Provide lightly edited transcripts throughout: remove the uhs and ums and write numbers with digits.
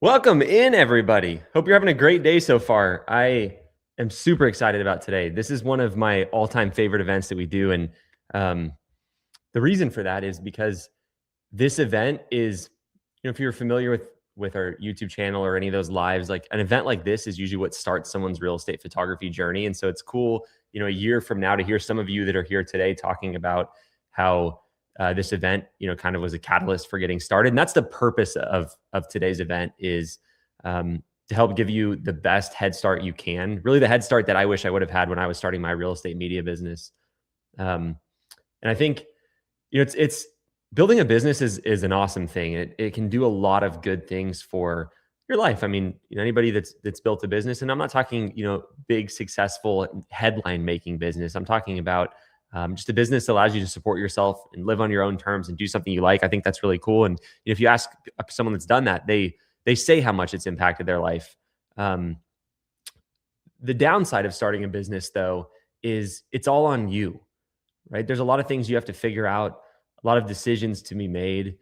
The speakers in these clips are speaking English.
Welcome in, everybody. Hope you're having a great day so far. I am super excited about today. This is one of my all-time favorite events that we do. And the reason for that is because this event is, if you're familiar with our YouTube channel or any of those lives, like an event like this is usually what starts someone's real estate photography journey. And so it's cool, a year from now to hear some of you that are here today talking about how this event, kind of was a catalyst for getting started. And that's the purpose of today's event is to help give you the best head start you can. Really the head start that I wish I would have had when I was starting my real estate media business. And I think, it's building a business is an awesome thing. It can do a lot of good things for your life. I mean, anybody that's built a business, and I'm not talking, big, successful headline making business. I'm talking about just a business that allows you to support yourself and live on your own terms and do something you like. I think that's really cool. And if you ask someone that's done that, they say how much it's impacted their life. The downside of starting a business, though, is it's all on you, right? There's a lot of things you have to figure out, a lot of decisions to be made.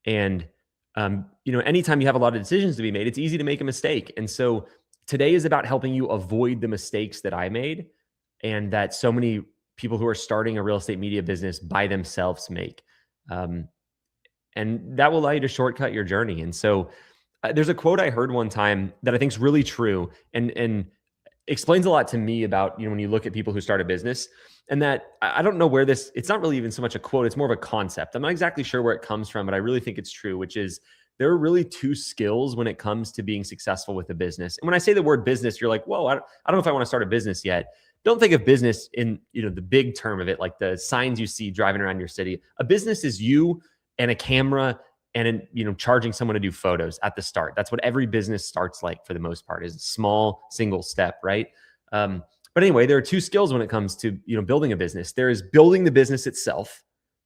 And, anytime you have a lot of decisions to be made, it's easy to make a mistake. And so today is about helping you avoid the mistakes that I made and that so many people who are starting a real estate media business by themselves make. And that will allow you to shortcut your journey. And so there's a quote I heard one time that I think is really true and explains a lot to me about, when you look at people who start a business, and that I don't know where it's not really even so much a quote, it's more of a concept. I'm not exactly sure where it comes from, but I really think it's true, which is there are really two skills when it comes to being successful with a business. And when I say the word business, you're like, whoa, I don't know if I want to start a business yet. Don't think of business in, the big term of it, like the signs you see driving around your city. A business is you and a camera and, charging someone to do photos at the start. That's what every business starts like for the most part, is a small single step, right? But anyway, there are two skills when it comes to, building a business. There is building the business itself,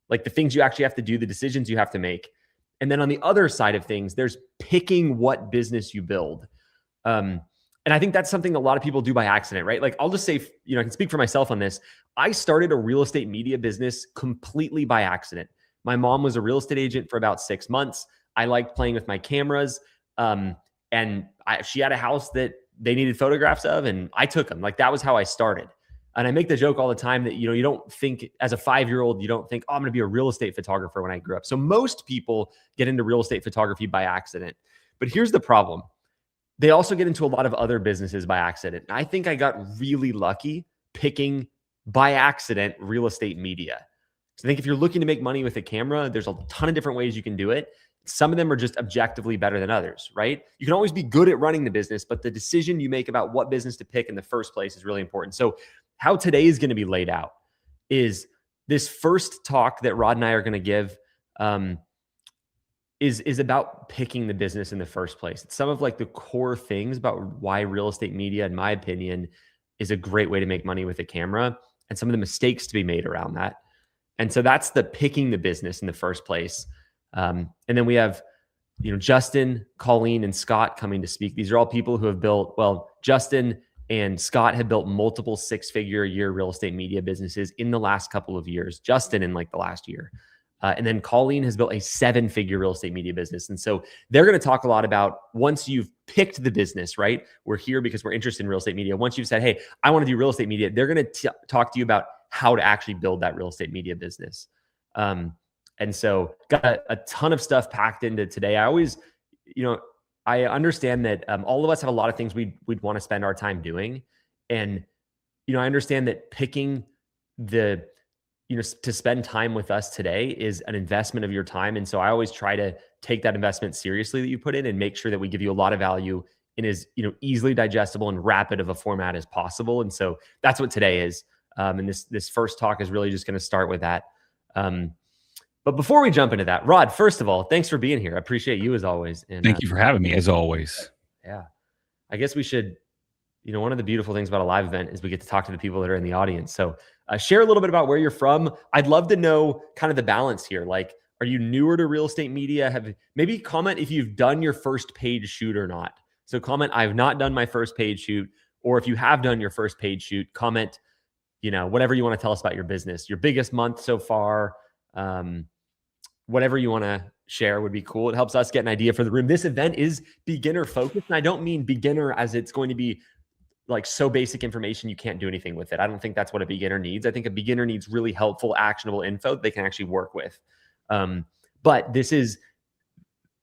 like the things you actually have to do, the decisions you have to make. And then on the other side of things, there's picking what business you build. And I think that's something a lot of people do by accident, right? Like I'll just say, I can speak for myself on this. I started a real estate media business completely by accident. My mom was a real estate agent for about 6 months. I liked playing with my cameras. She had a house that they needed photographs of, and I took them. Like that was how I started. And I make the joke all the time that, you don't think as a 5-year-old, you don't think, oh, I'm going to be a real estate photographer when I grew up. So most people get into real estate photography by accident. But here's the problem. they also get into a lot of other businesses by accident. I think I got really lucky picking by accident real estate media. So I think if you're looking to make money with a camera, there's a ton of different ways you can do it. Some of them are just objectively better than others, right? You can always be good at running the business, but the decision you make about what business to pick in the first place is really important. So how today is going to be laid out is this first talk that Rod and I are going to give is about picking the business in the first place. It's some of like the core things about why real estate media, in my opinion, is a great way to make money with a camera, and some of the mistakes to be made around that. And so that's the picking the business in the first place. And then we have, Justin, Colleen, and Scott coming to speak. These are all people who have built, well, Justin and Scott have built multiple six-figure a year real estate media businesses in the last couple of years. Justin in like the last year. And then Colleen has built a seven-figure real estate media business. And so they're going to talk a lot about once you've picked the business, right? We're here because we're interested in real estate media. Once you've said, hey, I want to do real estate media, they're going to talk to you about how to actually build that real estate media business. And so got a ton of stuff packed into today. I always, I understand that all of us have a lot of things we'd want to spend our time doing. And, I understand that picking to spend time with us today is an investment of your time. And so I always try to take that investment seriously that you put in and make sure that we give you a lot of value in as, easily digestible and rapid of a format as possible. And so that's what today is. And this first talk is really just going to start with that. But before we jump into that, Rod, first of all, thanks for being here. I appreciate you as always. And thank you for having me as always. Yeah. I guess we should, one of the beautiful things about a live event is we get to talk to the people that are in the audience. So share a little bit about where you're from. I'd love to know kind of the balance here. Like, are you newer to real estate media? Maybe comment if you've done your first paid shoot or not. So comment, I've not done my first paid shoot. Or if you have done your first paid shoot, comment, whatever you want to tell us about your business, your biggest month so far, whatever you want to share would be cool. It helps us get an idea for the room. This event is beginner focused. And I don't mean beginner as it's going to be like so basic information you can't do anything with it. I don't think that's what a beginner needs. I think a beginner needs really helpful, actionable info that they can actually work with. But this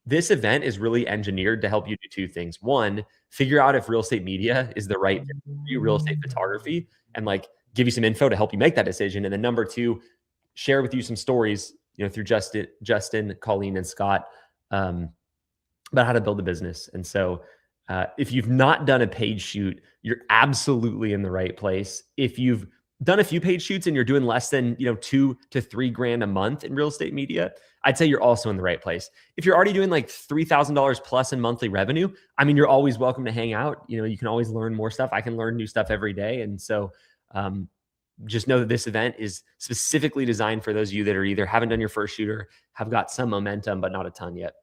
event is really engineered to help you do two things. One, figure out if real estate media is the right fit for you, real estate photography, and like give you some info to help you make that decision. And then number two, share with you some stories, through Justin, Colleen, and Scott, about how to build a business. And so if you've not done a paid shoot, you're absolutely in the right place. If you've done a few paid shoots and you're doing less than, $2,000 to $3,000 a month in real estate media, I'd say you're also in the right place. If you're already doing like $3,000 plus in monthly revenue, I mean, you're always welcome to hang out. You can always learn more stuff. I can learn new stuff every day. And so just know that this event is specifically designed for those of you that are either haven't done your first shoot or have got some momentum, but not a ton yet.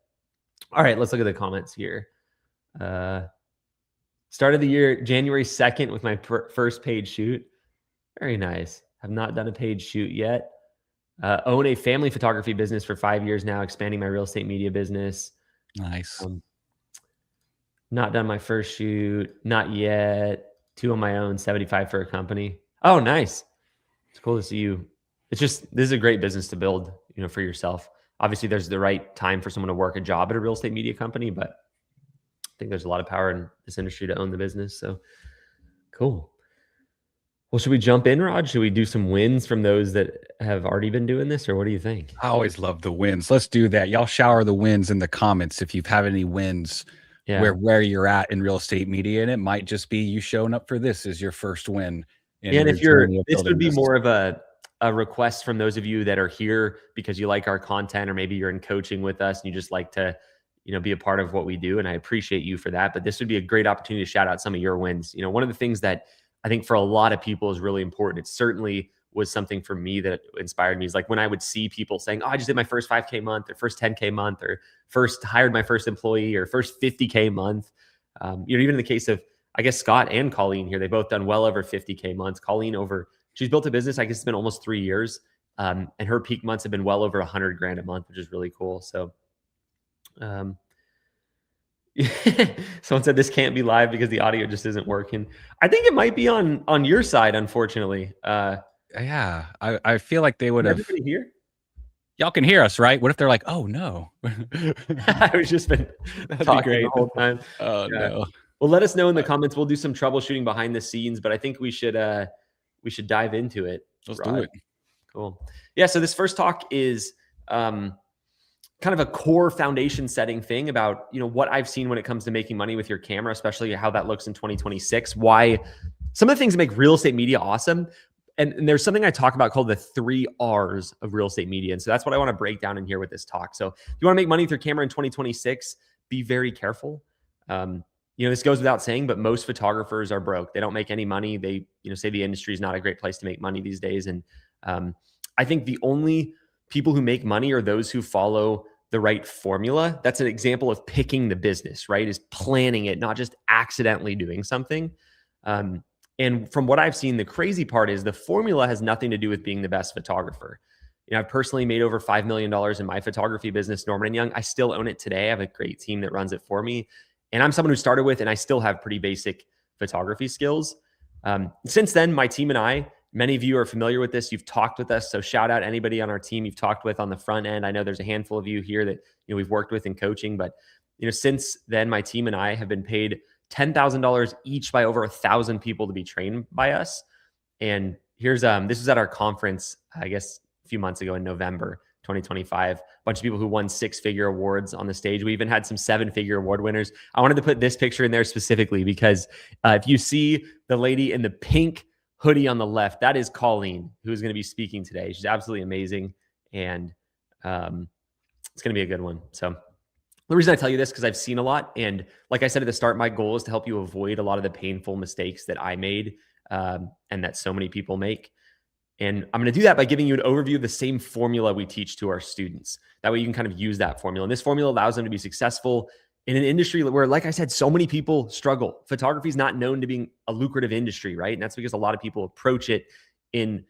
All right, let's look at the comments here. Started the year January 2nd with my first paid shoot. Very nice. Have not done a paid shoot yet. Own a family photography business for 5 years now, expanding my real estate media business. Nice. Not done my first shoot. Not yet. 2 on my own, 75 for a company. Oh, nice. It's cool to see you. This is a great business to build, for yourself. Obviously, there's the right time for someone to work a job at a real estate media company, but I think there's a lot of power in this industry to own the business. So cool. Well, should we jump in, Rod? Should we do some wins from those that have already been doing this, or what do you think? I always love the wins. Let's do that. Y'all shower the wins in the comments if you've had any wins where you're at in real estate media. And it might just be you showing up for this as your first win. And if this would be more of a request from those of you that are here because you like our content, or maybe you're in coaching with us and you just like to, be a part of what we do. And I appreciate you for that. But this would be a great opportunity to shout out some of your wins. One of the things that I think for a lot of people is really important. It certainly was something for me that inspired me, is like when I would see people saying, oh, I just did my first 5K month or first 10K month or first hired my first employee or first 50K month. Even in the case of, I guess, Scott and Colleen here, they've both done well over 50K months. Colleen she's built a business, I guess it's been almost 3 years. And her peak months have been well over $100,000 a month, which is really cool. So, someone said this can't be live because the audio just isn't working. I think it might be on your side, unfortunately. Yeah, I feel like they would have. Everybody here? y'all can hear us, right? What if they're like, oh no? I've just been talking the whole time. Oh no. Well, let us know in the comments. We'll do some troubleshooting behind the scenes, but I think we should dive into it. Let's do it. Cool. Yeah. So this first talk is kind of a core foundation setting thing about, what I've seen when it comes to making money with your camera, especially how that looks in 2026, why some of the things that make real estate media awesome. And there's something I talk about called the 3 R's of real estate media. And so that's what I want to break down in here with this talk. So if you want to make money with your camera in 2026, be very careful. This goes without saying, but most photographers are broke. They don't make any money. They, say the industry is not a great place to make money these days. And I think the only people who make money are those who follow the right formula. That's an example of picking the business, right? Is planning it, not just accidentally doing something. And from what I've seen, the crazy part is the formula has nothing to do with being the best photographer. I've personally made over $5 million in my photography business, Norman & Young. I still own it today. I have a great team that runs it for me. And I'm someone who started with, and I still have pretty basic photography skills. Since then, my team and I, many of you are familiar with this. You've talked with us. So shout out anybody on our team you've talked with on the front end. I know there's a handful of you here that we've worked with in coaching. But since then, my team and I have been paid $10,000 each by over 1,000 people to be trained by us. And here's this was at our conference, I guess, a few months ago in November 2025. A bunch of people who won 6-figure awards on the stage. We even had some 7-figure award winners. I wanted to put this picture in there specifically because if you see the lady in the pink hoodie on the left, that is Colleen, who is going to be speaking today. She's absolutely amazing. And it's going to be a good one. So the reason I tell you this, because I've seen a lot. And like I said at the start, my goal is to help you avoid a lot of the painful mistakes that I made and that so many people make. And I'm going to do that by giving you an overview of the same formula we teach to our students. That way you can kind of use that formula. And this formula allows them to be successful in an industry where, like I said, so many people struggle. Photography is not known to being a lucrative industry, right? And that's because a lot of people approach it in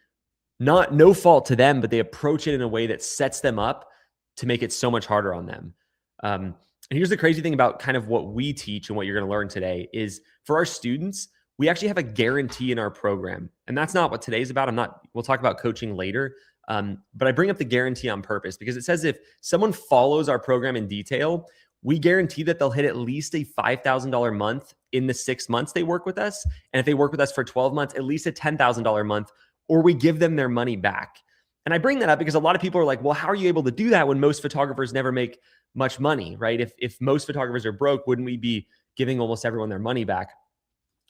no fault to them, but they approach it in a way that sets them up to make it so much harder on them. And here's the crazy thing about kind of what we teach and what you're going to learn today is for our students, we actually have a guarantee in our program. And that's not what today's about. We'll talk about coaching later. But I bring up the guarantee on purpose because it says if someone follows our program in detail, we guarantee that they'll hit at least a $5,000 month in the 6 months they work with us. And if they work with us for 12 months, at least a $10,000 month, or we give them their money back. And I bring that up because a lot of people are like, well, how are you able to do that when most photographers never make much money, right? If most photographers are broke, wouldn't we be giving almost everyone their money back?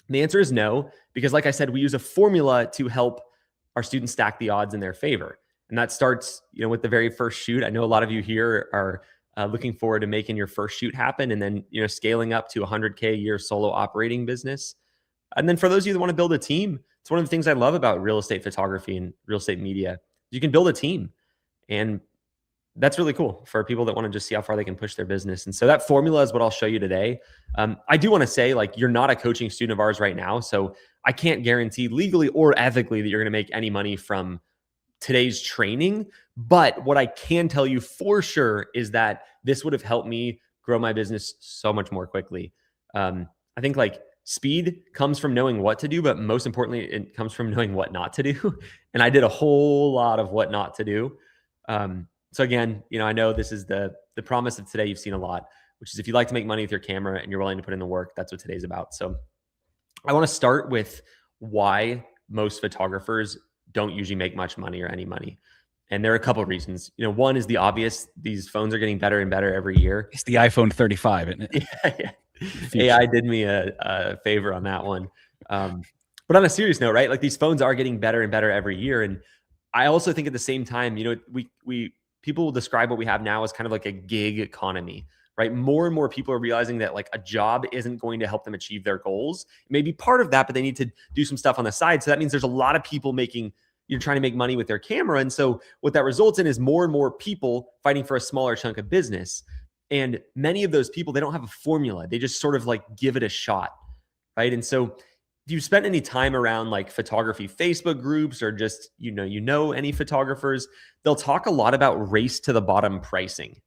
And the answer is no, because like I said, we use a formula to help our students stack the odds in their favor. And that starts, with the very first shoot. I know a lot of you here are looking forward to making your first shoot happen and then, scaling up to 100K a year solo operating business. And then for those of you that want to build a team, it's one of the things I love about real estate photography and real estate media. You can build a team, and that's really cool for people that want to just see how far they can push their business. And so that formula is what I'll show you today. I do want to say, you're not a coaching student of ours right now, so I can't guarantee legally or ethically that you're going to make any money from today's training. But what I can tell you for sure is that this would have helped me grow my business so much more quickly. I think speed comes from knowing what to do, but most importantly, it comes from knowing what not to do. And I did a whole lot of what not to do. So again, I know this is the promise of today. You've seen a lot, which is if you like to make money with your camera and you're willing to put in the work, that's what today's about. So I want to start with why most photographers don't usually make much money or any money. And there are a couple of reasons. One is the obvious. These phones are getting better and better every year. It's the iPhone 35, isn't it? Yeah. AI did me a favor on that one. But on a serious note, right? These phones are getting better and better every year. And I also think at the same time, people will describe what we have now as kind of like a gig economy, right? More and more people are realizing that a job isn't going to help them achieve their goals. It may be part of that, but they need to do some stuff on the side. So that means there's a lot of people trying to make money with their camera. And so what that results in is more and more people fighting for a smaller chunk of business. And many of those people, they don't have a formula. They just sort of give it a shot, right? And so if you've spent any time around photography Facebook groups or just, any photographers, they'll talk a lot about race to the bottom pricing.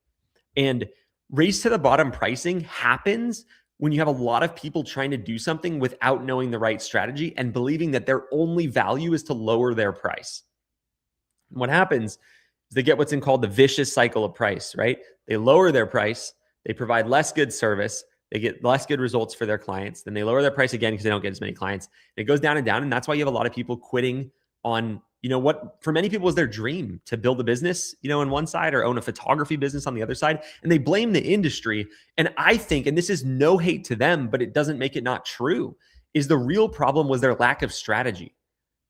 And race to the bottom pricing happens when you have a lot of people trying to do something without knowing the right strategy and believing that their only value is to lower their price. And what happens is they get what's called the vicious cycle of price, right? They lower their price, they provide less good service, they get less good results for their clients. Then they lower their price again because they don't get as many clients. And it goes down and down. And that's why you have a lot of people quitting on, what for many people is their dream to build a business, on one side, or own a photography business on the other side. And they blame the industry. And I think, and this is no hate to them, but it doesn't make it not true, is the real problem was their lack of strategy,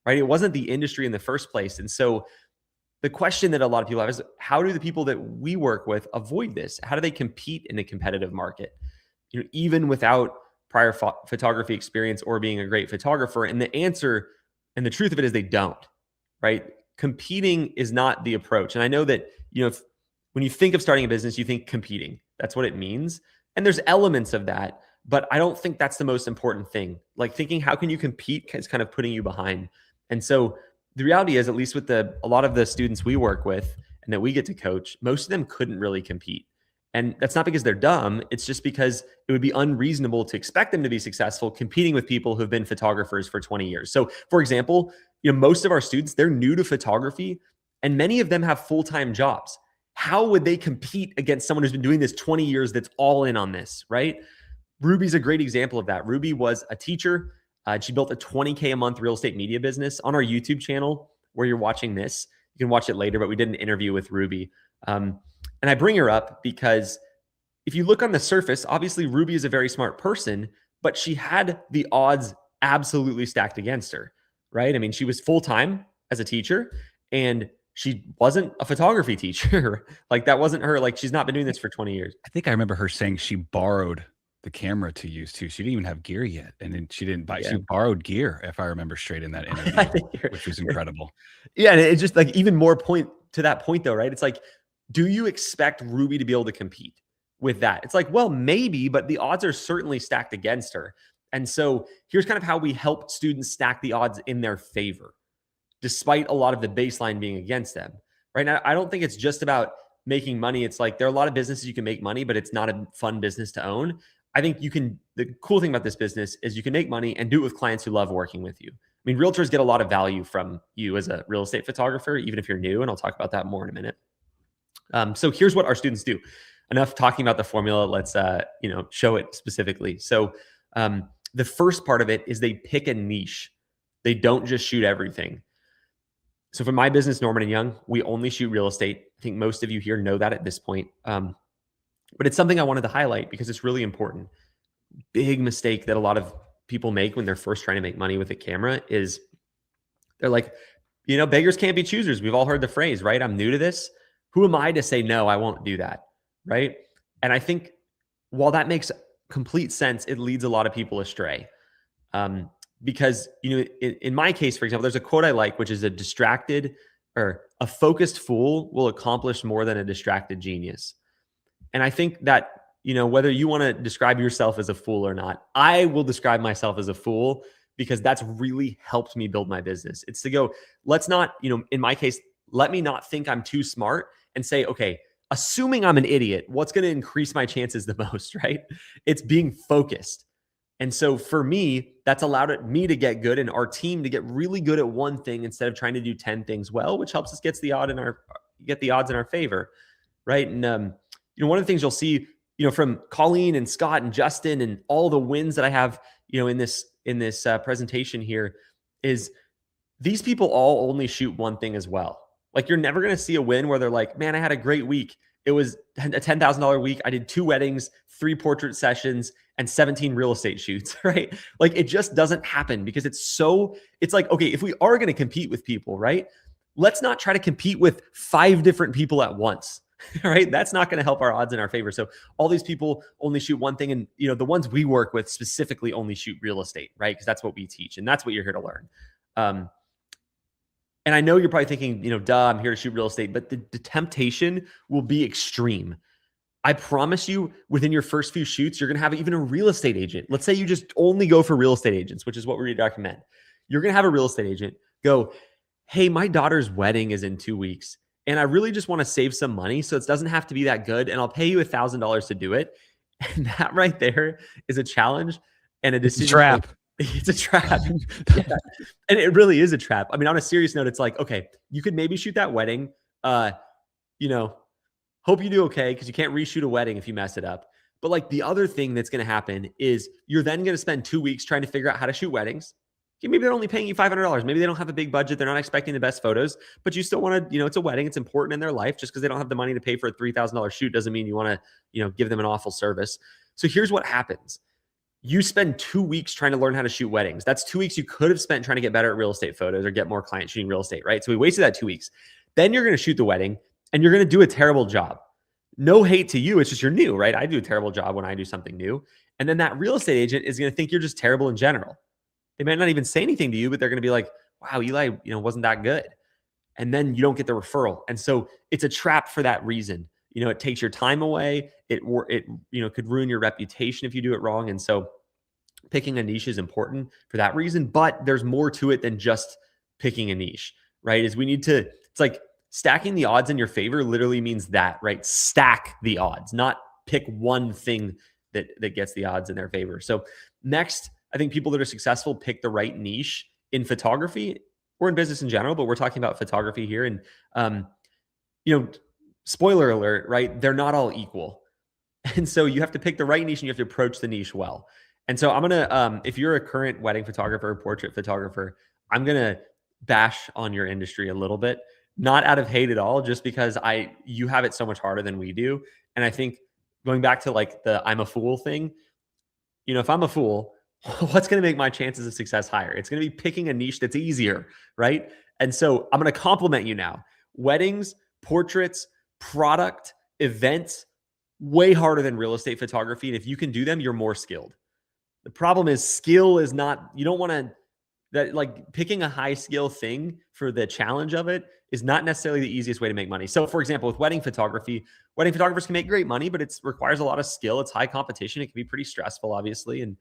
right? It wasn't the industry in the first place. And so the question that a lot of people have is, how do the people that we work with avoid this? How do they compete in a competitive market? Even without prior photography experience or being a great photographer? And the answer and the truth of it is they don't, right? Competing is not the approach. And I know that, when you think of starting a business, you think competing. That's what it means. And there's elements of that, but I don't think that's the most important thing. Like thinking, how can you compete is kind of putting you behind. And so the reality is, at least with a lot of the students we work with and that we get to coach, most of them couldn't really compete. And that's not because they're dumb. It's just because it would be unreasonable to expect them to be successful competing with people who've been photographers for 20 years. So for example, most of our students, they're new to photography and many of them have full-time jobs. How would they compete against someone who's been doing this 20 years that's all in on this, right? Ruby's a great example of that. Ruby was a teacher. She built a $20K a month real estate media business on our YouTube channel where you're watching this. You can watch it later, but we did an interview with Ruby. And I bring her up because if you look on the surface, obviously Ruby is a very smart person, but she had the odds absolutely stacked against her, right? I mean, she was full-time as a teacher and she wasn't a photography teacher. Like that wasn't her. Like she's not been doing this for 20 years. I think I remember her saying she borrowed the camera to use too. She didn't even have gear yet. And then she didn't buy, she borrowed gear, if I remember straight in that interview, which was incredible. Yeah. And it's just like even more point to that point though, right? It's like, do you expect Ruby to be able to compete with that? It's like, well, maybe, but the odds are certainly stacked against her. And so here's kind of how we help students stack the odds in their favor, despite a lot of the baseline being against them. Right now, I don't think it's just about making money. It's like there are a lot of businesses you can make money, but it's not a fun business to own. I think the cool thing about this business is you can make money and do it with clients who love working with you. I mean, realtors get a lot of value from you as a real estate photographer, even if you're new, and I'll talk about that more in a minute. So here's what our students do. Enough talking about the formula. Let's, show it specifically. So the first part of it is they pick a niche. They don't just shoot everything. So for my business, Norman & Young, we only shoot real estate. I think most of you here know that at this point. But it's something I wanted to highlight because it's really important. Big mistake that a lot of people make when they're first trying to make money with a camera is they're like, beggars can't be choosers. We've all heard the phrase, right? I'm new to this. Who am I to say, no, I won't do that, right? And I think while that makes complete sense, it leads a lot of people astray. Because, in my case, for example, there's a quote I like, which is a focused fool will accomplish more than a distracted genius. And I think that, whether you want to describe yourself as a fool or not, I will describe myself as a fool because that's really helped me build my business. It's to go, let's not, in my case, let me not think I'm too smart and say, okay, assuming I'm an idiot, what's going to increase my chances the most, right? It's being focused. And so for me, that's allowed me to get good and our team to get really good at one thing instead of trying to do 10 things well, which helps us get the odds in our favor, right? And one of the things you'll see, from Colleen and Scott and Justin and all the wins that I have, in this presentation here, is these people all only shoot one thing as well. Like you're never going to see a win where they're like, man, I had a great week. It was a $10,000 week. I did 2 weddings, 3 portrait sessions, and 17 real estate shoots, right? Like it just doesn't happen because it's like, okay, if we are going to compete with people, right? Let's not try to compete with 5 different people at once, right? That's not going to help our odds in our favor. So all these people only shoot one thing. And, the ones we work with specifically only shoot real estate, right? Because that's what we teach and that's what you're here to learn. And I know you're probably thinking, duh, I'm here to shoot real estate, but the temptation will be extreme. I promise you, within your first few shoots, you're going to have even a real estate agent. Let's say you just only go for real estate agents, which is what we recommend. You're going to have a real estate agent go, hey, my daughter's wedding is in 2 weeks, and I really just want to save some money, so it doesn't have to be that good, and I'll pay you $1,000 to do it. And that right there is a challenge and a decision. Trap. It's a trap. Yeah. And it really is a trap. I mean, on a serious note, it's like, okay, you could maybe shoot that wedding. you know, hope you do okay because you can't reshoot a wedding if you mess it up. But like the other thing that's going to happen is you're then going to spend 2 weeks trying to figure out how to shoot weddings. Maybe they're only paying you $500. Maybe they don't have a big budget. They're not expecting the best photos, but you still want to, it's a wedding. It's important in their life. Just because they don't have the money to pay for a $3,000 shoot doesn't mean you want to, give them an awful service. So here's what happens. You spend 2 weeks trying to learn how to shoot weddings. That's 2 weeks you could have spent trying to get better at real estate photos or get more clients shooting real estate, right? So we wasted that 2 weeks. Then you're going to shoot the wedding and you're going to do a terrible job. No hate to you. It's just you're new, right? I do a terrible job when I do something new. And then that real estate agent is going to think you're just terrible in general. They might not even say anything to you, but they're going to be like, wow, Eli, wasn't that good. And then you don't get the referral. And so it's a trap for that reason. It takes your time away. It could ruin your reputation if you do it wrong. And so picking a niche is important for that reason, but there's more to it than just picking a niche, right? It's like stacking the odds in your favor literally means that, right? Stack the odds, not pick one thing that gets the odds in their favor. So next, I think people that are successful pick the right niche in photography or in business in general, but we're talking about photography here. And, spoiler alert, right? They're not all equal. And so you have to pick the right niche and you have to approach the niche well. And so I'm going to, if you're a current wedding photographer, portrait photographer, I'm going to bash on your industry a little bit, not out of hate at all, just because you have it so much harder than we do. And I think going back to like the I'm a fool thing, if I'm a fool, what's going to make my chances of success higher? It's going to be picking a niche that's easier, right? And so I'm going to compliment you now. Weddings, portraits, product, events, way harder than real estate photography. And if you can do them, you're more skilled. The problem is skill is not, you don't want to, that like picking a high skill thing for the challenge of it is not necessarily the easiest way to make money. So for example, with wedding photography, wedding photographers can make great money, but it requires a lot of skill. It's high competition. It can be pretty stressful, obviously. And,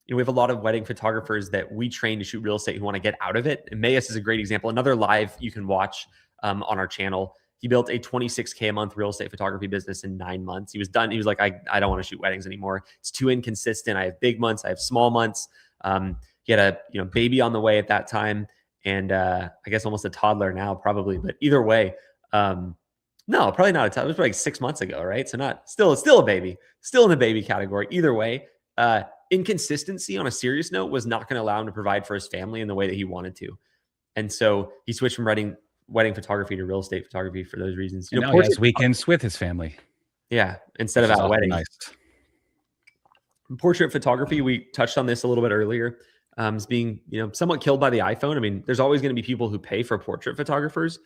we have a lot of wedding photographers that we train to shoot real estate who want to get out of it. And Mayus is a great example. Another live you can watch on our channel. He built a $26K a month real estate photography business in 9 months. He was done. He was like, I don't want to shoot weddings anymore. It's too inconsistent. I have big months. I have small months. He had a baby on the way at that time. And I guess almost a toddler now probably. But either way, no, probably not a toddler. It was like 6 months ago, right? So still a baby, still in the baby category. Either way, inconsistency on a serious note was not going to allow him to provide for his family in the way that he wanted to. And so he switched from wedding photography to real estate photography for those reasons. Now he has weekends with his family. Yeah, instead of at weddings. Nice. Portrait photography, we touched on this a little bit earlier, is being somewhat killed by the iPhone. I mean, there's always going to be people who pay for portrait photographers.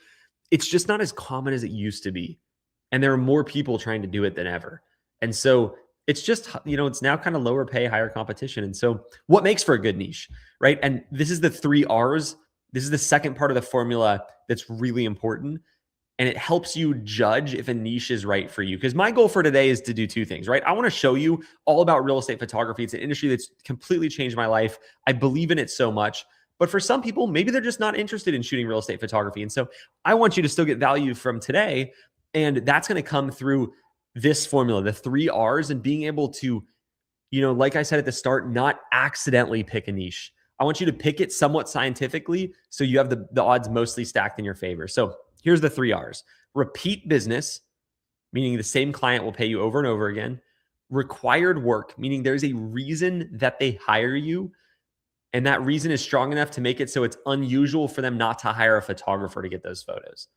It's just not as common as it used to be, and there are more people trying to do it than ever. And so it's just it's now kind of lower pay, higher competition. And so what makes for a good niche, right? And this is the 3 R's. This is the second part of the formula that's really important. And it helps you judge if a niche is right for you. Because my goal for today is to do 2 things, right? I want to show you all about real estate photography. It's an industry that's completely changed my life. I believe in it so much. But for some people, maybe they're just not interested in shooting real estate photography. And so I want you to still get value from today. And that's going to come through this formula, the 3 R's, and being able to, like I said at the start, not accidentally pick a niche. I want you to pick it somewhat scientifically so you have the odds mostly stacked in your favor. So here's the 3 R's. Repeat business, meaning the same client will pay you over and over again. Required work, meaning there's a reason that they hire you, and that reason is strong enough to make it so it's unusual for them not to hire a photographer to get those photos.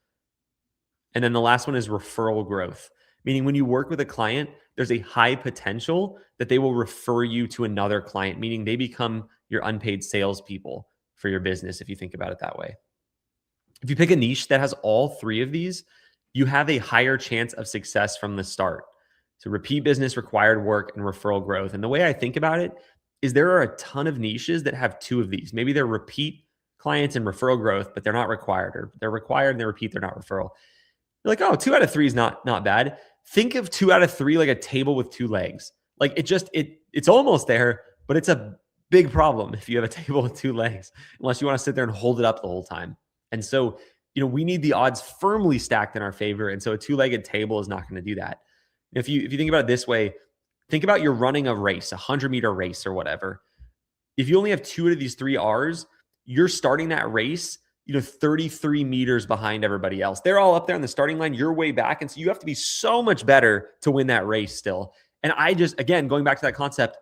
And then the last one is referral growth, meaning when you work with a client, there's a high potential that they will refer you to another client, meaning they become your unpaid salespeople for your business, if you think about it that way. If you pick a niche that has all 3 of these, you have a higher chance of success from the start. So repeat business, required work, and referral growth. And the way I think about it is there are a ton of niches that have 2 of these. Maybe they're repeat clients and referral growth, but they're not required, or they're required and they repeat, they're not referral. You're like, oh, 2 out of 3 is not bad. Think of 2 out of 3 like a table with 2 legs. Like it's almost there, but it's a big problem if you have a table with 2 legs, unless you want to sit there and hold it up the whole time. And so, we need the odds firmly stacked in our favor. And so a 2-legged table is not going to do that. If you think about it this way, think about you're running a race, a 100-meter race or whatever. If you only have 2 of these 3 R's, you're starting that race. 33 meters behind everybody else. They're all up there on the starting line. You're way back. And so you have to be so much better to win that race still. And I just, again, going back to that concept,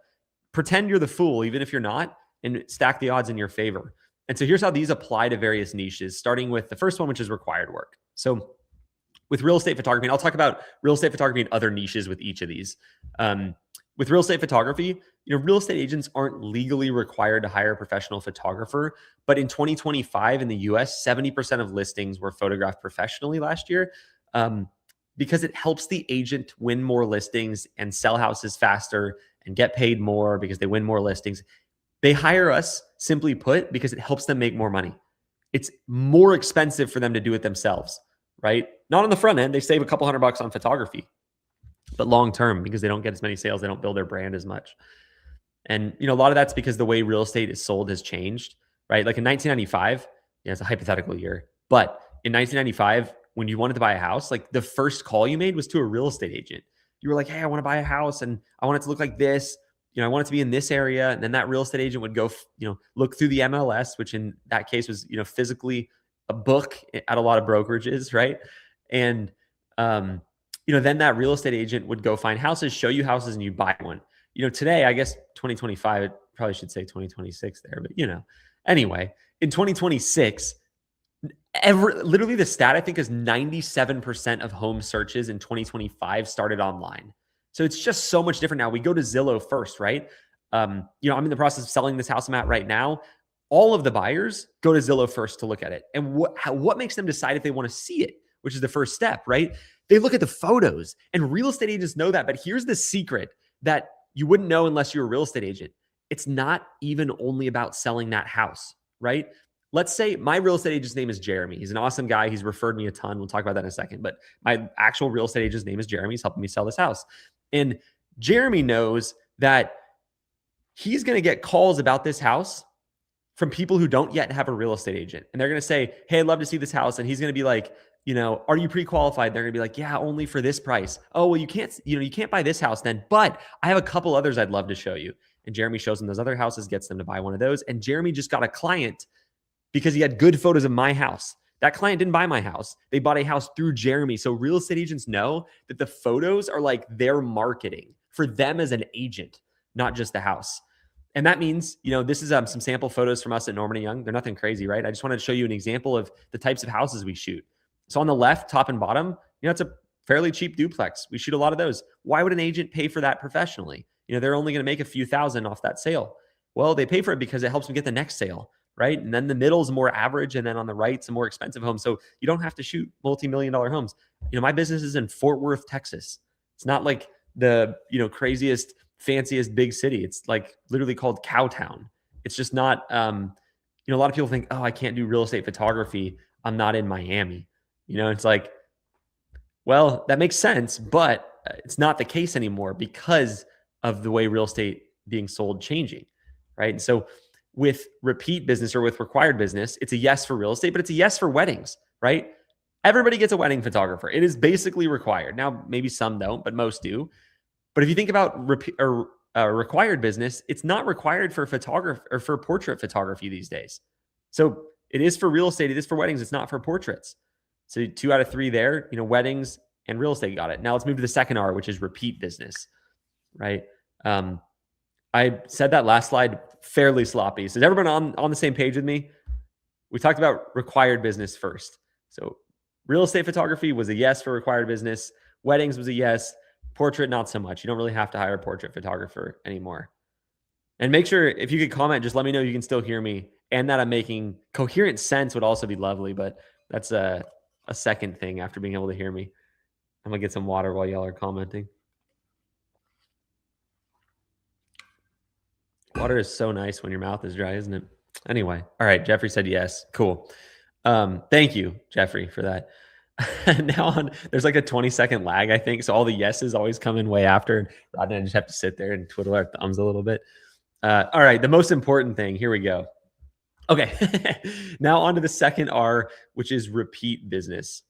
pretend you're the fool, even if you're not, and stack the odds in your favor. And so here's how these apply to various niches, starting with the first one, which is required work. So with real estate photography, and I'll talk about real estate photography and other niches with each of these. With real estate photography, real estate agents aren't legally required to hire a professional photographer, but in 2025 in the US, 70% of listings were photographed professionally last year, because it helps the agent win more listings and sell houses faster and get paid more because they win more listings. They hire us, simply put, because it helps them make more money. It's more expensive for them to do it themselves, right? Not on the front end. They save a couple $100 on photography, but long term, because they don't get as many sales, they don't build their brand as much. And a lot of that's because the way real estate is sold has changed, right? Like in 1995, it's a hypothetical year, but in 1995, when you wanted to buy a house, like the first call you made was to a real estate agent. You were like, hey, I want to buy a house and I want it to look like this. I want it to be in this area. And then that real estate agent would go, look through the MLS, which in that case was, physically a book at a lot of brokerages, right? And, then that real estate agent would go find houses, show you houses, and you buy one. Today, I guess 2025, it probably should say 2026 there, but anyway, in 2026, literally the stat I think is 97% of home searches in 2025 started online. So it's just so much different now. We go to Zillow first, right? I'm in the process of selling this house I'm at right now. All of the buyers go to Zillow first to look at it. And what makes them decide if they want to see it, which is the first step, right? They look at the photos, and real estate agents know that. But here's the secret that you wouldn't know unless you're a real estate agent. It's not even only about selling that house, right? Let's say my real estate agent's name is Jeremy. He's an awesome guy. He's referred me a ton. We'll talk about that in a second. But my actual real estate agent's name is Jeremy. He's helping me sell this house. And Jeremy knows that he's going to get calls about this house from people who don't yet have a real estate agent. And they're going to say, hey, I'd love to see this house. And he's going to be like, are you pre-qualified? They're going to be like, yeah, only for this price. Oh, well, you can't buy this house then, but I have a couple others I'd love to show you. And Jeremy shows them those other houses, gets them to buy one of those. And Jeremy just got a client because he had good photos of my house. That client didn't buy my house. They bought a house through Jeremy. So real estate agents know that the photos are like their marketing for them as an agent, not just the house. And that means, this is some sample photos from us at Norman & Young. They're nothing crazy, right? I just wanted to show you an example of the types of houses we shoot. So on the left, top and bottom, it's a fairly cheap duplex. We shoot a lot of those. Why would an agent pay for that professionally? They're only going to make a few thousand off that sale. Well, they pay for it because it helps them get the next sale, right? And then the middle is more average. And then on the right, it's a more expensive home. So you don't have to shoot multi-million-dollar homes. My business is in Fort Worth, Texas. It's not like the, craziest, fanciest big city. It's like literally called Cowtown. It's just not, a lot of people think, oh, I can't do real estate photography. I'm not in Miami. It's like, well, that makes sense, but it's not the case anymore because of the way real estate being sold changing, right? And so with repeat business or with required business, it's a yes for real estate, but it's a yes for weddings, right? Everybody gets a wedding photographer. It is basically required. Now, maybe some don't, but most do. But if you think about required business, it's not required for photography or for portrait photography these days. So it is for real estate. It is for weddings. It's not for portraits. So 2 out of 3 there, weddings and real estate got it. Now let's move to the second R, which is repeat business, right? I said that last slide fairly sloppy. So is everyone on the same page with me? We talked about required business first. So real estate photography was a yes for required business. Weddings was a yes. Portrait, not so much. You don't really have to hire a portrait photographer anymore. And make sure, if you could comment, just let me know you can still hear me and that I'm making coherent sense would also be lovely. But that's a second thing after being able to hear me. I'm going to get some water while y'all are commenting. Water is so nice when your mouth is dry, isn't it? Anyway. All right. Jeffrey said yes. Cool. Thank you, Jeffrey, for that. Now on, there's like a 20-second lag, I think. So all the yeses always come in way after. Rod and I just have to sit there and twiddle our thumbs a little bit. All right. The most important thing. Here we go. Okay. Now on to the second R, which is repeat business.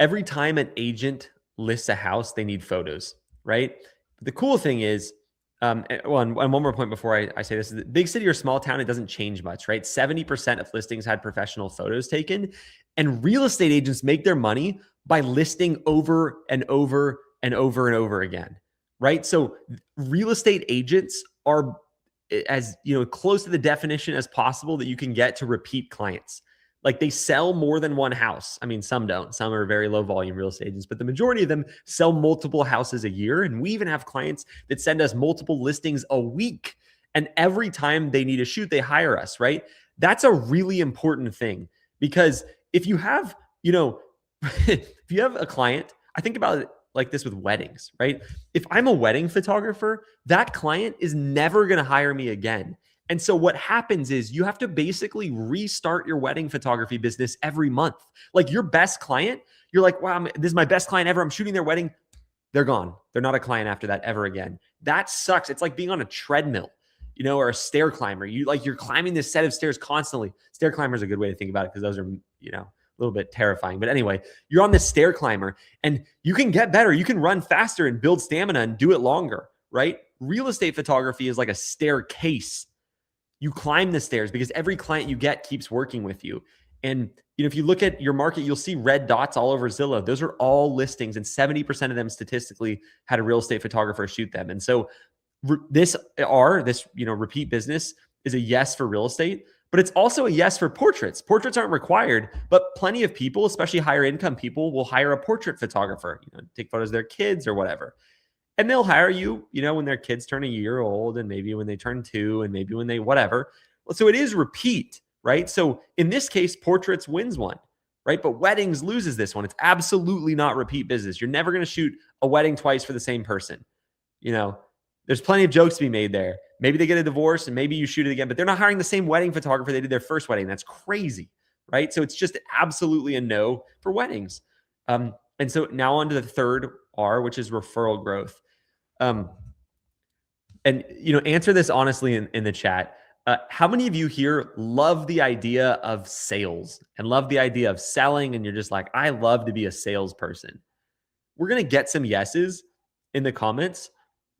Every time an agent lists a house, they need photos, right? But the cool thing is And one more point before I say this: big city or small town, it doesn't change much, right? 70% of listings had professional photos taken, and real estate agents make their money by listing over and over and over and over again, right? So real estate agents are as close to the definition as possible that you can get to repeat clients. Like they sell more than one house. I mean, some don't. Some are very low volume real estate agents, but the majority of them sell multiple houses a year. And we even have clients that send us multiple listings a week. And every time they need a shoot, they hire us, right? That's a really important thing because if you have, if you have a client, I think about it like this with weddings, right? If I'm a wedding photographer, that client is never going to hire me again. And so what happens is you have to basically restart your wedding photography business every month. Like your best client, you're like, wow, this is my best client ever. I'm shooting their wedding. They're gone. They're not a client after that ever again. That sucks. It's like being on a treadmill, or a stair climber. You're climbing this set of stairs constantly. Stair climber is a good way to think about it because those are, a little bit terrifying. But anyway, you're on this stair climber and you can get better. You can run faster and build stamina and do it longer, right? Real estate photography is like a staircase. You climb the stairs because every client you get keeps working with you. And if you look at your market, you'll see red dots all over Zillow. Those are all listings, and 70% of them statistically had a real estate photographer shoot them. And so this repeat business is a yes for real estate, but it's also a yes for portraits. Portraits aren't required, but plenty of people, especially higher income people, will hire a portrait photographer, take photos of their kids or whatever. And they'll hire you, when their kids turn a year old and maybe when they turn 2 and maybe when they whatever. Well, so it is repeat, right? So in this case, portraits wins one, right? But weddings loses this one. It's absolutely not repeat business. You're never going to shoot a wedding twice for the same person. There's plenty of jokes to be made there. Maybe they get a divorce and maybe you shoot it again, but they're not hiring the same wedding photographer they did their first wedding. That's crazy, right? So it's just absolutely a no for weddings. And so now on to the third R, which is referral growth. And answer this honestly in the chat. How many of you here love the idea of sales and love the idea of selling? And you're just like, I love to be a salesperson. We're going to get some yeses in the comments.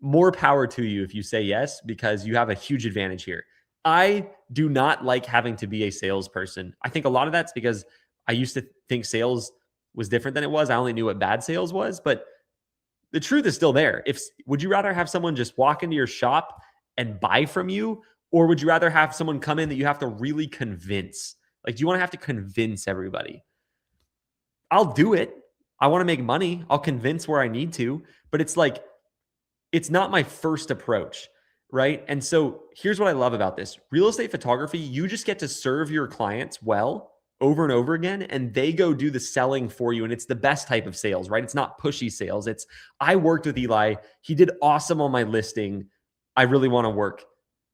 More power to you if you say yes, because you have a huge advantage here. I do not like having to be a salesperson. I think a lot of that's because I used to think sales was different than it was. I only knew what bad sales was, but the truth is still there. Would you rather have someone just walk into your shop and buy from you, or would you rather have someone come in that you have to really convince? Like, do you want to have to convince everybody? I'll do it. I want to make money. I'll convince where I need to, but it's like, it's not my first approach, right? And so here's what I love about this. Real estate photography, you just get to serve your clients well over and over again, and they go do the selling for you. And it's the best type of sales, right? It's not pushy sales. It's, I worked with Eli. He did awesome on my listing. I really want to work.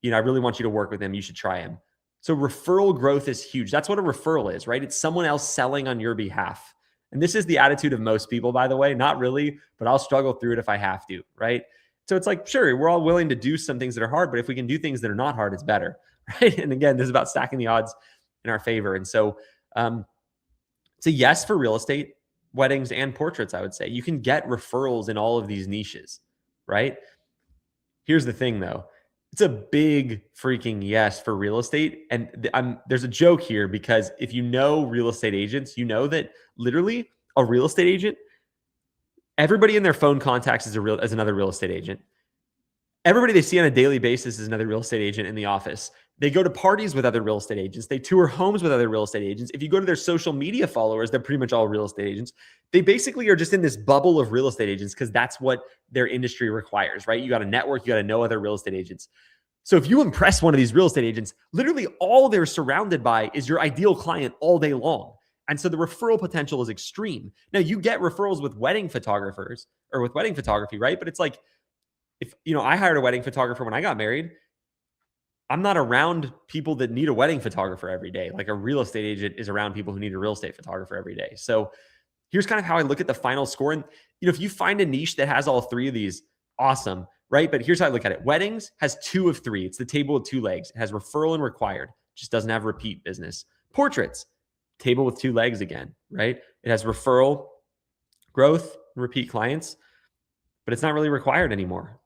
I really want you to work with him. You should try him. So referral growth is huge. That's what a referral is, right? It's someone else selling on your behalf. And this is the attitude of most people, by the way. Not really, but I'll struggle through it if I have to, right? So it's like, sure, we're all willing to do some things that are hard, but if we can do things that are not hard, it's better, right? And again, this is about stacking the odds in our favor. And so it's a yes for real estate, weddings, and portraits, I would say. You can get referrals in all of these niches, right? Here's the thing, though. It's a big freaking yes for real estate. And there's a joke here because if you know real estate agents, you know that literally a real estate agent, everybody in their phone contacts is another real estate agent. Everybody they see on a daily basis is another real estate agent in the office. They go to parties with other real estate agents. They tour homes with other real estate agents. If you go to their social media followers, they're pretty much all real estate agents. They basically are just in this bubble of real estate agents because that's what their industry requires, right? You got to network, you got to know other real estate agents. So if you impress one of these real estate agents, literally all they're surrounded by is your ideal client all day long. And so the referral potential is extreme. Now you get referrals with wedding photographers or with wedding photography, right? But it's like, if I hired a wedding photographer when I got married, I'm not around people that need a wedding photographer every day. Like a real estate agent is around people who need a real estate photographer every day. So here's kind of how I look at the final score. And if you find a niche that has all three of these, awesome, right? But here's how I look at it. Weddings has 2 of 3. It's the table with 2 legs. It has referral and required. Just doesn't have repeat business. Portraits, table with 2 legs again, right? It has referral, growth, repeat clients, but it's not really required anymore.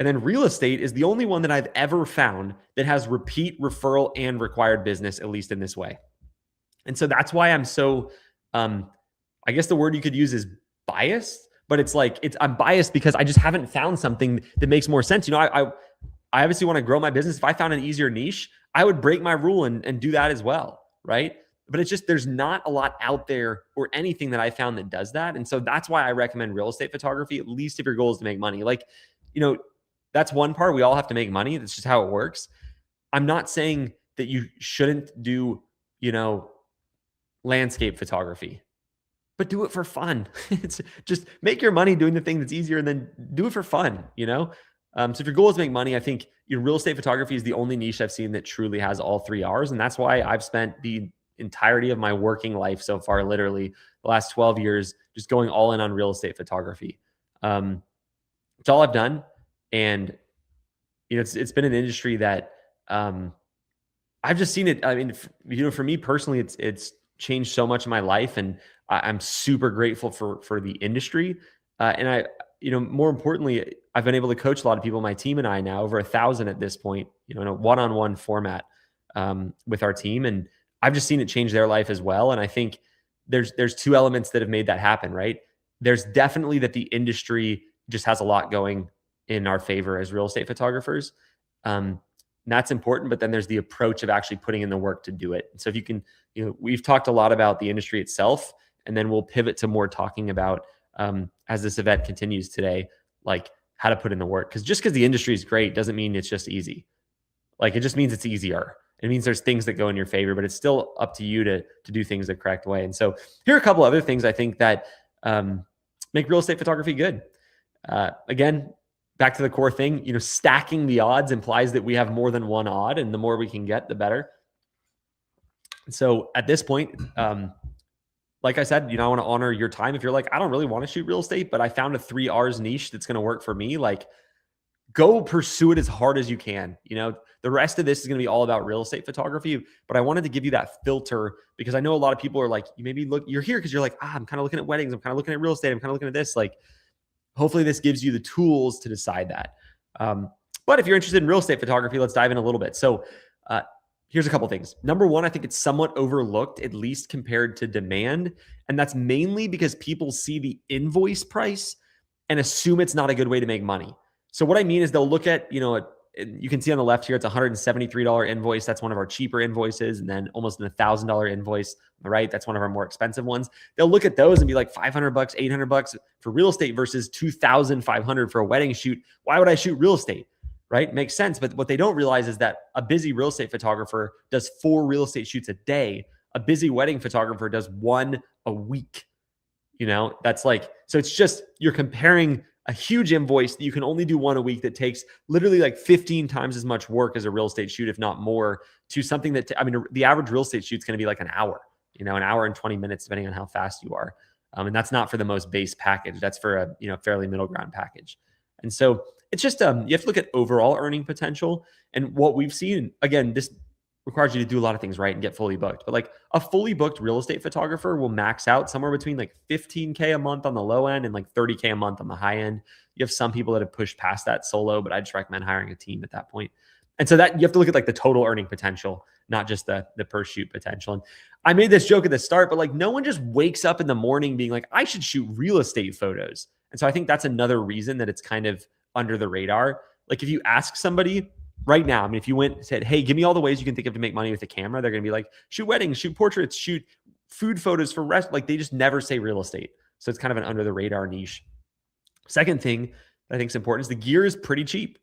And then real estate is the only one that I've ever found that has repeat, referral, and required business, at least in this way. And so that's why I'm so, I guess the word you could use is biased, but I'm biased because I just haven't found something that makes more sense. I obviously want to grow my business. If I found an easier niche, I would break my rule and do that as well, right? But it's just, there's not a lot out there or anything that I found that does that. And so that's why I recommend real estate photography, at least if your goal is to make money. That's one part. We all have to make money. That's just how it works. I'm not saying that you shouldn't do, landscape photography, but do it for fun. It's just make your money doing the thing that's easier and then do it for fun, So if your goal is to make money, I think your real estate photography is the only niche I've seen that truly has all 3 R's. And that's why I've spent the entirety of my working life so far, literally the last 12 years, just going all in on real estate photography. It's all I've done. And, it's been an industry that I've just seen it. I mean, for me personally, it's changed so much in my life, and I'm super grateful for the industry. And more importantly, I've been able to coach a lot of people, my team and I now, over 1,000 at this point, in a one-on-one format with our team. And I've just seen it change their life as well. And I think there's two elements that have made that happen, right? There's definitely that the industry just has a lot going in our favor as real estate photographers. That's important, but then there's the approach of actually putting in the work to do it. So if you can, we've talked a lot about the industry itself, and then we'll pivot to more talking about, as this event continues today, like how to put in the work. Because just because the industry is great doesn't mean it's just easy. Like, it just means it's easier. It means there's things that go in your favor, but it's still up to you to do things the correct way. And so here are a couple other things I think that make real estate photography good. Again, back to the core thing, stacking the odds implies that we have more than one odd, and the more we can get, the better. So at this point, like I said, I want to honor your time. If you're like, I don't really want to shoot real estate, but I found a 3 R's niche that's going to work for me, like, go pursue it as hard as you can. The rest of this is going to be all about real estate photography, but I wanted to give you that filter because I know a lot of people are like, you're here because you're like, I'm kind of looking at weddings. I'm kind of looking at real estate. I'm kind of looking at this. Like, hopefully this gives you the tools to decide that. But if you're interested in real estate photography, let's dive in a little bit. So here's a couple things. Number one, I think it's somewhat overlooked, at least compared to demand. And that's mainly because people see the invoice price and assume it's not a good way to make money. So what I mean is they'll look at, you can see on the left here, it's a $173 invoice. That's one of our cheaper invoices. And then almost an $1,000 invoice on the right. That's one of our more expensive ones. They'll look at those and be like $500, $800 for real estate versus $2,500 for a wedding shoot. Why would I shoot real estate? Right? Makes sense. But what they don't realize is that a busy real estate photographer does 4 real estate shoots a day. A busy wedding photographer does 1 a week. That's like, so it's just, you're comparing a huge invoice that you can only do 1 a week that takes literally like 15 times as much work as a real estate shoot, if not more, to something that, the average real estate shoot is going to be like an hour, an hour and 20 minutes, depending on how fast you are. And that's not for the most base package. That's for a, fairly middle ground package. And so it's just, you have to look at overall earning potential. And what we've seen, again, this requires you to do a lot of things right and get fully booked. But like a fully booked real estate photographer will max out somewhere between like $15K a month on the low end and like $30K a month on the high end. You have some people that have pushed past that solo, but I just recommend hiring a team at that point. And so that you have to look at like the total earning potential, not just the per shoot potential. And I made this joke at the start, but like no one just wakes up in the morning being like, I should shoot real estate photos. And so I think that's another reason that it's kind of under the radar. Like if you ask somebody right now, if you went and said, hey, give me all the ways you can think of to make money with a camera, they're going to be like, shoot weddings, shoot portraits, shoot food photos for rest. Like they just never say real estate. So it's kind of an under the radar niche. Second thing that I think is important is the gear is pretty cheap.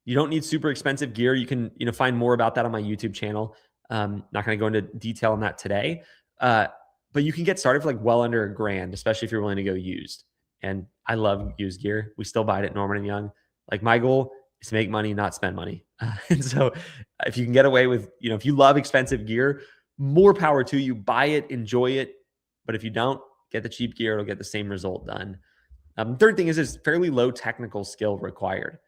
You don't need super expensive gear. You can, find more about that on my YouTube channel. Not going to go into detail on that today. But you can get started for like well under $1,000, especially if you're willing to go used. And I love used gear. We still buy it at Norman and Young. Like my goal is to make money, not spend money. And so if you can get away with, if you love expensive gear, more power to you. Buy it, enjoy it. But if you don't, get the cheap gear, it'll get the same result done. Third thing is fairly low technical skill required.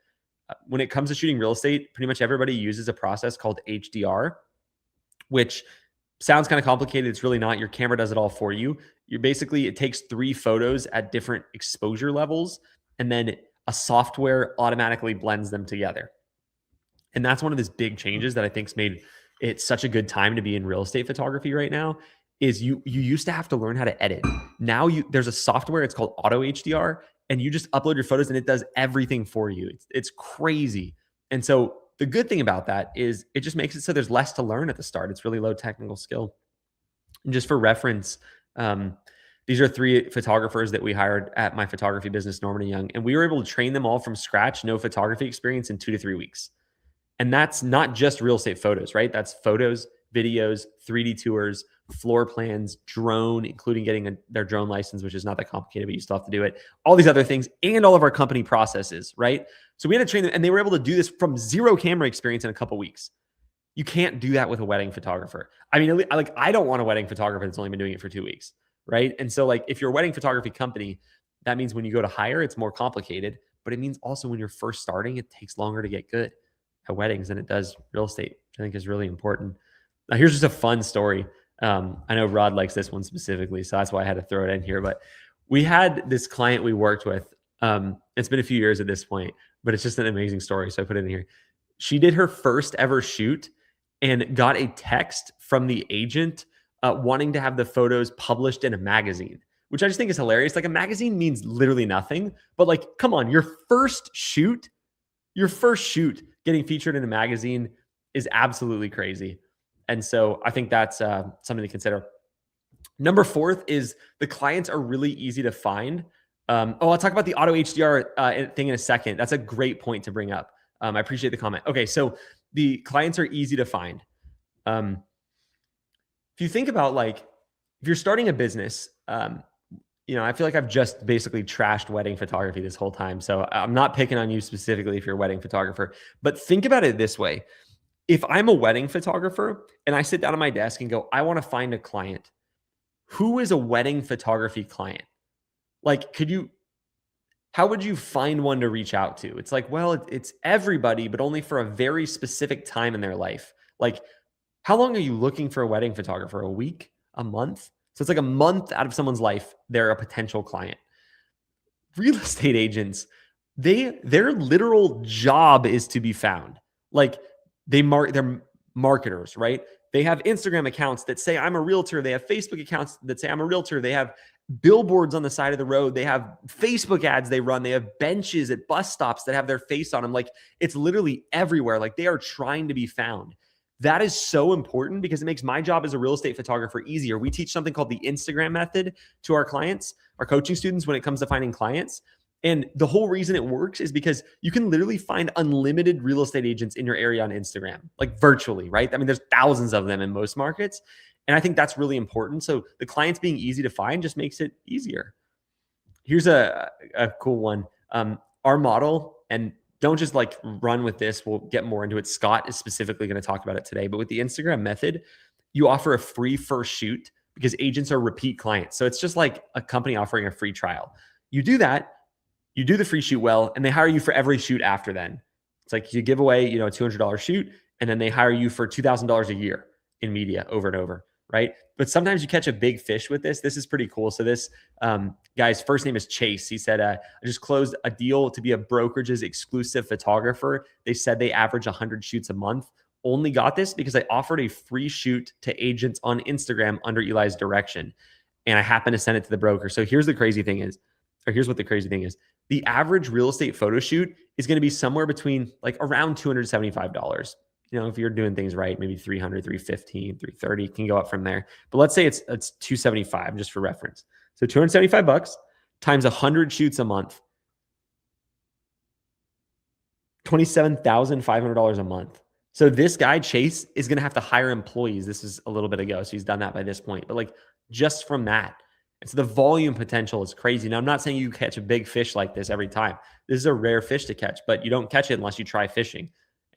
When it comes to shooting real estate, pretty much everybody uses a process called HDR, which sounds kind of complicated. It's really not. Your camera does it all for you. It takes 3 photos at different exposure levels. And then a software automatically blends them together. And that's one of these big changes that I think's made it such a good time to be in real estate photography right now. Is you used to have to learn how to edit. Now there's a software, it's called Auto HDR, and you just upload your photos and it does everything for you. It's crazy. And so the good thing about that is it just makes it so there's less to learn at the start. It's really low technical skill. And just for reference, these are 3 photographers that we hired at my photography business, Norman & Young, and we were able to train them all from scratch, no photography experience, in 2 to 3 weeks. And that's not just real estate photos, right? That's photos, videos, 3D tours, floor plans, drone, including getting their drone license, which is not that complicated, but you still have to do it. All these other things, and all of our company processes, right? So we had to train them, and they were able to do this from 0 camera experience in a couple weeks. You can't do that with a wedding photographer. I mean, like, I don't want a wedding photographer that's only been doing it for 2 weeks, right? And so, like, if you're a wedding photography company, that means when you go to hire, it's more complicated, but it means also when you're first starting, it takes longer to get good at weddings than it does real estate, which I think is really important. Now, here's just a fun story. I know Rod likes this one specifically, so that's why I had to throw it in here. But we had this client we worked with. It's been a few years at this point, but it's just an amazing story, so I put it in here. She did her first ever shoot and got a text from the agent wanting to have the photos published in a magazine, which I just think is hilarious. Like, a magazine means literally nothing, but like, come on, your first shoot getting featured in a magazine is absolutely crazy. And so I think that's something to consider. Number 4th is the clients are really easy to find. I'll talk about the Auto HDR thing in a second. That's a great point to bring up. I appreciate the comment. Okay, so the clients are easy to find. If you think about, like, if you're starting a business, I feel like I've just basically trashed wedding photography this whole time. So I'm not picking on you specifically if you're a wedding photographer, but think about it this way. If I'm a wedding photographer and I sit down at my desk and go, I want to find a client, who is a wedding photography client? Like, how would you find one to reach out to? It's like, well, it's everybody, but only for a very specific time in their life. Like, how long are you looking for a wedding photographer? A week? A month? So it's like a month out of someone's life, they're a potential client. Real estate agents, their literal job is to be found. Like, they're marketers, right? They have Instagram accounts that say I'm a realtor. They have Facebook accounts that say I'm a realtor. They have billboards on the side of the road. They have Facebook ads they run. They have benches at bus stops that have their face on them. Like, it's literally everywhere. Like, they are trying to be found. That is so important because it makes my job as a real estate photographer easier. We teach something called the Instagram method to our clients, our coaching students, when it comes to finding clients. And the whole reason it works is because you can literally find unlimited real estate agents in your area on Instagram, like virtually, right? I mean, there's thousands of them in most markets. And I think that's really important. So the clients being easy to find just makes it easier. Here's a cool one. Our model, and don't just like run with this, we'll get more into it. Scott is specifically going to talk about it today, but with the Instagram method, you offer a free first shoot because agents are repeat clients. So it's just like a company offering a free trial. You do that, you do the free shoot well, and they hire you for every shoot after then. It's like you give away, a $200 shoot, and then they hire you for $2,000 a year in media over and over, right? But sometimes you catch a big fish with this. This is pretty cool. So this guy's first name is Chase. He said, I just closed a deal to be a brokerage's exclusive photographer. They said they average 100 shoots a month. Only got this because I offered a free shoot to agents on Instagram under Eli's direction. And I happened to send it to the broker. So here's what the crazy thing is. The average real estate photo shoot is going to be somewhere between like around $275. If you're doing things right, maybe 300, 315, 330 can go up from there. But let's say it's 275 just for reference. So $275 times 100 shoots a month, $27,500 a month. So this guy, Chase, is going to have to hire employees. This is a little bit ago, so he's done that by this point. But like just from that, and so the volume potential is crazy. Now, I'm not saying you catch a big fish like this every time. This is a rare fish to catch, but you don't catch it unless you try fishing.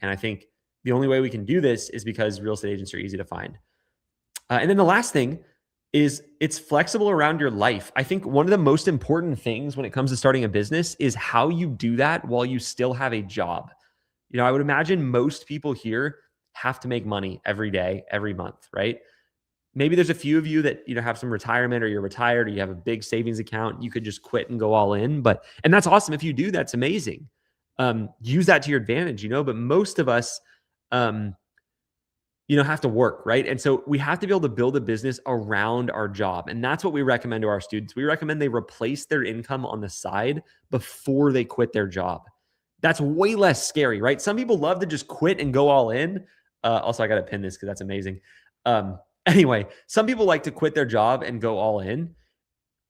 And I think the only way we can do this is because real estate agents are easy to find. And then the last thing is it's flexible around your life. I think one of the most important things when it comes to starting a business is how you do that while you still have a job. I would imagine most people here have to make money every day, every month, right? maybe there's a few of you that, have some retirement, or you're retired, or you have a big savings account. You could just quit and go all in. And that's awesome. If you do, that's amazing. Use that to your advantage, but most of us, have to work, right? And so we have to be able to build a business around our job. And that's what we recommend to our students. We recommend they replace their income on the side before they quit their job. That's way less scary, right? Some people love to just quit and go all in. Also, I got to pin this because that's amazing. Anyway, some people like to quit their job and go all in.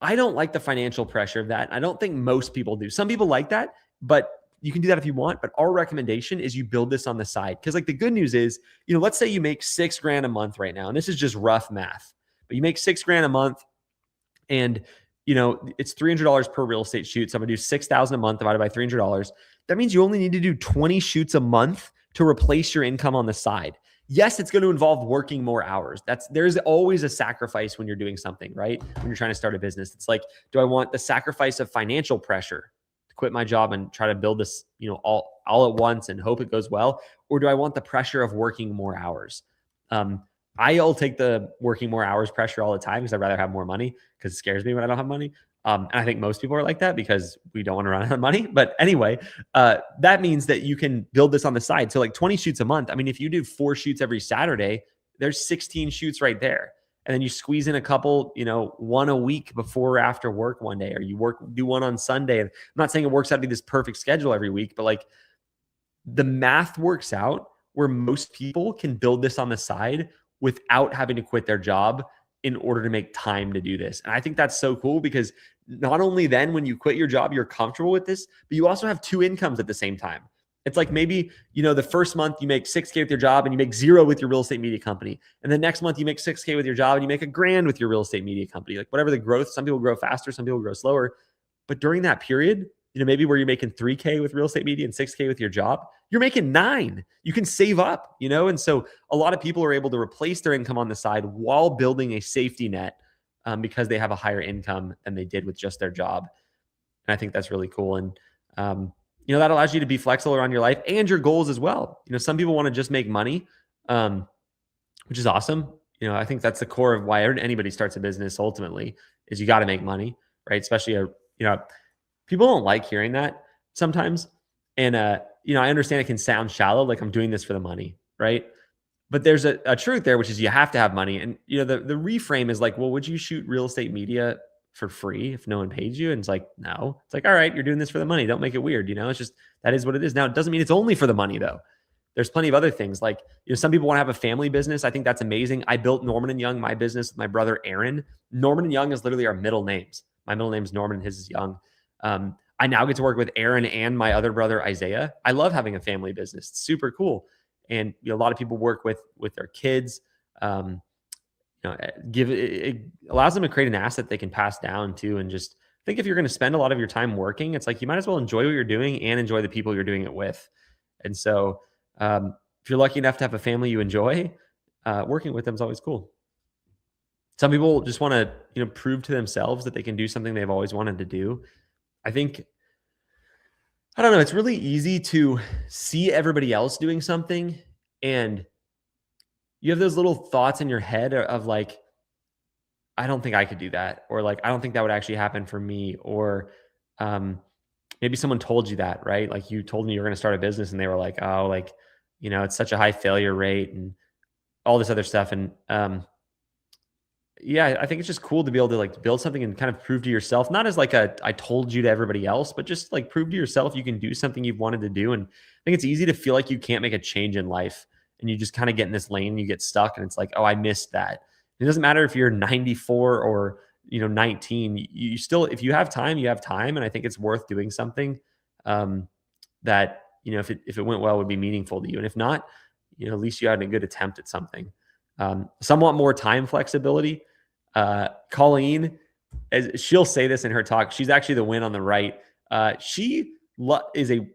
I don't like the financial pressure of that. I don't think most people do. Some people like that, but you can do that if you want. But our recommendation is you build this on the side. Because the good news is, let's say you make $6,000 a month right now. And this is just rough math, but you make $6,000 a month, and it's $300 per real estate shoot. So I'm gonna do 6,000 a month divided by $300. That means you only need to do 20 shoots a month to replace your income on the side. Yes, it's going to involve working more hours. There's always a sacrifice when you're doing something, right? When you're trying to start a business, it's like, do I want the sacrifice of financial pressure to quit my job and try to build this, all at once and hope it goes well? Or do I want the pressure of working more hours? I'll take the working more hours pressure all the time because I'd rather have more money, because it scares me when I don't have money. And I think most people are like that because we don't want to run out of money. But anyway, that means that you can build this on the side. So like 20 shoots a month. I mean, if you do 4 shoots every Saturday, there's 16 shoots right there. And then you squeeze in a couple, one a week before or after work one day, or you do one on Sunday. And I'm not saying it works out to be this perfect schedule every week, but like the math works out where most people can build this on the side without having to quit their job in order to make time to do this. And I think that's so cool, because not only then when you quit your job, you're comfortable with this, but you also have 2 incomes at the same time. It's like maybe, the first month you make $6,000 with your job and you make 0 with your real estate media company. And the next month you make $6,000 with your job and you make $1,000 with your real estate media company. Like whatever the growth, some people grow faster, some people grow slower. But during that period, maybe where you're making $3,000 with real estate media and $6,000 with your job, you're making $9,000. You can save up, and so a lot of people are able to replace their income on the side while building a safety net, because they have a higher income than they did with just their job. And I think that's really cool. And, that allows you to be flexible around your life and your goals as well. Some people want to just make money, which is awesome. I think that's the core of why anybody starts a business ultimately, is you got to make money, right? Especially, people don't like hearing that sometimes. And, I understand it can sound shallow, like I'm doing this for the money, right? But there's a truth there, which is you have to have money. And, the reframe is like, well, would you shoot real estate media for free if no one paid you? And it's like, no. It's like, all right, you're doing this for the money. Don't make it weird. It's just, that is what it is. Now, it doesn't mean it's only for the money though. There's plenty of other things. Like, some people want to have a family business. I think that's amazing. I built Norman and Young, my business, with my brother, Aaron. Norman and Young is literally our middle names. My middle name is Norman and his is Young. I now get to work with Aaron and my other brother, Isaiah. I love having a family business. It's super cool. And a lot of people work with their kids. It allows them to create an asset they can pass down to. And just think, if you're going to spend a lot of your time working, it's like you might as well enjoy what you're doing and enjoy the people you're doing it with. And so if you're lucky enough to have a family you enjoy, working with them is always cool. Some people just want to, prove to themselves that they can do something they've always wanted to do. I think, I don't know, it's really easy to see everybody else doing something, and you have those little thoughts in your head of like, I don't think I could do that. Or like, I don't think that would actually happen for me. Or maybe someone told you that, right? Like, you told me you were going to start a business and they were like, oh, like, it's such a high failure rate and all this other stuff. And yeah, I think it's just cool to be able to like build something and kind of prove to yourself, not as like I told you to everybody else, but just like prove to yourself you can do something you've wanted to do. And I think it's easy to feel like you can't make a change in life, and you just kind of get in this lane and you get stuck, and it's like, oh, I missed that. It doesn't matter if you're 94 or 19. You still, if you have time, you have time. And I think it's worth doing something that if it went well, would be meaningful to you. And if not, at least you had a good attempt at something. Somewhat more time flexibility. Colleen, as she'll say this in her talk, she's actually the win on the right. She is a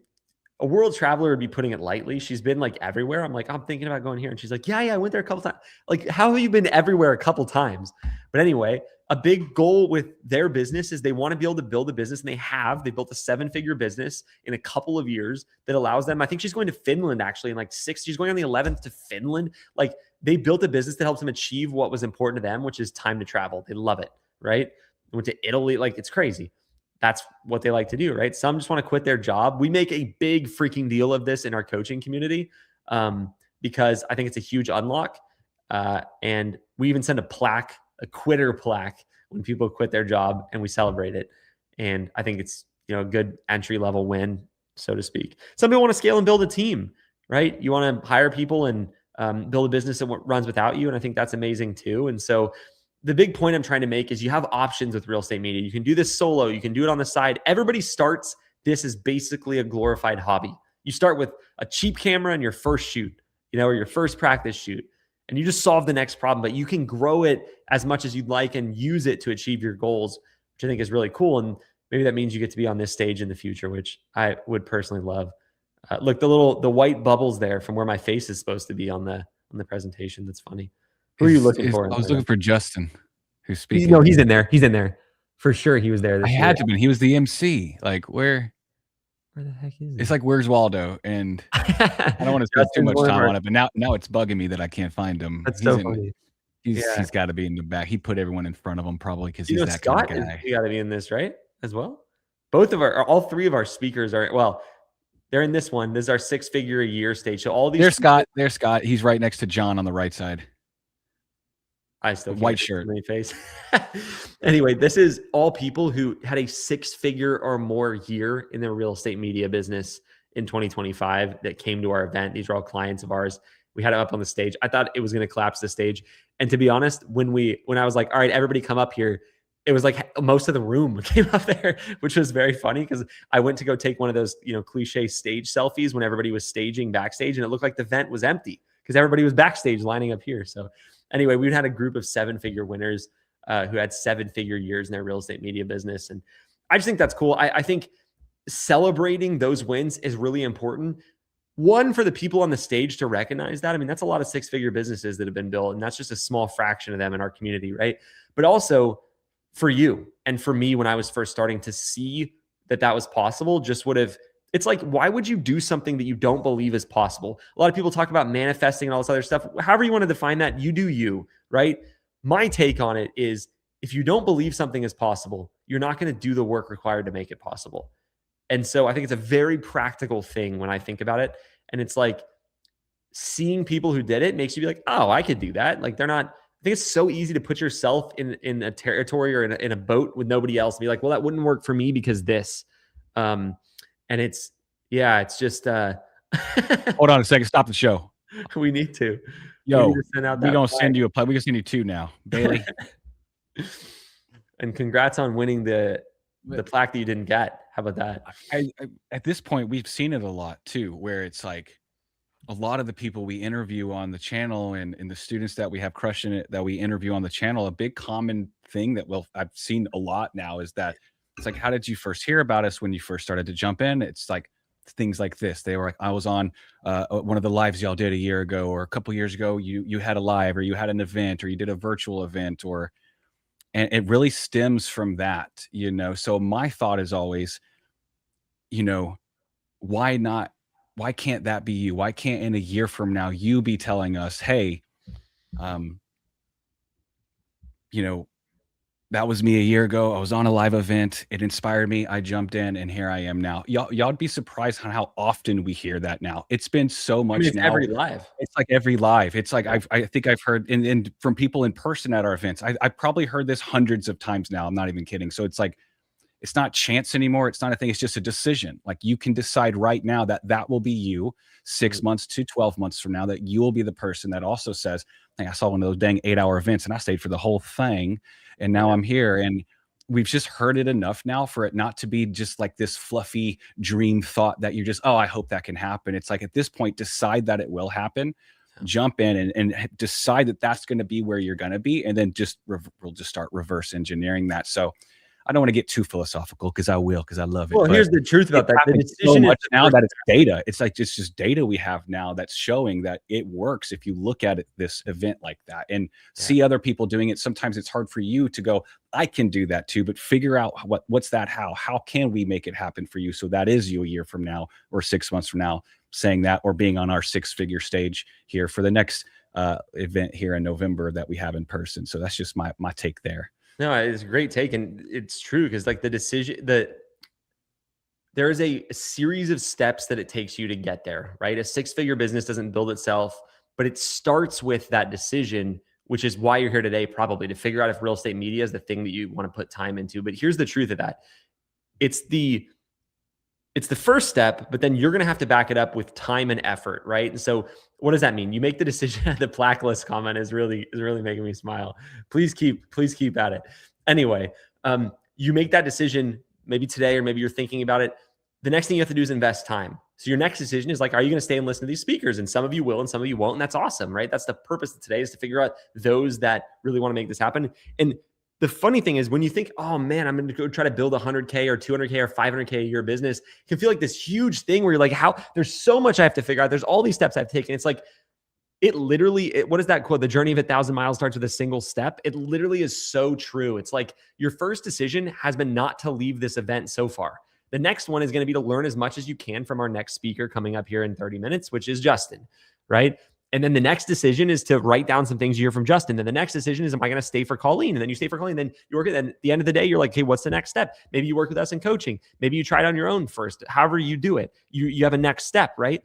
world traveler, would be putting it lightly. She's been like everywhere. I'm like, I'm thinking about going here. And she's like, yeah, I went there a couple times. Like, how have you been everywhere a couple times? But anyway, a big goal with their business is they want to be able to build a business, and they built a 7-figure business in a couple of years that allows them. I think she's going to Finland actually in like 6. She's going on the 11th to Finland. Like, they built a business that helps them achieve what was important to them, which is time to travel. They love it, right? They went to Italy. Like, it's crazy. That's what they like to do, right? Some just want to quit their job. We make a big freaking deal of this in our coaching community because I think it's a huge unlock. And we even send a quitter plaque when people quit their job, and we celebrate it. And I think it's, a good entry level win, so to speak. Some people want to scale and build a team, right? You want to hire people and build a business that runs without you. And I think that's amazing too. And so the big point I'm trying to make is you have options with real estate media. You can do this solo. You can do it on the side. Everybody starts this as basically a glorified hobby. You start with a cheap camera and your first shoot, or your first practice shoot, and you just solve the next problem. But you can grow it as much as you'd like and use it to achieve your goals, which I think is really cool. And maybe that means you get to be on this stage in the future, which I would personally love. Look, the white bubbles there from where my face is supposed to be on the presentation. That's funny. Who are you looking for? I was looking for Justin, who's speaking. No, he's in there. He's in there. For sure he was there. I had to be. He was the MC. Like, where the heck is he? It's like, where's Waldo? And I don't want to spend too much time on it, but now it's bugging me that I can't find him. That's so funny. He's got to be in the back. He put everyone in front of him probably because he's that Scott kind of guy. He got to be in this, right? As well. All 3 of our speakers are, they're in this one. This is our 6-figure a year stage. So all these. There's Scott. He's right next to John on the right side. I still white shirt. Face. Anyway, this is all people who had a 6-figure or more year in their real estate media business in 2025 that came to our event. These are all clients of ours. We had it up on the stage. I thought it was going to collapse the stage. And to be honest, when I was like, all right, everybody come up here, it was like most of the room came up there, which was very funny because I went to go take one of those, cliche stage selfies when everybody was staging backstage, and it looked like the event was empty because everybody was backstage lining up here. So anyway, we had a group of 7-figure winners who had 7-figure years in their real estate media business. And I just think that's cool. I think celebrating those wins is really important. One, for the people on the stage to recognize that. I mean, that's a lot of 6-figure businesses that have been built, and that's just a small fraction of them in our community, right? But also for you and for me, when I was first starting to see that was possible, it's like, why would you do something that you don't believe is possible? A lot of people talk about manifesting and all this other stuff. However you want to define that, you do you, right? My take on it is, if you don't believe something is possible, you're not going to do the work required to make it possible. And so I think it's a very practical thing when I think about it. And it's like, seeing people who did it makes you be like, oh, I could do that. Like, I think it's so easy to put yourself in a territory or in a boat with nobody else and be like, well, that wouldn't work for me because this. And it's just Hold on a second. Stop the show. We need to. Yo, we don't send you a play. We can send you 2 now, Bailey. And congrats on winning the plaque that you didn't get. How about that? At this point, we've seen it a lot too, where it's like a lot of the people we interview on the channel and the students that we have crushing it that we interview on the channel, a big common thing that I've seen a lot now is that it's like, how did you first hear about us when you first started to jump in? It's like things like this. They were like, I was on one of the lives y'all did a year ago, or a couple years ago, you had a live, or you had an event, or you did a virtual event, and it really stems from that, So my thought is always, why not? Why can't that be you? Why can't in a year from now you be telling us, hey, that was me a year ago. I was on a live event. It inspired me. I jumped in, and here I am now. Y'all'd be surprised on how often we hear that now. It's been so much now. Every live. It's like every live. It's like I think I've heard and from people in person at our events. I've probably heard this hundreds of times now. I'm not even kidding. So it's like, it's not chance anymore. It's not a thing. It's just a decision. Like, you can decide right now that will be you 6 months to 12 months from now, that you will be the person that also says, hey, I saw one of those dang 8-hour events and I stayed for the whole thing. And now I'm here. And we've just heard it enough now for it not to be just like this fluffy dream thought that you're just, oh, I hope that can happen. It's like, at this point, decide that it will happen, jump in and decide that that's going to be where you're going to be. And then we'll just start reverse engineering that. So I don't want to get too philosophical because I love it. Well, But here's the truth it's about that. The happened so decision is much the now first that it's data. It's like it's just data we have now that's showing that it works if you look at it, this event like that, and yeah. see other people doing it. Sometimes it's hard for you to go, I can do that too, but figure out what's that, how can we make it happen for you, so that is you a year from now or 6 months from now saying that, or being on our 6-figure stage here for the next event here in November that we have in person. So that's just my take there. No, it's a great take, and it's true because like the decision that there is a series of steps that it takes you to get there, right? A 6-figure business doesn't build itself, but it starts with that decision, which is why you're here today, probably to figure out if real estate media is the thing that you want to put time into. But here's the truth of that. It's the first step, but then you're going to have to back it up with time and effort, right? And so what does that mean? You make the decision. The blacklist comment is really making me smile. Please keep at it. Anyway, you make that decision maybe today, or maybe you're thinking about it. The next thing you have to do is invest time. So your next decision is like, are you going to stay and listen to these speakers? And some of you will, and some of you won't. And that's awesome, right? That's the purpose of today, is to figure out those that really want to make this happen. And the funny thing is, when you think, oh man, I'm going to go try to build 100K or 200K or 500K a year business, it can feel like this huge thing where you're like, how there's so much I have to figure out. There's all these steps I've taken. It's like, it literally, what is that quote? The journey of 1,000 miles starts with a single step. It literally is so true. It's like your first decision has been not to leave this event so far. The next one is going to be to learn as much as you can from our next speaker coming up here in 30 minutes, which is Justin, right? And then the next decision is to write down some things you hear from Justin. Then the next decision is, am I going to stay for Colleen? And then you stay for Colleen. Then you work. And at the end of the day, you're like, hey, what's the next step? Maybe you work with us in coaching. Maybe you try it on your own first. However you do it, you have a next step, right?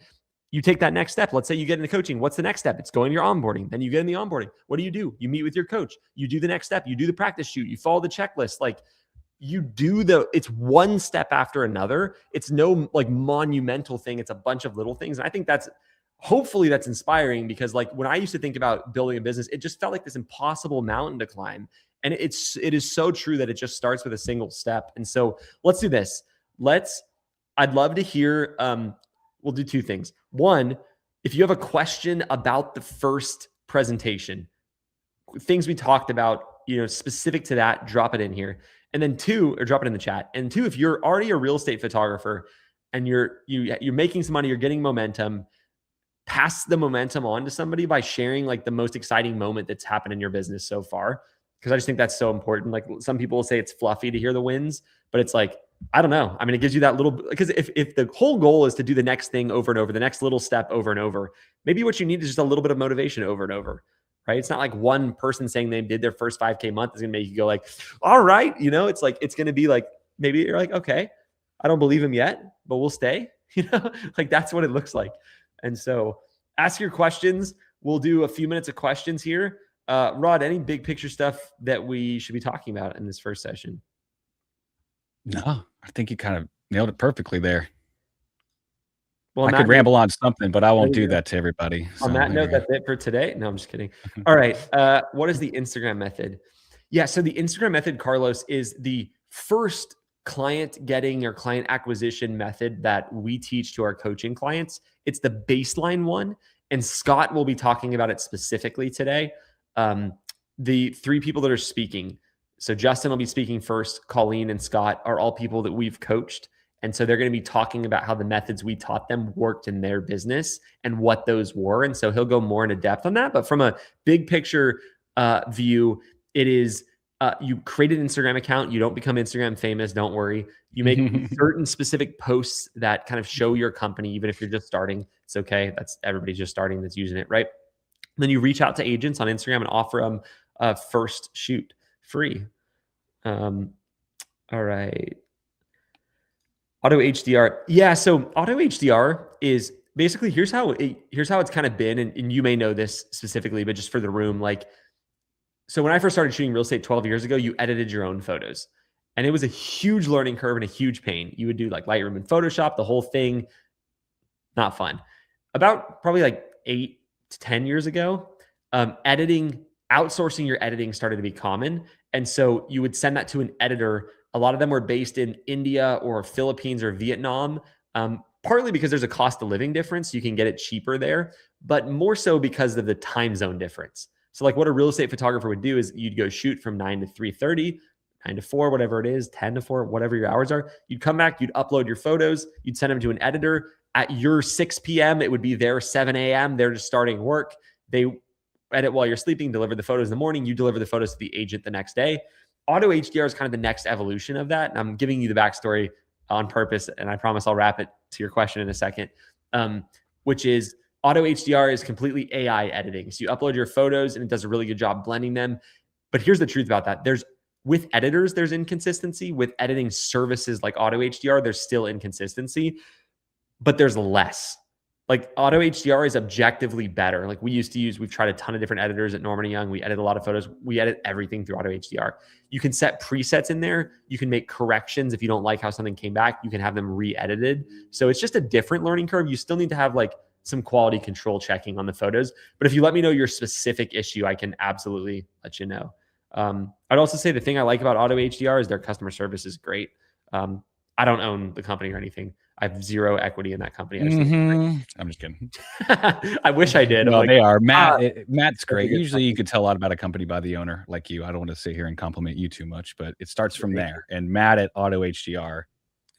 You take that next step. Let's say you get into coaching. What's the next step? It's going to your onboarding. Then you get in the onboarding. What do? You meet with your coach. You do the next step. You do the practice shoot. You follow the checklist. Like you do it's one step after another. It's no like monumental thing. It's a bunch of little things. And I think hopefully that's inspiring, because like when I used to think about building a business, it just felt like this impossible mountain to climb. And it is so true that it just starts with a single step. And so let's do this. I'd love to hear, we'll do two things. One, if you have a question about the first presentation, things we talked about, specific to that, drop it in here. And then two, or drop it in the chat. And two, if you're already a real estate photographer and you're making some money, you're getting momentum, pass the momentum on to somebody by sharing like the most exciting moment that's happened in your business so far. Because I just think that's so important. Like some people will say it's fluffy to hear the wins, but it's like, I don't know. I mean, it gives you that little, because if the whole goal is to do the next thing over and over, the next little step over and over, maybe what you need is just a little bit of motivation over and over, right? It's not like one person saying they did their first 5K month is going to make you go like, all right. It's like, it's going to be like, maybe you're like, okay, I don't believe him yet, but we'll stay, like that's what it looks like. And so ask your questions. We'll do a few minutes of questions here. Rod, any big picture stuff that we should be talking about in this first session? No, I think you kind of nailed it perfectly there. Well, I could ramble on something, but I won't do that to everybody. On that note, that's it for today. No, I'm just kidding. All right. What is the Instagram method? Yeah. So the Instagram method, Carlos, is the first client getting or client acquisition method that we teach to our coaching clients. It's the baseline one. And Scott will be talking about it specifically today. The three people that are speaking. So Justin will be speaking first. Colleen and Scott are all people that we've coached. And so they're going to be talking about how the methods we taught them worked in their business and what those were. And so he'll go more into depth on that. But from a big picture view, it is you create an Instagram account. You don't become Instagram famous. Don't worry. You make certain specific posts that kind of show your company, even if you're just starting. It's okay. Everybody's just starting that's using it, right? And then you reach out to agents on Instagram and offer them a first shoot free. All right. Auto HDR. Yeah. So auto HDR is basically, here's how it's kind of been. And you may know this specifically, but just for the room, so when I first started shooting real estate 12 years ago, you edited your own photos, and it was a huge learning curve and a huge pain. You would do like Lightroom and Photoshop, the whole thing. Not fun. About probably like 8 to 10 years ago, outsourcing your editing started to be common. And so you would send that to an editor. A lot of them were based in India or Philippines or Vietnam, partly because there's a cost of living difference. You can get it cheaper there, but more so because of the time zone difference. So like what a real estate photographer would do is you'd go shoot from 9 to 3:30. 9 to 4, whatever it is, 10 to 4, whatever your hours are. You'd come back, you'd upload your photos, you'd send them to an editor. At your 6 p.m., it would be their 7 a.m. They're just starting work. They edit while you're sleeping, deliver the photos in the morning. You deliver the photos to the agent the next day. Auto HDR is kind of the next evolution of that. And I'm giving you the backstory on purpose, and I promise I'll wrap it to your question in a second, which is auto HDR is completely AI editing. So you upload your photos and it does a really good job blending them. But here's the truth about that. With editors, there's inconsistency. With editing services like auto HDR, there's still inconsistency, but there's less. Like auto HDR is objectively better. Like we've tried a ton of different editors at Norman & Young. We edit a lot of photos. We edit everything through auto HDR. You can set presets in there. You can make corrections. If you don't like how something came back, you can have them re-edited. So it's just a different learning curve. You still need to have like some quality control checking on the photos. But if you let me know your specific issue, I can absolutely let you know. I'd also say the thing I like about auto HDR is their customer service is great. I don't own the company or anything. I have zero equity in that company. I'm just kidding. I wish I did. No, they are. Matt's great. Usually you can tell a lot about a company by the owner like you. I don't want to sit here and compliment you too much, but it starts from there. And Matt at Auto HDR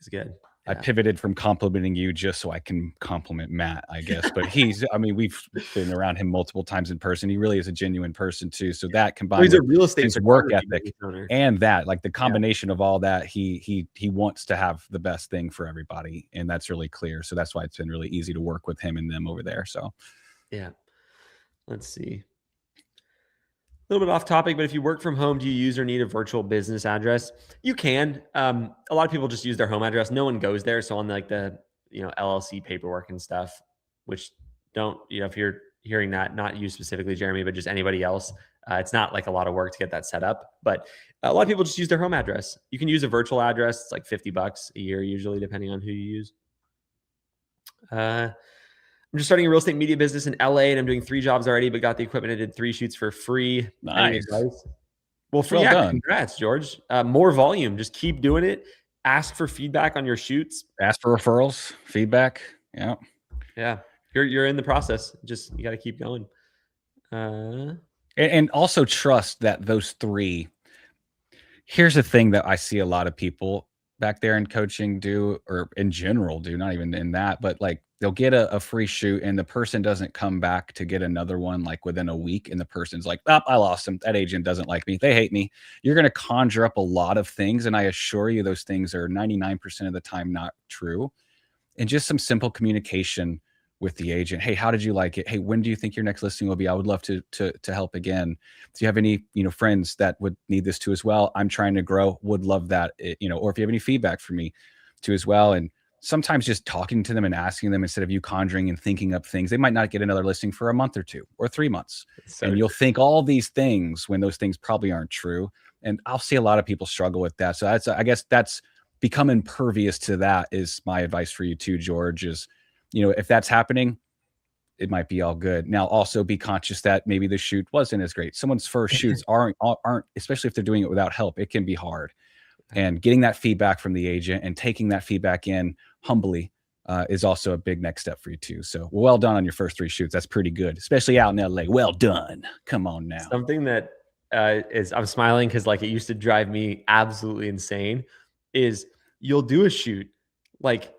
is good. I pivoted from complimenting you just so I can compliment Matt, I guess. But we've been around him multiple times in person. He really is a genuine person too. So that combined he's a real estate his work ethic and that, like the combination of all that, he wants to have the best thing for everybody. And that's really clear. So that's why it's been really easy to work with him and them over there. So yeah. Let's see. A little bit off topic, but if you work from home, do you use or need a virtual business address? You can. A lot of people just use their home address. No one goes there. So on like the LLC paperwork and stuff, which don't, if you're hearing that, not you specifically, Jeremy, but just anybody else, it's not like a lot of work to get that set up. But a lot of people just use their home address. You can use a virtual address. It's like $50 a year, usually, depending on who you use. I'm just starting a real estate media business in LA and I'm doing 3 jobs already, but got the equipment. I did 3 shoots for free. Nice. Well, congrats, George. More volume. Just keep doing it. Ask for feedback on your shoots. Ask for referrals, feedback. Yeah. Yeah. You're in the process. Just, you got to keep going. And also trust that those 3, here's the thing that I see a lot of people back there in coaching do, or in general do, not even in that, but like they'll get a free shoot and the person doesn't come back to get another one like within a week. And the person's like, oh, I lost him. That agent doesn't like me. They hate me. You're going to conjure up a lot of things. And I assure you those things are 99% of the time not true. And just some simple communication with the agent. Hey, how did you like it? Hey, when do you think your next listing will be? I would love to help again. Do you have any, friends that would need this too as well? I'm trying to grow, would love that, or if you have any feedback for me too as well. And sometimes just talking to them and asking them instead of you conjuring and thinking up things, they might not get another listing for a month or 2 or 3 months. And you'll think all these things when those things probably aren't true. And I'll see a lot of people struggle with that. So I guess that's become impervious to that is my advice for you too, George, is, if that's happening, it might be all good. Now, also be conscious that maybe the shoot wasn't as great. Someone's first shoots aren't, especially if they're doing it without help, it can be hard. And getting that feedback from the agent and taking that feedback in humbly is also a big next step for you too. So well done on your first 3 shoots. That's pretty good, especially out in LA. Well done. Come on now. Something that I'm smiling because like it used to drive me absolutely insane is you'll do a shoot like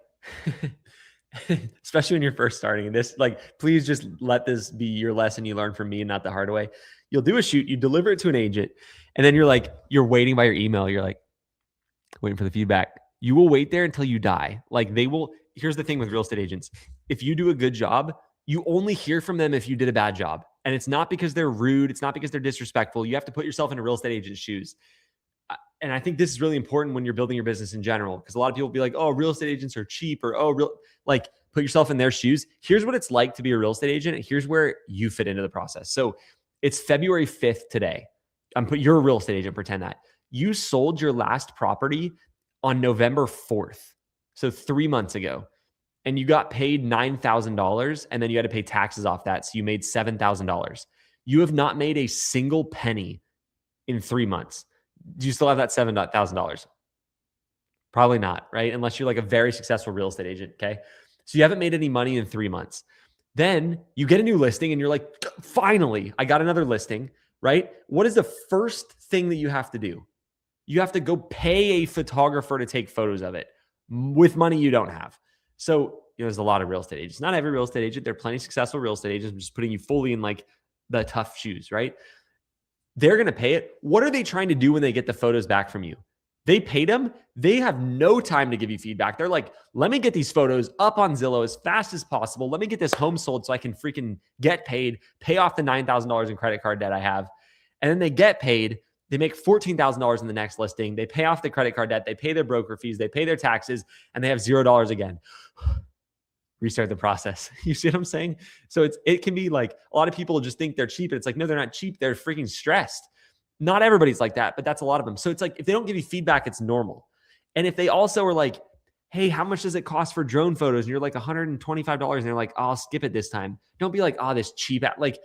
especially when you're first starting this, like, please just let this be your lesson you learn from me and not the hard way. You'll do a shoot, you deliver it to an agent, and then you're waiting by your email. You're like waiting for the feedback. You will wait there until you die. Like here's the thing with real estate agents. If you do a good job, you only hear from them if you did a bad job. And it's not because they're rude. It's not because they're disrespectful. You have to put yourself in a real estate agent's shoes. And I think this is really important when you're building your business in general, because a lot of people will be like, oh, real estate agents are cheap, or, put yourself in their shoes. Here's what it's like to be a real estate agent. And here's where you fit into the process. So it's February 5th today. You're a real estate agent. Pretend that you sold your last property on November 4th. So 3 months ago, and you got paid $9,000, and then you had to pay taxes off that. So you made $7,000. You have not made a single penny in 3 months. Do you still have that $7,000? Probably not, right? Unless you're like a very successful real estate agent. Okay. So you haven't made any money in 3 months. Then you get a new listing and you're like, finally, I got another listing, right? What is the first thing that you have to do? You have to go pay a photographer to take photos of it with money you don't have. So, there's a lot of real estate agents. Not every real estate agent. There are plenty of successful real estate agents. I'm just putting you fully in like the tough shoes, right? They're going to pay it. What are they trying to do when they get the photos back from you? They paid them. They have no time to give you feedback. They're like, let me get these photos up on Zillow as fast as possible. Let me get this home sold so I can freaking get paid, pay off the $9,000 in credit card debt I have. And then they get paid. They make $14,000 in the next listing. They pay off the credit card debt. They pay their broker fees. They pay their taxes, and they have $0 again. Restart the process. You see what I'm saying? So it can be like a lot of people just think they're cheap, and it's like, no, they're not cheap. They're freaking stressed. Not everybody's like that, but that's a lot of them. So it's like, if they don't give you feedback, it's normal. And if they also are like, hey, how much does it cost for drone photos? And you're like $125, and they're like, oh, I'll skip it this time. Don't be like, oh, this cheap. Like,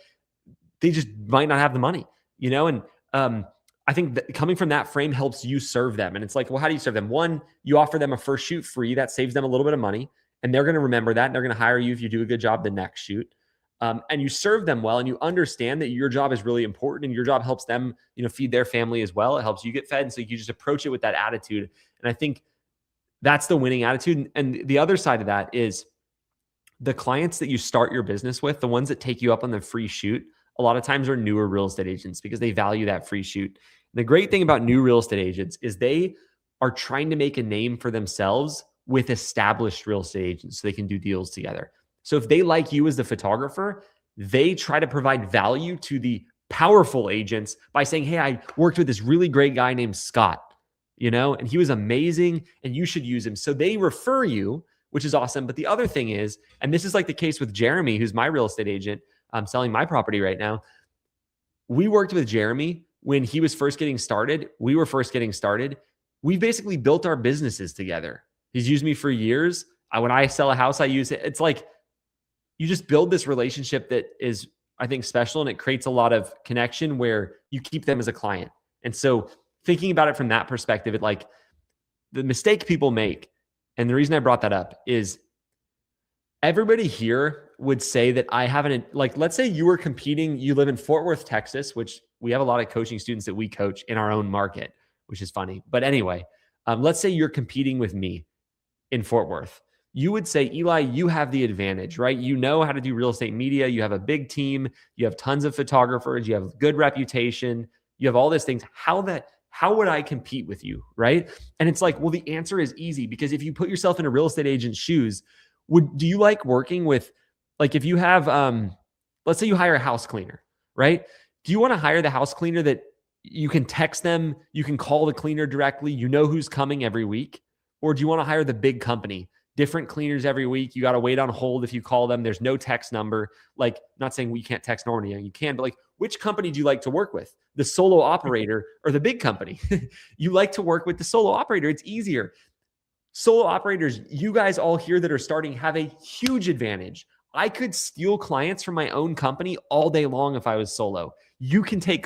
they just might not have the money, And I think that coming from that frame helps you serve them. And it's like, well, how do you serve them? One, you offer them a first shoot free. That saves them a little bit of money. And they're going to remember that. And they're going to hire you if you do a good job the next shoot. And you serve them well, and you understand that your job is really important, and your job helps them, feed their family as well. It helps you get fed. And so you just approach it with that attitude. And I think that's the winning attitude. And the other side of that is the clients that you start your business with, the ones that take you up on the free shoot, a lot of times are newer real estate agents because they value that free shoot. And the great thing about new real estate agents is they are trying to make a name for themselves with established real estate agents so they can do deals together. So if they like you as the photographer, they try to provide value to the powerful agents by saying, hey, I worked with this really great guy named Scott, and he was amazing and you should use him. So they refer you, which is awesome. But the other thing is, and this is like the case with Jeremy, who's my real estate agent, I'm selling my property right now. We worked with Jeremy when he was first getting started. We were first getting started. We basically built our businesses together. He's used me for years. When I sell a house, I use it. It's like, you just build this relationship that is, I think, special, and it creates a lot of connection where you keep them as a client. And so thinking about it from that perspective, like the mistake people make, and the reason I brought that up is everybody here would say that I haven't, like, let's say you were competing, you live in Fort Worth, Texas, which we have a lot of coaching students that we coach in our own market, which is funny. But anyway, let's say you're competing with me in Fort Worth. You would say, Eli, you have the advantage, right? You know how to do real estate media. You have a big team. You have tons of photographers. You have good reputation. You have all these things. How would I compete with you, right? And it's like, well, the answer is easy, because if you put yourself in a real estate agent's shoes, do you like working with, like, if you have, let's say you hire a house cleaner, right? Do you want to hire the house cleaner that you can text them, you can call the cleaner directly, you know who's coming every week? Or do you want to hire the big company? Different cleaners every week. You got to wait on hold if you call them. There's no text number. Like, not saying we can't text normally, you can, but like, which company do you like to work with? The solo operator or the big company? You like to work with the solo operator. It's easier. Solo operators, you guys all here that are starting, have a huge advantage. I could steal clients from my own company all day long if I was solo. You can take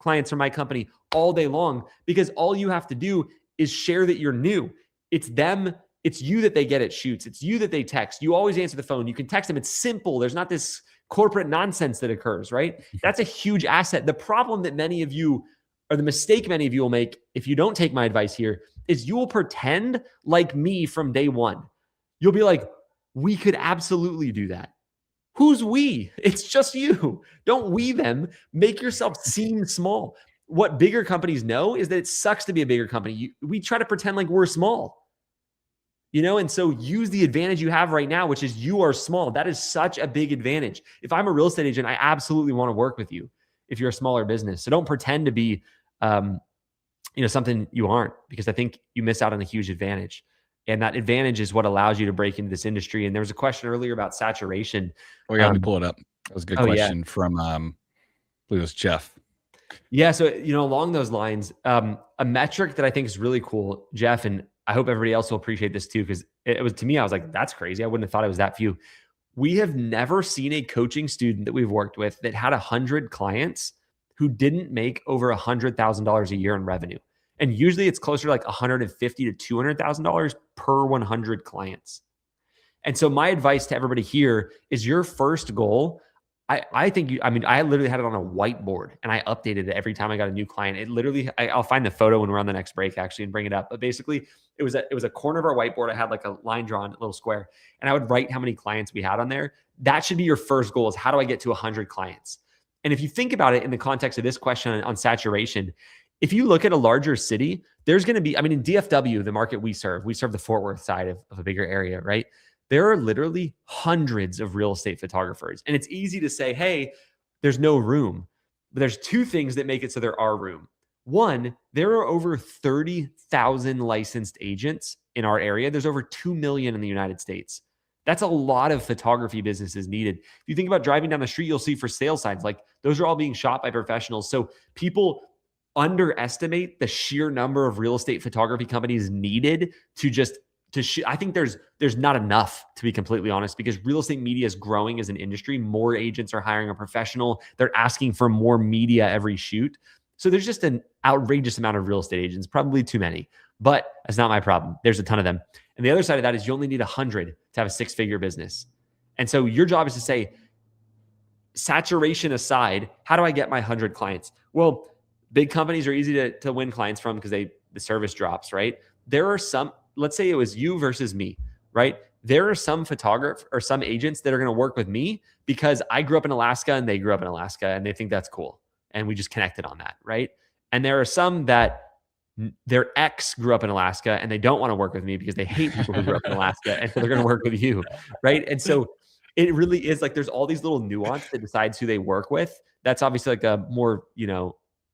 clients from my company all day long, because all you have to do is share that you're new. It's them. It's you that they get at shoots. It's you that they text. You always answer the phone. You can text them. It's simple. There's not this corporate nonsense that occurs, right? That's a huge asset. The problem that many of you, or the mistake many of you will make if you don't take my advice here, is you will pretend like me from day one. You'll be like, we could absolutely do that. Who's we? It's just you. Don't we them. Make yourself seem small. What bigger companies know is that it sucks to be a bigger company. We try to pretend like we're small. And so use the advantage you have right now, which is you are small. That is such a big advantage. If I'm a real estate agent, I absolutely want to work with you if you're a smaller business. So don't pretend to be, something you aren't, because I think you miss out on a huge advantage. And that advantage is what allows you to break into this industry. And there was a question earlier about saturation. Oh, yeah, let me pull it up. That was a good question from, I believe it was Jeff. Yeah. So, along those lines, a metric that I think is really cool, Jeff, and I hope everybody else will appreciate this too, because it was, to me, I was like, that's crazy. I wouldn't have thought it was that few. We have never seen a coaching student that we've worked with that had 100 clients who didn't make over $100,000 a year in revenue. And usually it's closer to like $150,000 to $200,000 per 100 clients. And so my advice to everybody here is, your first goal, I think I mean, I literally had it on a whiteboard and I updated it every time I got a new client. It literally, I'll find the photo when we're on the next break actually and bring it up. But basically, it was a corner of our whiteboard. I had like a line drawn, a little square, and I would write how many clients we had on there. That should be your first goal: is how do I get to 100 clients? And if you think about it in the context of this question on saturation, if you look at a larger city, there's going to be, I mean, in DFW, the market we serve the Fort Worth side of a bigger area, right? There are literally hundreds of real estate photographers. And it's easy to say, hey, there's no room. But there's two things that make it so there are room. One, there are over 30,000 licensed agents in our area. There's over 2 million in the United States. That's a lot of photography businesses needed. If you think about driving down the street, you'll see for sale signs, like those are all being shot by professionals. So people underestimate the sheer number of real estate photography companies needed to just I think there's not enough, to be completely honest, because real estate media is growing as an industry. More agents are hiring a professional. They're asking for more media every shoot. So there's just an outrageous amount of real estate agents, probably too many, but that's not my problem. There's a ton of them. And the other side of that is you only need 100 to have a 6-figure business. And so your job is to say, saturation aside, how do I get my 100 clients? Well, big companies are easy to win clients from because the service drops, right? There are some, let's say it was you versus me, right? There are some photographers or some agents that are going to work with me because I grew up in Alaska and they grew up in Alaska and they think that's cool. And we just connected on that, right? And there are some that their ex grew up in Alaska and they don't want to work with me because they hate people who grew up in Alaska. And so they're going to work with you, right? And so it really is like there's all these little nuance that decides who they work with. That's obviously like a more,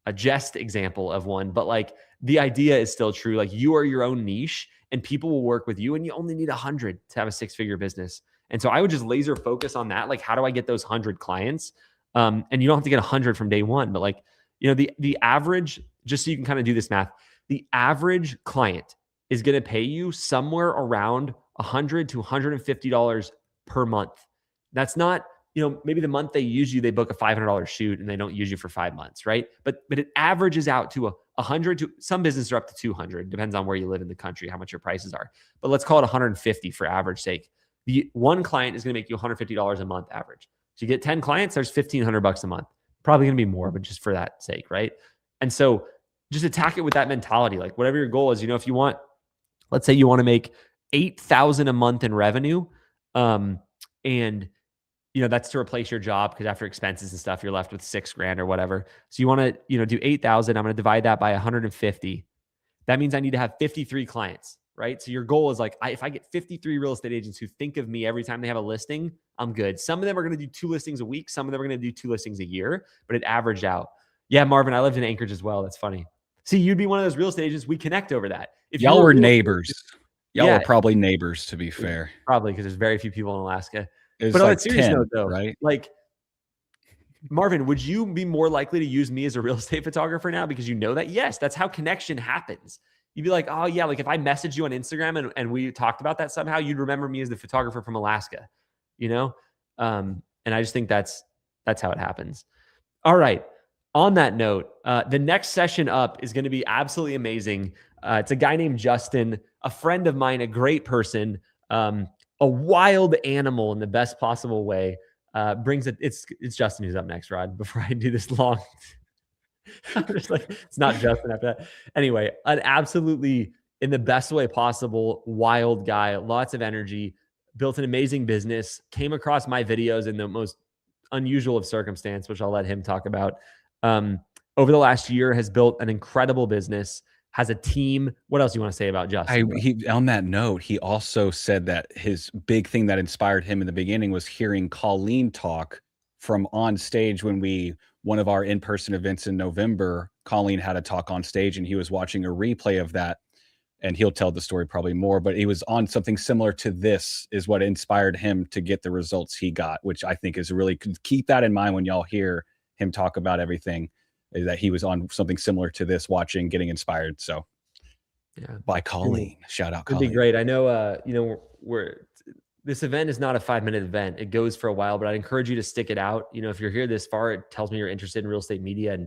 a jest example of one, but like the idea is still true. Like you are your own niche and people will work with you and you only need 100 to have a 6-figure business. And so I would just laser focus on that. Like, how do I get those 100 clients? And you don't have to get 100 from day one, but like, the average, just so you can kind of do this math, the average client is going to pay you somewhere around $100 to $150 per month. That's not, maybe the month they use you, they book a $500 shoot and they don't use you for 5 months, right? But it averages out to 100 to some businesses are up to 200, depends on where you live in the country, how much your prices are. But let's call it 150 for average sake. The one client is going to make you $150 a month average. So you get 10 clients, there's $1,500 a month. Probably going to be more, but just for that sake, right? And so just attack it with that mentality. Like whatever your goal is, if you want, let's say you want to make 8,000 a month in revenue, and that's to replace your job because after expenses and stuff, you're left with $6,000 or whatever. So you want to, do 8,000. I'm going to divide that by 150. That means I need to have 53 clients, right? So your goal is like, if I get 53 real estate agents who think of me every time they have a listing, I'm good. Some of them are going to do 2 listings a week. Some of them are going to do 2 listings a year, but it averaged out. Yeah, Marvin, I lived in Anchorage as well. That's funny. See, you'd be one of those real estate agents. We connect over that. If y'all were neighbors, y'all were probably neighbors, to be fair. Probably because there's very few people in Alaska. But on like a serious 10, note, though, right? Like, Marvin, would you be more likely to use me as a real estate photographer now because you know that? Yes, that's how connection happens. You'd be like, oh yeah, like if I messaged you on Instagram and we talked about that somehow, you'd remember me as the photographer from Alaska, And I just think that's how it happens. All right. On that note, the next session up is going to be absolutely amazing. It's a guy named Justin, a friend of mine, a great person, a wild animal in the best possible way. It's Justin who's up next, Rod, before I do this long. I'm just like, it's not Justin after that. Anyway, an absolutely, in the best way possible, wild guy, lots of energy, built an amazing business, came across my videos in the most unusual of circumstance, which I'll let him talk about. Over the last year has built an incredible business, has a team. What else do you want to say about Justin? On that note, he also said that his big thing that inspired him in the beginning was hearing Colleen talk from on stage when one of our in-person events in November. Colleen had a talk on stage and he was watching a replay of that, and he'll tell the story probably more, but he was on something similar to this is what inspired him to get the results he got, which I think is really, keep that in mind when y'all hear him talk about everything, is that he was on something similar to this, watching, getting inspired. So yeah, by Colleen, shout out Colleen. It'd be great. I know, this event is not a 5-minute event. It goes for a while, but I'd encourage you to stick it out. If you're here this far, it tells me you're interested in real estate media. And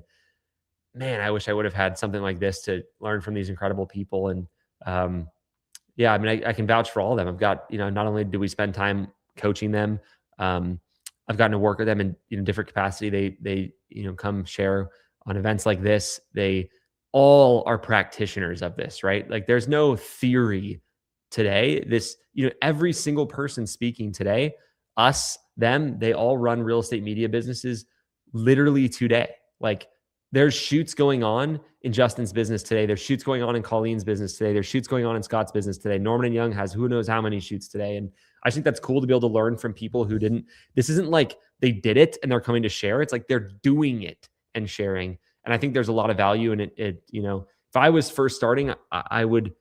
man, I wish I would have had something like this to learn from these incredible people. And I can vouch for all of them. I've got, not only do we spend time coaching them, I've gotten to work with them in different capacity. They come share on events like this. They all are practitioners of this, right? Like there's no theory today. This, every single person speaking today, us, them, they all run real estate media businesses literally today. Like there's shoots going on in Justin's business today. There's shoots going on in Colleen's business today. There's shoots going on in Scott's business today. Norman and Young has who knows how many shoots today. And I think that's cool to be able to learn from people who didn't. This isn't like they did it and they're coming to share. It's like they're doing it and sharing. And I think there's a lot of value in it. If I was first starting, I would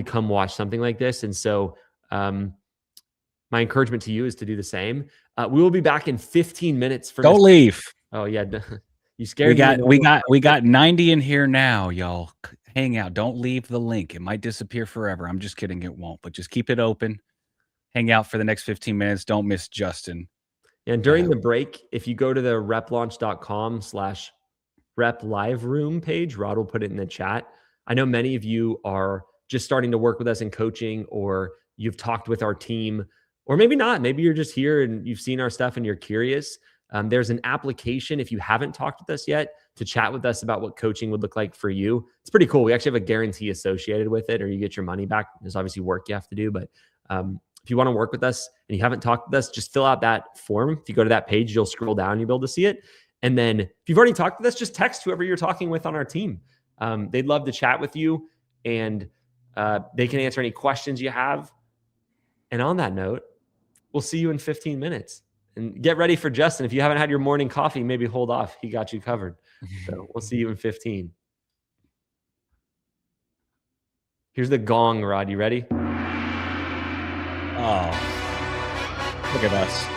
come watch something like this. And so my encouragement to you is to do the same. We will be back in 15 minutes. Don't leave. Oh yeah. You scared me. We got 90 in here now, y'all. Hang out. Don't leave the link. It might disappear forever. I'm just kidding. It won't, but just keep it open. Hang out for the next 15 minutes. Don't miss Justin. And during the break, if you go to the replaunch.com/rep live room page, Rod will put it in the chat. I know many of you are just starting to work with us in coaching, or you've talked with our team, or maybe not. Maybe you're just here and you've seen our stuff and you're curious. There's an application, if you haven't talked with us yet, to chat with us about what coaching would look like for you. It's pretty cool. We actually have a guarantee associated with it, or you get your money back. There's obviously work you have to do, but if you want to work with us and you haven't talked with us, just fill out that form. If you go to that page, you'll scroll down, you'll be able to see it. And then if you've already talked with us, just text whoever you're talking with on our team. They'd love to chat with you, and they can answer any questions you have. And on that note, we'll see you in 15 minutes. And get ready for Justin. If you haven't had your morning coffee, maybe hold off. He got you covered. So we'll see you in 15. Here's the gong, Rod. You ready? Oh, look at us.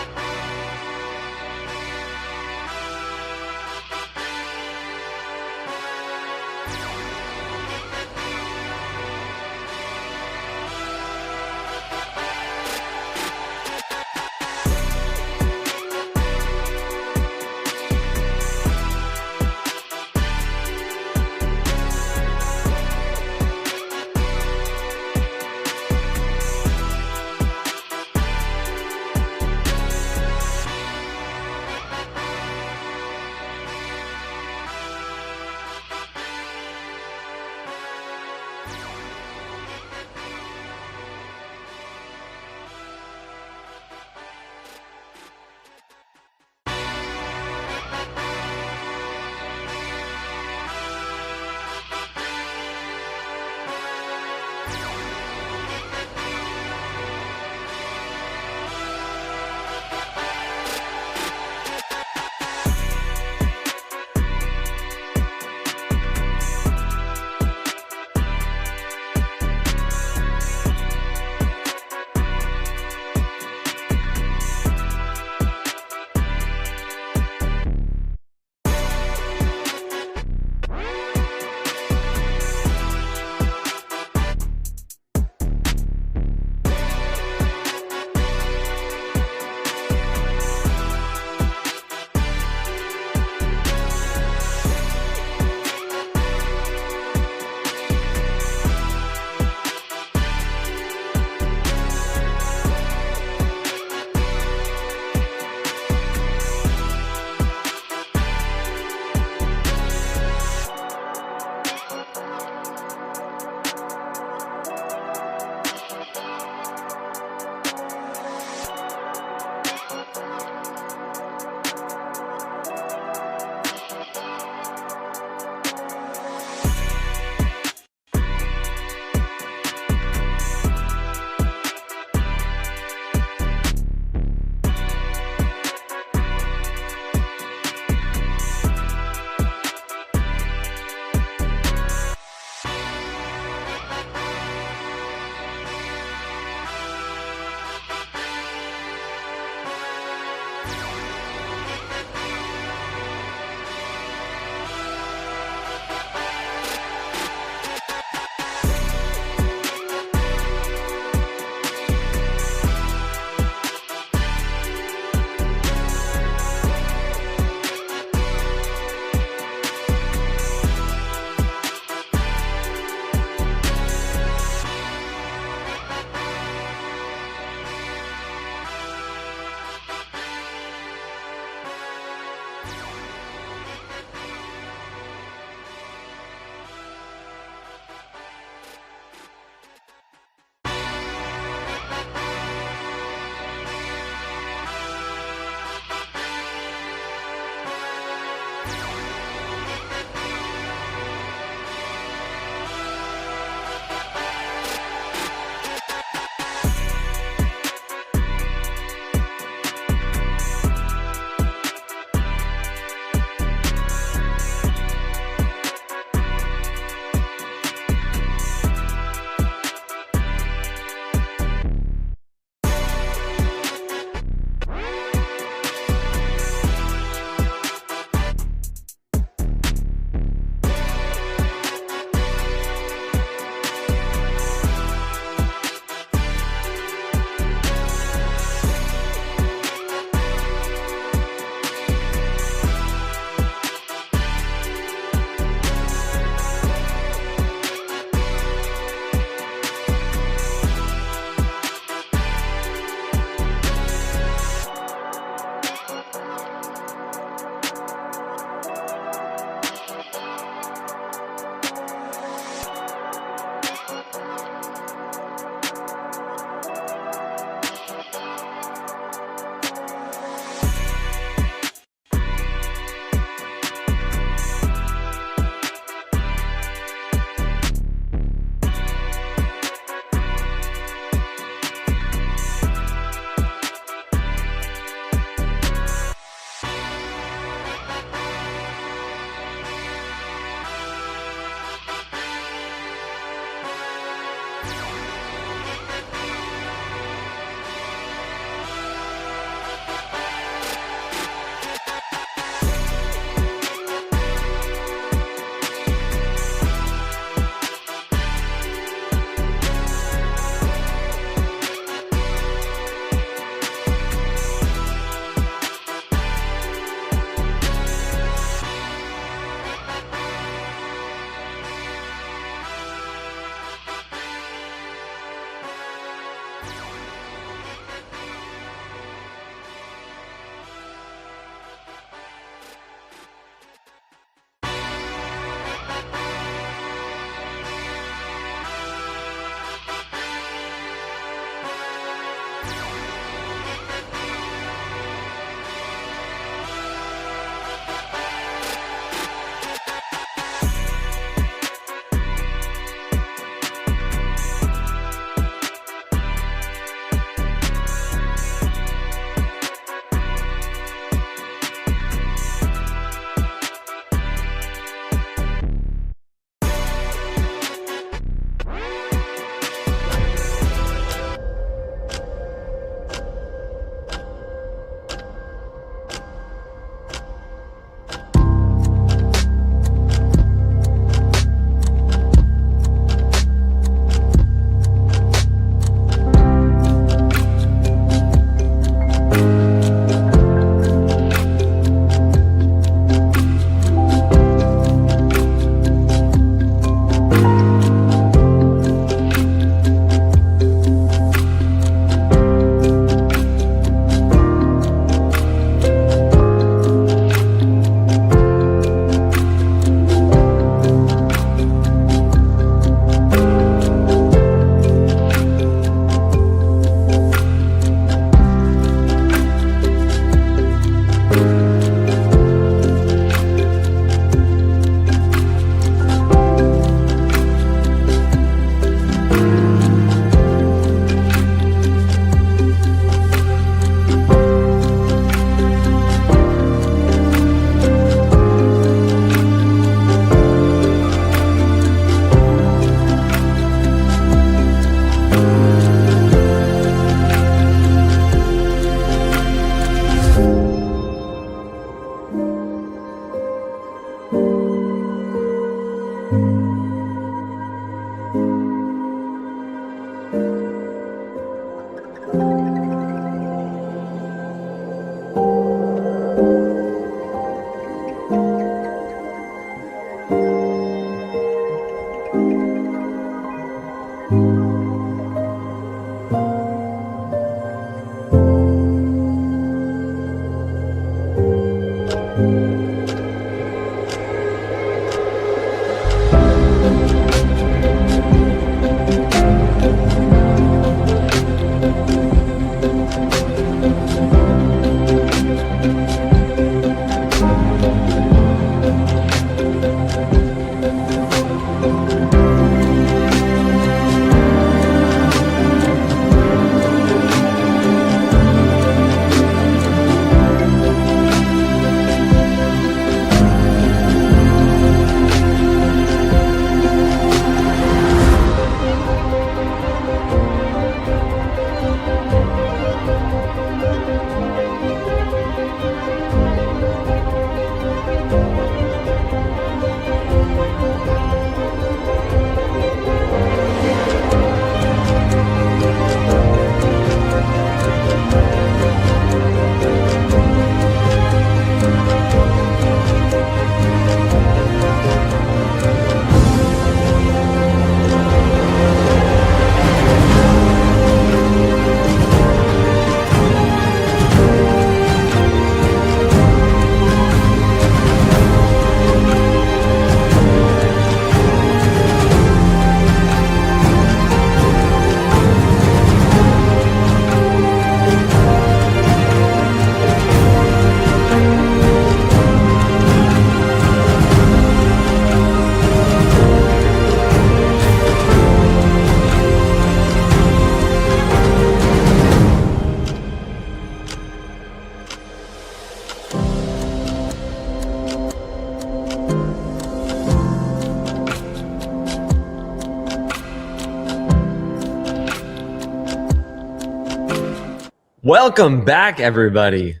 Welcome back, everybody.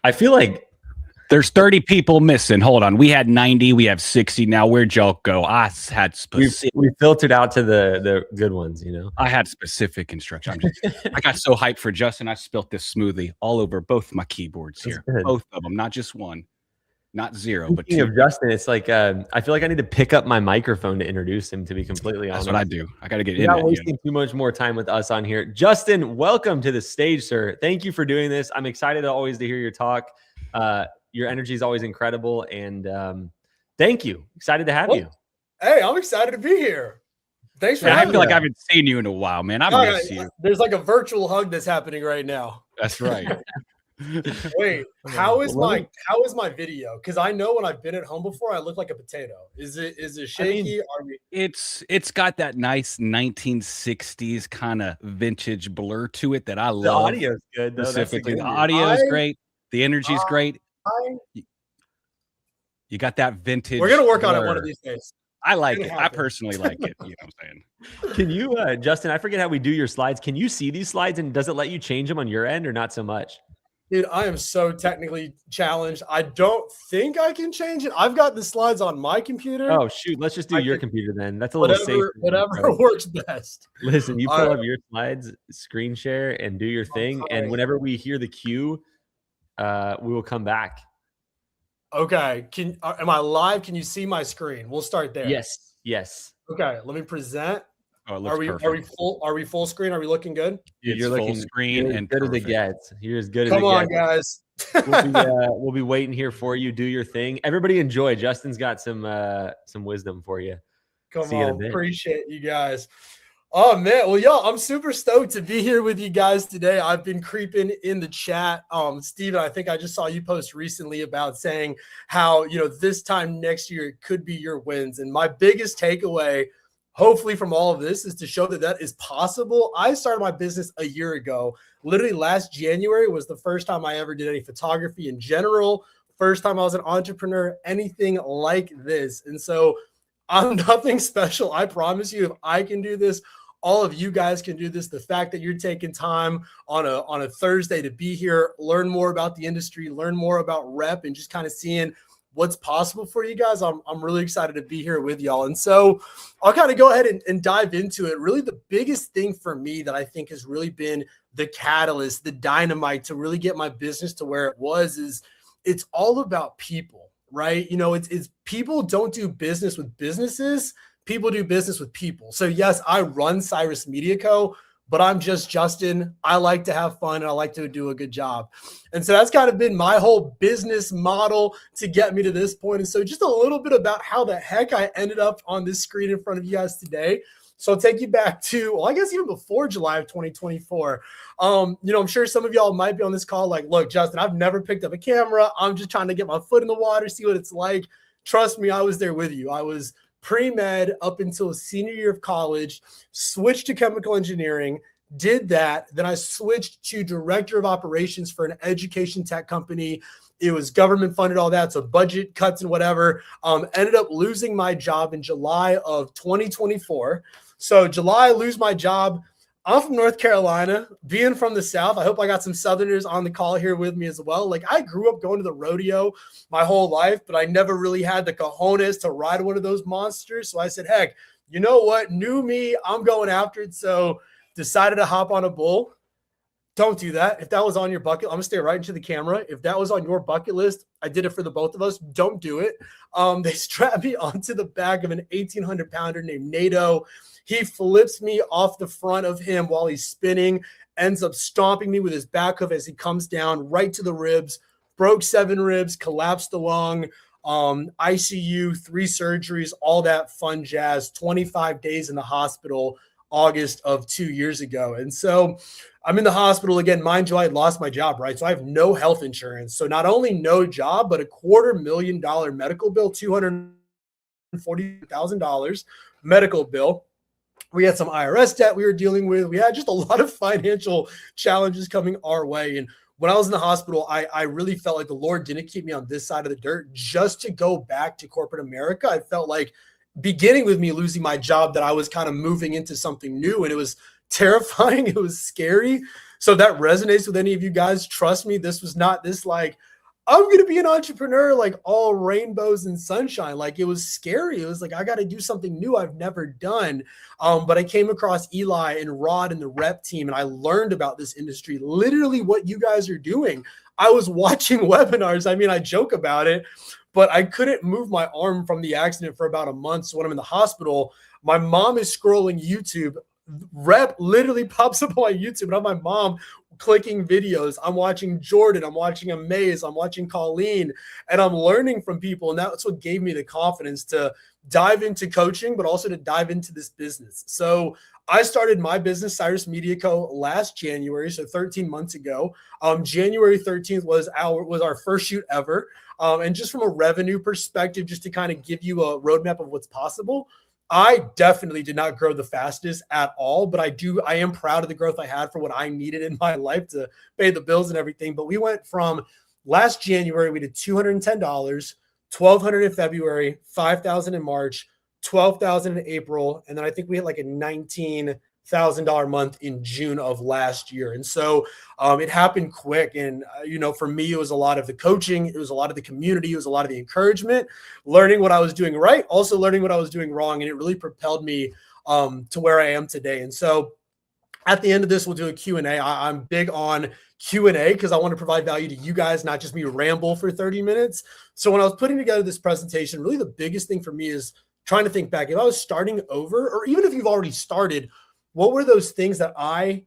I feel like there's 30 people missing. Hold on. We had 90. We have 60. Now where'd y'all go? I had specific. We filtered out to the good ones, you know. I had specific instructions. I got so hyped for Justin. I spilt this smoothie all over both my keyboards here. Both of them, not just one, not zero, but two. Of Justin, it's like I feel like I need to pick up my microphone to introduce him. To be completely honest, that's what I do. I got to get in. Not wasting too much more time with us on here. Justin, welcome to the stage, sir. Thank you for doing this. I'm excited always to hear your talk. Your energy is always incredible, and thank you. Excited to have you. Hey, I'm excited to be here. Thanks for having me. I feel like I haven't seen you in a while, man. I miss you. There's like a virtual hug that's happening right now. That's right. Wait, how is my video? Because I know when I've been at home before, I look like a potato. Is it shaky? It's got that nice 1960s kind of vintage blur to it that I love. The audio's good, though. Specifically, the audio is great. The energy's great. You got that vintage. We're gonna work on it one of these days. I like it. I personally like it. You know what I'm saying? Can you, Justin? I forget how we do your slides. Can you see these slides, and does it let you change them on your end, or not so much? Dude, I am so technically challenged. I don't think I can change it. I've got the slides on my computer. Oh shoot, let's just do your computer then. That's a little safer. Whatever works best. Listen, you pull up your slides, screen share, and do your thing. And whenever we hear the cue, we will come back. Okay. Am I live? Can you see my screen? We'll start there. Yes. Okay. Let me present. Oh, it looks perfect. Are we full screen? Are we looking good? You're looking full screen and good as it gets. You're as good as Come on, guys. We'll be waiting here for you. Do your thing. Everybody enjoy. Justin's got some wisdom for you. Come on. Appreciate you guys. Oh man, well, y'all, I'm super stoked to be here with you guys today. I've been creeping in the chat. Steven, I think I just saw you post recently about saying how, this time next year it could be your wins. And my biggest takeaway, hopefully from all of this, is to show that is possible. I started my business a year ago. Literally last January was the first time I ever did any photography in general. First time I was an entrepreneur, anything like this. And so I'm nothing special. I promise you, if I can do this, all of you guys can do this. The fact that you're taking time on a Thursday to be here, learn more about the industry, learn more about REPP, and just kind of seeing what's possible for you guys. I'm really excited to be here with y'all. And so I'll kind of go ahead and dive into it. Really, the biggest thing for me that I think has really been the catalyst, the dynamite to really get my business to where it was, is it's all about people, right? It's people don't do business with businesses. People do business with people. So yes, I run Cyrus Media Co., but I'm just Justin. I like to have fun and I like to do a good job. And so that's kind of been my whole business model to get me to this point. And so just a little bit about how the heck I ended up on this screen in front of you guys today. So I'll take you back to, well, I guess even before July of 2024. I'm sure some of y'all might be on this call like, look, Justin, I've never picked up a camera. I'm just trying to get my foot in the water, see what it's like. Trust me, I was there with you. I was pre-med up until senior year of college, switched to chemical engineering, did that. Then I switched to director of operations for an education tech company. It was government funded, all that. So budget cuts and whatever. Ended up losing my job in July of 2024. So July, I lose my job. I'm from North Carolina, being from the South. I hope I got some Southerners on the call here with me as well. Like, I grew up going to the rodeo my whole life, but I never really had the cojones to ride one of those monsters. So I said, heck, you know what? New me, I'm going after it. So decided to hop on a bull. Don't do that. If that was on your bucket, I'm gonna stay right into the camera. If that was on your bucket list, I did it for the both of us. Don't do it. They strapped me onto the back of an 1,800 pounder named NATO. He flips me off the front of him while he's spinning, ends up stomping me with his back hoof as he comes down right to the ribs, broke 7 ribs, collapsed the lung, ICU, 3 surgeries, all that fun jazz, 25 days in the hospital, August of 2 years ago. And so I'm in the hospital again. Mind you, I had lost my job, right? So I have no health insurance. So not only no job, but a $250,000 medical bill, $240,000 medical bill. We had some IRS debt we were dealing with. We had just a lot of financial challenges coming our way. And when I was in the hospital, I really felt like the Lord didn't keep me on this side of the dirt just to go back to corporate America. I felt like, beginning with me losing my job, that I was kind of moving into something new, and it was terrifying. It was scary. So that resonates with any of you guys. Trust me, this was not this like, I'm going to be an entrepreneur, like all rainbows and sunshine. Like it was scary. It was like, I got to do something new I've never done. But I came across Eli and Rod and the REPP team, and I learned about this industry, literally what you guys are doing. I was watching webinars. I mean, I joke about it, but I couldn't move my arm from the accident for about a month. So when I'm in the hospital, my mom is scrolling YouTube. REPP literally pops up on YouTube, and I'm my mom clicking videos. I'm watching Jordan, I'm watching Amaze, I'm watching Colleen, and I'm learning from people. And that's what gave me the confidence to dive into coaching, but also to dive into this business. So I started my business, Cyrus Media Co., last January, so 13 months ago. January 13th was our first shoot ever. And just from a revenue perspective, just to kind of give you a roadmap of what's possible, I definitely did not grow the fastest at all, but I am proud of the growth I had for what I needed in my life to pay the bills and everything. But we went from last January, we did $210, $1,200 in February, $5,000 in March, $12,000 in April. And then I think we had like a $19,000 month in June of last year. And so it happened quick. And, for me, it was a lot of the coaching. It was a lot of the community. It was a lot of the encouragement, learning what I was doing right, also learning what I was doing wrong. And it really propelled me to where I am today. And so at the end of this, we'll do a Q&A. I'm big on Q&A because I want to provide value to you guys, not just me ramble for 30 minutes. So when I was putting together this presentation, really the biggest thing for me is trying to think back. If I was starting over, or even if you've already started, what were those things that I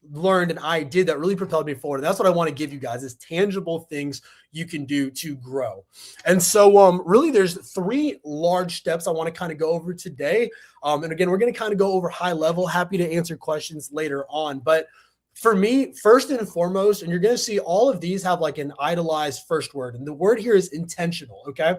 learned and I did that really propelled me forward? And that's what I want to give you guys, is tangible things you can do to grow. And so really there's 3 large steps I want to kind of go over today. And again, we're going to kind of go over high level. Happy to answer questions later on. But for me, first and foremost, and you're going to see all of these have like an idolized first word. And the word here is intentional. Okay.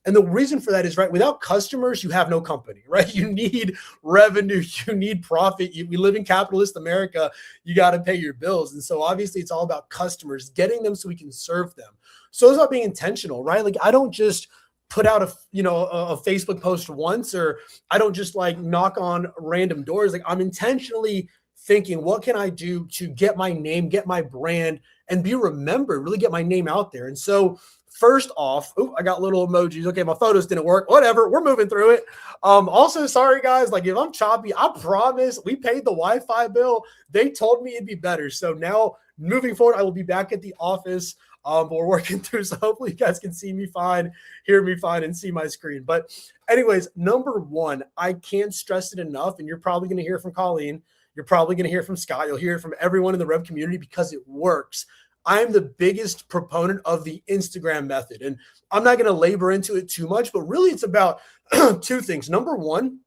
And the reason for that is, right, without customers, you have no company, right? You need revenue, you need profit. We live in capitalist America. You got to pay your bills. And so obviously it's all about customers, getting them so we can serve them. So it's about being intentional, right? Like I don't just put out a Facebook post once, or I don't just like knock on random doors. Like I'm intentionally thinking, what can I do to get my name, get my brand, and be remembered, really get my name out there. And so first off, I got little emojis. Okay, my photos didn't work. Whatever, we're moving through it. Also, sorry guys, like if I'm choppy, I promise we paid the Wi-Fi bill. They told me it'd be better. So now moving forward, I will be back at the office. But we're working through, so hopefully you guys can see me fine, hear me fine, and see my screen. But anyways, number 1, I can't stress it enough, and you're probably going to hear from Colleen. You're probably going to hear from Scott. You'll hear it from everyone in the REPP community because it works. I'm the biggest proponent of the Instagram method. And I'm not going to labor into it too much, but really it's about 2 things. Number 1,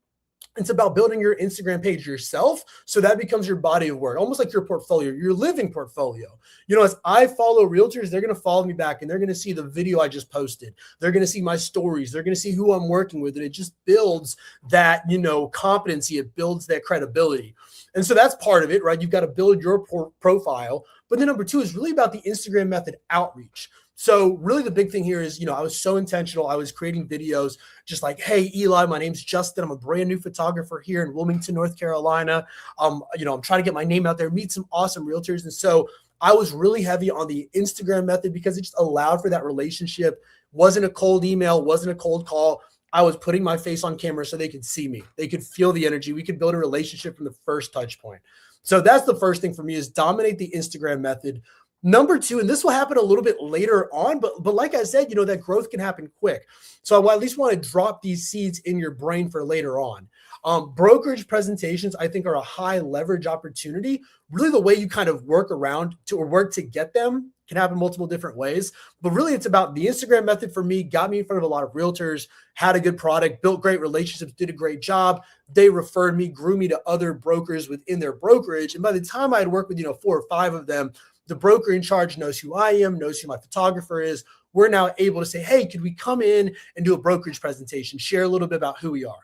it's about building your Instagram page yourself. So that becomes your body of work, almost like your portfolio, your living portfolio. As I follow realtors, they're going to follow me back and they're going to see the video I just posted. They're going to see my stories. They're going to see who I'm working with. And it just builds that, competency. It builds that credibility. And so that's part of it, right? You've got to build your profile. But then number 2 is really about the Instagram method outreach. So really the big thing here is, I was so intentional. I was creating videos just like, hey, Eli, my name's Justin. I'm a brand new photographer here in Wilmington, North Carolina. I'm trying to get my name out there, meet some awesome realtors. And so I was really heavy on the Instagram method because it just allowed for that relationship. Wasn't a cold email, wasn't a cold call. I was putting my face on camera so they could see me. They could feel the energy. We could build a relationship from the first touch point. So that's the first thing for me, is dominate the Instagram method. Number 2, and this will happen a little bit later on, but like I said, that growth can happen quick. So I at least want to drop these seeds in your brain for later on. Brokerage presentations, I think, are a high leverage opportunity. Really the way you kind of work to get them can happen multiple different ways, but really it's about the Instagram method. For me, got me in front of a lot of realtors, had a good product, built great relationships, did a great job. They referred me, grew me to other brokers within their brokerage. And by the time I had worked with, 4 or 5 of them, the broker in charge knows who I am, knows who my photographer is. We're now able to say, hey, could we come in and do a brokerage presentation, share a little bit about who we are?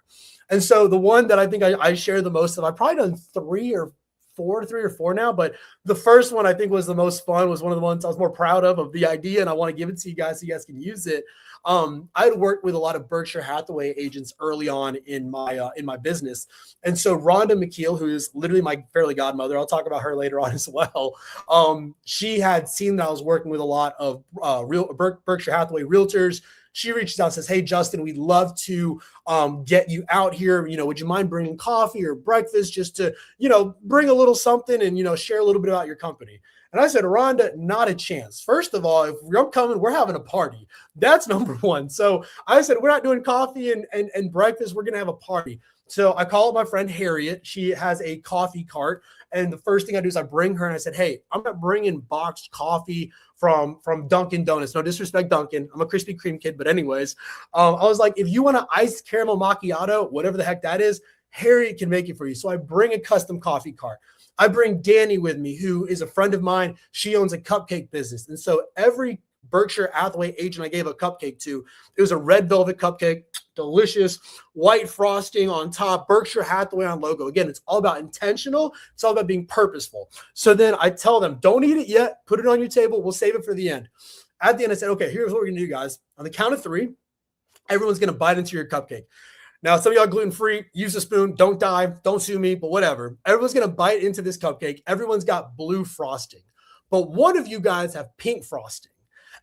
And so the one that I think I share the most of, I've probably done 3 or three or four now, but the first one I think was the most fun, was one of the ones I was more proud of the idea, and I want to give it to you guys so you guys can use it. I had worked with a lot of Berkshire Hathaway agents early on in my business. And so Rhonda McKeel, who is literally my fairy godmother, I'll talk about her later on as well. She had seen that I was working with a lot of Berkshire Hathaway realtors. She reaches out and says, "Hey, Justin, we'd love to get you out here. Would you mind bringing coffee or breakfast just to, bring a little something and, share a little bit about your company?" And I said, "Rhonda, not a chance. First of all, if I'm coming, we're having a party. That's number one." So I said, "We're not doing coffee and breakfast. We're going to have a party." So I call up my friend Harriet. She has a coffee cart. And the first thing I do is I bring her and I said, "Hey, I'm not bringing boxed coffee from Dunkin' Donuts. No disrespect, Dunkin'. I'm a Krispy Kreme kid. But anyways, I was like, if you want an iced caramel macchiato, whatever the heck that is, Harriet can make it for you." So I bring a custom coffee cart. I bring Danny with me, who is a friend of mine. She owns a cupcake business. And so every Berkshire Hathaway agent I gave a cupcake to, it was a red velvet cupcake, delicious, white frosting on top, Berkshire Hathaway on logo. Again, it's all about intentional. It's all about being purposeful. So then I tell them, don't eat it yet. Put it on your table. We'll save it for the end. At the end, I said, "Okay, here's what we're going to do, guys. On the count of three, everyone's going to bite into your cupcake. Now, some of y'all gluten-free, use a spoon, don't die, don't sue me, but whatever. Everyone's going to bite into this cupcake. Everyone's got blue frosting. But one of you guys have pink frosting.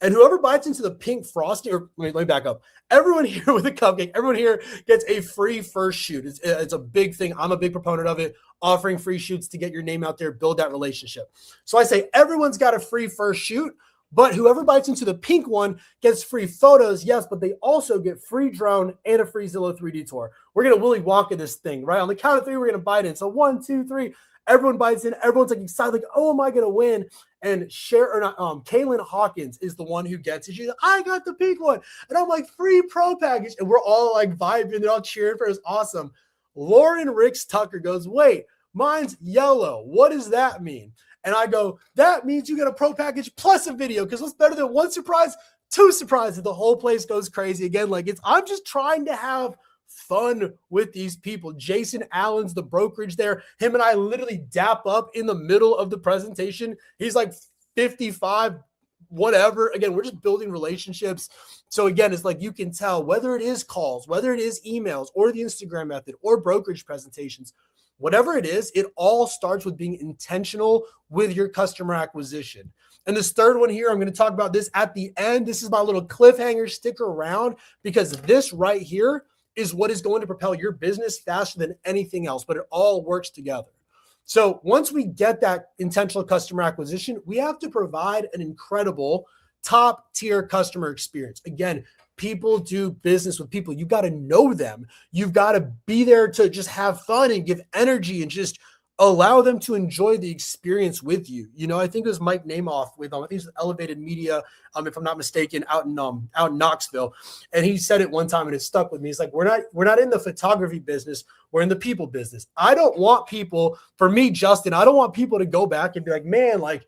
And whoever bites into the pink frosting," or let me back up. Everyone here with a cupcake, everyone here gets a free first shoot. It's a big thing. I'm a big proponent of it, offering free shoots to get your name out there, build that relationship. So I say everyone's got a free first shoot. But whoever bites into the pink one gets free photos, yes, but they also get free drone and a free Zillow 3D tour. We're going to Willy Wonka this thing, right? On the count of three, we're going to bite in. So 1, 2, 3, everyone bites in. Everyone's like excited, like, "Oh, am I going to win?" And Kaylin Hawkins is the one who gets it. She's like, "I got the pink one." And I'm like, "Free pro package." And we're all like vibing. They're all cheering for us. Awesome. Lauren Ricks Tucker goes, "Wait, mine's yellow. What does that mean?" And I go, "That means you get a pro package plus a video, because what's better than one surprise? Two surprises." The whole place goes crazy again. Like, I'm just trying to have fun with these people. Jason Allen's the brokerage there. Him and I literally dap up in the middle of the presentation. He's like 55, whatever. Again, we're just building relationships. So again, it's like you can tell whether it is calls, whether it is emails or the Instagram method or brokerage presentations, whatever it is, it all starts with being intentional with your customer acquisition. And this third one here, I'm going to talk about this at the end. This is my little cliffhanger. Stick around, because this right here is what is going to propel your business faster than anything else, but it all works together. So once we get that intentional customer acquisition, we have to provide an incredible top tier customer experience. Again, people do business with people. You got to know them. You've got to be there to just have fun and give energy and just allow them to enjoy the experience with you. I think it was Mike Namoff with, I think it's Elevated Media, if I'm not mistaken, out in Knoxville. And he said it one time and it stuck with me. He's like, we're not in the photography business. We're in the people business. I don't want people, for me, Justin, I don't want people to go back and be like, "Man, like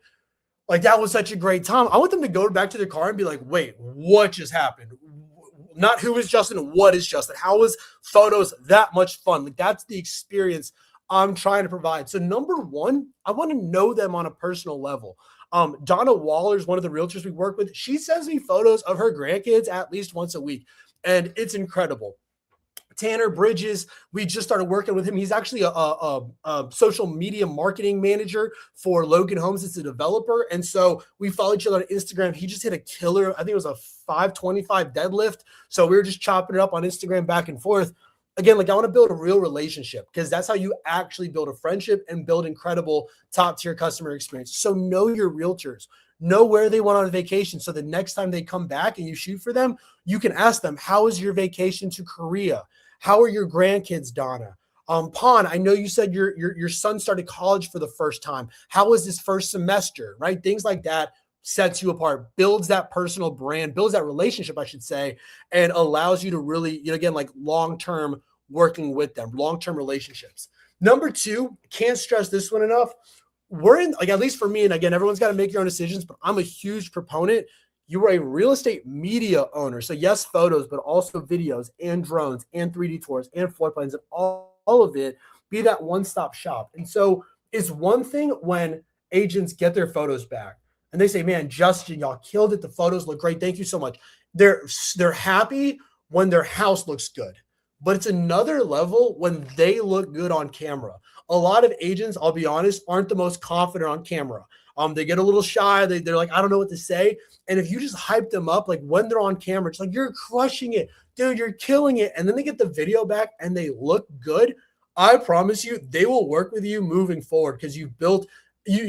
that was such a great time." I want them to go back to their car and be like, "Wait, what just happened?" Not who is Justin, what is Justin? How was photos that much fun? Like, that's the experience I'm trying to provide. So number one, I want to know them on a personal level. Donna Waller is one of the realtors we work with. She sends me photos of her grandkids at least once a week, and it's incredible. Tanner Bridges, we just started working with him. He's actually a social media marketing manager for Logan Homes. It's a developer. And so we follow each other on Instagram. He just hit a killer, I think it was a 525 deadlift. So we were just chopping it up on Instagram back and forth. Again, like, I want to build a real relationship, because that's how you actually build a friendship and build incredible top tier customer experience. So know your realtors, know where they went on vacation. So the next time they come back and you shoot for them, you can ask them, "How was your vacation to Korea? How are your grandkids, Donna? Pon, I know you said your son started college for the first time. How was his first semester?" Right? Things like that sets you apart, builds that personal brand, builds that relationship, I should say, and allows you to really, again, like long-term working with them, long-term relationships. Number two, can't stress this one enough. We're in, like, at least for me, and again, everyone's got to make your own decisions, but I'm a huge proponent. You are a real estate media owner. So yes, photos, but also videos and drones and 3D tours and floor plans and all of it, be that one-stop shop. And so It's one thing when agents get their photos back and they say, man, Justin, y'all killed it. The photos look great. Thank you so much. They're happy when their house looks good. But it's another level when they look good on camera. A lot of agents, I'll be honest, aren't the most confident on camera. They get a little shy. They're like, I don't know what to say. And if you just hype them up, like when they're on camera, it's like, you're crushing it, dude, you're killing it. And then they get the video back and they look good. I promise you, they will work with you moving forward because you've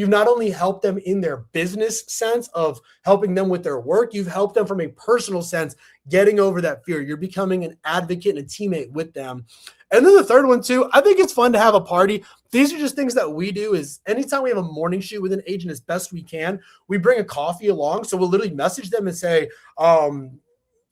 not only helped them in their business sense of helping them with their work, you've helped them from a personal sense, getting over that fear. You're becoming an advocate and a teammate with them. And then the third one too, I think it's fun to have a party. These are just things that we do is anytime we have a morning shoot with an agent as best we can, we bring a coffee along. So we'll literally message them and say,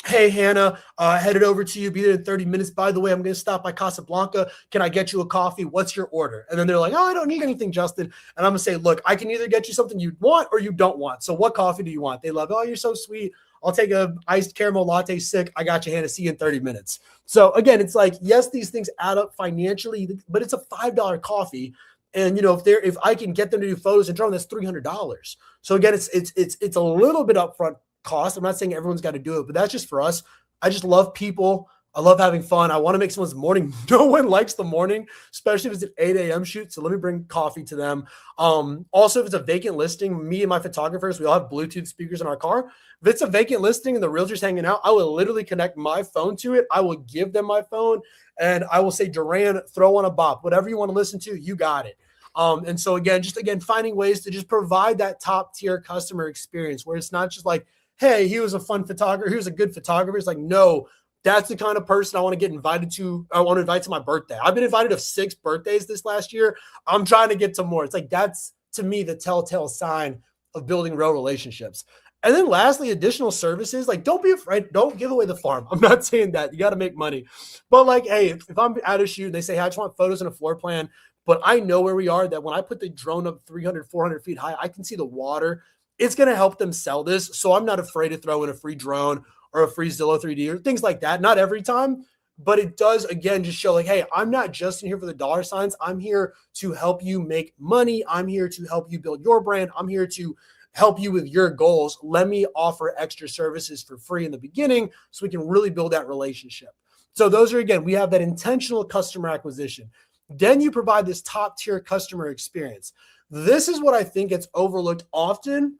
hey, Hannah, headed over to you. Be there in 30 minutes. By the way, I'm going to stop by Casablanca. Can I get you a coffee? What's your order? And then they're like, oh, I don't need anything, Justin. And I'm going to say, look, I can either get you something you want or you don't want. So what coffee do you want? They love, oh, you're so sweet. I'll take a iced caramel latte sick. I got you, Hannah. See you in 30 minutes. So again, it's like, yes, these things add up financially, but it's a $5 coffee. And if I can get them to do photos and drawing, that's $300. So again, it's a little bit upfront cost. I'm not saying everyone's got to do it, but that's just for us. I just love people. I love having fun. I want to make someone's morning. No one likes the morning, especially if it's an 8 a.m. shoot. So let me bring coffee to them. Also, if it's a vacant listing, me and my photographers, we all have Bluetooth speakers in our car. If it's a vacant listing and the realtor's hanging out, I will literally connect my phone to it. I will give them my phone and I will say, Duran, throw on a bop. Whatever you want to listen to, you got it. And so again, finding ways to just provide that top tier customer experience where it's not just like, hey, he was a fun photographer. He was a good photographer. It's like, no, that's the kind of person I want to get invited to. I want to invite to my birthday. I've been invited to 6 birthdays this last year. I'm trying to get to more. It's like, that's to me, the telltale sign of building real relationships. And then lastly, additional services, like don't be afraid. Don't give away the farm. I'm not saying that. You got to make money. But like, hey, if I'm at a shoot and they say, hey, I just want photos and a floor plan, but I know where we are, that when I put the drone up 300, 400 feet high, I can see the water. It's going to help them sell this. So I'm not afraid to throw in a free drone or a free Zillow 3D or things like that. Not every time, but it does, again, just show like, hey, I'm not just in here for the dollar signs. I'm here to help you make money. I'm here to help you build your brand. I'm here to help you with your goals. Let me offer extra services for free in the beginning so we can really build that relationship. So those are, again, we have that intentional customer acquisition. Then you provide this top tier customer experience. This is what I think gets overlooked often.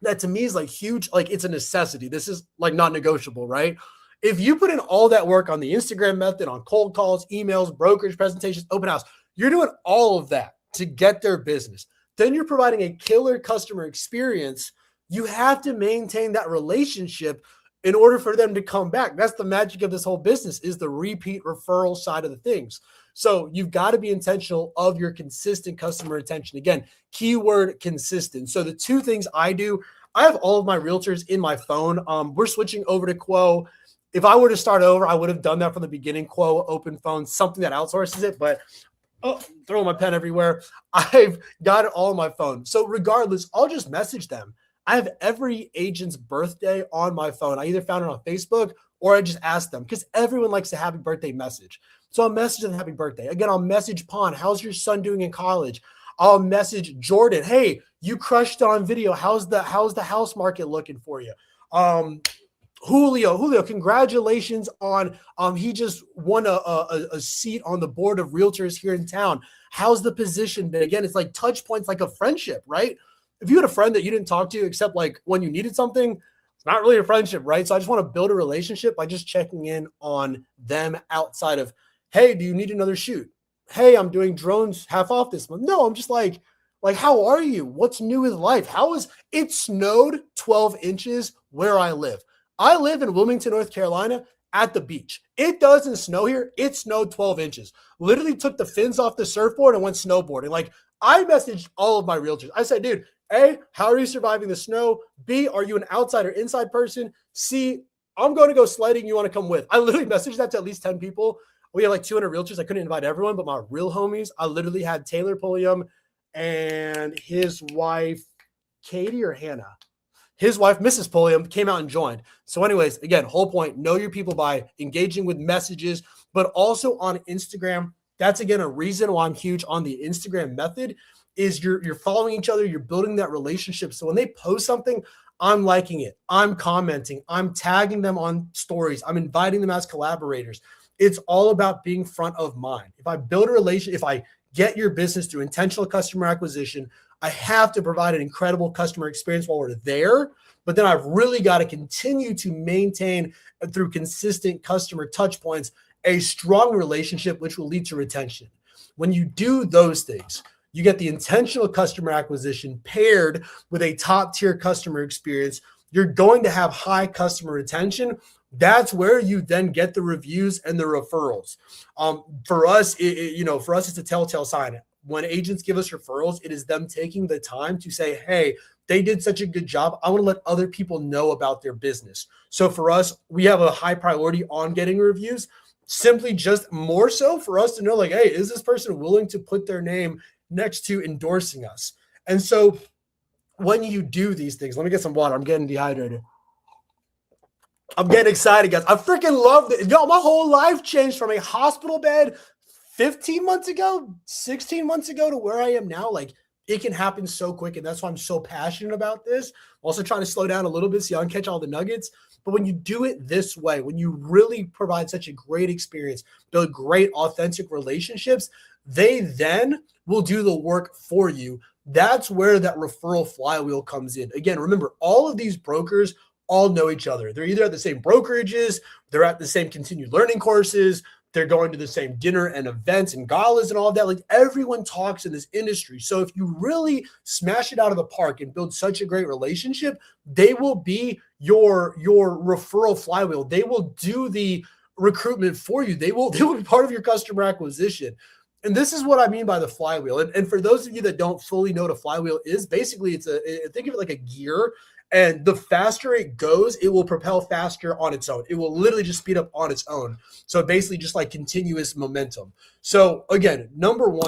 That to me is like huge, like it's a necessity. This is like not negotiable, right? If you put in all that work on the Instagram method, on cold calls, emails, brokerage presentations, open house, you're doing all of that to get their business. Then you're providing a killer customer experience. You have to maintain that relationship in order for them to come back. That's the magic of this whole business, is the repeat referral side of the things. So you've got to be intentional of your consistent customer retention. Again, keyword consistent. So the two things I do, I have all of my realtors in my phone. We're switching over to Quo. If I were to start over, I would have done that from the beginning. Quo, open phone, something that outsources it, but throwing my pen everywhere. I've got it all on my phone. So regardless, I'll just message them. I have every agent's birthday on my phone. I either found it on Facebook or I just ask them because everyone likes a happy birthday message. So I'll message them happy birthday. Again, I'll message Pon, how's your son doing in college? I'll message Jordan, hey, you crushed on video. How's the house market looking for you? Julio, congratulations on he just won a seat on the board of realtors here in town. How's the position been? Again, it's like touch points, like a friendship, right? If you had a friend that you didn't talk to except like when you needed something, it's not really a friendship, right? So I just want to build a relationship by just checking in on them outside of, hey, do you need another shoot? Hey, I'm doing drones half off this month. No, I'm just like, how are you? What's new with life? It snowed 12 inches where I live. I live in Wilmington, North Carolina at the beach. It doesn't snow here. It snowed 12 inches. Literally took the fins off the surfboard and went snowboarding. Like I messaged all of my realtors. I said, dude, A, how are you surviving the snow? B, are you an outside or inside person? C, I'm going to go sledding. You want to come with? I literally messaged that to at least 10 people. We have like 200 realtors. I couldn't invite everyone, but my real homies, I literally had Taylor Pulliam and his wife, Katie or Hannah. His wife, Mrs. Pulliam, came out and joined. So anyways, again, whole point, know your people by engaging with messages, but also on Instagram, That's again a reason why I'm huge on the Instagram method is you're following each other, you're building that relationship. So when they post something, I'm liking it, I'm commenting, I'm tagging them on stories, I'm inviting them as collaborators. It's all about being front of mind. If I build a relation, if I get your business through intentional customer acquisition, I have to provide an incredible customer experience while we're there. But then I've really got to continue to maintain through consistent customer touch points a strong relationship, which will lead to retention. When you do those things, you get the intentional customer acquisition paired with a top tier customer experience. You're going to have high customer retention. That's where you then get the reviews and the referrals. For us, it's a telltale sign. When agents give us referrals, it is them taking the time to say, hey, they did such a good job. I want to let other people know about their business. So for us, we have a high priority on getting reviews, simply just more so for us to know, like, hey, is this person willing to put their name next to endorsing us? And so when you do these things, let me get some water. I'm getting dehydrated. I'm getting excited, guys. I freaking love it. Yo, my whole life changed from a hospital bed 15 months ago, 16 months ago to where I am now. Like, it can happen so quick, and that's why I'm so passionate about this. I'm also trying to slow down a little bit so y'all can catch all the nuggets. But when you do it this way, when you really provide such a great experience, build great, authentic relationships, they then will do the work for you. That's where that referral flywheel comes in. Again, remember, all of these brokers all know each other. They're either at the same brokerages, they're at the same continued learning courses, they're going to the same dinner and events and galas and all of that. Like, everyone talks in this industry. So if you really smash it out of the park and build such a great relationship, they will be your referral flywheel. They will do the recruitment for you. They will be part of your customer acquisition. And this is what I mean by the flywheel. And for those of you that don't fully know what a flywheel is, basically think of it like a gear. And the faster it goes, it will propel faster on its own. It will literally just speed up on its own. So basically just like continuous momentum. So again,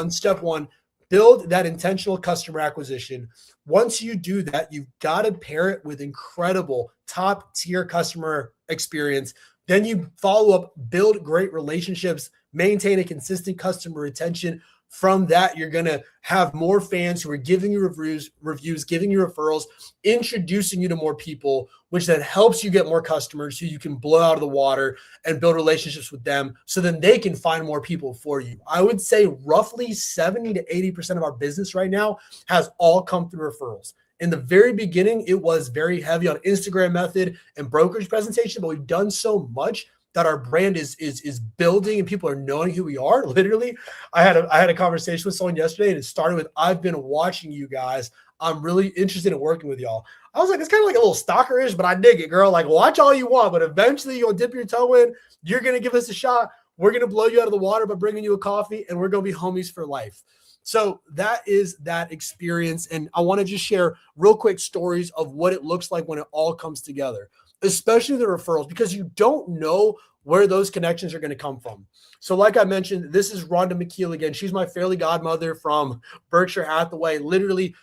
step one, build that intentional customer acquisition. Once you do that, you've got to pair it with incredible top tier customer experience. Then you follow up, build great relationships, maintain a consistent customer retention. From that, you're going to have more fans who are giving you reviews, giving you referrals, introducing you to more people, which then helps you get more customers who you can blow out of the water and build relationships with them so then they can find more people for you. I would say roughly 70 to 80% of our business right now has all come through referrals. In the very beginning, it was very heavy on Instagram method and brokerage presentation, but we've done so much that our brand is building and people are knowing who we are. Literally, I had a conversation with someone yesterday and it started with, I've been watching you guys. I'm really interested in working with y'all. I was like, it's kind of like a little stalkerish, but I dig it, girl. Like, watch all you want, but eventually you'll dip your toe in. You're going to give us a shot. We're going to blow you out of the water by bringing you a coffee, and we're going to be homies for life. So that is that experience. And I want to just share real quick stories of what it looks like when it all comes together, especially the referrals, because you don't know where those connections are going to come from. So like I mentioned, this is Rhonda McKeel again. She's my fairy godmother from Berkshire Hathaway, literally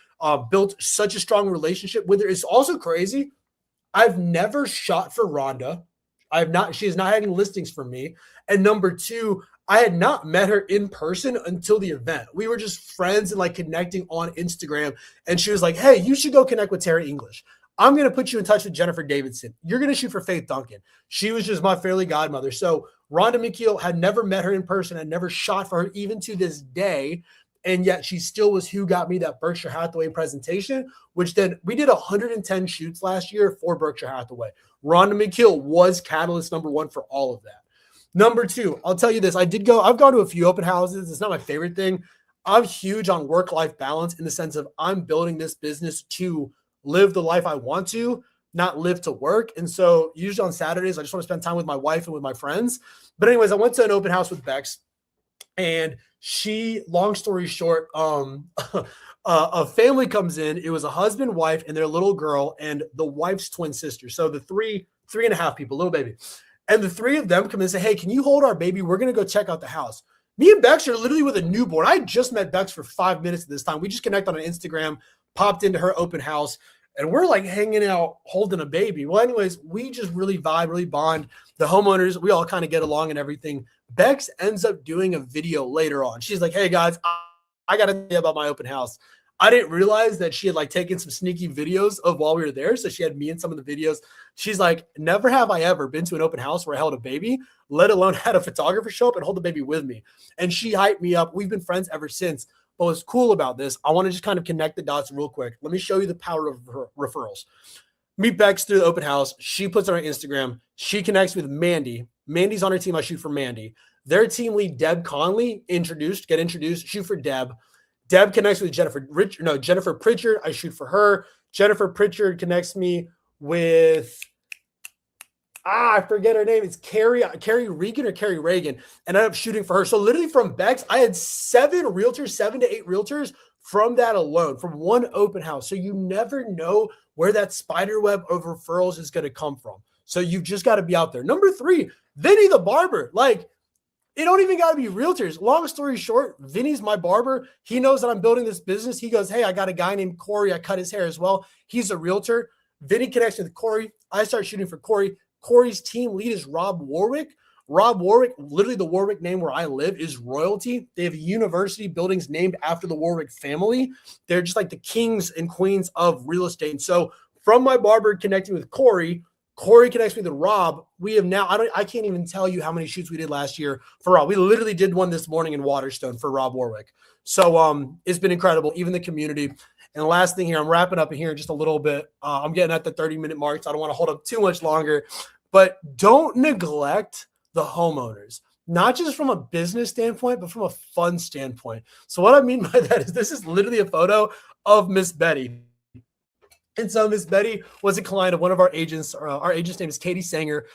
built such a strong relationship with her. It's also crazy. I've never shot for Rhonda. She has not had any listings for me. And number two, I had not met her in person until the event. We were just friends and like connecting on Instagram. And she was like, hey, you should go connect with Terry English. I'm going to put you in touch with Jennifer Davidson. You're going to shoot for Faith Duncan. She was just my fairy godmother. So Rhonda McKeel, had never met her in person. I never shot for her even to this day. And yet she still was who got me that Berkshire Hathaway presentation, which then we did 110 shoots last year for Berkshire Hathaway. Rhonda McKeel was catalyst number one for all of that. Number two, I'll tell you this. I've gone to a few open houses. It's not my favorite thing. I'm huge on work-life balance in the sense of I'm building this business to live the life I want to, not live to work. And so usually on Saturdays, I just want to spend time with my wife and with my friends. But anyways, I went to an open house with Bex, and she, long story short, a family comes in. It was a husband, wife, and their little girl, and the wife's twin sister. So the three and a half people, little baby. And the three of them come in and say, hey, can you hold our baby? We're going to go check out the house. Me and Bex are literally with a newborn. I just met Bex for 5 minutes at this time. We just connected on Instagram, popped into her open house. and we're like hanging out, holding a baby. Well, anyways, we just really vibe, really bond. The homeowners, we all kind of get along and everything. Bex ends up doing a video later on. She's like, hey guys, I got to tell you about my open house. I didn't realize that she had like taken some sneaky videos of while we were there. So she had me in some of the videos. She's like, never have I ever been to an open house where I held a baby, let alone had a photographer show up and hold the baby with me. And she hyped me up. We've been friends ever since. But what's cool about this, I want to just kind of connect the dots real quick. Let me show you the power of referrals. Meet Bex through the open house. She puts it on her Instagram. She connects with Mandy. Mandy's on her team. I shoot for Mandy. Their team lead, Deb Conley, get introduced, shoot for Deb. Deb connects with Jennifer Pritchard. I shoot for her. Jennifer Pritchard connects me with, I forget her name. It's Carrie Regan or Carrie Reagan. And I ended up shooting for her. So literally from Bex, I had 7 to 8 realtors from that alone, from one open house. So you never know where that spider web of referrals is going to come from. So you've just got to be out there. Number 3, Vinny the barber. Like, it don't even got to be realtors. Long story short, Vinny's my barber. He knows that I'm building this business. He goes, hey, I got a guy named Corey. I cut his hair as well. He's a realtor. Vinny connects with Corey. I start shooting for Corey. Corey's team lead is Rob Warwick. Rob Warwick, literally the Warwick name where I live is royalty. They have university buildings named after the Warwick family. They're just like the kings and queens of real estate. And so from my barber connecting with Corey connects me to Rob. We have now, I can't even tell you how many shoots we did last year for Rob. We literally did one this morning in Waterstone for Rob Warwick. So it's been incredible, even the community. And the last thing here, I'm wrapping up here in just a little bit. I'm getting at the 30-minute mark, so I don't want to hold up too much longer. But don't neglect the homeowners, not just from a business standpoint, but from a fun standpoint. So what I mean by that is this is literally a photo of Miss Betty. And so Miss Betty was a client of one of our agents. Our agent's name is Katie Sanger.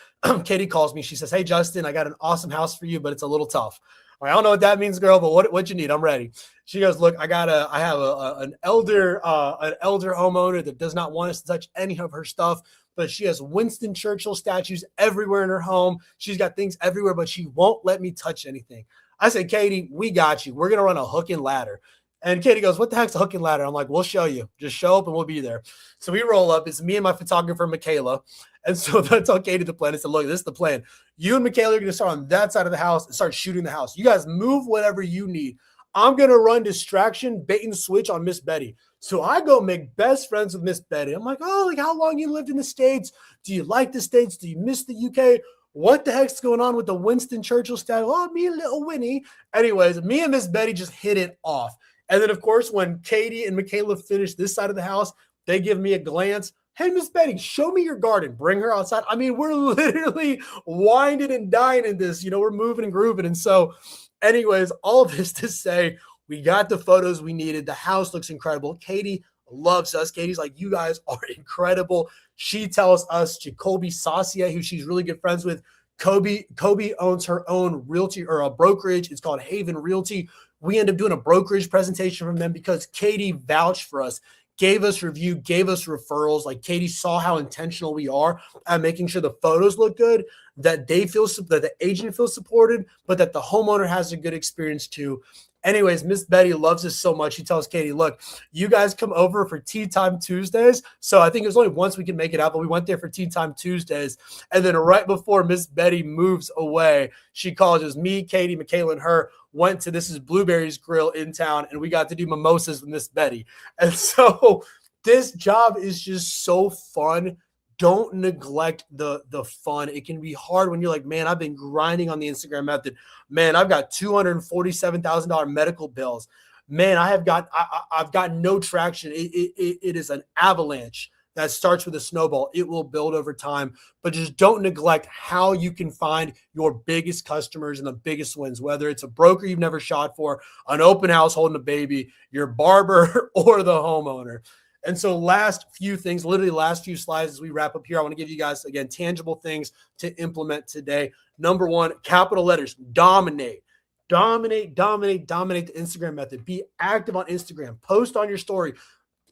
Katie calls me. She says, hey, Justin, I got an awesome house for you, but it's a little tough. I don't know what that means, girl, but what you need, I'm ready. She goes, look, I have an elder homeowner that does not want us to touch any of her stuff, but she has Winston Churchill statues everywhere in her home. She's got things everywhere, but she won't let me touch anything. I said, Katie, we got you. We're going to run a hook and ladder. And Katie goes, what the heck's a hook and ladder? I'm like, we'll show you. Just show up and we'll be there. So we roll up. It's me and my photographer, Michaela. And so I tell Katie the plan. I said, look, this is the plan. You and Michaela are going to start on that side of the house and start shooting the house. You guys move whatever you need. I'm going to run distraction, bait and switch on Miss Betty. So I go make best friends with Miss Betty. I'm like, oh, like how long you lived in the States? Do you like the States? Do you miss the UK? What the heck's going on with the Winston Churchill statue? Oh, me and little Winnie. Anyways, me and Miss Betty just hit it off. And then, of course, when Katie and Michaela finish this side of the house, they give me a glance. Hey, Miss Betty, show me your garden. Bring her outside. I mean, we're literally winding and dining this. We're moving and grooving. And so, anyways, all of this to say, we got the photos we needed. The house looks incredible. Katie loves us. Katie's like, you guys are incredible. She tells us Jacoby Saucier, who she's really good friends with. Kobe owns her own realty or a brokerage. It's called Haven Realty. We end up doing a brokerage presentation from them because Katie vouched for us, gave us review, gave us referrals. Like Katie saw how intentional we are at making sure the photos look good, that that the agent feels supported, but that the homeowner has a good experience too. Anyways, Miss Betty loves us so much. She tells Katie, look, you guys come over for Tea Time Tuesdays. So I think it was only once we could make it out, but we went there for Tea Time Tuesdays. And then right before Miss Betty moves away, she calls us, me, Katie, Michaela, and her went to this is Blueberry's Grill in town, and we got to do mimosas with Miss Betty. And so this job is just so fun. Don't neglect the fun. It can be hard when you're like, man, I've been grinding on the Instagram method. Man, I've got $247,000 medical bills. Man, I've got no traction. It is an avalanche that starts with a snowball. It will build over time, but just don't neglect how you can find your biggest customers and the biggest wins, whether it's a broker you've never shot for, an open house holding a baby, your barber, or the homeowner. And so last few things, literally last few slides as we wrap up here, I want to give you guys, again, tangible things to implement today. Number one, capital letters, dominate the Instagram method. Be active on Instagram. Post on your story.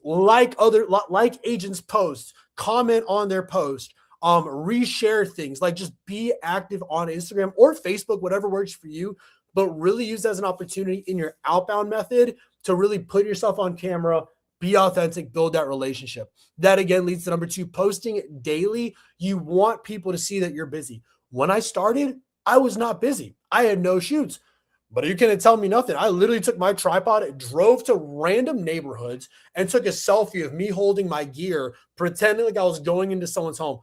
Like agents' posts. Comment on their post. Reshare things. Like just be active on Instagram or Facebook, whatever works for you. But really use that as an opportunity in your outbound method to really put yourself on camera, be authentic, build that relationship. That again leads to number 2, posting it daily. You want people to see that you're busy. When I started, I was not busy. I had no shoots. But you couldn't tell me nothing. I literally took my tripod, drove to random neighborhoods, and took a selfie of me holding my gear, pretending like I was going into someone's home.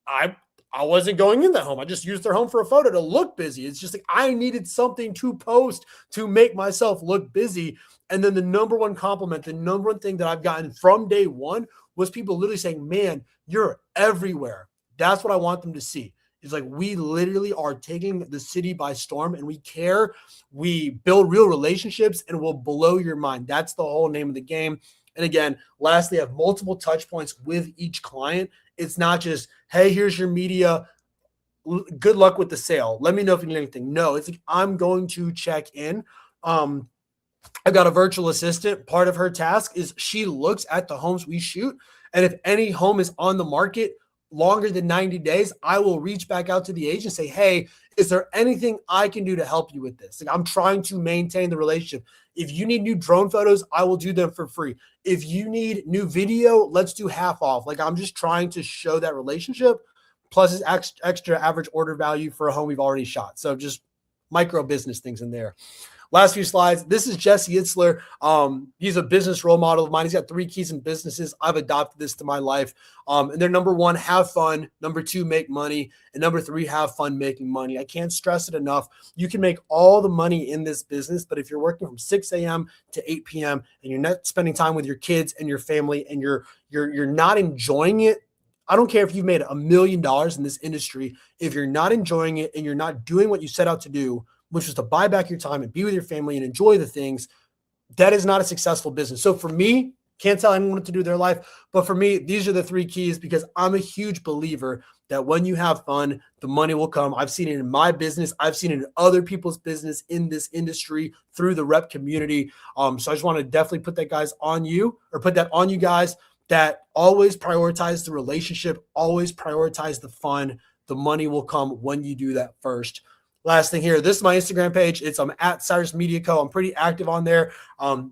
I wasn't going in that home. I just used their home for a photo to look busy. It's just like I needed something to post to make myself look busy. And then the number one compliment, the number one thing that I've gotten from day one was people literally saying, man, you're everywhere. That's what I want them to see. It's like we literally are taking the city by storm, and we care. We build real relationships, and we'll blow your mind. That's the whole name of the game. And again, lastly, have multiple touch points with each client. It's not just, hey, here's your media. Good luck with the sale. Let me know if you need anything. No, it's like I'm going to check in. I've got a virtual assistant. Part of her task is she looks at the homes we shoot. And if any home is on the market longer than 90 days, I will reach back out to the agent and say, hey, is there anything I can do to help you with this? Like, I'm trying to maintain the relationship. If you need new drone photos, I will do them for free. If you need new video, let's do half off. Like, I'm just trying to show that relationship, plus it's extra average order value for a home we've already shot. So just micro business things in there. Last few slides. This is Jesse Itzler. He's a business role model of mine. He's got 3 keys in businesses. I've adopted this to my life. And they're number 1, have fun. Number 2, make money. And number 3, have fun making money. I can't stress it enough. You can make all the money in this business, but if you're working from 6 a.m. to 8 p.m. and you're not spending time with your kids and your family and you're not enjoying it, I don't care if you've made $1 million in this industry. If you're not enjoying it and you're not doing what you set out to do, which was to buy back your time and be with your family and enjoy the things, that is not a successful business. So for me, can't tell anyone what to do with their life, but for me, these are the 3 keys, because I'm a huge believer that when you have fun, the money will come. I've seen it in my business. I've seen it in other people's business in this industry through the rep community. So I just want to definitely put that on you guys, that always prioritize the relationship, always prioritize the fun. The money will come when you do that first. Last thing here, this is my Instagram page. I'm at Cyrus Media Co. I'm pretty active on there.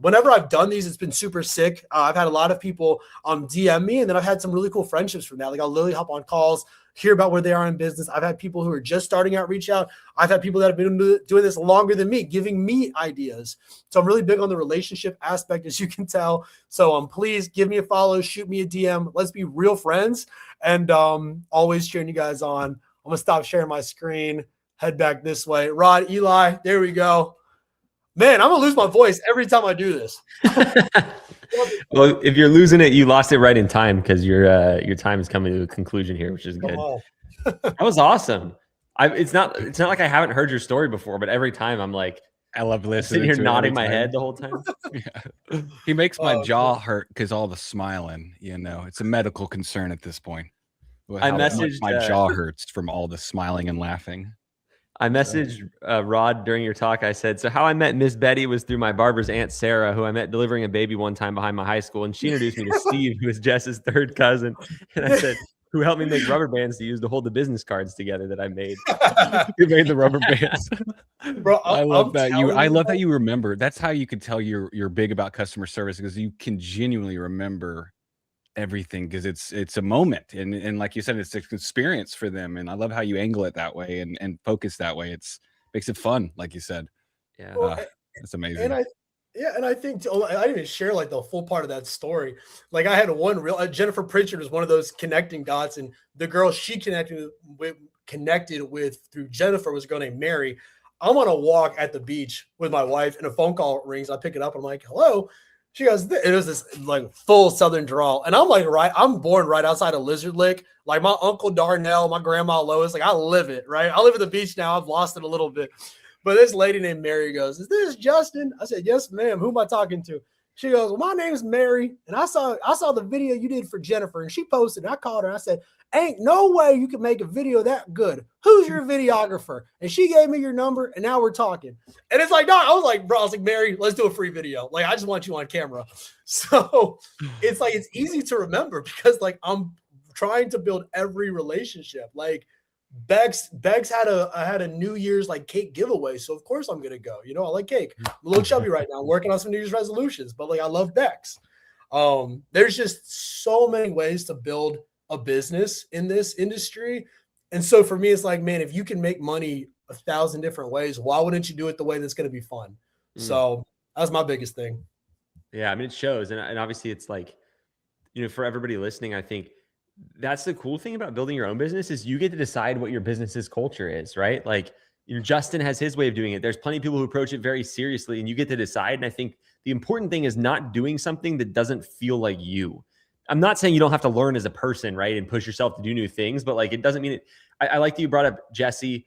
Whenever I've done these, it's been super sick. I've had a lot of people DM me, and then I've had some really cool friendships from that. Like, I'll literally hop on calls, hear about where they are in business. I've had people who are just starting out reach out. I've had people that have been doing this longer than me, giving me ideas. So I'm really big on the relationship aspect, as you can tell. So please give me a follow, shoot me a DM. Let's be real friends, and always cheering you guys on. I'm going to stop sharing my screen. Head back this way. Rod, Eli, there we go. Man, I'm going to lose my voice every time I do this. Well, if you're losing it, you lost it right in time, because your time is coming to a conclusion here, which is good. That was awesome. It's not like I haven't heard your story before, but every time I'm like, I love listening. Sitting here nodding my head the whole time. Yeah. He makes my jaw hurt because all the smiling. It's a medical concern at this point. I messaged my jaw hurts from all the smiling and laughing. I messaged Rod during your talk. I said, so how I met Miss Betty was through my barber's Aunt Sarah, who I met delivering a baby one time behind my high school. And she introduced me to Steve, who is Jess's 3rd cousin. And I said, who helped me make rubber bands to use to hold the business cards together that I made. You made the rubber bands. Bro, I love that. I love that you remember. That's how you can tell you're big about customer service, because you can genuinely remember everything, because it's a moment, and like you said, it's an experience for them. And I love how you angle it that way and focus that way. Makes it fun, like you said. Yeah, that's amazing. And I think I didn't share like the full part of that story. Like, I had one real Jennifer Pritchard was one of those connecting dots, and the girl she connected with through Jennifer was a girl named Mary. I'm on a walk at the beach with my wife, and a phone call rings. I pick it up. I'm like, hello. She goes, it was this like full Southern drawl. And I'm like, I'm born right outside of Lizard Lick. Like, my Uncle Darnell, my grandma Lois, like, I live it, right? I live at the beach now. I've lost it a little bit. But this lady named Mary goes, is this Justin? I said, yes, ma'am. Who am I talking to? She goes, well, my name's Mary. And I saw the video you did for Jennifer. And she posted, and I called her. And I said, ain't no way you can make a video that good. Who's your videographer? And she gave me your number, and now we're talking. And it's like, no, I was like, Mary, let's do a free video. Like, I just want you on camera. So it's like, it's easy to remember, because like, I'm trying to build every relationship. Like, Bex had a New Year's like cake giveaway, so of course I'm gonna go. I like cake. I'm a little chubby right now. I'm working on some New Year's resolutions, but like, I love Bex. There's just so many ways to build a business in this industry. And so for me, it's like, man, if you can make money 1,000 different ways, why wouldn't you do it the way that's going to be fun? So that's my biggest thing. Yeah. I mean, it shows. And obviously it's like, for everybody listening, I think that's the cool thing about building your own business is you get to decide what your business's culture is, right? Like, Justin has his way of doing it. There's plenty of people who approach it very seriously and you get to decide. And I think the important thing is not doing something that doesn't feel like you. I'm not saying you don't have to learn as a person, right? And push yourself to do new things, but like, it doesn't mean it. I like that you brought up Jesse,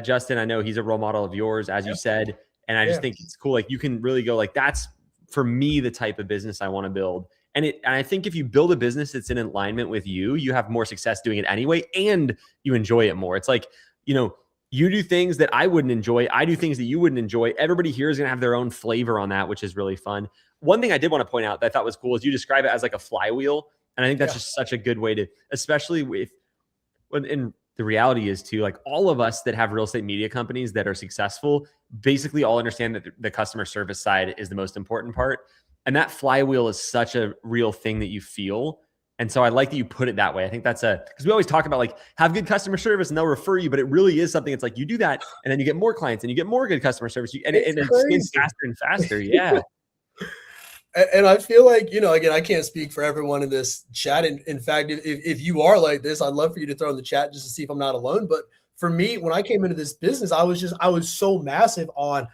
Justin. I know he's a role model of yours, as you said. And I just think it's cool. Like you can really go like, that's for me, the type of business I want to build. And I think if you build a business that's in alignment with you, you have more success doing it anyway, and you enjoy it more. It's like, you do things that I wouldn't enjoy. I do things that you wouldn't enjoy. Everybody here is going to have their own flavor on that, which is really fun. One thing I did want to point out that I thought was cool is you describe it as like a flywheel. And I think that's just such a good way to, especially and the reality is too, like all of us that have real estate media companies that are successful, basically all understand that the customer service side is the most important part. And that flywheel is such a real thing that you feel. And so I like that you put it that way. I think that's because we always talk about like have good customer service and they'll refer you, but it really is something. It's like you do that and then you get more clients and you get more good customer service and it gets faster and faster. Yeah. And I feel like, again, I can't speak for everyone in this chat. In fact, if you are like this, I'd love for you to throw in the chat just to see if I'm not alone. But for me, when I came into this business, I was so massive on,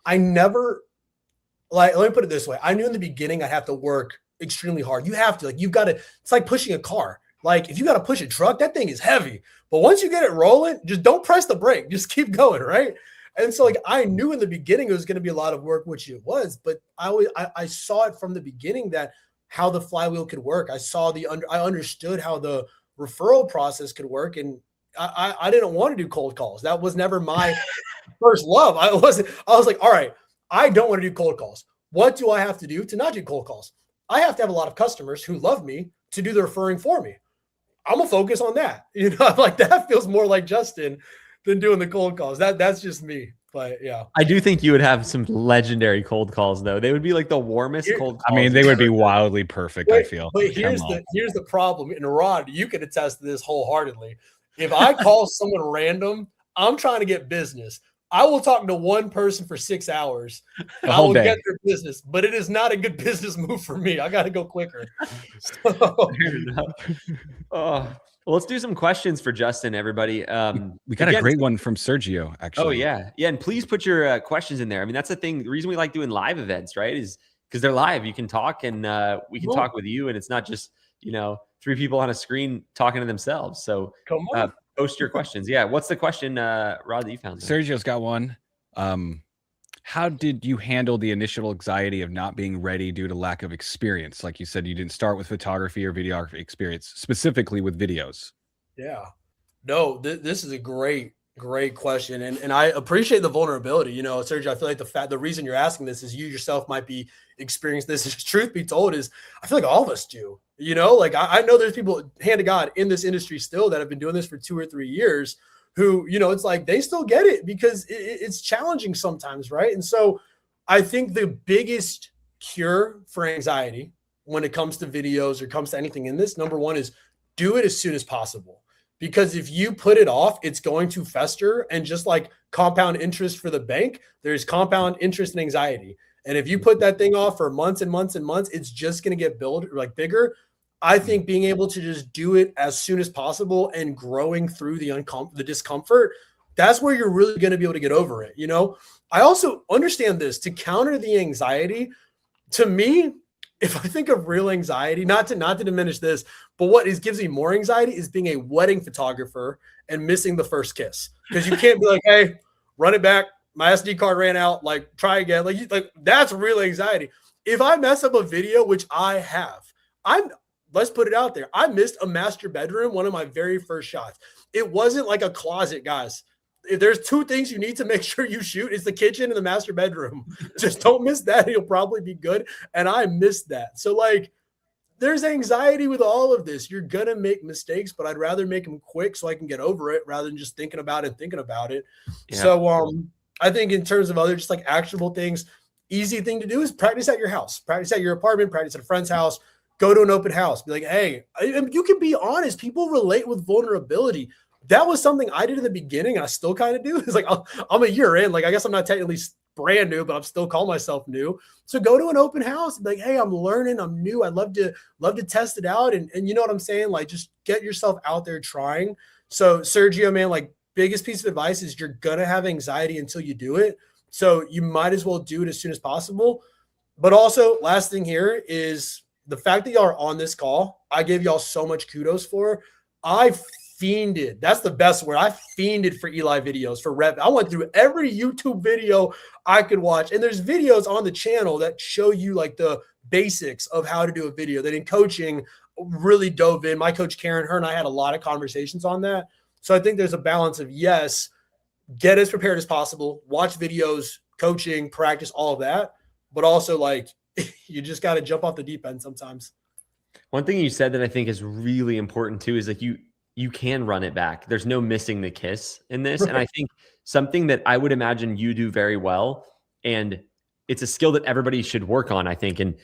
let me put it this way. I knew in the beginning I'd have to work extremely hard. You have to, it's like pushing a car. Like if you got to push a truck, that thing is heavy. But once you get it rolling, just don't press the brake. Just keep going, right? And so I knew in the beginning it was going to be a lot of work, which it was, but I saw it from the beginning that how the flywheel could work. I understood how the referral process could work. And I didn't want to do cold calls. That was never my first love. I was like, all right, I don't want to do cold calls. What do I have to do to not do cold calls? I have to have a lot of customers who love me to do the referring for me. I'm gonna focus on that. Like that feels more like Justin than doing the cold calls. That's just me. But yeah. I do think you would have some legendary cold calls though. They would be like the warmest cold calls. I mean, they would be wildly perfect, I feel. But here's the problem. And Rod, you can attest to this wholeheartedly. If I call someone random, I'm trying to get business. I will talk to one person for 6 hours. I will get their business, but it is not a good business move for me. I got to go quicker. Well, let's do some questions for Justin, everybody. We got a great one from Sergio, actually. Oh, yeah. Yeah, and please put your questions in there. I mean, that's the thing. The reason we like doing live events, right, is because they're live. You can talk, and we can talk with you, and it's not just, 3 people on a screen talking to themselves. So come on. Post your questions. Yeah. What's the question, Rod, that you found? Sergio's got one. How did you handle the initial anxiety of not being ready due to lack of experience? Like you said, you didn't start with photography or videography experience, specifically with videos. Yeah. No, this is a great question. And I appreciate the vulnerability. Sergio, I feel like the reason you're asking this is you yourself might be experiencing this. Truth be told is I feel like all of us do. I know there's people, hand to God, in this industry still that have been doing this for 2 or 3 years who, it's like they still get it because it's challenging sometimes, right? And so I think the biggest cure for anxiety when it comes to videos or comes to anything in this, number one is do it as soon as possible. Because if you put it off, it's going to fester. And just like compound interest for the bank, there's compound interest and anxiety. And if you put that thing off for months and months and months, it's just going to get bigger. I think being able to just do it as soon as possible and growing through the discomfort, that's where you're really going to be able to get over it. I also understand this to counter the anxiety. To me, if I think of real anxiety, not to diminish this, but what gives me more anxiety is being a wedding photographer and missing the first kiss. Because you can't be like, hey, run it back. My SD card ran out. Like, try again. Like that's real anxiety. If I mess up a video, which I have, let's put it out there. I missed a master bedroom, one of my very first shots. It wasn't like a closet, guys. If there's 2 things you need to make sure you shoot, it's the kitchen and the master bedroom. Just don't miss that. You'll probably be good. And I missed that. So there's anxiety with all of this. You're going to make mistakes, but I'd rather make them quick so I can get over it rather than just thinking about it. Yeah. So I think in terms of other just like actionable things, easy thing to do is practice at your house, practice at your apartment, practice at a friend's house, go to an open house, be like, hey, you can be honest. People relate with vulnerability. That was something I did in the beginning, and I still kind of do. It's like, I'm a year in. Like, I guess I'm not technically brand new, but I'm still calling myself new. So go to an open house and be like, hey, I'm learning, I'm new. I'd love to test it out. And you know what I'm saying? Like, just get yourself out there trying. So Sergio, man, like, biggest piece of advice is you're going to have anxiety until you do it. So you might as well do it as soon as possible. But also, last thing here is the fact that y'all are on this call. I gave y'all so much kudos for. I fiended. That's the best word. I fiended for Eli videos, for REPP. I went through every YouTube video I could watch. And there's videos on the channel that show you like the basics of how to do a video. That in coaching really dove in. My coach Karen, her and I had a lot of conversations on that. So I think there's a balance of, yes, get as prepared as possible, watch videos, coaching, practice, all of that. But also, like, you just got to jump off the deep end sometimes. One thing you said that I think is really important too is like you can run it back. There's no missing the kiss in this. And I think something that I would imagine you do very well, and it's a skill that everybody should work on, I think. And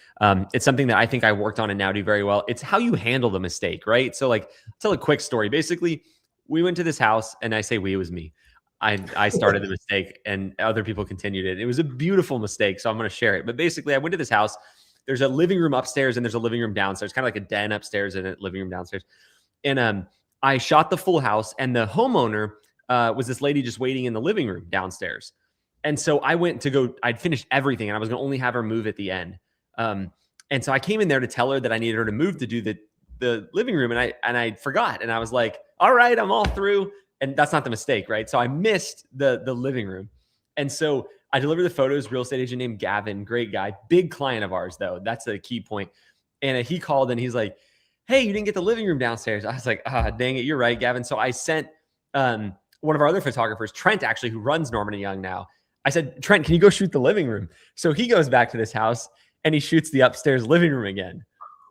it's something that I think I worked on and now do very well. It's how you handle the mistake, right? So like, I'll tell a quick story. Basically, we went to this house, and I say it was me. I started the mistake and other people continued it. It was a beautiful mistake, so I'm going to share it. But basically, I went to this house. There's a living room upstairs and there's a living room downstairs, kind of like a den upstairs and a living room downstairs. And I shot the full house, and the homeowner was this lady just waiting in the living room downstairs. And so I went to go, I'd finished everything, and I was going to only have her move at the end. And so I came in there to tell her that I needed her to move to do the living room. And I forgot. And I was like, all right, I'm all through. And that's not the mistake, right? So I missed the living room. And so I delivered the photos, real estate agent named Gavin, great guy, big client of ours though. That's a key point. And he called and he's like, hey, you didn't get the living room downstairs. I was like, dang it, you're right, Gavin. So I sent one of our other photographers, Trent, actually, who runs Norman & Young now. I said, Trent, can you go shoot the living room? So he goes back to this house and he shoots the upstairs living room again.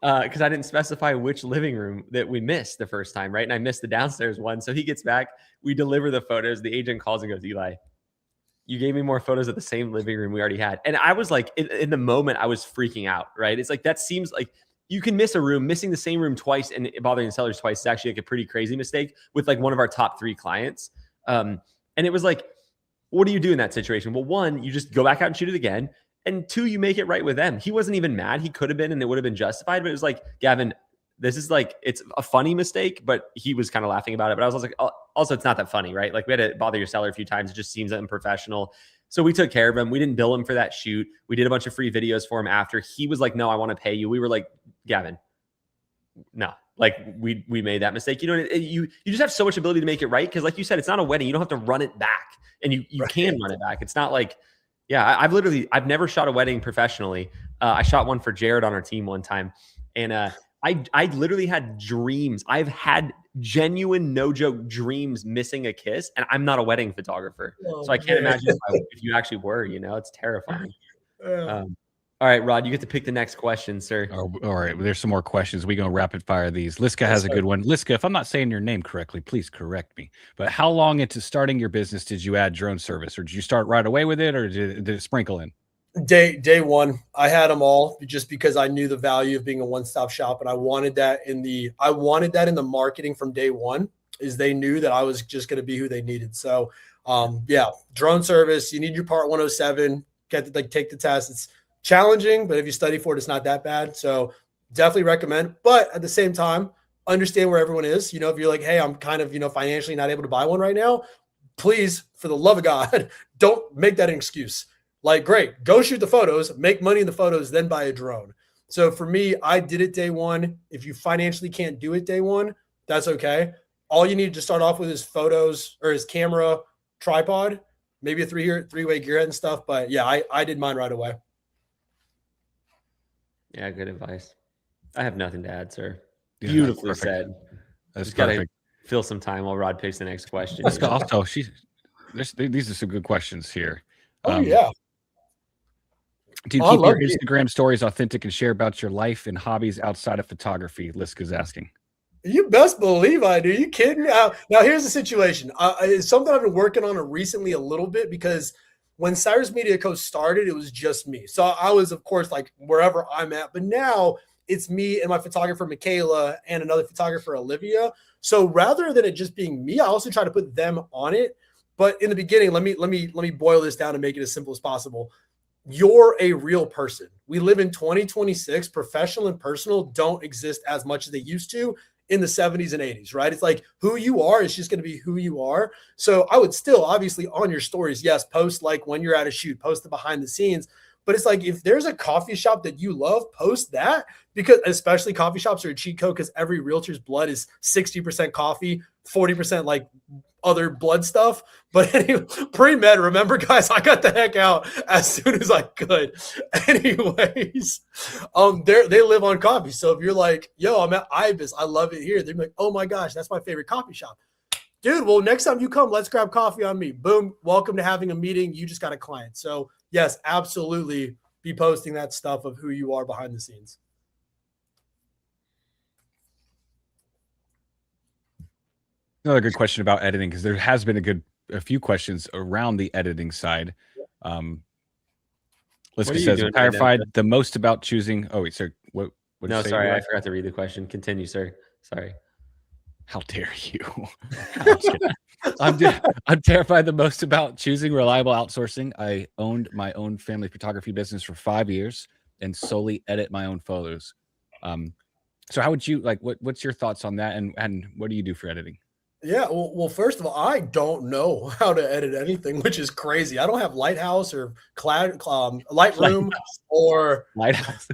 Because I didn't specify which living room that we missed the first time, right? And I missed the downstairs one. So he gets back, we deliver the photos. The agent calls and goes, Eli, you gave me more photos of the same living room we already had. And I was like, in the moment, I was freaking out, right? It's like, that seems like you can miss a room. Missing the same room twice and bothering the sellers twice is actually like a pretty crazy mistake with like one of our top 3 clients. And it was like, what do you do in that situation? Well, 1, you just go back out and shoot it again. And 2, you make it right with them. He wasn't even mad. He could have been, and it would have been justified. But it was like, Gavin, this is like, it's a funny mistake, but he was kind of laughing about it. But I was like, also, it's not that funny, right? Like, we had to bother your seller a few times. It just seems unprofessional. So we took care of him. We didn't bill him for that shoot. We did a bunch of free videos for him after. He was like, no, I want to pay you. We were like, Gavin, no. Like, we made that mistake. You know, you just have so much ability to make it right. Because like you said, it's not a wedding. You don't have to run it back. And you right. can run it back. It's not like, yeah, I've never shot a wedding professionally. I shot one for Jared on our team one time. And I literally had dreams. I've had genuine, no joke dreams missing a kiss. And I'm not a wedding photographer. So I can't imagine if you actually were, you know, it's terrifying. All right, Rod, you get to pick the next question, sir. All right, well, there's some more questions. We're going to rapid fire these. Liska has a good one. Liska, if I'm not saying your name correctly, please correct me. But how long into starting your business did you add drone service? Or did you start right away with it, or did it sprinkle in? Day one, I had them all just because I knew the value of being a one-stop shop. And I wanted that in the marketing from day one, is they knew that I was just going to be who they needed. So yeah, drone service, you need your part 107, take the test. It's challenging, but if you study for it, it's not that bad. So definitely recommend. But at the same time, understand where everyone is. You know, if you're like, hey, I'm kind of, financially not able to buy one right now, please, for the love of God, don't make that an excuse. Like, great, go shoot the photos, make money in the photos, then buy a drone. So for me, I did it day one. If you financially can't do it day one, that's okay. All you need to start off with is photos or his camera, tripod, maybe a three-way gearhead and stuff. But yeah, I did mine right away. Yeah, good advice. I have nothing to add, sir. Yeah, beautifully said. That's perfect. Fill some time while Rod picks the next question. Let's go. Also, these are some good questions here. Oh yeah. Do you keep your Instagram stories authentic and share about your life and hobbies outside of photography? Liska's asking. You best believe I do. You kidding? Now here's the situation. It's something I've been working on recently a little bit because when Cyrus Media Co started, it was just me. So I was, of course, like wherever I'm at, but now it's me and my photographer, Michaela, and another photographer, Olivia. So rather than it just being me, I also try to put them on it. But in the beginning, let me boil this down and make it as simple as possible. You're a real person. We live in 2026. Professional and personal don't exist as much as they used to in the 70s and 80s, right? It's like who you are is just going to be who you are. So I would still obviously on your stories, yes, post like when you're at a shoot, post the behind the scenes. But it's like if there's a coffee shop that you love, post that, because especially coffee shops are a cheat code because every realtor's blood is 60% coffee, 40% like other blood stuff. But anyway, pre-med, remember guys, I got the heck out as soon as I could. Anyways, they live on coffee. So if you're like, yo, I'm at Ibis, I love it here. They're like, oh my gosh, that's my favorite coffee shop. Dude, well, next time you come, let's grab coffee on me. Boom. Welcome to having a meeting. You just got a client. So yes, absolutely be posting that stuff of who you are behind the scenes. Another good question about editing, because there has been a few questions around the editing side. Liska says, clarified the most about choosing. Oh, wait, sir. What no, sorry, I forgot to read the question. Continue, sir. Sorry. How dare you? I'm terrified the most about choosing reliable outsourcing. I owned my own family photography business for 5 years and solely edit my own photos. So how would you like? What's your thoughts on that? And what do you do for editing? Yeah, well, first of all, I don't know how to edit anything, which is crazy. I don't have Lighthouse or Lightroom or Lighthouse.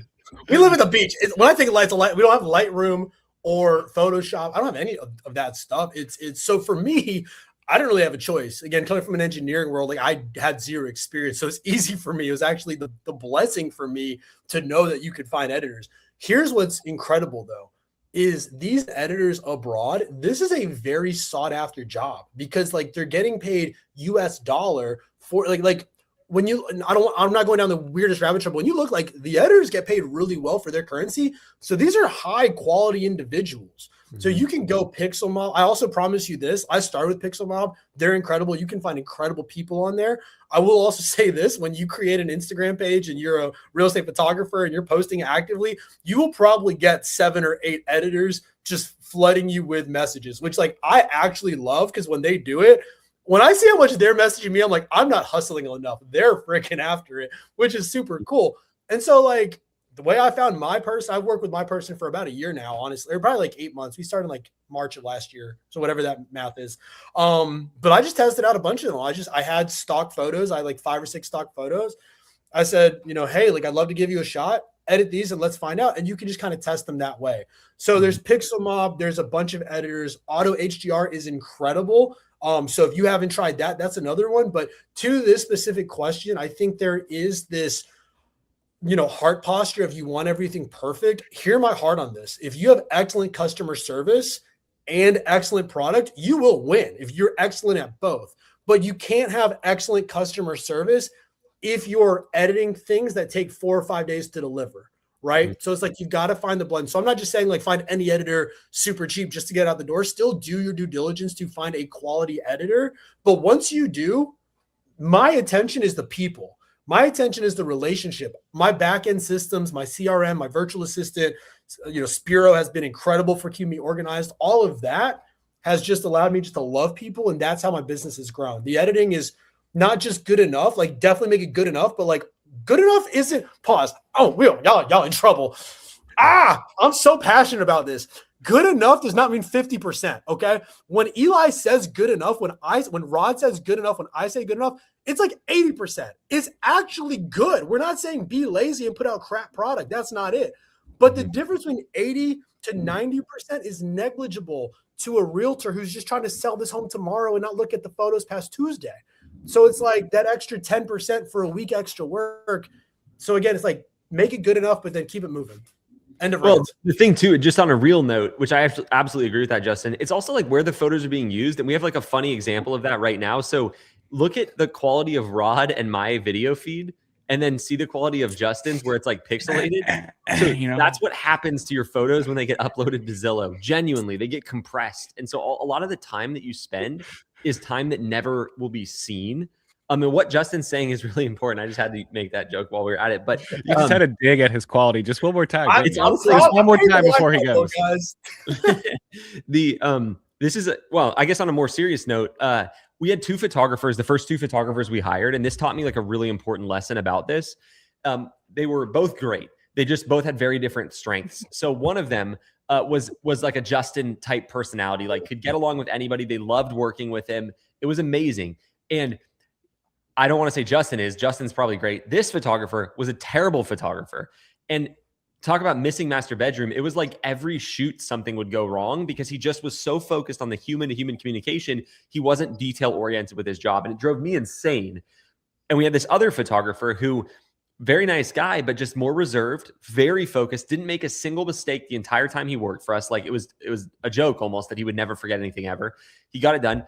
We live at the beach. When I think of we don't have Lightroom or Photoshop. I don't have any of that stuff. It's so for me, I don't really have a choice. Again, coming from an engineering world, like I had zero experience, so it's easy for me. It was actually the blessing for me to know that you could find editors. Here's what's incredible though. Is these editors abroad, this is a very sought after job because like they're getting paid US dollar for like when you, I'm not going down the weirdest rabbit trail. When you look like the editors get paid really well for their currency. So these are high quality individuals. So you can go Pixel Mob. I also promise you this. I started with Pixel Mob. They're incredible. You can find incredible people on there. I will also say this. When you create an Instagram page and you're a real estate photographer and you're posting actively, you will probably get 7 or 8 editors just flooding you with messages, which like I actually love because when they do it, when I see how much they're messaging me, I'm like, I'm not hustling enough. They're freaking after it, which is super cool. And so like, the way I found my person, I've worked with my person for about a year now, honestly, or probably like 8 months. We started in like March of last year. So whatever that math is. But I just tested out a bunch of them. I had stock photos. I had like 5 or 6 stock photos. I said, hey, like I'd love to give you a shot, edit these and let's find out. And you can just kind of test them that way. So there's Pixel Mob. There's a bunch of editors. Auto HDR is incredible. So if you haven't tried that, that's another one. But to this specific question, I think there is this, heart posture. If you want everything perfect, hear my heart on this. If you have excellent customer service and excellent product, you will win if you're excellent at both. But you can't have excellent customer service if you're editing things that take 4 or 5 days to deliver, right? Mm-hmm. So it's like, you've got to find the blend. So I'm not just saying like find any editor super cheap just to get out the door. Still do your due diligence to find a quality editor. But once you do, my attention is the people. My attention is the relationship. My back-end systems, my CRM, my virtual assistant, Spiro has been incredible for keeping me organized. All of that has just allowed me just to love people, and that's how my business has grown. The editing is not just good enough, like definitely make it good enough, but like good enough isn't, pause. Oh, y'all in trouble. I'm so passionate about this. Good enough does not mean 50%. Okay. When Eli says good enough, when Rod says good enough, when I say good enough, it's like 80%. It's actually good. We're not saying be lazy and put out crap product. That's not it. But the difference between 80 to 90% is negligible to a realtor who's just trying to sell this home tomorrow and not look at the photos past Tuesday. So it's like that extra 10% for a week extra work. So again, it's like make it good enough, but then keep it moving. Well, the thing too, just on a real note, which I absolutely agree with that, Justin, it's also like where the photos are being used. And we have like a funny example of that right now. So look at the quality of Rod and my video feed and then see the quality of Justin's where it's like pixelated. So that's what happens to your photos when they get uploaded to Zillow. Genuinely, they get compressed. And so a lot of the time that you spend is time that never will be seen. mean, what Justin's saying is really important. I just had to make that joke while we were at it. But you just had a dig at his quality. Just one more time. It's honestly just one more time before he goes. Guys. This is well, I guess on a more serious note, we had 2 photographers, the first 2 photographers we hired, and this taught me like a really important lesson about this. They were both great. They just both had very different strengths. So one of them was like a Justin type personality, like could get along with anybody. They loved working with him. It was amazing. And I don't want to say Justin's probably great. This photographer was a terrible photographer. And talk about missing master bedroom. It was like every shoot, something would go wrong because he just was so focused on the human to human communication. He wasn't detail oriented with his job, and it drove me insane. And we had this other photographer who, very nice guy, but just more reserved, very focused, didn't make a single mistake the entire time he worked for us. Like it was a joke almost that he would never forget anything ever. He got it done.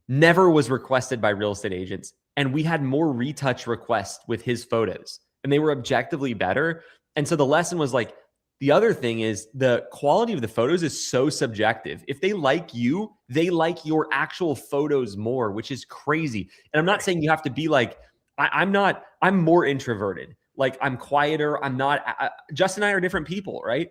Never was requested by real estate agents. And we had more retouch requests with his photos, and they were objectively better. And so the lesson was like, the other thing is the quality of the photos is so subjective. If they like you, they like your actual photos more, which is crazy. And I'm not saying you have to be like, I'm more introverted. Like I'm quieter. I'm not, Justin and I are different people, right?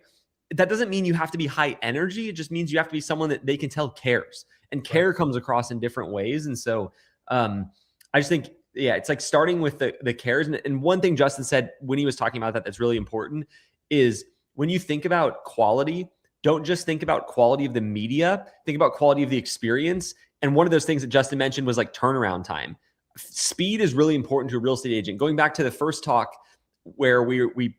That doesn't mean you have to be high energy. It just means you have to be someone that they can tell cares, and care comes across in different ways. And so, I just think, yeah, it's like starting with the cares. And one thing Justin said when he was talking about that that's really important is when you think about quality, don't just think about quality of the media, think about quality of the experience. And one of those things that Justin mentioned was like turnaround time. Speed is really important to a real estate agent. Going back to the first talk where we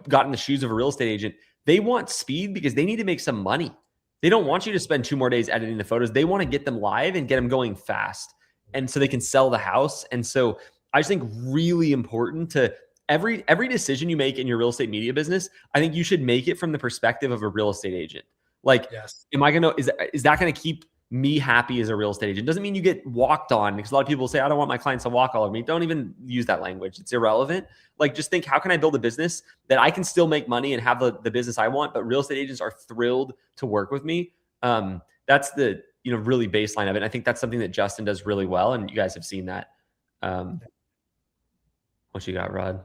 got in the shoes of a real estate agent, they want speed because they need to make some money. They don't want you to spend 2 more days editing the photos. They want to get them live and get them going fast, and so they can sell the house. And so I just think really important to every decision you make in your real estate media business, I think you should make it from the perspective of a real estate agent. Like, yes. Is that going to keep me happy as a real estate agent? Doesn't mean you get walked on, because a lot of people say, I don't want my clients to walk all over me. Don't even use that language. It's irrelevant. Like, just think, how can I build a business that I can still make money and have the business I want, but real estate agents are thrilled to work with me? That's the, really baseline of it. And I think that's something that Justin does really well. And you guys have seen that. What you got, Rod?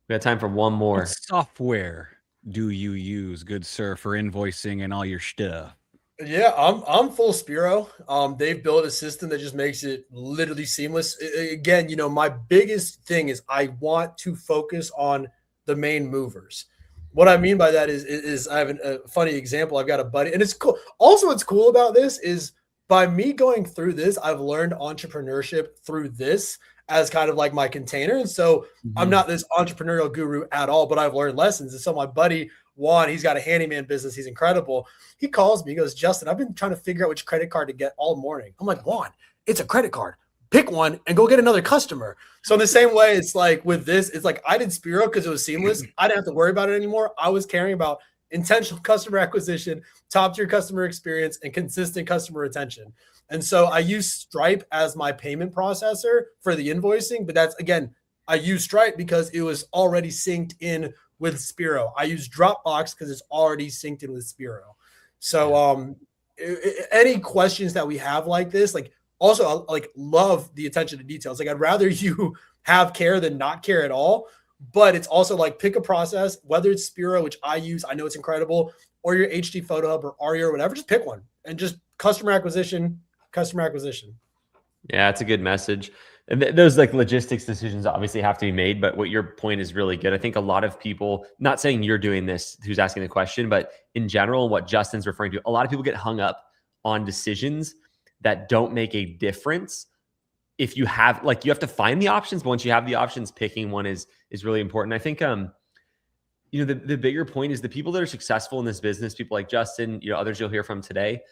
We got time for one more. What software do you use, good sir, for invoicing and all your stuff? Yeah, I'm full Spiro. They've built a system that just makes it literally seamless. Again, my biggest thing is I want to focus on the main movers. What I mean by that is I have a funny example. I've got a buddy, and it's cool. Also, what's cool about this is by me going through this, I've learned entrepreneurship through this as kind of like my container. And so I'm not this entrepreneurial guru at all, but I've learned lessons. And so my buddy Juan, he's got a handyman business. He's incredible. He calls me. He goes, Justin, I've been trying to figure out which credit card to get all morning. I'm like, Juan, it's a credit card. Pick one and go get another customer. So in the same way, it's like with this, it's like I did Spiro because it was seamless. I didn't have to worry about it anymore. I was caring about intentional customer acquisition, top tier customer experience, and consistent customer retention. And so I use Stripe as my payment processor for the invoicing. But that's, again, I use Stripe because it was already synced in with Spiro. I use Dropbox because it's already synced in with Spiro. So any questions that we have like this, like also I love the attention to details. Like I'd rather you have care than not care at all. But it's also like pick a process, whether it's Spiro, which I use, I know it's incredible, or your HD Photo Hub or Aria or whatever, just pick one and just customer acquisition. Yeah, it's a good message. And those like logistics decisions obviously have to be made, but what your point is really good. I think a lot of people, not saying you're doing this, who's asking the question, but in general, what Justin's referring to, a lot of people get hung up on decisions that don't make a difference. If you have, you have to find the options, but once you have the options, picking one is really important. I think, the bigger point is the people that are successful in this business, people like Justin, others you'll hear from today.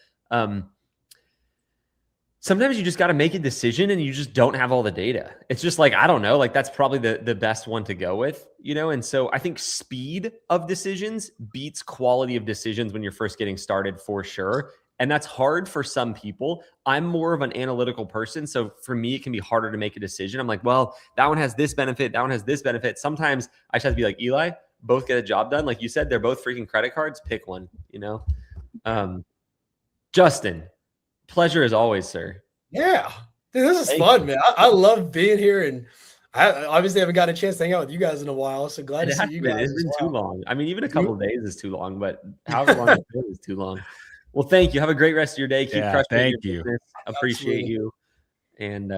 Sometimes you just got to make a decision and you just don't have all the data. It's just like, I don't know, that's probably the best one to go with, And so I think speed of decisions beats quality of decisions when you're first getting started for sure. And that's hard for some people. I'm more of an analytical person. So for me, it can be harder to make a decision. I'm like, well, that one has this benefit. That one has this benefit. Sometimes I just have to be like, Eli, both get a job done. Like you said, they're both freaking credit cards. Pick one, Justin, pleasure as always, sir. Yeah. Dude, this is fun, man. I love being here, and I obviously haven't got a chance to hang out with you guys in a while. So glad to see you guys. It's been too long. I mean, even a couple of days is too long, but however long it feels is too long. Well, thank you. Have a great rest of your day. Keep crushing thank your you. business. Appreciate you. And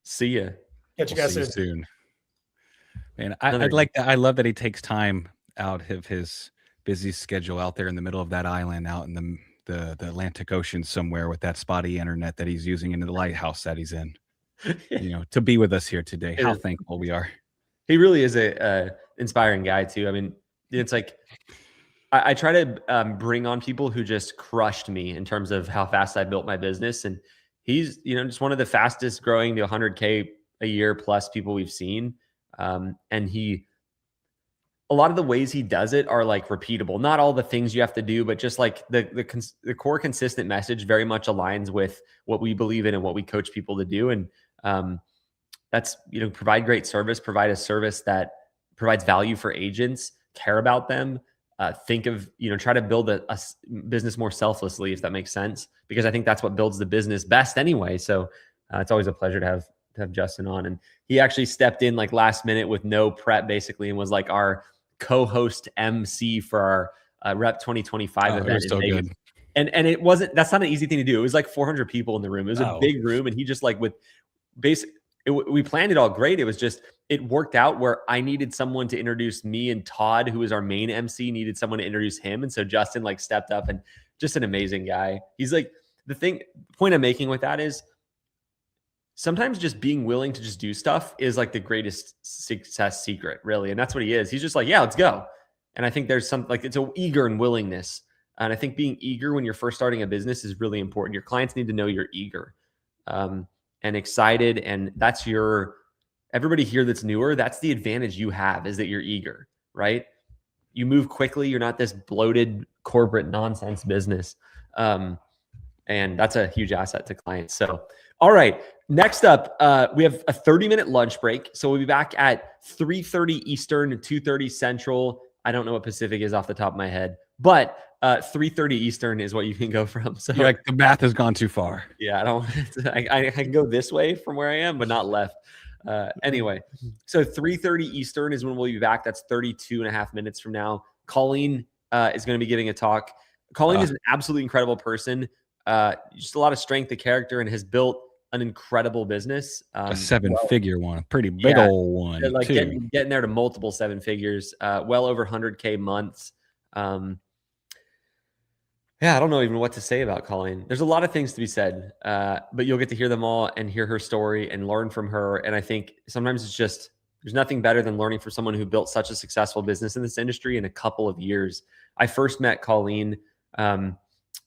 see you. Catch you guys soon. Man, I love that he takes time out of his busy schedule out there in the middle of that island out in the Atlantic Ocean somewhere with that spotty internet that he's using in the lighthouse that he's in, to be with us here today. How thankful we are. He really is a inspiring guy too. I mean, it's like, I try to bring on people who just crushed me in terms of how fast I built my business. And he's, just one of the fastest growing to 100K a year plus people we've seen. And a lot of the ways he does it are like repeatable, not all the things you have to do, but just like the core consistent message very much aligns with what we believe in and what we coach people to do. And that's, provide great service, provide a service that provides value for agents, care about them. Think of, try to build a business more selflessly, if that makes sense, because I think that's what builds the business best anyway. So it's always a pleasure to have Justin on. And he actually stepped in like last minute with no prep basically, and was like our co-host MC for our REPP 2025 event. So good. And that's not an easy thing to do. It was like 400 people in the room. It was a big room. And he just like we planned it all great. It was just, it worked out where I needed someone to introduce me, and Todd, who is our main MC, needed someone to introduce him. And so Justin like stepped up, and just an amazing guy. He's like, the point I'm making with that is sometimes just being willing to just do stuff is like the greatest success secret, really. And that's what he is. He's just like, yeah, let's go. And I think there's some, like, it's an eager and willingness. And I think being eager when you're first starting a business is really important. Your clients need to know you're eager and excited. And that's everybody here that's newer, that's the advantage you have, is that you're eager, right? You move quickly. You're not this bloated corporate nonsense business. And that's a huge asset to clients. So, all right. Next up, we have a 30-minute lunch break. So we'll be back at 3:30 Eastern, 2:30 Central. I don't know what Pacific is off the top of my head, but 3:30 Eastern is what you can go from. So you're like, the math has gone too far. Yeah, I can go this way from where I am, but not left. Anyway, so 3:30 Eastern is when we'll be back. That's 32 and a half minutes from now. Colleen is going to be giving a talk. Colleen is an absolutely incredible person. Just a lot of strength of character, and has built an incredible business. A 7-figure one, pretty big old one. Like too. Getting there to multiple 7 figures, well over 100K months. Yeah, I don't know even what to say about Colleen. There's a lot of things to be said, but you'll get to hear them all and hear her story and learn from her. And I think sometimes it's just, there's nothing better than learning from someone who built such a successful business in this industry in a couple of years. I first met Colleen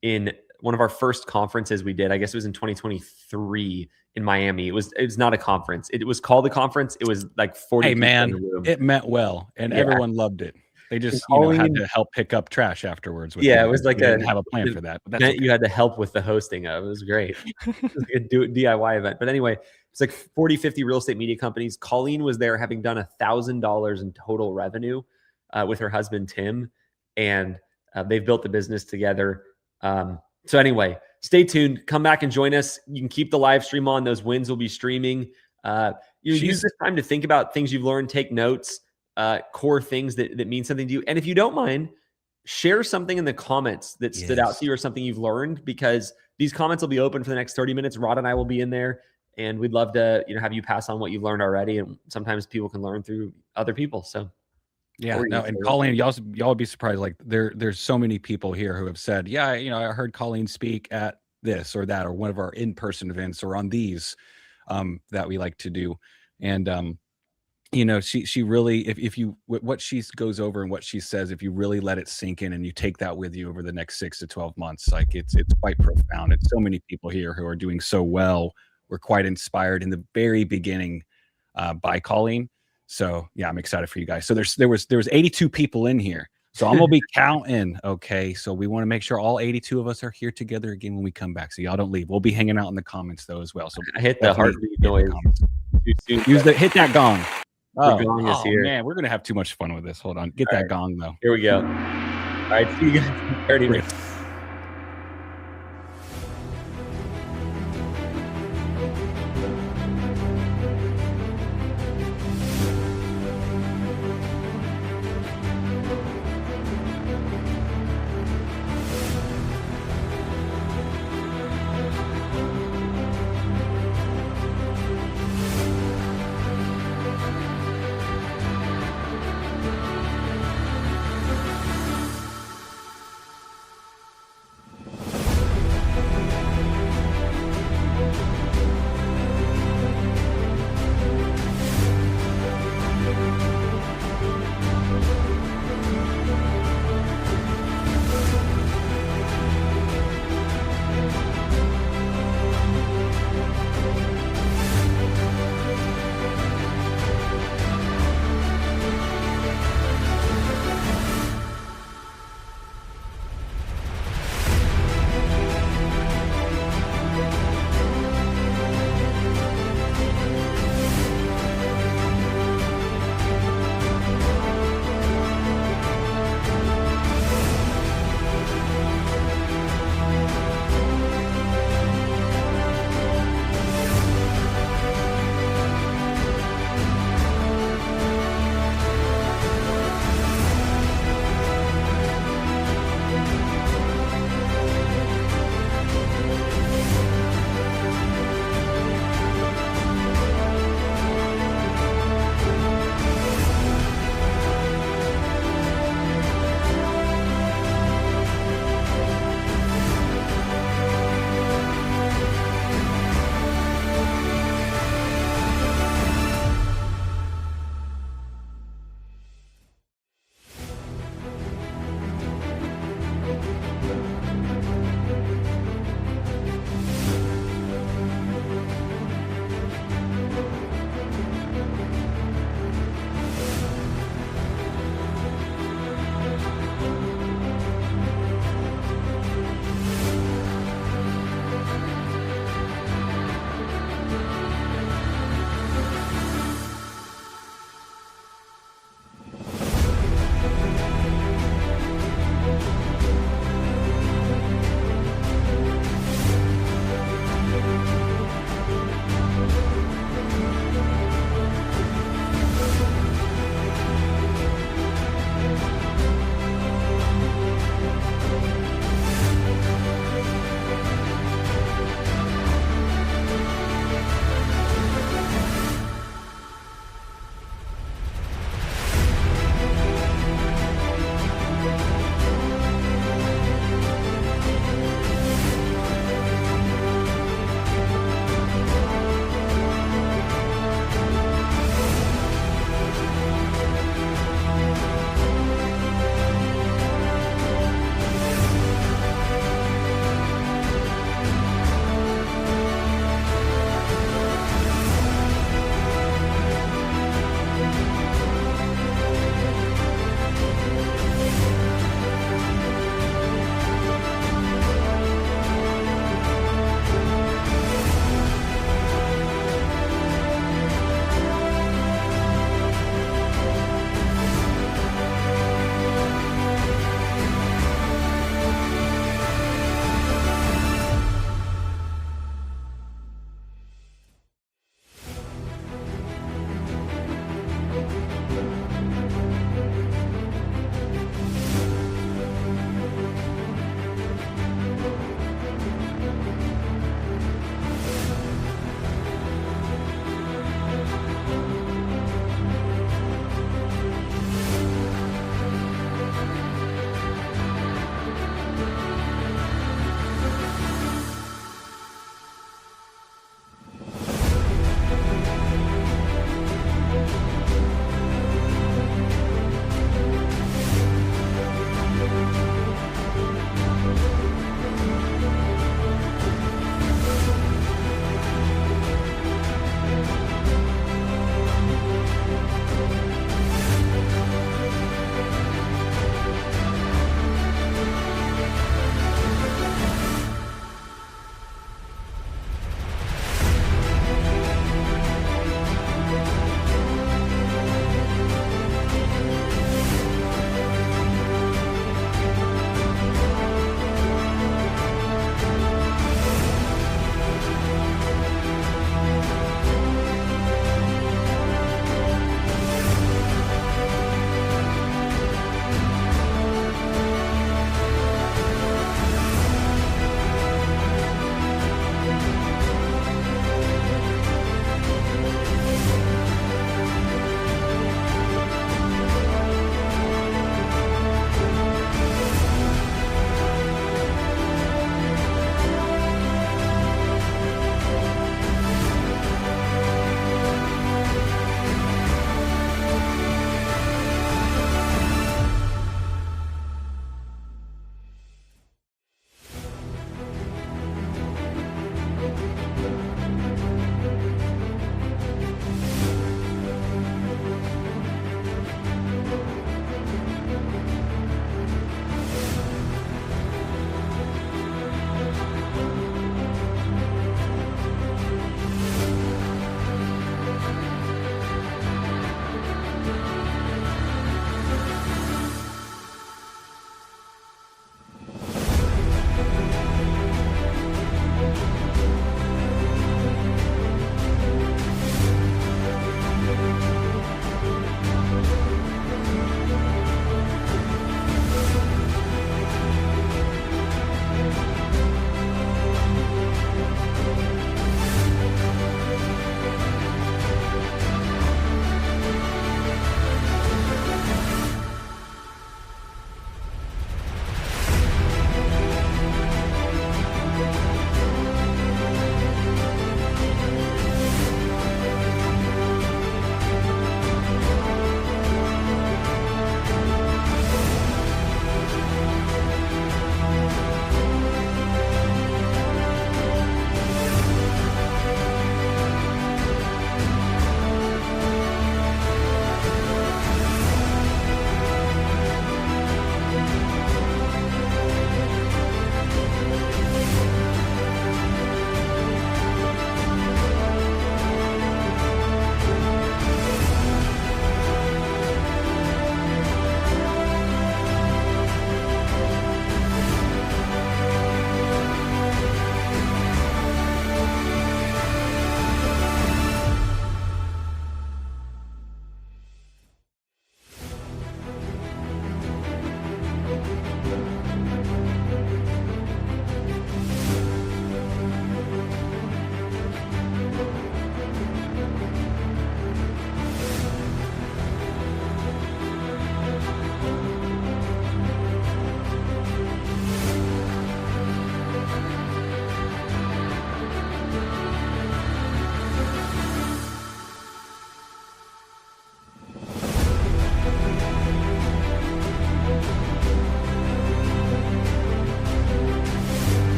in one of our first conferences we did. I guess it was in 2023 in Miami. It was not a conference. It was called a conference. It was like 40 people in the room. It meant well, and everyone loved it. They just had to help pick up trash afterwards. It was like didn't have a plan for that. But you had to help with the hosting of. It was great. It was like a DIY event. But anyway, it's like 40, 50 real estate media companies. Colleen was there, having done $1,000 in total revenue with her husband, Tim. And they've built the business together. So anyway, stay tuned. Come back and join us. You can keep the live stream on. Those wins will be streaming. Use this time to think about things you've learned, take notes, core things that mean something to you. And if you don't mind, share something in the comments that stood out to you or something you've learned, because these comments will be open for the next 30 minutes. Rod and I will be in there, and we'd love to, have you pass on what you've learned already. And sometimes people can learn through other people. So yeah, no, and Colleen, y'all would be surprised. Like there's so many people here who have said, yeah, I heard Colleen speak at this or that, or one of our in-person events, or on these that we like to do. And she really, if you, what she goes over and what she says, if you really let it sink in and you take that with you over the next 6 to 12 months, like it's quite profound. And so many people here who are doing so well were quite inspired in the very beginning by Colleen. So yeah, I'm excited for you guys. So there was 82 people in here. So I'm gonna be counting. Okay, so we want to make sure all 82 of us are here together again when we come back. So y'all don't leave. We'll be hanging out in the comments though as well. So I hit the heartbeat noise too soon. Hit that gong. The gong is here. Man, we're gonna have too much fun with this. Hold on, get that gong though. Here we go. All right, see you guys in 30 minutes.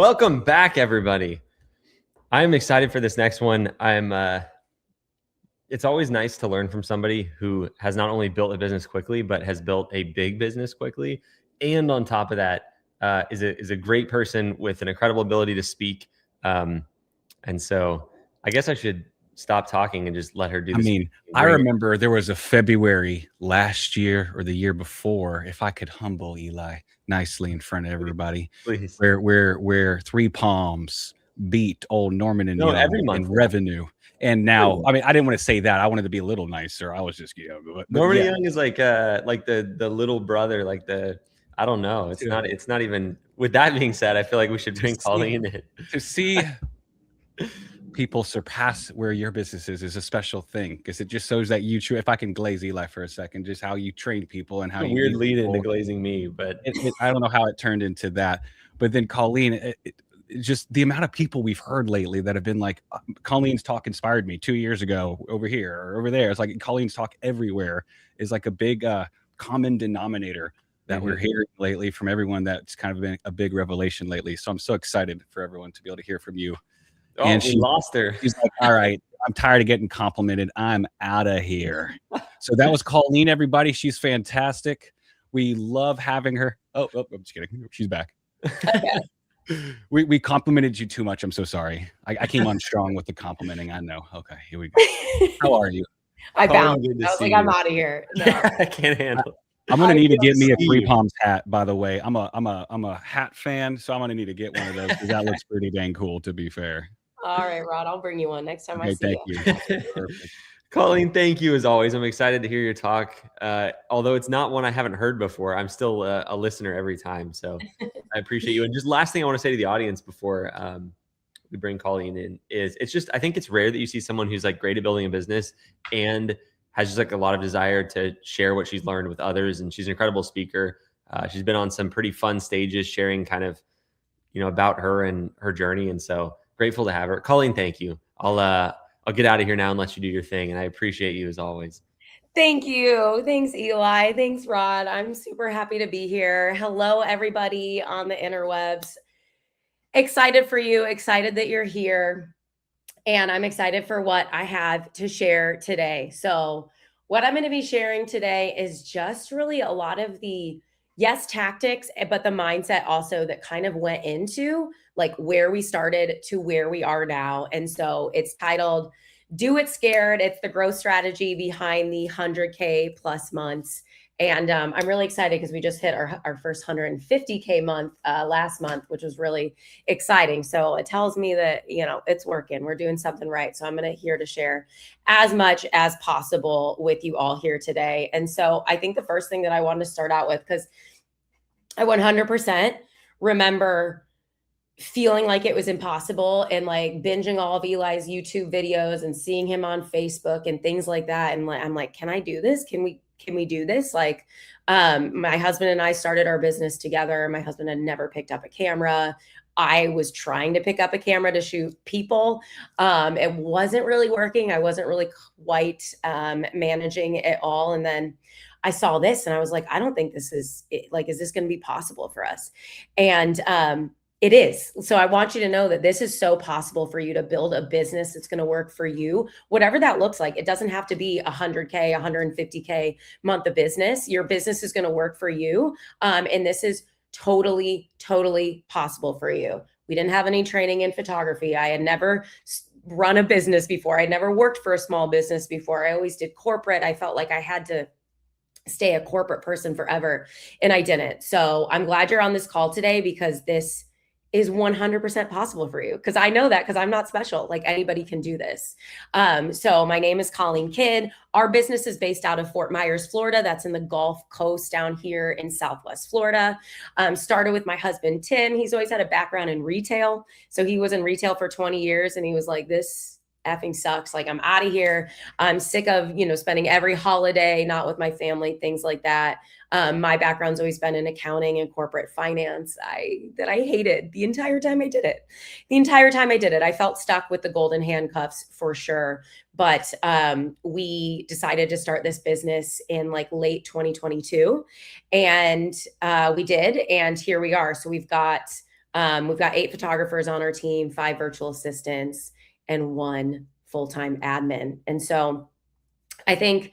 Welcome back, everybody. I'm excited for this next one. It's always nice to learn from somebody who has not only built a business quickly, but has built a big business quickly. And on top of that, is a great person with an incredible ability to speak. And so I guess I should stop talking and just let her do this. I mean, I remember there was a February last year or the year before, if I could humble Eli nicely in front of everybody, Please. where Three Palms beat old Norman and Young every month in revenue. And now, I mean, I didn't want to say that. I wanted to be a little nicer. I was just, but Norman and Young is like the little brother, like I don't know. It's not even. With that being said, I feel like we should bring Colleen in. To see people surpass where your business is a special thing, because it just shows that you, if I can glaze Eli for a second, just how you train people and how you weird lead into glazing me, but I don't know how it turned into that. But then Colleen, just the amount of people we've heard lately that have been like, Colleen's talk inspired me 2 years ago over here or over there. It's like Colleen's talk everywhere is like a big common denominator that we're hearing lately from everyone. That's kind of been a big revelation lately. So I'm so excited for everyone to be able to hear from you. Oh, and she lost her. She's like, all right, I'm tired of getting complimented. I'm out of here. So that was Colleen, everybody. She's fantastic. We love having her. Oh, I'm just kidding. She's back. We complimented you too much. I'm so sorry. I came on strong with the complimenting. I know. Okay, here we go. How are you? I bounced. I was like, I'm out of here. No. I can't handle it. I'm gonna need to get me a Three Palms hat, by the way. I'm a hat fan, so I'm gonna need to get one of those because that looks pretty dang cool, to be fair. All right, Rod, I'll bring you one next time I see you. Perfect. Colleen, thank you as always. I'm excited to hear your talk. Although it's not one I haven't heard before, I'm still a listener every time. So I appreciate you. And just last thing I want to say to the audience before we bring Colleen in is I think it's rare that you see someone who's like great at building a business and has just like a lot of desire to share what she's learned with others. And she's an incredible speaker. She's been on some pretty fun stages sharing kind of, about her and her journey. And so grateful to have her. Colleen, thank you. I'll get out of here now and let you do your thing. And I appreciate you as always. Thank you. Thanks, Eli. Thanks, Rod. I'm super happy to be here. Hello, everybody on the interwebs. Excited for you. Excited that you're here. And I'm excited for what I have to share today. So what I'm going to be sharing today is just really a lot of the tactics, but the mindset also that kind of went into like where we started to where we are now. And so it's titled Do It Scared. It's the growth strategy behind the 100K plus months. And I'm really excited because we just hit our first 150K month last month, which was really exciting. So it tells me that, it's working. We're doing something right. So I'm here to share as much as possible with you all here today. And so I think the first thing that I wanted to start out with, because I 100% remember feeling like it was impossible and like binging all of Eli's YouTube videos and seeing him on Facebook and things like that. And I'm like, can I do this? Can we do this? Like, my husband and I started our business together. My husband had never picked up a camera. I was trying to pick up a camera to shoot people. It wasn't really working. I wasn't really quite managing it all. And then I saw this and I was like, I don't think this is this going to be possible for us? And it is. So I want you to know that this is so possible for you to build a business that's going to work for you, whatever that looks like. It doesn't have to be 100K, 150K month of business. Your business is going to work for you. And this is totally, totally possible for you. We didn't have any training in photography. I had never run a business before. I never worked for a small business before. I always did corporate. I felt like I had to stay a corporate person forever, and I didn't. So I'm glad you're on this call today because this is 100% possible for you. Because I know that because I'm not special. Like anybody can do this. So my name is Colleen Kidd. Our business is based out of Fort Myers, Florida. That's in the Gulf Coast down here in Southwest Florida. Started with my husband, Tim. He's always had a background in retail. So he was in retail for 20 years and he was like, this effing sucks. Like, I'm out of here. I'm sick of, spending every holiday, not with my family, things like that. My background's always been in accounting and corporate finance that I hated the entire time I did it. I felt stuck with the golden handcuffs for sure. But we decided to start this business in like late 2022. And we did. And here we are. So we've got We've got 8 photographers on our team, 5 virtual assistants, and 1 full-time admin. And so I think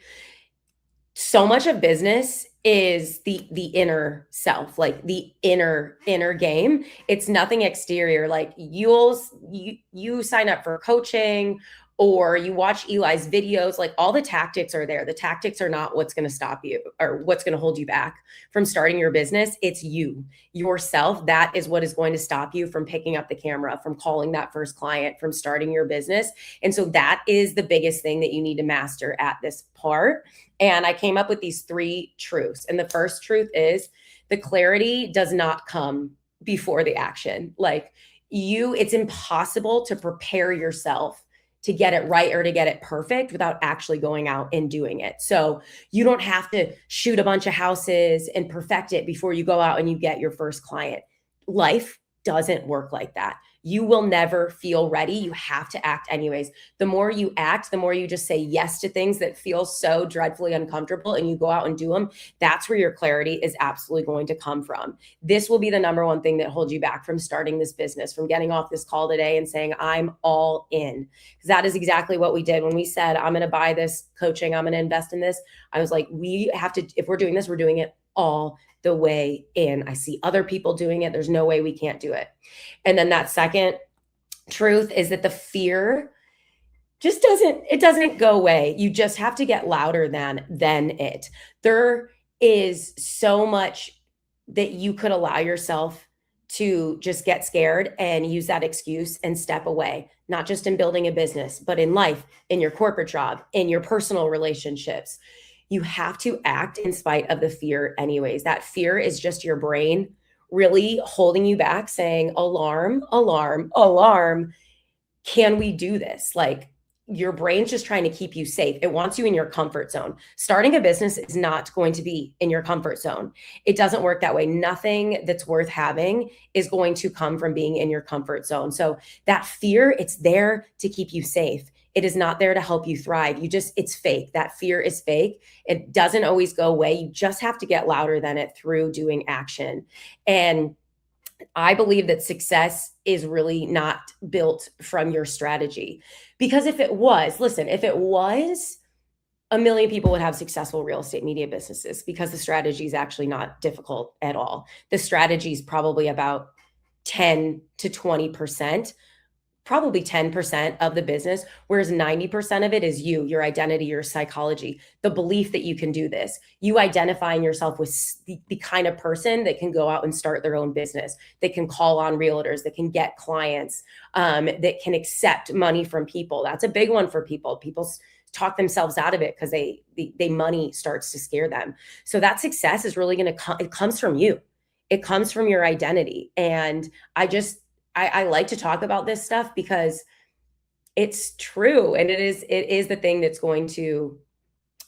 so much of business is the inner self, like the inner game. It's nothing exterior. Like you sign up for coaching or you watch Eli's videos, like all the tactics are there. The tactics are not what's going to stop you or what's going to hold you back from starting your business. It's you, yourself. That is what is going to stop you from picking up the camera, from calling that first client, from starting your business. And so that is the biggest thing that you need to master at this part. And I came up with these 3 truths. And the first truth is the clarity does not come before the action. Like it's impossible to prepare yourself to get it right or to get it perfect without actually going out and doing it. So you don't have to shoot a bunch of houses and perfect it before you go out and you get your first client. Life doesn't work like that. You will never feel ready. You have to act anyways. The more you act, the more you just say yes to things that feel so dreadfully uncomfortable and you go out and do them. That's where your clarity is absolutely going to come from. This will be the number one thing that holds you back from starting this business, from getting off this call today and saying, I'm all in. Because that is exactly what we did when we said, I'm going to buy this coaching. I'm going to invest in this. I was like, we have to, if we're doing this, we're doing it all the way in. I see other people doing it. There's no way we can't do it. And then that second truth is that the fear just doesn't go away. You just have to get louder than it. There is so much that you could allow yourself to just get scared and use that excuse and step away, not just in building a business, but in life, in your corporate job, in your personal relationships. You have to act in spite of the fear anyways. That fear is just your brain really holding you back, saying, alarm, alarm, alarm. Can we do this? Like your brain's just trying to keep you safe. It wants you in your comfort zone. Starting a business is not going to be in your comfort zone. It doesn't work that way. Nothing that's worth having is going to come from being in your comfort zone. So that fear, it's there to keep you safe. It is not there to help you thrive. It's fake. That fear is fake. It doesn't always go away. You just have to get louder than it through doing action. And I believe that success is really not built from your strategy. Because if it was, a million people would have successful real estate media businesses because the strategy is actually not difficult at all. The strategy is probably about 10 to 20%. Probably 10% of the business, whereas 90% of it is you, your identity, your psychology, the belief that you can do this, you identifying yourself with the kind of person that can go out and start their own business, that can call on realtors, that can get clients, that can accept money from people. That's a big one for people. People talk themselves out of it because they money starts to scare them. So that success is really going to come. It comes from you. It comes from your identity. And I like to talk about this stuff because it's true. And it is the thing that's going to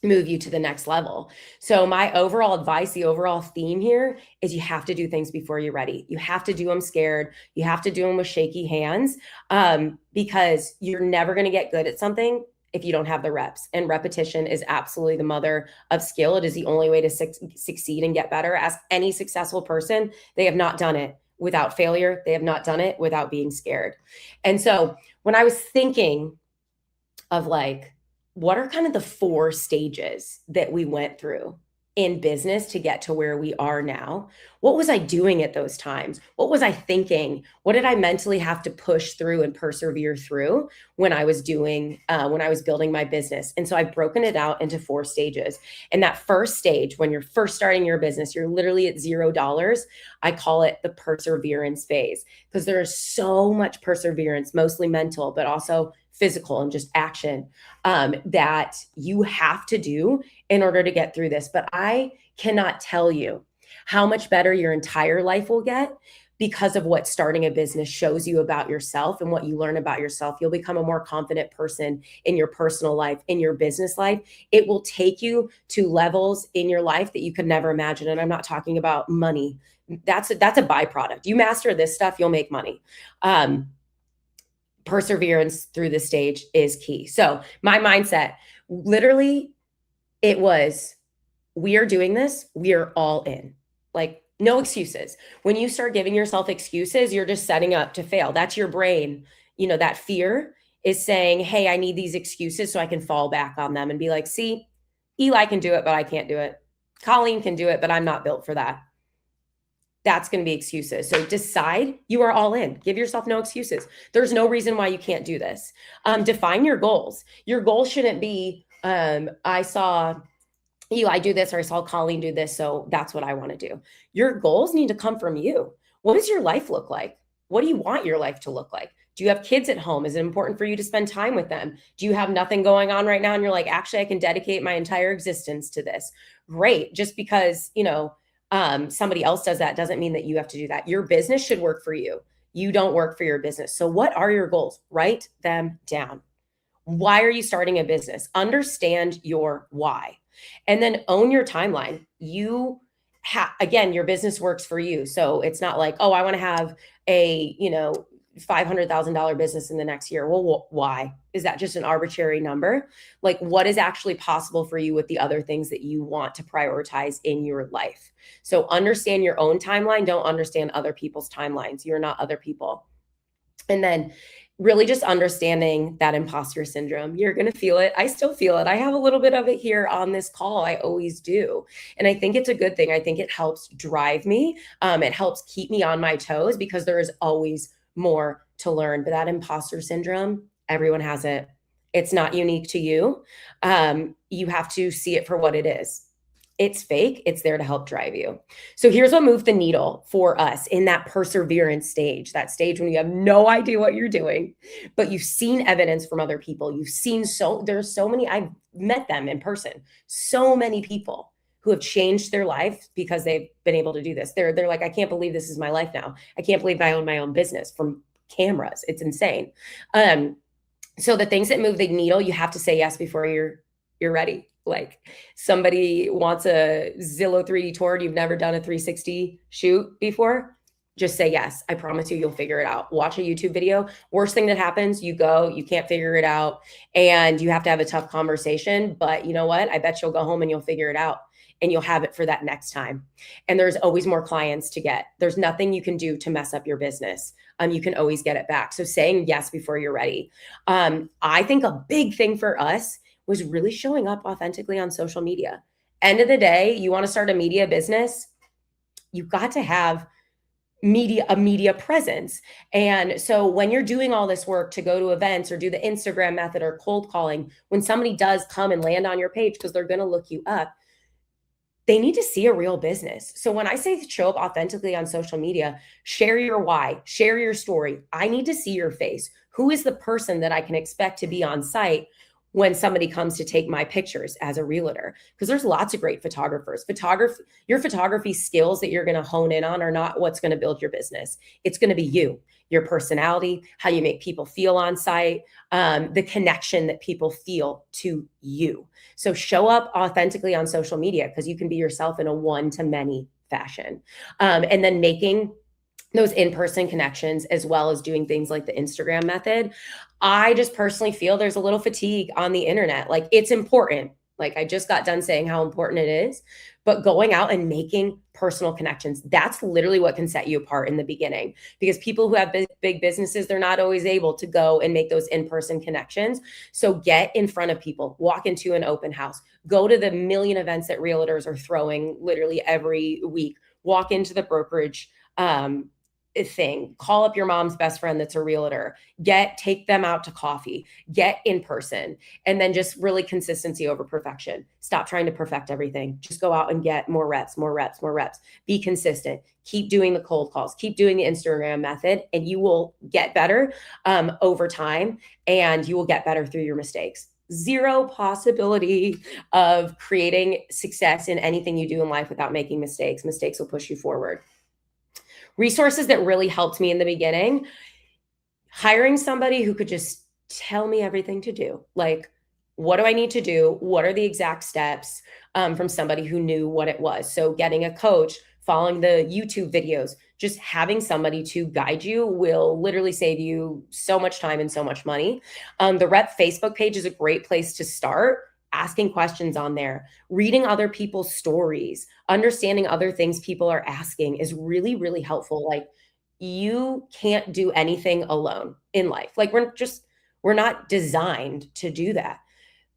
move you to the next level. So my overall advice, the overall theme here is you have to do things before you're ready. You have to do them scared. You have to do them with shaky hands, because you're never going to get good at something if you don't have the reps. And repetition is absolutely the mother of skill. It is the only way to succeed and get better. Ask any successful person. They have not done it without failure. They have not done it without being scared. And so when I was thinking of like, what are kind of the 4 stages that we went through in business to get to where we are now? What was I doing at those times? What was I thinking? What did I mentally have to push through and persevere through when I was building my business? And so I've broken it out into 4 stages. And that first stage, when you're first starting your business, you're literally at $0. I call it the perseverance phase, because there is so much perseverance, mostly mental, but also physical and just action, that you have to do in order to get through this. But I cannot tell you how much better your entire life will get because of what starting a business shows you about yourself and what you learn about yourself. You'll become a more confident person in your personal life, in your business life. It will take you to levels in your life that you could never imagine. And I'm not talking about money. That's a byproduct. You master this stuff, you'll make money. Perseverance through this stage is key. So my mindset, literally, it was, we are doing this. We are all in. Like No excuses. When you start giving yourself excuses, you're just setting up to fail. That's your brain. You know, that fear is saying, hey, I need these excuses so I can fall back on them and be like, see, Eli can do it, but I can't do it. Colleen can do it, but I'm not built for that. That's going to be excuses. So decide you are all in. Give yourself no excuses. There's no reason why you can't do this. Define your goals. Your goal shouldn't be, I saw Eli do this, or I saw Colleen do this, so that's what I want to do. Your goals need to come from you. What does your life look like? What do you want your life to look like? Do you have kids at home? Is it important for you to spend time with them? Do you have nothing going on right now and you're like, actually, I can dedicate my entire existence to this? Great. Just because, you know, somebody else does that doesn't mean that you have to do that. Your business should work for you. You don't work for your business. So what are your goals? Write them down. Why are you starting a business? Understand your why. And then own your timeline. Again, your business works for you. So it's not like, oh, I want to have a, you know, $500,000 business in the next year. Well, why? Is that just an arbitrary number? Like, what is actually possible for you with the other things that you want to prioritize in your life? So understand your own timeline. Don't understand other people's timelines. You're not other people. And then really just understanding that imposter syndrome. You're going to feel it. I still feel it. I have a little bit of it here on this call. I always do. And I think it's a good thing. I think it helps drive me. It helps keep me on my toes because there is always more to learn. But that imposter syndrome, everyone has it. It's not unique to you. You have to see it for what it is. It's fake. It's there to help drive you. So here's what moved the needle for us in that perseverance stage, that stage when you have no idea what you're doing, but you've seen evidence from other people. You've seen there's so many, I've met them in person, so many people who have changed their life because they've been able to do this. They're like, I can't believe this is my life now. I can't believe I own my own business from cameras. It's insane. So the things that move the needle, you have to say yes before you're ready. Like somebody wants a Zillow 3D tour, you've never done a 360 shoot before, just say yes. I promise you, you'll figure it out. Watch a YouTube video. Worst thing that happens, you go, you can't figure it out, and you have to have a tough conversation. But you know what? I bet you'll go home and you'll figure it out, and you'll have it for that next time. And there's always more clients to get. There's nothing you can do to mess up your business. You can always get it back. So saying yes before you're ready. I think a big thing for us was really showing up authentically on social media. End of the day, you want to start a media business, you've got to have a media presence. And so when you're doing all this work to go to events or do the Instagram method or cold calling, when somebody does come and land on your page because they're going to look you up, they need to see a real business. So when I say show up authentically on social media, share your why, share your story. I need to see your face. Who is the person that I can expect to be on site when somebody comes to take my pictures as a realtor? Because there's lots of great photographers. Your photography skills that you're going to hone in on are not what's going to build your business. It's going to be you, your personality, how you make people feel on site, the connection that people feel to you. So show up authentically on social media because you can be yourself in a one-to-many fashion. And then making those in-person connections, as well as doing things like the Instagram method. I just personally feel there's a little fatigue on the internet. Like, it's important. Like, I just got done saying how important it is, but going out and making personal connections, that's literally what can set you apart in the beginning. Because people who have big businesses, they're not always able to go and make those in-person connections. So get in front of people, walk into an open house, go to the million events that realtors are throwing literally every week, walk into the brokerage thing, call up your mom's best friend that's a realtor, take them out to coffee, get in person, and then just really consistency over perfection. Stop trying to perfect everything. Just go out and get more reps. Be consistent. Keep doing the cold calls, keep doing the Instagram method, and you will get better over time, and you will get better through your mistakes. Zero possibility of creating success in anything you do in life without making mistakes. Mistakes will push you forward. Resources that really helped me in the beginning, hiring somebody who could just tell me everything to do. Like, what do I need to do? What are the exact steps from somebody who knew what it was? So getting a coach, following the YouTube videos, just having somebody to guide you will literally save you so much time and so much money. The REPP Facebook page is a great place to start. asking questions on there, reading other people's stories, understanding other things people are asking is really, really helpful. Like, you can't do anything alone in life. Like, we're not designed to do that.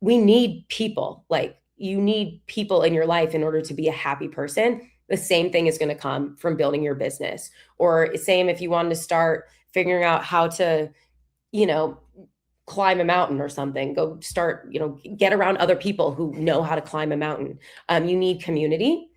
We need people. Like, you need people in your life in order to be a happy person. The same thing is going to come from building your business. Or same if you wanted to start figuring out how to, you know, climb a mountain or something, go start, you know, get around other people who know how to climb a mountain. You need community.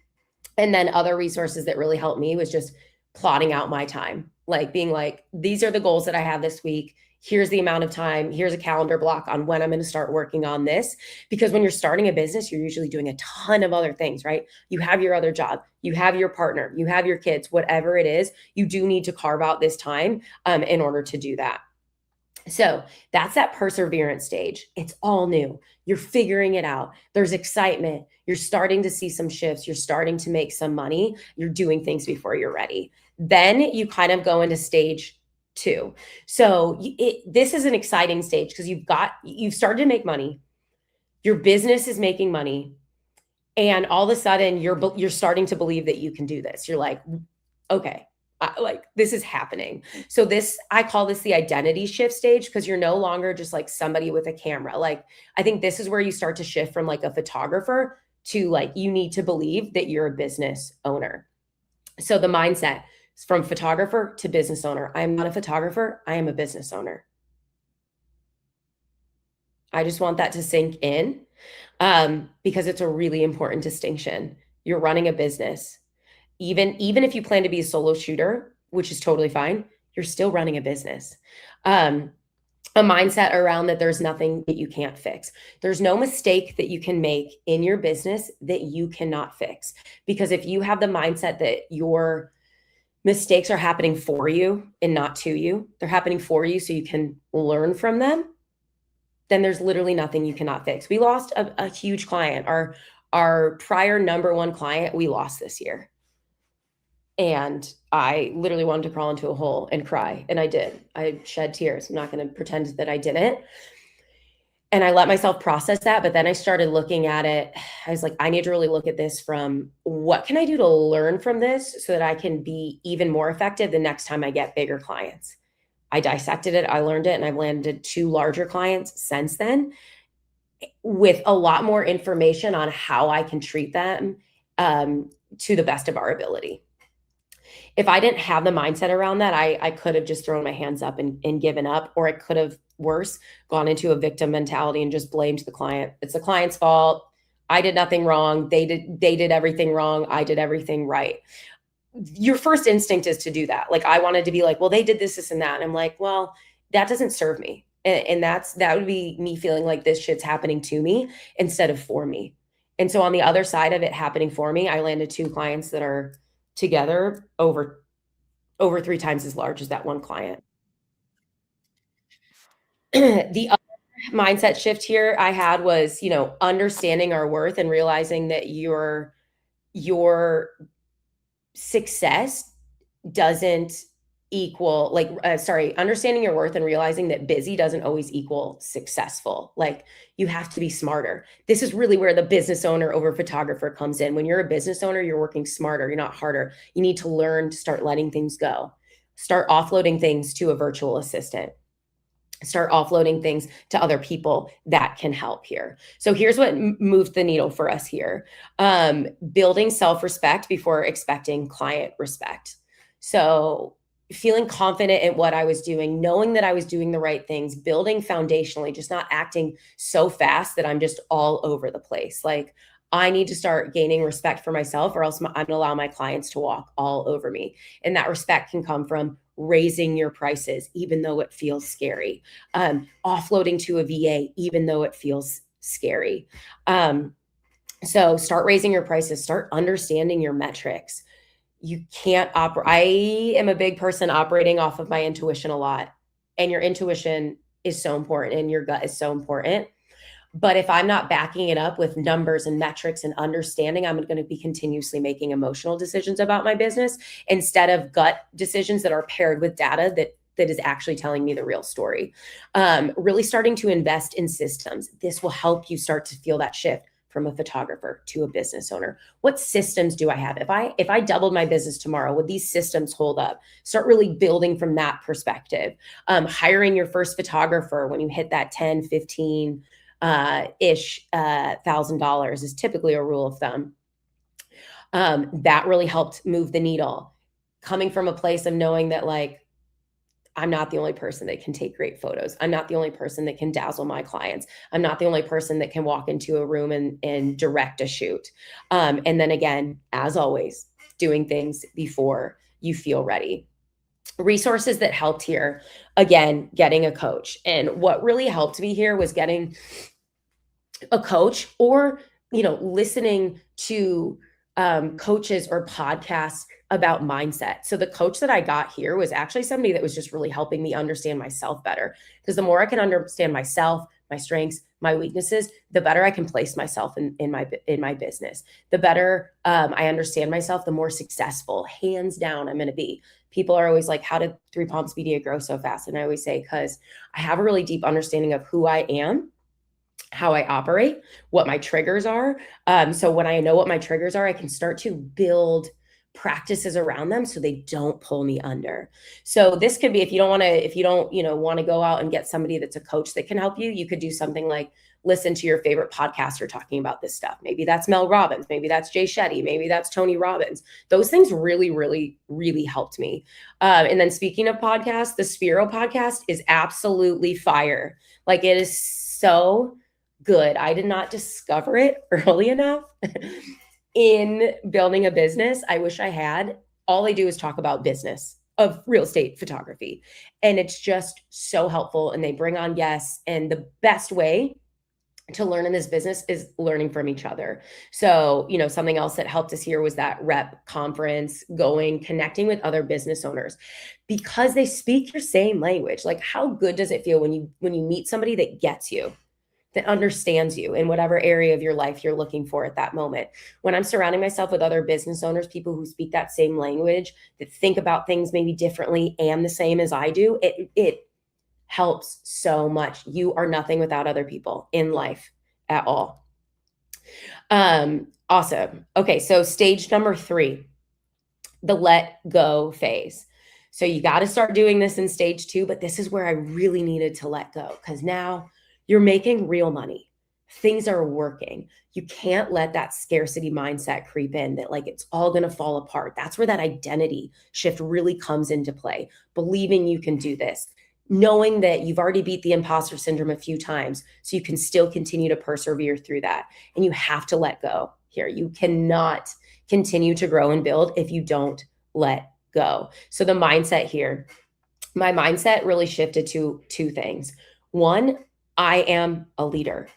And then other resources that really helped me was just plotting out my time, like being like, these are the goals that I have this week. Here's the amount of time. Here's a calendar block on when I'm going to start working on this. Because when you're starting a business, you're usually doing a ton of other things, right? You have your other job, you have your partner, you have your kids, whatever it is, you do need to carve out this time in order to do that. So that's that perseverance stage. It's all new. You're figuring it out. There's excitement. You're starting to see some shifts. You're starting to make some money. You're doing things before you're ready. Then you kind of go into stage 2. So this is an exciting stage because you've started to make money. Your business is making money. And all of a sudden you're starting to believe that you can do this. You're like, okay, like this is happening. So I call this the identity shift stage, because you're no longer just like somebody with a camera. Like, I think this is where you start to shift from like a photographer to like, you need to believe that you're a business owner. So the mindset is from photographer to business owner. I am not a photographer. I am a business owner. I just want that to sink in because it's a really important distinction. You're running a business. Even if you plan to be a solo shooter, which is totally fine, you're still running a business. A mindset around that there's nothing that you can't fix. There's no mistake that you can make in your business that you cannot fix. Because if you have the mindset that your mistakes are happening for you and not to you, they're happening for you so you can learn from them, then there's literally nothing you cannot fix. We lost a huge client. Our prior number 1 client, we lost this year. And I literally wanted to crawl into a hole and cry. And I did. I shed tears. I'm not going to pretend that I didn't. And I let myself process that. But then I started looking at it. I was like, I need to really look at this from what can I do to learn from this so that I can be even more effective the next time I get bigger clients. I dissected it. I learned it. And I've landed 2 larger clients since then with a lot more information on how I can treat them to the best of our ability. If I didn't have the mindset around that, I could have just thrown my hands up and given up, or I could have, worse, gone into a victim mentality and just blamed the client. It's the client's fault. I did nothing wrong. They did everything wrong. I did everything right. Your first instinct is to do that. Like, I wanted to be like, well, they did this, and that. And I'm like, well, that doesn't serve me. And that would be me feeling like this shit's happening to me instead of for me. And so on the other side of it happening for me, I landed 2 clients that are together over 3 times as large as that one client. The other mindset shift here I had was, understanding our worth and realizing that your success doesn't equal understanding your worth and realizing that busy doesn't always equal successful. Like, you have to be smarter. This is really where the business owner over photographer comes in. When you're a business owner, you're working smarter, you're not harder. You need to learn to start letting things go. Start offloading things to a virtual assistant. Start offloading things to other people that can help here. So here's what moved the needle for us here. Building self-respect before expecting client respect. So feeling confident in what I was doing, knowing that I was doing the right things, building foundationally, just not acting so fast that I'm just all over the place. Like, I need to start gaining respect for myself, or else I'm going to allow my clients to walk all over me. And that respect can come from raising your prices, even though it feels scary. Offloading to a VA, even though it feels scary. So start raising your prices, start understanding your metrics. You can't operate. I am a big person operating off of my intuition a lot. And your intuition is so important, and your gut is so important. But if I'm not backing it up with numbers and metrics and understanding, I'm going to be continuously making emotional decisions about my business instead of gut decisions that are paired with data that is actually telling me the real story. Really starting to invest in systems. This will help you start to feel that shift from a photographer to a business owner. What systems do I have? If I doubled my business tomorrow, would these systems hold up? Start really building from that perspective. Hiring your first photographer when you hit that 10, 15 ish $1,000 is typically a rule of thumb. That really helped move the needle. Coming from a place of knowing that, like, I'm not the only person that can take great photos. I'm not the only person that can dazzle my clients. I'm not the only person that can walk into a room and direct a shoot. And then again, as always, doing things before you feel ready. Resources that helped here, again, getting a coach. And what really helped me here was getting a coach, or, listening to coaches or podcasts about mindset. So the coach that I got here was actually somebody that was just really helping me understand myself better. Because the more I can understand myself, my strengths, my weaknesses, the better I can place myself in my business. The better I understand myself, the more successful, hands down, I'm going to be. People are always like, how did Three Palms Media grow so fast? And I always say, because I have a really deep understanding of who I am, how I operate, what my triggers are. So when I know what my triggers are, I can start to build practices around them so they don't pull me under. So this could be, if you don't want to go out and get somebody that's a coach that can help you, you could do something like listen to your favorite podcaster talking about this stuff. Maybe that's Mel Robbins, maybe that's Jay Shetty, maybe that's Tony Robbins. Those things really, really, really helped me. And then speaking of podcasts, the Spiro podcast is absolutely fire. Like, it is so good. I did not discover it early enough in building a business. I wish I had. All they do is talk about business of real estate photography. And it's just so helpful. And they bring on guests. And the best way to learn in this business is learning from each other. So, something else that helped us here was that REPP conference, connecting with other business owners, because they speak your same language. Like, how good does it feel when you meet somebody that gets you, that understands you in whatever area of your life you're looking for at that moment? When I'm surrounding myself with other business owners, people who speak that same language, that think about things maybe differently and the same as I do, it helps so much. You are nothing without other people in life at all. Awesome. Okay, so stage number 3, the let go phase. So you got to start doing this in stage 2, but this is where I really needed to let go, because now you're making real money. Things are working. You can't let that scarcity mindset creep in, that like it's all going to fall apart. That's where that identity shift really comes into play. Believing you can do this, knowing that you've already beat the imposter syndrome a few times, so you can still continue to persevere through that. And you have to let go here. You cannot continue to grow and build if you don't let go. So the mindset here, my mindset really shifted to 2 things. One, I am a leader.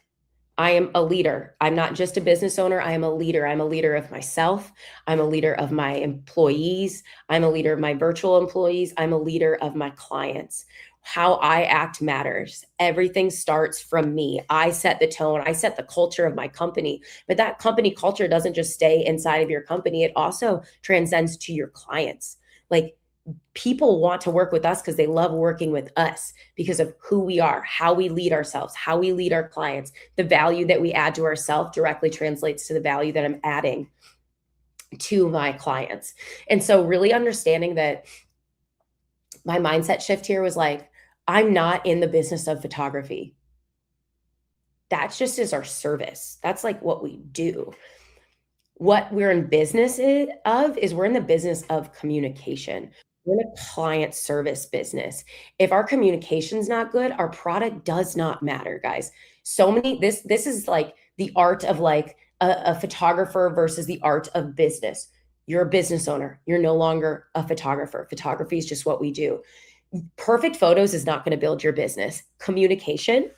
I am a leader. I'm not just a business owner. I am a leader. I'm a leader of myself. I'm a leader of my employees. I'm a leader of my virtual employees. I'm a leader of my clients. How I act matters. Everything starts from me. I set the tone. I set the culture of my company. But that company culture doesn't just stay inside of your company. It also transcends to your clients. Like, people want to work with us because they love working with us because of who we are, how we lead ourselves, how we lead our clients. The value that we add to ourselves directly translates to the value that I'm adding to my clients. And so really understanding that my mindset shift here was like, I'm not in the business of photography. That's just as our service. That's like what we do. What we're in business of is we're in the business of communication. We're in a client service business. If our communication's not good, our product does not matter, guys. This is like the art of like a photographer versus the art of business. You're a business owner. You're no longer a photographer. Photography is just what we do. Perfect photos is not going to build your business. Communication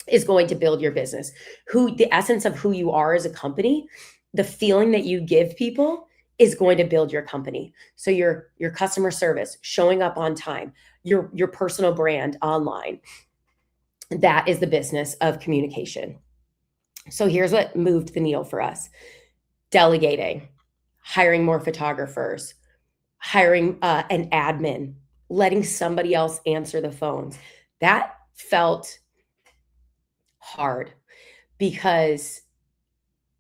is going to build your business. The essence of who you are as a company, the feeling that you give people is going to build your company. So your customer service, showing up on time, your personal brand online, that is the business of communication. So here's what moved the needle for us: delegating, hiring more photographers, hiring an admin, letting somebody else answer the phones. That felt hard because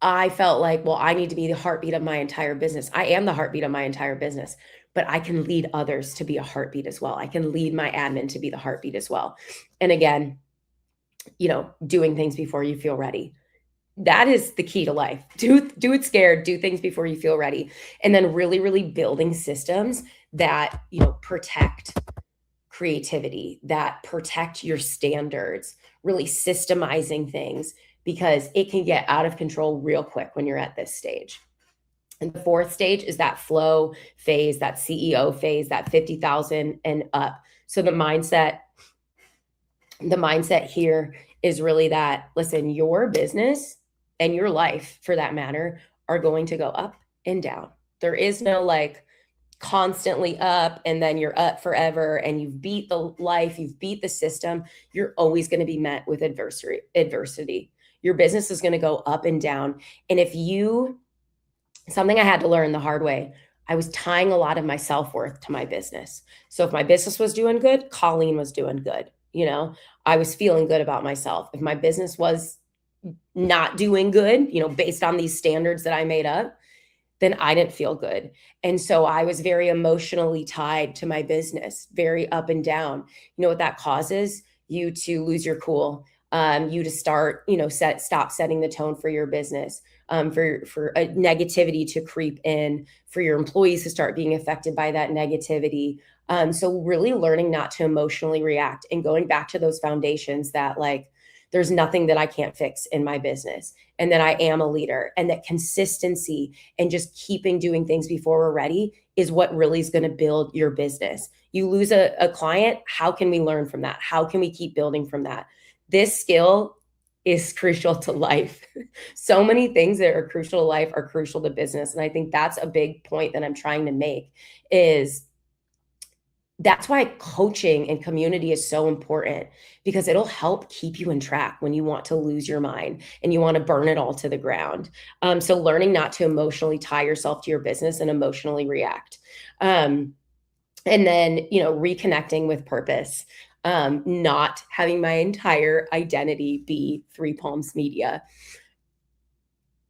I felt like, well, I need to be the heartbeat of my entire business. I am the heartbeat of my entire business, but I can lead others to be a heartbeat as well. I can lead my admin to be the heartbeat as well. And again, doing things before you feel ready. That is the key to life. Do it scared, do things before you feel ready. And then really, really building systems that, protect creativity, that protect your standards, really systemizing things, because it can get out of control real quick when you're at this stage. And the fourth stage is that flow phase, that CEO phase, that 50,000 and up. So the mindset here is really that, listen, your business and your life, for that matter, are going to go up and down. There is no constantly up and then you're up forever and you've beat the life, you've beat the system. You're always going to be met with adversity. Your business is going to go up and down. And something I had to learn the hard way, I was tying a lot of my self-worth to my business. So if my business was doing good, Colleen was doing good. I was feeling good about myself. If my business was not doing good, based on these standards that I made up, then I didn't feel good. And so I was very emotionally tied to my business, very up and down. You know what that causes? You to lose your cool, you to start, stop setting the tone for your business, for a negativity to creep in, for your employees to start being affected by that negativity. So really learning not to emotionally react and going back to those foundations that there's nothing that I can't fix in my business, and that I am a leader, and that consistency and just keeping doing things before we're ready is what really is going to build your business. You lose a client, how can we learn from that? How can we keep building from that? This skill is crucial to life. So many things that are crucial to life are crucial to business. And I think that's a big point that I'm trying to make, is that's why coaching and community is so important, because it'll help keep you in track when you want to lose your mind and you want to burn it all to the ground. So learning not to emotionally tie yourself to your business and emotionally react. And then, reconnecting with purpose, not having my entire identity be Three Palms Media.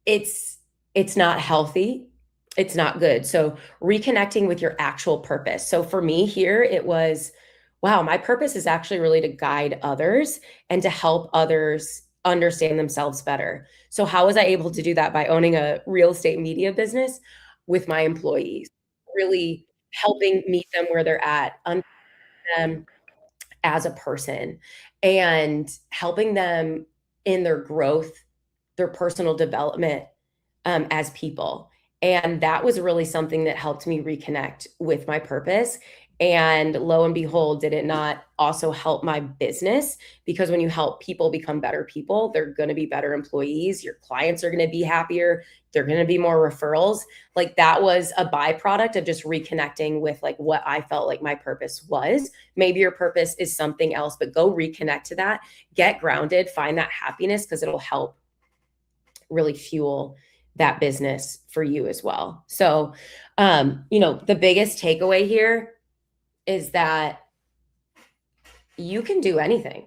It's not healthy. It's not good. So reconnecting with your actual purpose. So for me here, it was, wow, my purpose is actually really to guide others and to help others understand themselves better. So how was I able to do that? By owning a real estate media business with my employees, really helping meet them where they're at, understand them as a person, and helping them in their growth, their personal development, as people. And that was really something that helped me reconnect with my purpose. And lo and behold, did it not also help my business? Because when you help people become better people, they're going to be better employees. Your clients are going to be happier. They're going to be more referrals. That was a byproduct of just reconnecting with what I felt like my purpose was. Maybe your purpose is something else, but go reconnect to that, get grounded, find that happiness, because it'll help really fuel that business for you as well. So, the biggest takeaway here is that you can do anything.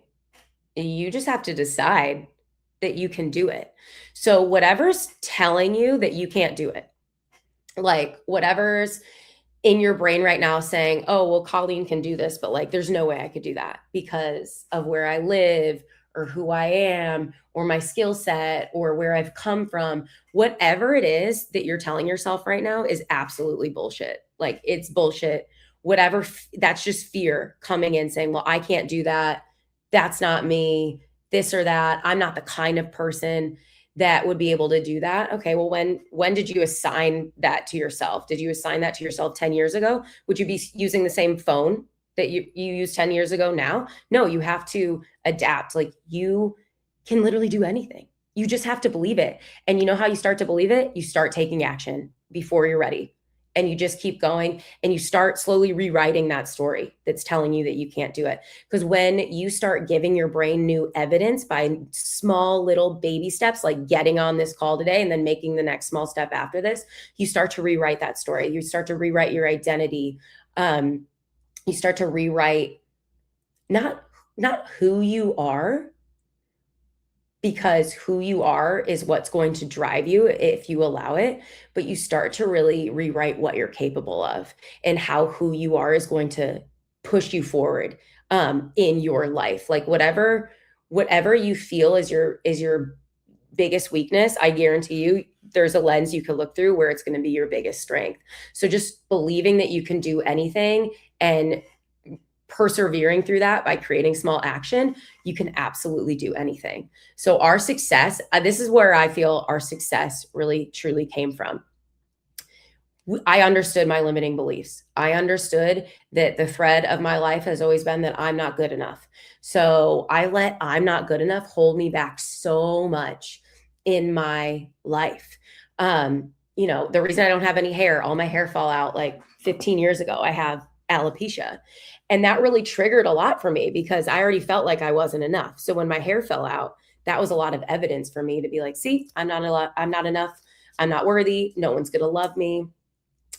You just have to decide that you can do it. So whatever's telling you that you can't do it, whatever's in your brain right now saying, oh, well, Colleen can do this, but there's no way I could do that because of where I live or who I am or my skill set or where I've come from, whatever it is that you're telling yourself right now is absolutely bullshit. It's bullshit. Whatever, that's just fear coming in saying, well, I can't do that. That's not me, this or that. I'm not the kind of person that would be able to do that. Okay, well, when did you assign that to yourself? Did you assign that to yourself 10 years ago? Would you be using the same phone that you used 10 years ago now? No, you have to adapt. You can literally do anything. You just have to believe it. And you know how you start to believe it? You start taking action before you're ready. And you just keep going and you start slowly rewriting that story that's telling you that you can't do it. Because when you start giving your brain new evidence by small little baby steps, like getting on this call today and then making the next small step after this, you start to rewrite that story. You start to rewrite your identity. you start to rewrite not who you are, because who you are is what's going to drive you if you allow it, but you start to really rewrite what you're capable of and how who you are is going to push you forward in your life. Like whatever you feel is your biggest weakness, I guarantee you there's a lens you could look through where it's going to be your biggest strength. So just believing that you can do anything and persevering through that by creating small action, you can absolutely do anything. So our success, this is where I feel our success really truly came from. I understood my limiting beliefs. I understood that the thread of my life has always been that I'm not good enough. So I let I'm not good enough hold me back so much in my life. You know, the reason I don't have any hair, all my hair fell out like 15 years ago. I have alopecia. And that really triggered a lot for me because I already felt like I wasn't enough. So when my hair fell out, that was a lot of evidence for me to be like, see, I'm not enough. I'm not worthy. No one's going to love me.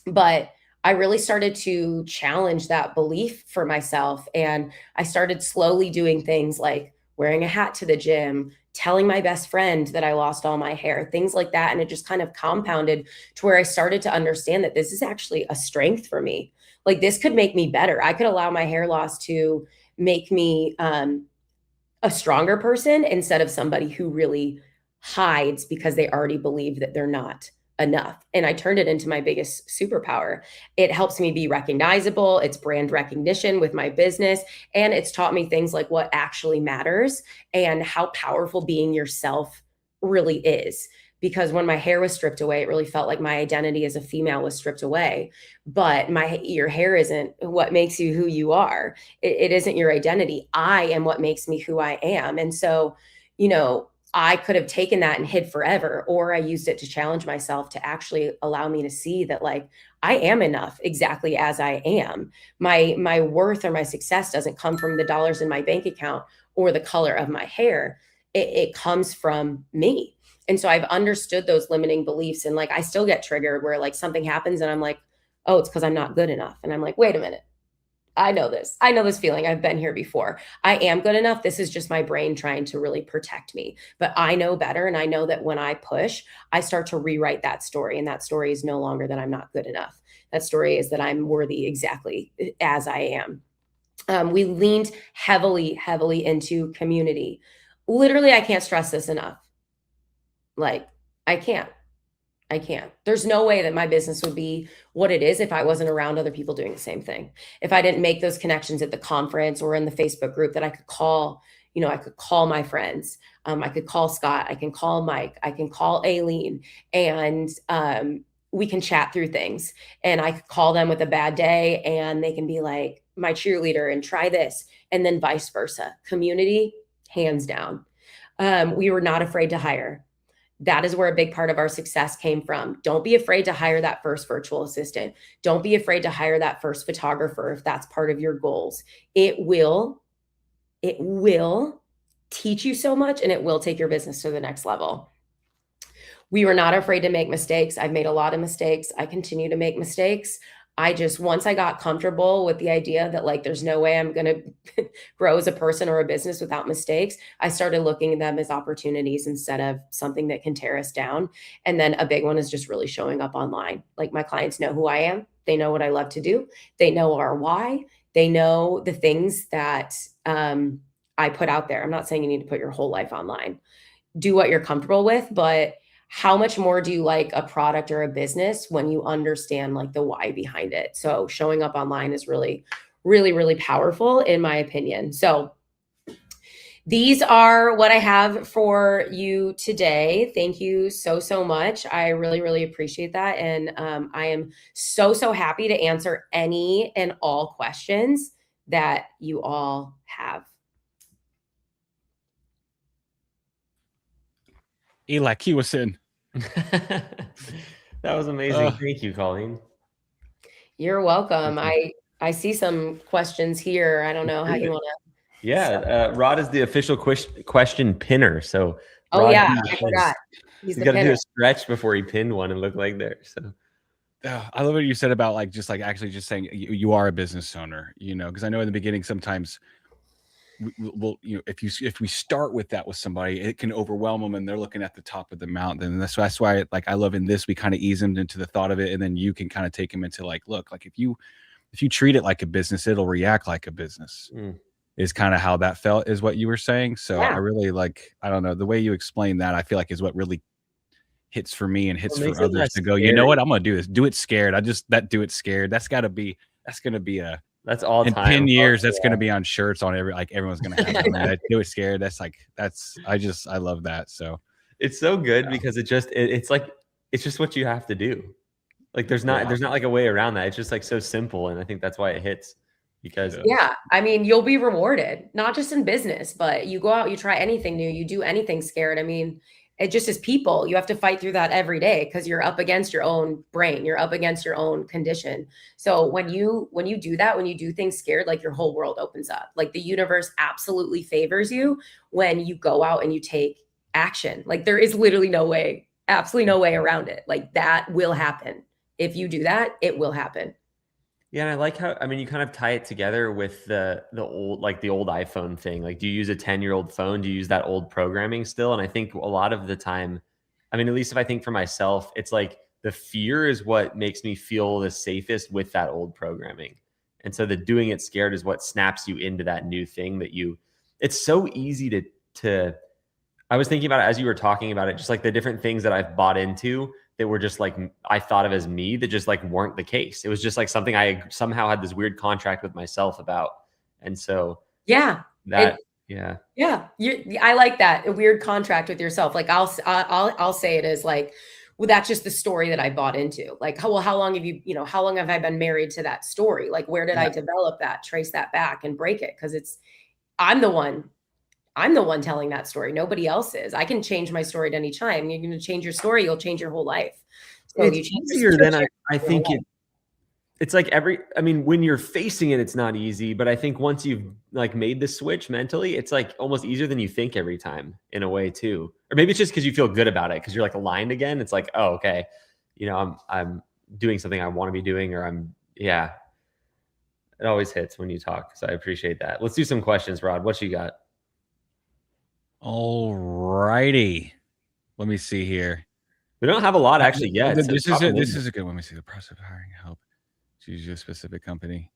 But I really started to challenge that belief for myself. And I started slowly doing things like wearing a hat to the gym, telling my best friend that I lost all my hair, things like that. And it just kind of compounded to where I started to understand that this is actually a strength for me. Like this could make me better. I could allow my hair loss to make me a stronger person instead of somebody who really hides because they already believe that they're not enough. And I turned it into my biggest superpower. It helps me be recognizable. It's brand recognition with my business. And it's taught me things like what actually matters and how powerful being yourself really is. Because when my hair was stripped away, it really felt like my identity as a female was stripped away. But your hair isn't what makes you who you are. It isn't your identity. I am what makes me who I am. And so, you know, I could have taken that and hid forever, or I used it to challenge myself to actually allow me to see that like I am enough exactly as I am. My worth or my success doesn't come from the dollars in my bank account or the color of my hair. It comes from me. And so I've understood those limiting beliefs, and like I still get triggered where like something happens and I'm like, oh, it's because I'm not good enough. And I'm like, wait a minute. I know this. I know this feeling. I've been here before. I am good enough. This is just my brain trying to really protect me. But I know better. And I know that when I push, I start to rewrite that story. And that story is no longer that I'm not good enough. That story is that I'm worthy exactly as I am. We leaned heavily into community. Literally, I can't stress this enough. Like, I can't. There's no way that my business would be what it is if I wasn't around other people doing the same thing. If I didn't make those connections at the conference or in the Facebook group that I could call, you know, I could call my friends. I could call Scott. I can call Mike. I can call Aileen, and we can chat through things. And I could call them with a bad day and they can be like my cheerleader and try this, and then vice versa. Community, hands down. We were not afraid to hire. That is where a big part of our success came from. Don't be afraid to hire that first virtual assistant. Don't be afraid to hire that first photographer if that's part of your goals. It will teach you so much, and it will take your business to the next level. We were not afraid to make mistakes. I've made a lot of mistakes. I continue to make mistakes. Once I got comfortable with the idea that like, there's no way I'm going to grow as a person or a business without mistakes, I started looking at them as opportunities instead of something that can tear us down. And then a big one is just really showing up online. Like my clients know who I am. They know what I love to do. They know our why. They know the things that I put out there. I'm not saying you need to put your whole life online. Do what you're comfortable with, but how much more do you like a product or a business when you understand like the why behind it? So showing up online is really, really, really powerful in my opinion. So these are what I have for you today. Thank you so, so much. I really, really appreciate that. And I am so, so happy to answer any and all questions that you all have. Eli, cue us in. That was amazing. Thank you, Colleen. You're welcome. I see some questions here. I don't know how you want to. Yeah, Rod is the official question pinner. So, oh Rod, yeah, I forgot. He's got to do a stretch before he pinned one and look like there. So, I love what you said about like just like actually just saying you are a business owner, because I know in the beginning sometimes we'll if we start with that with somebody, it can overwhelm them and they're looking at the top of the mountain. And that's why like I love in this we kind of ease them into the thought of it, and then you can kind of take them into like, look, like if you treat it like a business, it'll react like a business. Is kind of how that felt, is what you were saying. So I really like, I don't know, the way you explain that, I feel like is what really hits for me and hits for others to go, you know what, I'm gonna do this. Do it scared. Do it scared. That's gonna be that's all in time. 10 years, that's gonna be on shirts on everyone's gonna have that. Do it scared. I love that. So it's so good because it's like it's just what you have to do. Like there's not like a way around that. It's just like so simple. And I think that's why it hits. Because I mean, you'll be rewarded, not just in business, but you go out, you try anything new, you do anything scared. I mean, it just is people. You have to fight through that every day because you're up against your own brain. You're up against your own condition. So when you do that, when you do things scared, like your whole world opens up. Like the universe absolutely favors you when you go out and you take action. Like there is literally absolutely no way around it. Like that will happen. If you do that, it will happen. Yeah, and I like how, I mean, you kind of tie it together with the old iPhone thing. Like, do you use a 10-year-old phone? Do you use that old programming still? And I think a lot of the time, I mean, at least if I think for myself, it's like the fear is what makes me feel the safest with that old programming. And so the doing it scared is what snaps you into that new thing it's so easy to, I was thinking about it as you were talking about it, just like the different things that I've bought into that were just like, I thought of as me that just like weren't the case. It was just like something I somehow had this weird contract with myself about. And so I like that, a weird contract with yourself. Like I'll say it as like, well, that's just the story that I bought into. Like, how long have I been married to that story? Like, where did I develop that, trace that back and break it? Cause I'm the one telling that story. Nobody else is. I can change my story at any time. You're going to change your story, you'll change your whole life. So it's easier than I think it's like when you're facing it, it's not easy, but I think once you've like made the switch mentally, it's like almost easier than you think every time in a way too. Or maybe it's just because you feel good about it because you're like aligned again. It's like, oh, okay, I'm doing something I want to be doing, or it always hits when you talk. So I appreciate that. Let's do some questions, Rod. What you got? All righty. Let me see here. We don't have a lot actually yet. This is a good one. Let me see the process of hiring help. Choose a specific company.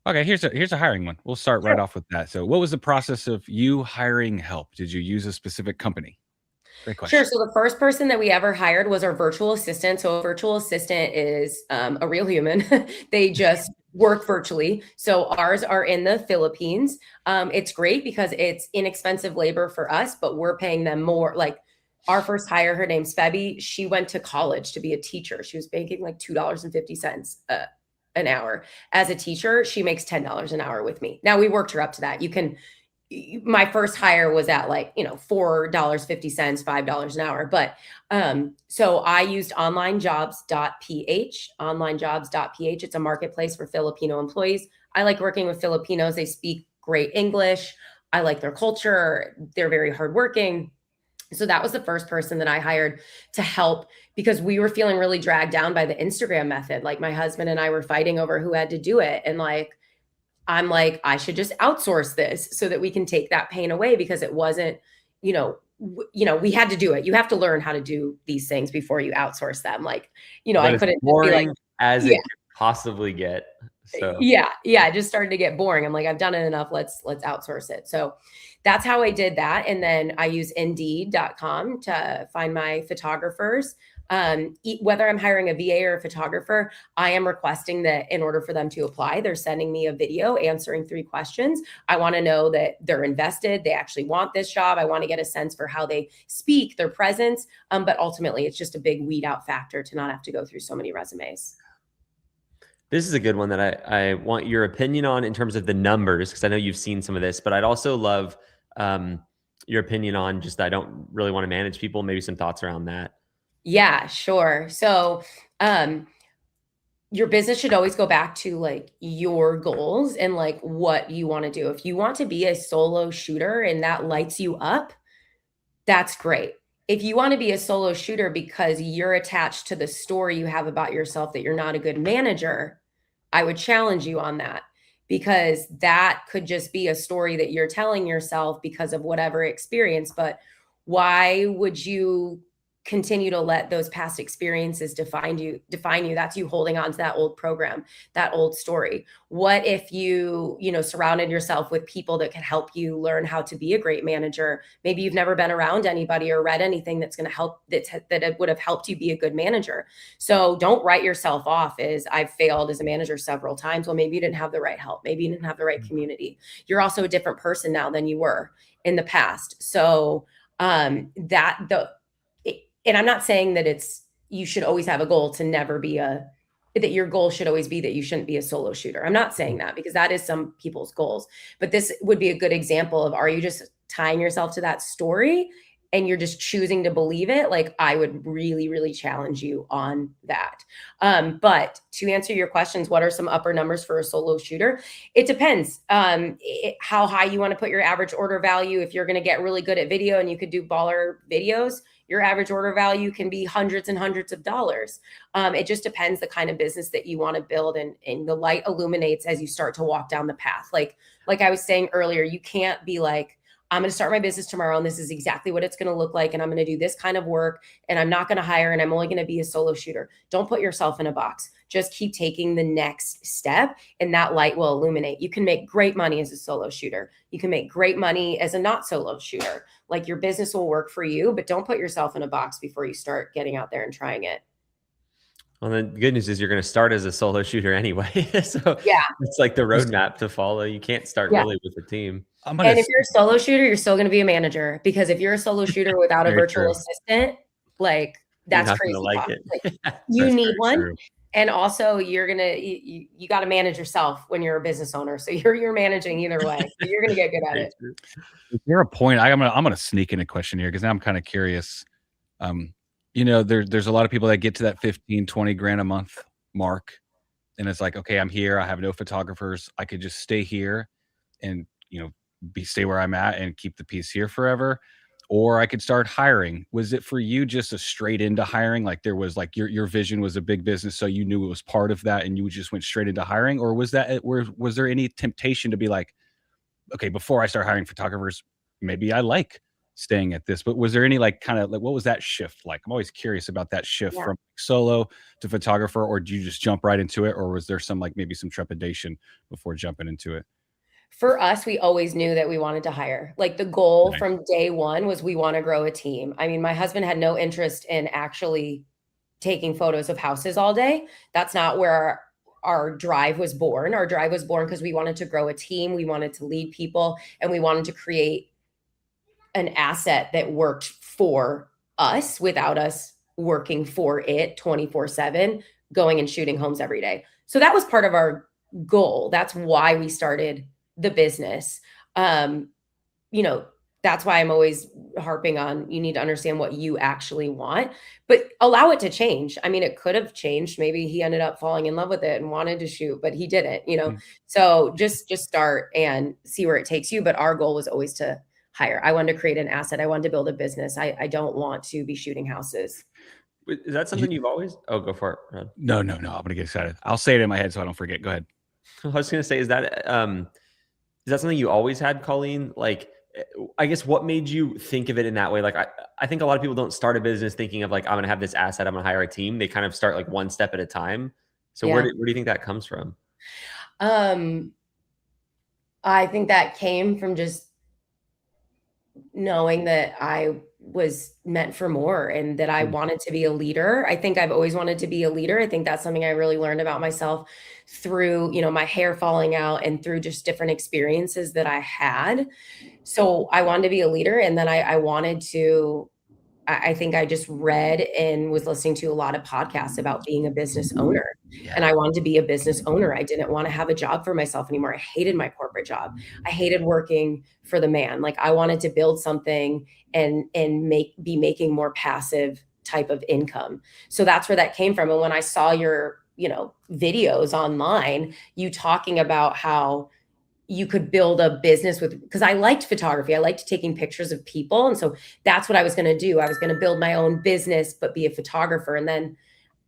Okay, here's a hiring one. We'll start right off with that. So what was the process of you hiring help? Did you use a specific company? Great question. Sure. So the first person that we ever hired was our virtual assistant. So a virtual assistant is a real human. They just work virtually. So ours are in the Philippines. It's great because it's inexpensive labor for us, but we're paying them more. Like our first hire, her name's Febby. She went to college to be a teacher. She was making like $2.50 an hour. As a teacher, she makes $10 an hour with me. Now we worked her up to that. My first hire was at like, $4.50, $5 an hour. But so I used onlinejobs.ph, onlinejobs.ph. It's a marketplace for Filipino employees. I like working with Filipinos. They speak great English. I like their culture. They're very hardworking. So that was the first person that I hired to help because we were feeling really dragged down by the Instagram method. Like my husband and I were fighting over who had to do it. And I'm like, I should just outsource this so that we can take that pain away because it wasn't, we had to do it. You have to learn how to do these things before you outsource them. Like, I couldn't just be like, as it could possibly get. So yeah, it just started to get boring. I'm like, I've done it enough. Let's outsource it. So that's how I did that. And then I use Indeed.com to find my photographers. Whether I'm hiring a VA or a photographer, I am requesting that in order for them to apply, they're sending me a video answering 3 questions. I want to know that they're invested. They actually want this job. I want to get a sense for how they speak, their presence. But ultimately, it's just a big weed out factor to not have to go through so many resumes. This is a good one that I want your opinion on in terms of the numbers, because I know you've seen some of this, but I'd also love your opinion on just I don't really want to manage people, maybe some thoughts around that. Yeah, sure. So your business should always go back to like your goals and like what you want to do. If you want to be a solo shooter and that lights you up, that's great. if you want to be a solo shooter because you're attached to the story you have about yourself that you're not a good manager, I would challenge you on that, because that could just be a story that you're telling yourself because of whatever experience. But why would you continue to let those past experiences define you? That's you holding on to that old program, that old story. What if you surrounded yourself with people that can help you learn how to be a great manager? Maybe you've never been around anybody or read anything that's going to help, that it would have helped you be a good manager. So don't write yourself off as I've failed as a manager several times. Well, maybe you didn't have the right help. Maybe you didn't have the right community. You're also a different person now than you were in the past. So and I'm not saying that you should always have a goal to never be that your goal should always be that you shouldn't be a solo shooter. I'm not saying that, because that is some people's goals, but this would be a good example of, are you just tying yourself to that story and you're just choosing to believe it? Like, I would really, really challenge you on that. But to answer your questions, what are some upper numbers for a solo shooter? It depends how high you want to put your average order value. If you're going to get really good at video and you could do baller videos, your average order value can be hundreds and hundreds of dollars. It just depends the kind of business that you want to build, and the light illuminates as you start to walk down the path. Like I was saying earlier, you can't be like, I'm going to start my business tomorrow and this is exactly what it's going to look like, and I'm going to do this kind of work, and I'm not going to hire, and I'm only going to be a solo shooter. Don't put yourself in a box. Just keep taking the next step, and that light will illuminate. You can make great money as a solo shooter. You can make great money as a not solo shooter. Like, your business will work for you, but don't put yourself in a box before you start getting out there and trying it. Well, the good news is you're going to start as a solo shooter anyway. So yeah, it's like the roadmap to follow. You can't start really with a team. And if you're a solo shooter, you're still going to be a manager, because if you're a solo shooter without a virtual assistant, like, that's crazy. Like it. Like, you need one. True. And also, you got to manage yourself when you're a business owner. So you're managing either way. So you're going to get good at it. Is there a point? I'm gonna sneak in a question here, because now I'm kind of curious. There's a lot of people that get to that 15, 20 grand a month mark, and it's like, okay, I'm here. I have no photographers. I could just stay here and stay where I'm at and keep the piece here forever. Or I could start hiring. Was it for you just a straight into hiring? Like, there was like your vision was a big business, so you knew it was part of that and you just went straight into hiring? Or was there any temptation to be like, okay, before I start hiring photographers, maybe I like staying at this? But was there any what was that shift like? I'm always curious about that shift from solo to photographer. Or did you just jump right into it? Or was there maybe some trepidation before jumping into it? For us, we always knew that we wanted to hire. Like, the goal from day one was, we want to grow a team. I mean, my husband had no interest in actually taking photos of houses all day. That's not where our drive was born. Our drive was born because we wanted to grow a team. We wanted to lead people, and we wanted to create an asset that worked for us without us working for it 24/7, going and shooting homes every day. So that was part of our goal. That's why we started the business. That's why I'm always harping on, you need to understand what you actually want, but allow it to change. I mean, it could have changed. Maybe he ended up falling in love with it and wanted to shoot, but he didn't, So just start and see where it takes you. But our goal was always to hire. I wanted to create an asset. I wanted to build a business. I don't want to be shooting houses. Is that something you've always? Oh, go for it, Rod. No. I'm going to get excited. I'll say it in my head so I don't forget. Go ahead. I was going to say, is that something you always had, Colleen? Like, I guess what made you think of it in that way? Like, I think a lot of people don't start a business thinking of like, I'm going to have this asset, I'm going to hire a team. They kind of start like one step at a time. So where do you think that comes from? I think that came from just knowing that I was meant for more and that I wanted to be a leader. I think I've always wanted to be a leader. I think that's something I really learned about myself through, my hair falling out and through just different experiences that I had. So I wanted to be a leader. And then I think I just read and was listening to a lot of podcasts about being a business owner. And I wanted to be a business owner. I didn't want to have a job for myself anymore. I hated my corporate job. I hated working for the man. Like, I wanted to build something and be making more passive type of income. So that's where that came from. And when I saw your, videos online, you talking about how you could build a business with, because I liked photography. I liked taking pictures of people. And so that's what I was going to do. I was going to build my own business, but be a photographer. And then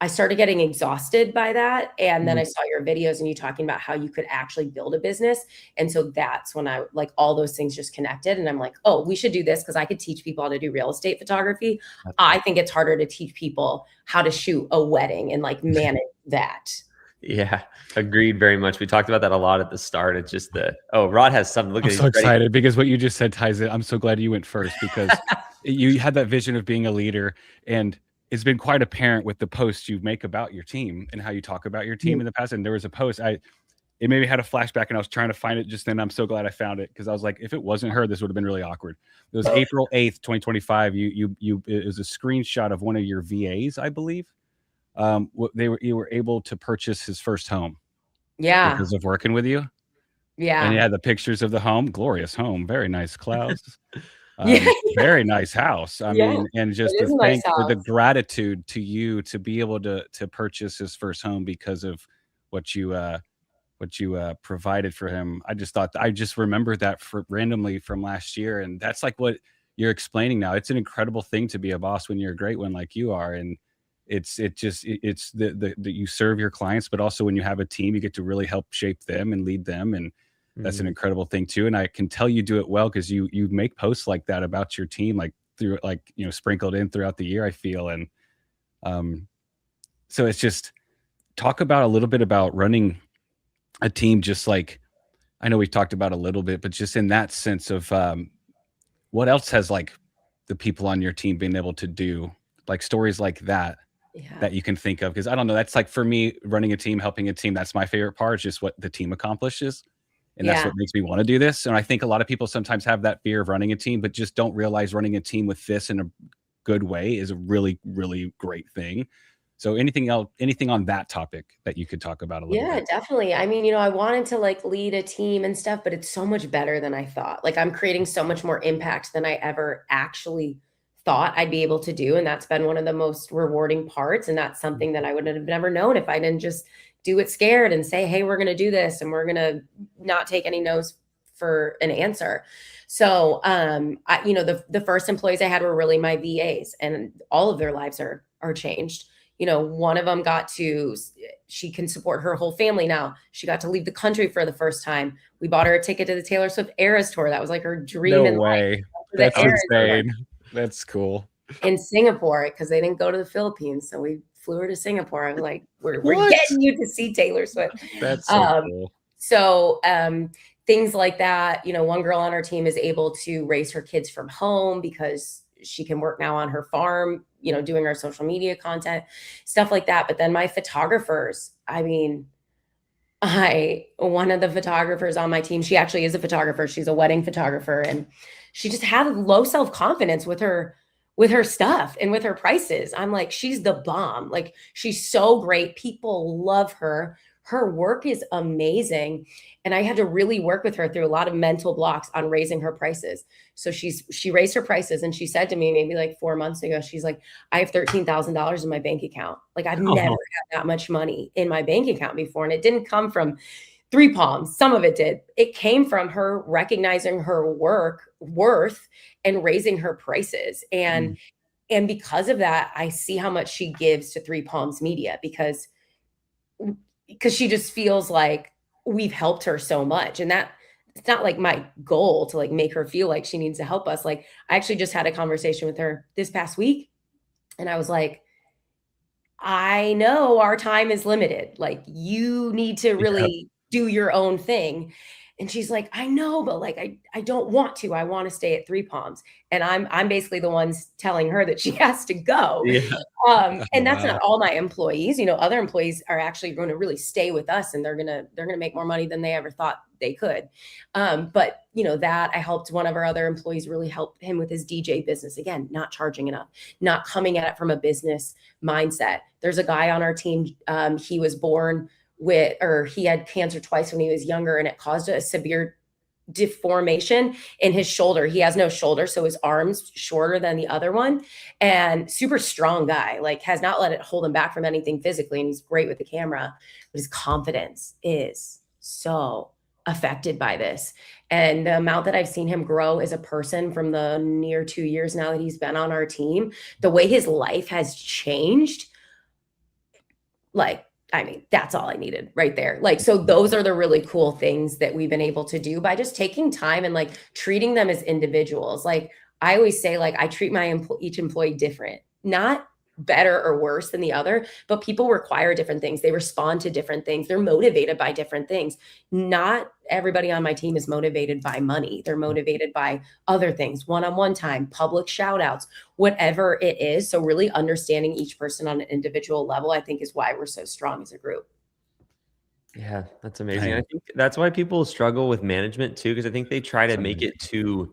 I started getting exhausted by that. And then I saw your videos and you talking about how you could actually build a business. And so that's when I like all those things just connected. And I'm like, oh, we should do this because I could teach people how to do real estate photography. I think it's harder to teach people how to shoot a wedding and like manage that. Yeah, agreed very much. We talked about that a lot at the start. It's just Rod has something. Look, I'm so excited because what you just said ties it. I'm so glad you went first because you had that vision of being a leader, and it's been quite apparent with the posts you make about your team and how you talk about your team in the past. And there was a post, it maybe had a flashback and I was trying to find it just then. I'm so glad I found it because I was like, if it wasn't her, this would have been really awkward. It was April 8th, 2025. It was a screenshot of one of your VAs, I believe. You were able to purchase his first home. Yeah. Because of working with you. Yeah. And you had the pictures of the home, glorious home, very nice clouds. Yeah. Very nice house. I mean, and just to nice thank the gratitude to you to be able to purchase his first home because of what you provided for him. I just remembered that randomly from last year, and that's like what you're explaining now. It's an incredible thing to be a boss when you're a great one like you are, and it's the you serve your clients, but also when you have a team, you get to really help shape them and lead them, and that's an incredible thing too. And I can tell you do it well because you make posts like that about your team, like through sprinkled in throughout the year, I feel. And so it's just talk about a little bit about running a team, just like I know we've talked about a little bit, but just in that sense of what else has like the people on your team been able to do, like stories like that. That you can think of, because I don't know, that's like for me, running a team, helping a team, that's my favorite part, just what the team accomplishes, and that's what makes me want to do this. And I think a lot of people sometimes have that fear of running a team, but just don't realize running a team with this in a good way is a really, really great thing. So anything on that topic that you could talk about a little bit? Yeah, definitely. I mean, I wanted to like lead a team and stuff, but it's so much better than I thought. Like I'm creating so much more impact than I ever actually thought I'd be able to do. And that's been one of the most rewarding parts. And that's something that I would have never known if I didn't just do it scared and say, hey, we're going to do this. And we're going to not take any no's for an answer. So, the first employees I had were really my VAs, and all of their lives are changed. One of them she can support her whole family now. She got to leave the country for the first time. We bought her a ticket to the Taylor Swift Eras tour. That was like her dream. No way. That's insane. That's cool. In Singapore, because they didn't go to the Philippines. So we flew her to Singapore. I was like, we're getting you to see Taylor Swift. That's so cool. So things like that, one girl on our team is able to raise her kids from home because she can work now on her farm, doing our social media content, stuff like that. But then my photographers, one of the photographers on my team, she actually is a photographer. She's a wedding photographer, and she just had low self-confidence with her stuff and with her prices. I'm like, she's the bomb. Like, she's so great. People love her. Her work is amazing. And I had to really work with her through a lot of mental blocks on raising her prices. So she raised her prices, and she said to me maybe like 4 months ago, she's like, I have $13,000 in my bank account. Like, I've never had that much money in my bank account before. And it didn't come from Three Palms. Some of it did. It came from her recognizing her worth and raising her prices. And because of that, I see how much she gives to Three Palms Media because she just feels like we've helped her so much. And that it's not like my goal to like make her feel like she needs to help us. Like, I actually just had a conversation with her this past week, and I was like, I know our time is limited. Like, you need to really do your own thing. And she's like, I know, but like, I don't want to. I want to stay at Three Palms. And I'm basically the ones telling her that she has to go. Yeah. And that's not all my employees. Other employees are actually going to really stay with us, and they're gonna make more money than they ever thought they could. But that I helped one of our other employees really help him with his DJ business. Again, not charging enough, not coming at it from a business mindset. There's a guy on our team. He was born he had cancer twice when he was younger, and it caused a severe deformation in his shoulder. He has no shoulder, so his arm's shorter than the other one, and super strong guy, like has not let it hold him back from anything physically. And he's great with the camera, but his confidence is so affected by this. And the amount that I've seen him grow as a person from the near 2 years now that he's been on our team, the way his life has changed, like, I mean, that's all I needed right there. Like, so those are the really cool things that we've been able to do by just taking time and like treating them as individuals. Like I always say, like I treat each employee different, not better or worse than the other, but people require different things. They respond to different things. They're motivated by different things. Not everybody on my team is motivated by money. They're motivated by other things, one-on-one time, public shout outs, whatever it is. So really understanding each person on an individual level, I think is why we're so strong as a group. Yeah, that's amazing. I think that's why people struggle with management too, because I think they try to make it too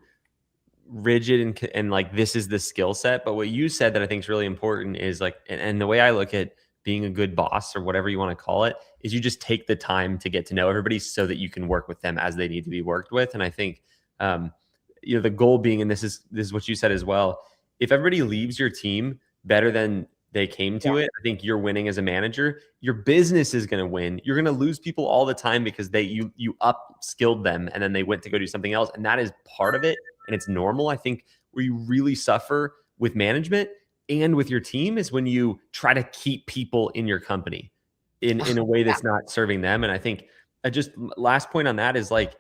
rigid and like this is the skill set. But what you said that I think is really important is like, and the way I look at being a good boss or whatever you want to call it is you just take the time to get to know everybody so that you can work with them as they need to be worked with. And I think the goal being, and this is what you said as well, if everybody leaves your team better than they came to it, I think you're winning as a manager. Your business is going to win. You're going to lose people all the time because you upskilled them and then they went to go do something else, and that is part of it. And it's normal. I think where you really suffer with management and with your team is when you try to keep people in your company in a way that's not serving them. And I think just last point on that is like,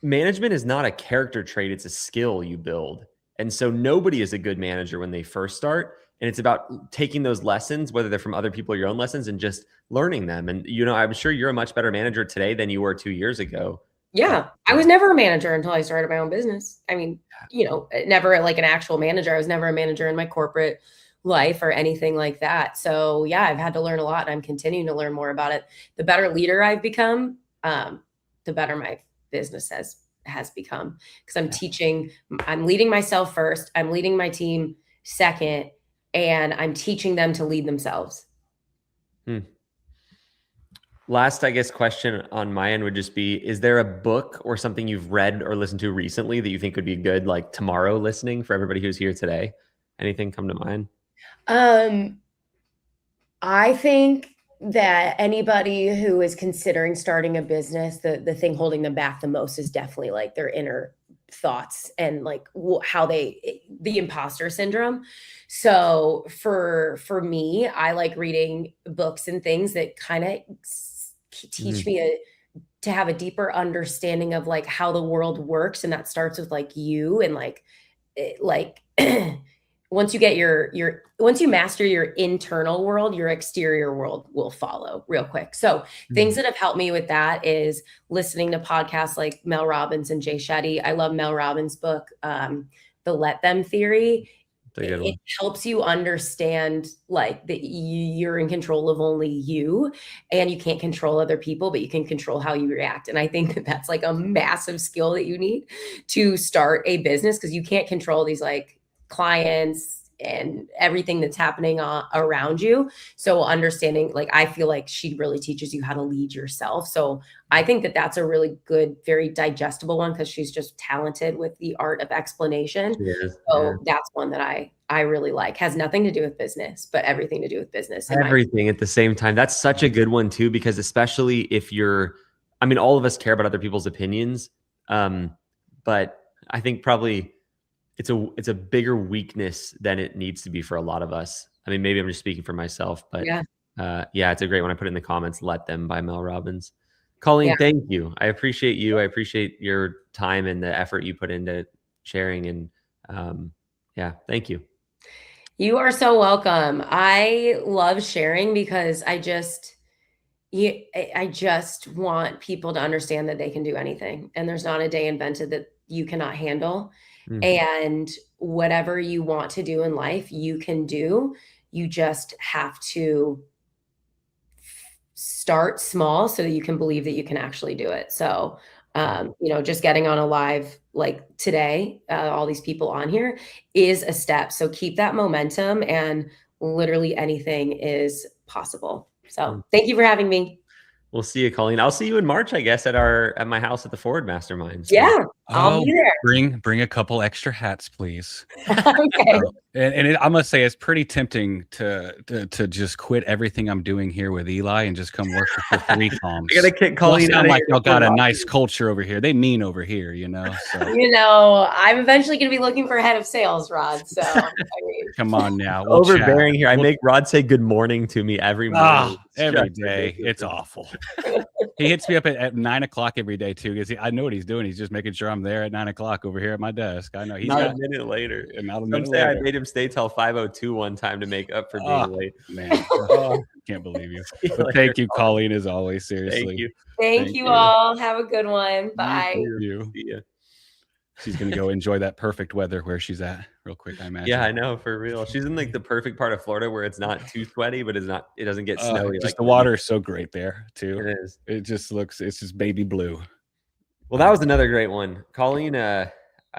management is not a character trait. It's a skill you build. And so nobody is a good manager when they first start. And it's about taking those lessons, whether they're from other people or your own lessons, and just learning them. And, I'm sure you're a much better manager today than you were 2 years ago. Yeah. I was never a manager until I started my own business. I mean, never like an actual manager. I was never a manager in my corporate life or anything like that. So yeah, I've had to learn a lot and I'm continuing to learn more about it. The better leader I've become, the better my business has become, because I'm leading myself first. I'm leading my team second, and I'm teaching them to lead themselves. Last, I guess, question on my end would just be, is there a book or something you've read or listened to recently that you think would be good, like tomorrow listening for everybody who's here today? Anything come to mind? I think that anybody who is considering starting a business, the thing holding them back the most is definitely like their inner thoughts and like how the imposter syndrome. So for me, I like reading books and things that kind of teach me to have a deeper understanding of like how the world works. And that starts with like you and once you master your internal world, your exterior world will follow real quick. So things that have helped me with that is listening to podcasts like Mel Robbins and Jay Shetty. I love Mel Robbins' book, The Let Them Theory. It helps you understand like that you're in control of only you, and you can't control other people, but you can control how you react. And I think that that's like a massive skill that you need to start a business, because you can't control these like clients and everything that's happening around you. So understanding, like, I feel like she really teaches you how to lead yourself. So I think that that's a really good, very digestible one, because she's just talented with the art of explanation. That's one that I really like. Has nothing to do with business, but everything to do with business. Everything at the same time. That's such a good one too, because especially if all of us care about other people's opinions. But I think probably it's a bigger weakness than it needs to be for a lot of us. I mean, maybe I'm just speaking for myself, but it's a great one. I put in the comments, Let Them by Mel Robbins. Colleen, thank you. I appreciate you. I appreciate your time and the effort you put into sharing. And thank you. You are so welcome. I love sharing because I just want people to understand that they can do anything, and there's not a day invented that you cannot handle. And whatever you want to do in life, you can do. You just have to start small so that you can believe that you can actually do it. So, just getting on a live like today, all these people on here is a step. So keep that momentum, and literally anything is possible. So thank you for having me. We'll see you, Colleen. I'll see you in March, I guess, at my house at the Forward Mastermind. So. Yeah, I'll be there. Bring a couple extra hats, please. Okay. And I must say, it's pretty tempting to just quit everything I'm doing here with Eli and just come work for 3 comms. I gotta kick Colleen out. Like y'all got a nice culture over here. They mean over here, you know. So. You know, I'm eventually going to be looking for a head of sales, Rod. So I mean, come on now, overbearing here. I make Rod say good morning to me every morning. Every day. It's awful. He hits me up at 9 o'clock every day too, because I know what he's doing. He's just making sure I'm there at 9 o'clock over here at my desk. I know he's not a minute later. Not a minute later. I made him stay till 5:02 one time to make up for being late. Man, can't believe you. But thank you, Colleen, as always. Seriously. Thank you. Thank you all. Have a good one. Bye. You. See ya. She's gonna go enjoy that perfect weather where she's at real quick, I imagine. Yeah, I know, for real. She's in like the perfect part of Florida where it's not too sweaty, but it doesn't get snowy. Just the water is so great there too. It is. It's just baby blue. Well, that was another great one. Colleen, I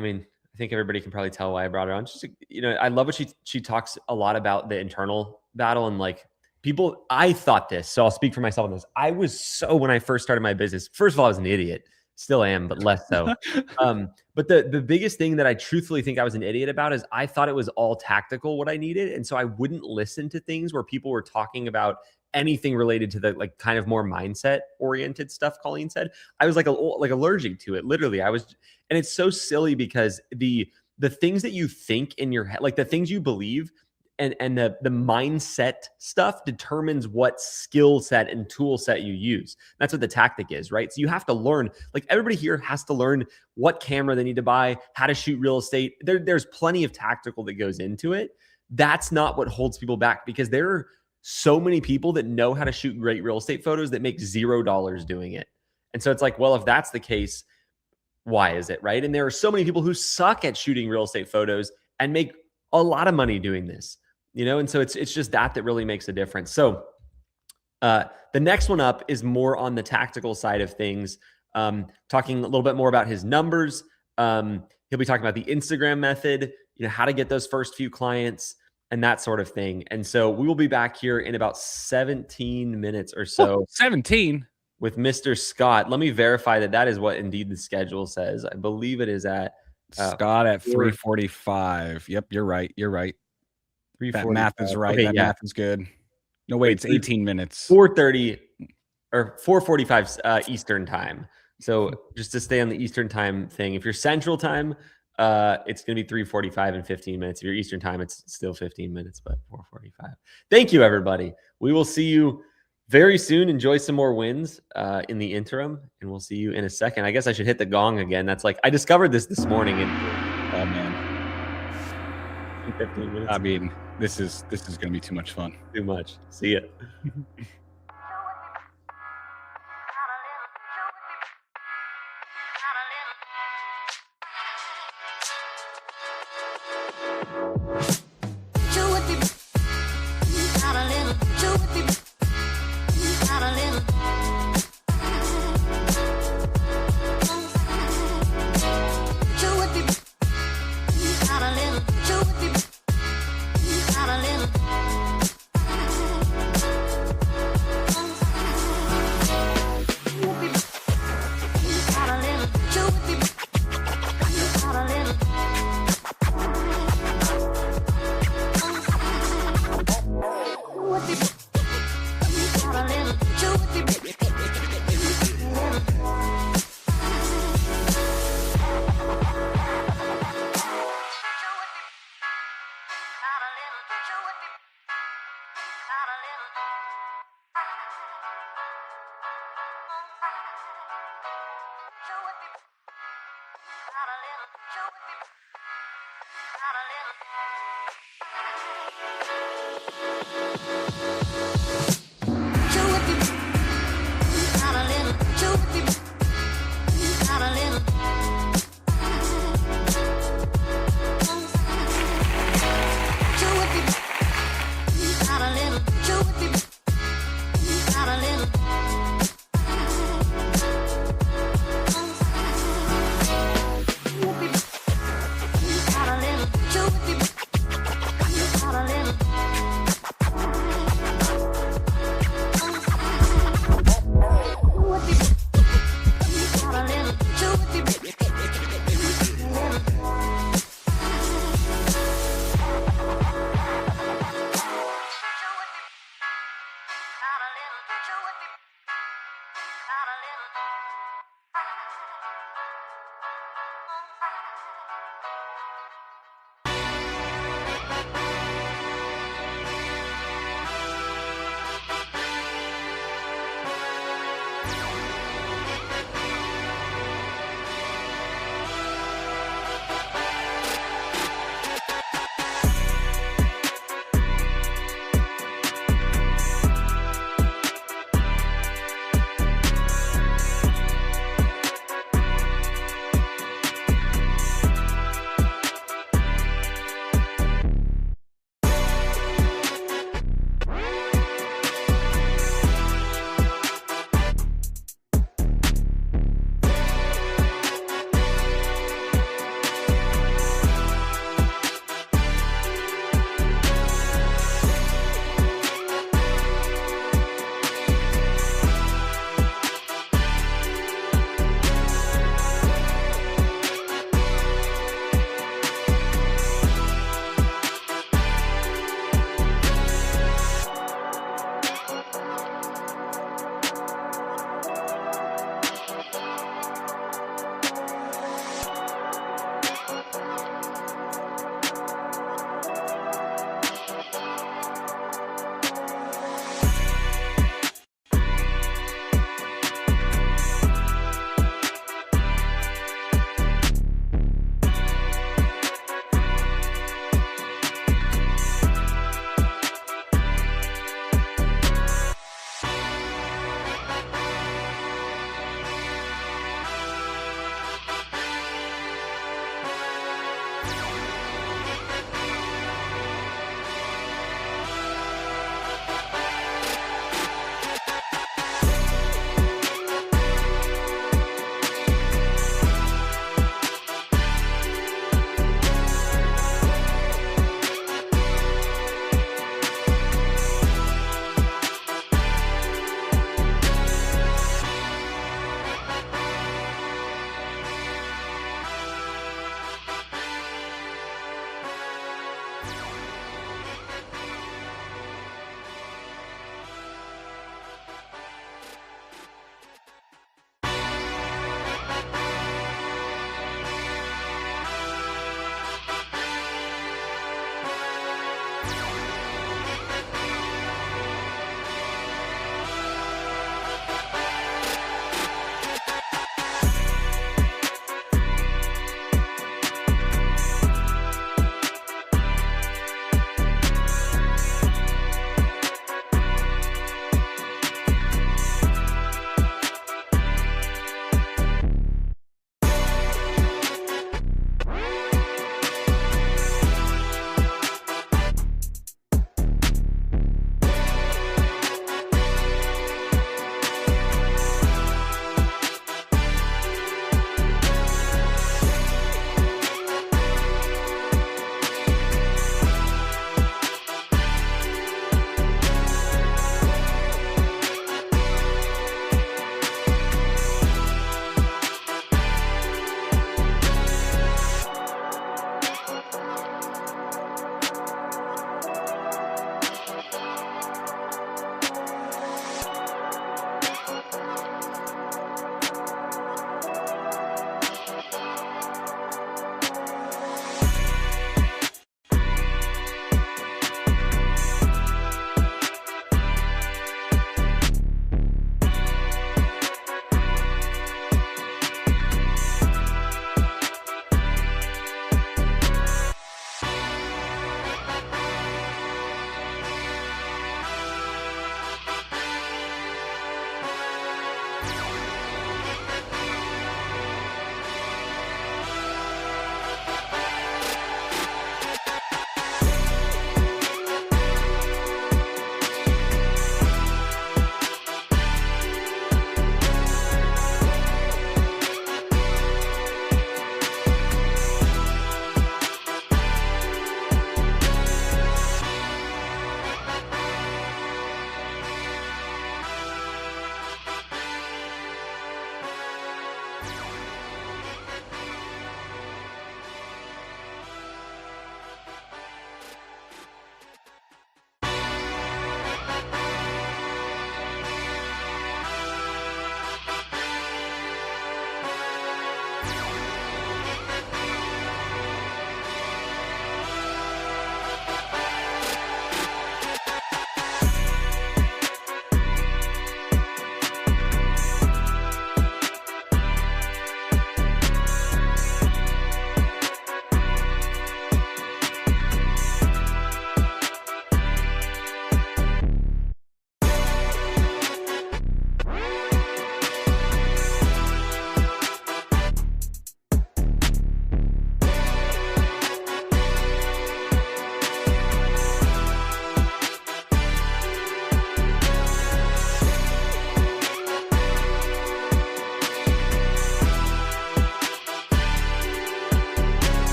mean, I think everybody can probably tell why I brought her on. Just, I love what she talks a lot about the internal battle and like people. I thought this, so I'll speak for myself on this. I was when I first started my business, first of all, I was an idiot. Still am, but less so. But the biggest thing that I truthfully think I was an idiot about is I thought it was all tactical what I needed. And so I wouldn't listen to things where people were talking about anything related to the like kind of more mindset oriented stuff Colleen said. I was like allergic to it. Literally, I was, and it's so silly because the things that you think in your head, like the things you believe and the mindset stuff determines what skill set and tool set you use. That's what the tactic is, right? So you have to learn, like everybody here has to learn what camera they need to buy, how to shoot real estate. There's plenty of tactical that goes into it. That's not what holds people back because there are so many people that know how to shoot great real estate photos that make $0 doing it. And so it's like, well, if that's the case, why is it, right? And there are so many people who suck at shooting real estate photos and make a lot of money doing this. And so it's just that really makes a difference. So the next one up is more on the tactical side of things, talking a little bit more about his numbers. He'll be talking about the Instagram method, how to get those first few clients and that sort of thing. And so we will be back here in about 17 minutes or so. 17 with Mr. Scott. Let me verify that is what indeed the schedule says. I believe it is at Scott at 3:45. Yep, you're right. That math is right. Okay, math is good. No, wait, it's 18 minutes. 4:30 or 4:45 Eastern time. So just to stay on the Eastern time thing, if you're Central time, it's going to be 3:45 and 15 minutes. If you're Eastern time, it's still 15 minutes, but 4:45. Thank you, everybody. We will see you very soon. Enjoy some more wins in the interim, and we'll see you in a second. I guess I should hit the gong again. That's like I discovered this morning, and oh man. 15 minutes. I mean, this is going to be too much fun. Too much. See ya.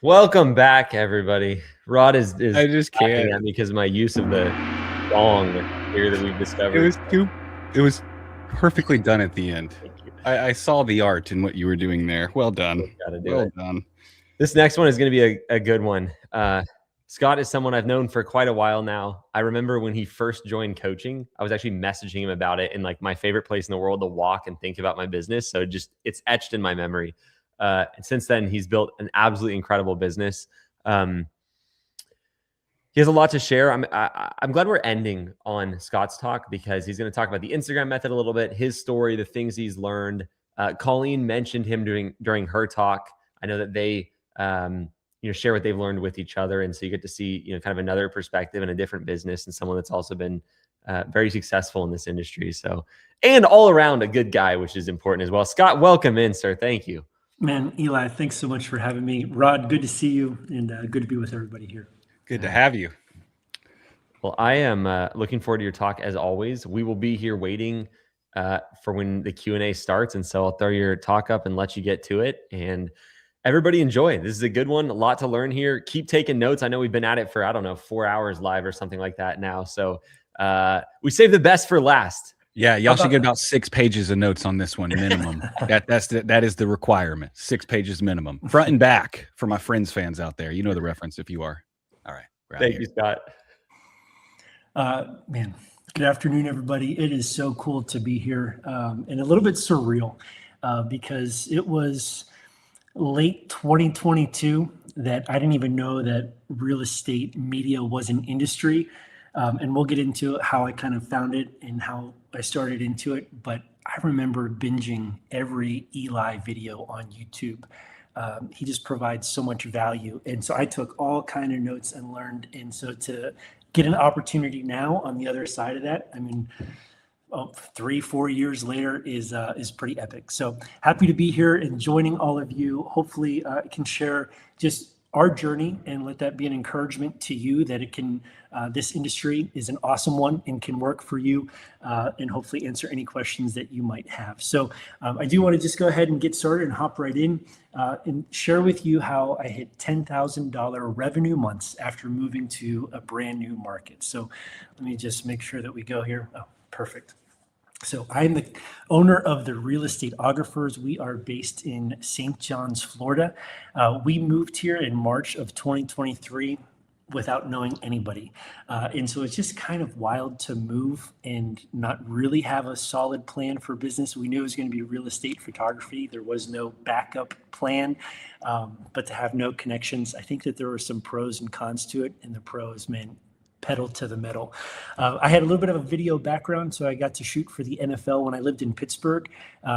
Welcome back, everybody. Rod is I just laughing can't. at me because of my use of the song here that we've discovered. It was perfectly done at the end. Thank you. I saw the art in what you were doing there. Well done. Gotta do Well it. done. This next one is going to be a good one. Scott is someone I've known for quite a while now. I remember when he first joined coaching, I was actually messaging him about it in like my favorite place in the world to walk and think about my business. So it's etched in my memory. And since then, he's built an absolutely incredible business. He has a lot to share. I'm glad we're ending on Scott's talk because he's going to talk about the Instagram method a little bit, his story, the things he's learned. Colleen mentioned him during her talk. I know that they share what they've learned with each other, and so you get to see kind of another perspective and a different business, and someone that's also been very successful in this industry. So, and all around a good guy, which is important as well. Scott, welcome in, sir. Thank you. Man, Eli, thanks so much for having me. Rod, good to see you, and good to be with everybody here. Good to have you. Well, I am looking forward to your talk as always. We will be here waiting for when the Q&A starts, and so I'll throw your talk up and let you get to it. And everybody enjoy. This is a good one. A lot to learn here. Keep taking notes. I know we've been at it for, 4 hours live or something like that now. So we save the best for last. Yeah, y'all should get about 6 pages of notes on this one minimum. That is the requirement. 6 pages minimum, front and back, for my friends fans out there. You know the reference if you are. All right. Thank you, Scott. Man, good afternoon, everybody. It is so cool to be here, and a little bit surreal because it was late 2022 that I didn't even know that real estate media was an industry. And we'll get into how I kind of found it and how I started into it. But I remember binging every Eli video on YouTube. He just provides so much value. And so I took all kind of notes and learned. And so to get an opportunity now on the other side of that, 3-4 years later is pretty epic. So happy to be here and joining all of you. Hopefully I can share just our journey and let that be an encouragement to you that it can, this industry is an awesome one and can work for you, and hopefully answer any questions that you might have. So I do want to just go ahead and get started and hop right in and share with you how I hit $10,000 revenue months after moving to a brand new market. So let me just make sure that we go here. Oh, perfect. So I'm the owner of the Real Estateographers. We are based in St. John's, Florida. We moved here in March of 2023 without knowing anybody. And so it's just kind of wild to move and not really have a solid plan for business. We knew it was going to be real estate photography. There was no backup plan, but to have no connections, I think that there were some pros and cons to it. And the pros, man, pedal to the metal. I had a little bit of a video background, so I got to shoot for the NFL when I lived in Pittsburgh,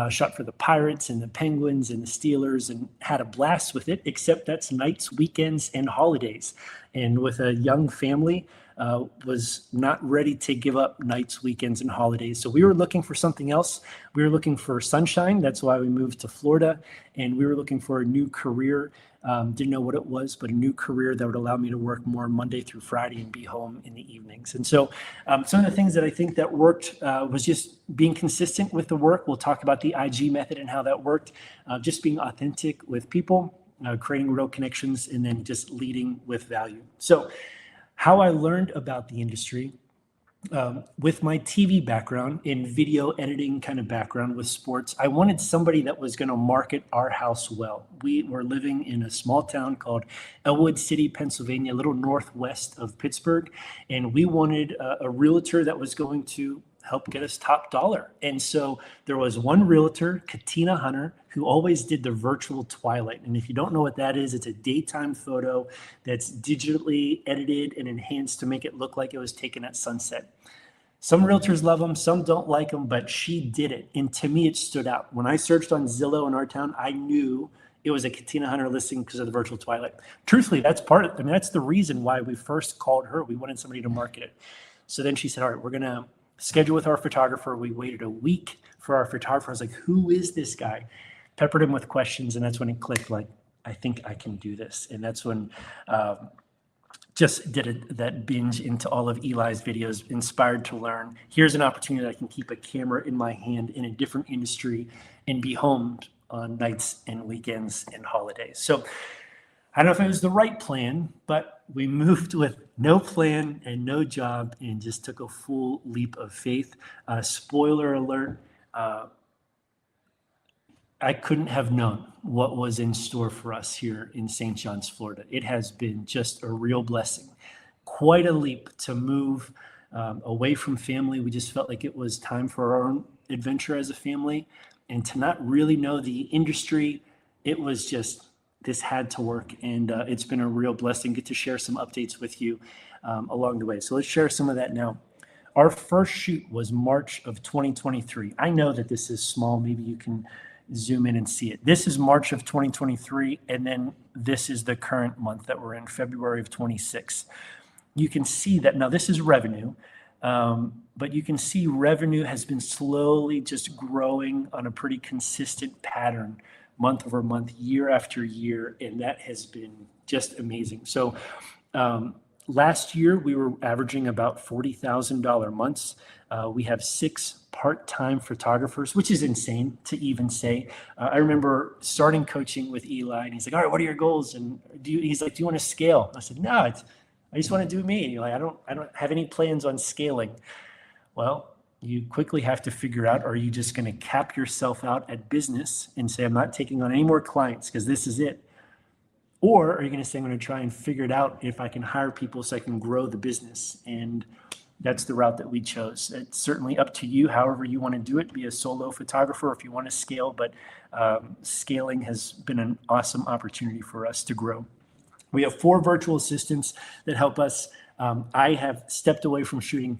shot for the Pirates and the Penguins and the Steelers and had a blast with it, except that's nights, weekends, and holidays. And with a young family, was not ready to give up nights, weekends, and holidays. So we were looking for something else. We were looking for sunshine. That's why we moved to Florida. And we were looking for a new career. Didn't know what it was, but a new career that would allow me to work more Monday through Friday and be home in the evenings. And so some of the things that I think that worked was just being consistent with the work. We'll talk about the IG method and how that worked. Just being authentic with people, creating real connections, and then just leading with value. So how I learned about the industry, with my TV background in video editing kind of background with sports, I wanted somebody that was going to market our house well. We were living in a small town called Elwood City, Pennsylvania, a little northwest of Pittsburgh. And we wanted a realtor that was going to help get us top dollar. And so there was one realtor, Katina Hunter, who always did the virtual twilight. And if you don't know what that is, it's a daytime photo that's digitally edited and enhanced to make it look like it was taken at sunset. Some realtors love them, some don't like them, but she did it. And to me, it stood out. When I searched on Zillow in our town, I knew it was a Katina Hunter listing because of the virtual twilight. Truthfully, that's that's the reason why we first called her. We wanted somebody to market it. So then she said, all right, we're going to schedule with our photographer. We waited a week for our photographer. I was like, who is this guy? Peppered him with questions. And that's when it clicked, like, I think I can do this. And that's when just did that binge into all of Eli's videos, inspired to learn. Here's an opportunity that I can keep a camera in my hand in a different industry and be home on nights and weekends and holidays. So I don't know if it was the right plan, but we moved with no plan and no job and just took a full leap of faith. Spoiler alert, I couldn't have known what was in store for us here in St. John's, Florida. It has been just a real blessing. Quite a leap to move away from family. We just felt like it was time for our own adventure as a family, and to not really know the industry. It was just, this had to work, and it's been a real blessing. Get to share some updates with you along the way. So let's share some of that now. Our first shoot was March of 2023. I know that this is small. Maybe you can zoom in and see it. This is March of 2023, and then this is the current month that we're in, February of 26. You can see that now this is revenue, but you can see revenue has been slowly just growing on a pretty consistent pattern, month over month, year after year, and that has been just amazing. So last year we were averaging about $40,000 months. We have 6 part-time photographers, which is insane to even say. I remember starting coaching with Eli, and he's like, "All right, what are your goals?" And he's like, "Do you want to scale?" I said, "No, I just want to do me." Like, I don't have any plans on scaling. Well, you quickly have to figure out, are you just going to cap yourself out at business and say, "I'm not taking on any more clients because this is it"? Or are you going to say, "I'm going to try and figure it out if I can hire people so I can grow the business"? And that's the route that we chose. It's certainly up to you, however you want to do it, be a solo photographer if you want to scale, but scaling has been an awesome opportunity for us to grow. We have 4 virtual assistants that help us. I have stepped away from shooting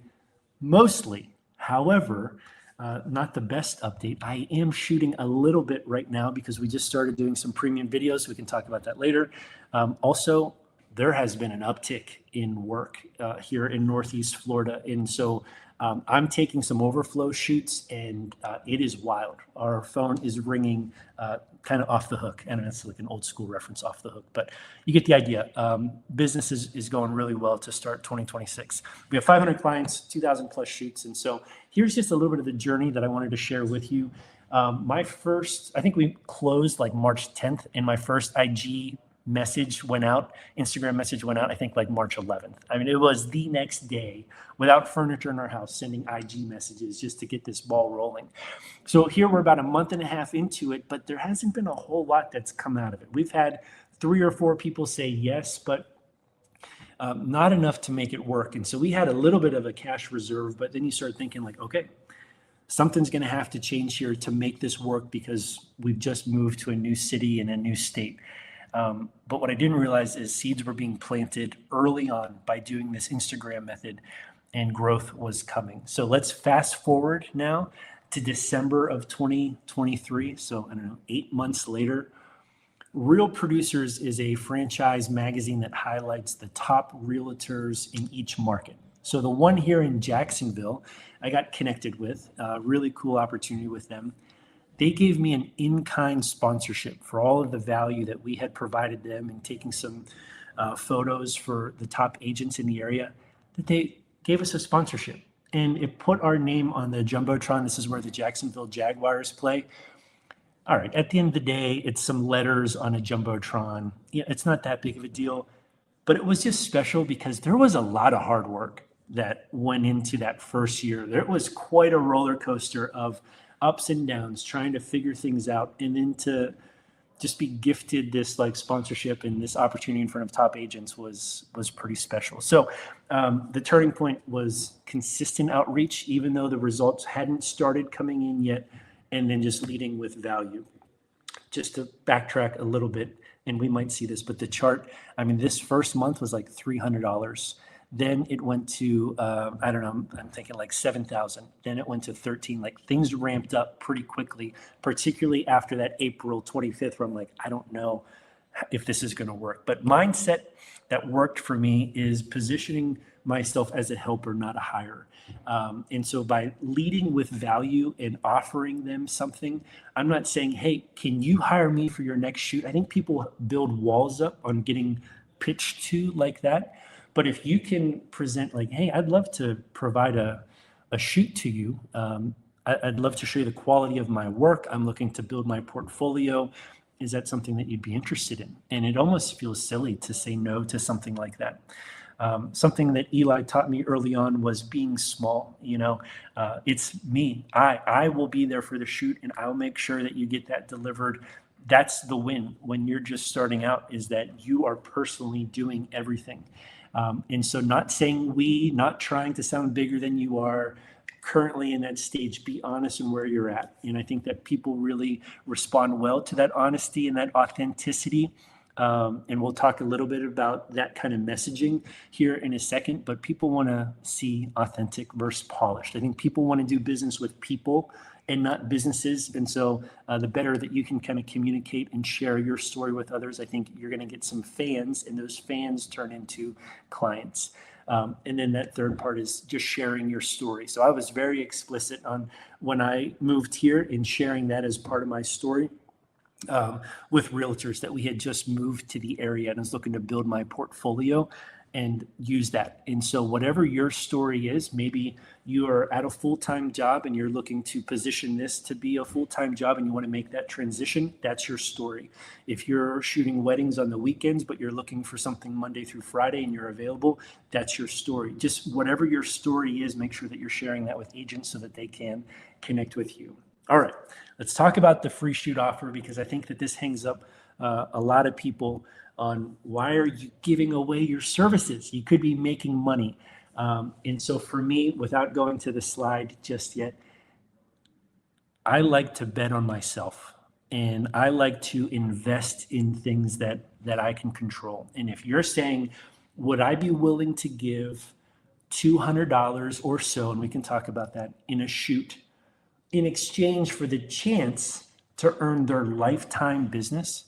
mostly. However, not the best update. I am shooting a little bit right now because we just started doing some premium videos. We can talk about that later. Also, there has been an uptick in work here in Northeast Florida. And so I'm taking some overflow shoots, and it is wild. Our phone is ringing kind of off the hook. I don't know, it's like an old school reference, off the hook, but you get the idea. Business is going really well to start 2026. We have 500 clients, 2,000 plus shoots. And so here's just a little bit of the journey that I wanted to share with you. I think we closed like March 10th, and my first IG message went out, Instagram message went out, I think like March 11th. I mean, it was the next day, without furniture in our house, sending IG messages just to get this ball rolling. So here we're about a month and a half into it, but there hasn't been a whole lot that's come out of it. We've had 3 or 4 people say yes, but not enough to make it work. And so we had a little bit of a cash reserve, but then you start thinking like, okay, something's going to have to change here to make this work because we've just moved to a new city and a new state. But what I didn't realize is seeds were being planted early on by doing this Instagram method, and growth was coming. So let's fast forward now to December of 2023. So I don't know, 8 months later. Real Producers is a franchise magazine that highlights the top realtors in each market. So the one here in Jacksonville, I got connected with, really cool opportunity with them. They gave me an in-kind sponsorship for all of the value that we had provided them in taking some photos for the top agents in the area, that they gave us a sponsorship. And it put our name on the Jumbotron. This is where the Jacksonville Jaguars play. All right, at the end of the day, it's some letters on a Jumbotron. Yeah, it's not that big of a deal, but it was just special because there was a lot of hard work that went into that first year. There was quite a roller coaster of ups and downs, trying to figure things out, and then to just be gifted this like sponsorship and this opportunity in front of top agents was pretty special. So the turning point was consistent outreach, even though the results hadn't started coming in yet, and then just leading with value. Just to backtrack a little bit, and we might see this, but the chart, I mean, this first month was like $300. Then it went to, I don't know, I'm thinking like 7,000. Then it went to 13. Like things ramped up pretty quickly, particularly after that April 25th, where I'm like, I don't know if this is going to work. But mindset that worked for me is positioning myself as a helper, not a hirer. And so by leading with value and offering them something, I'm not saying, hey, can you hire me for your next shoot? I think people build walls up on getting pitched to like that. But if you can present like, hey, I'd love to provide a shoot to you. I'd love to show you the quality of my work. I'm looking to build my portfolio. Is that something that you'd be interested in? And it almost feels silly to say no to something like that. Something that Eli taught me early on was being small. It's me. I will be there for the shoot, and I'll make sure that you get that delivered. That's the win when you're just starting out, is that you are personally doing everything. And so not saying we, not trying to sound bigger than you are currently in that stage. Be honest in where you're at. And I think that people really respond well to that honesty and that authenticity. And we'll talk a little bit about that kind of messaging here in a second, but people want to see authentic versus polished. I think people want to do business with people and not businesses. And so the better that you can kind of communicate and share your story with others, I think you're going to get some fans, and those fans turn into clients. And then that third part is just sharing your story. So I was very explicit on when I moved here in sharing that as part of my story. With realtors that we had just moved to the area, and I was looking to build my portfolio and use that. And so whatever your story is, maybe you are at a full-time job and you're looking to position this to be a full-time job and you want to make that transition, that's your story. If you're shooting weddings on the weekends, but you're looking for something Monday through Friday and you're available, that's your story. Just whatever your story is, make sure that you're sharing that with agents so that they can connect with you. All right, let's talk about the free shoot offer, because I think that this hangs up a lot of people on why are you giving away your services? You could be making money. And so for me, without going to the slide just yet, I like to bet on myself, and I like to invest in things that I can control. And if you're saying, would I be willing to give $200 or so, and we can talk about that, in a shoot in exchange for the chance to earn their lifetime business,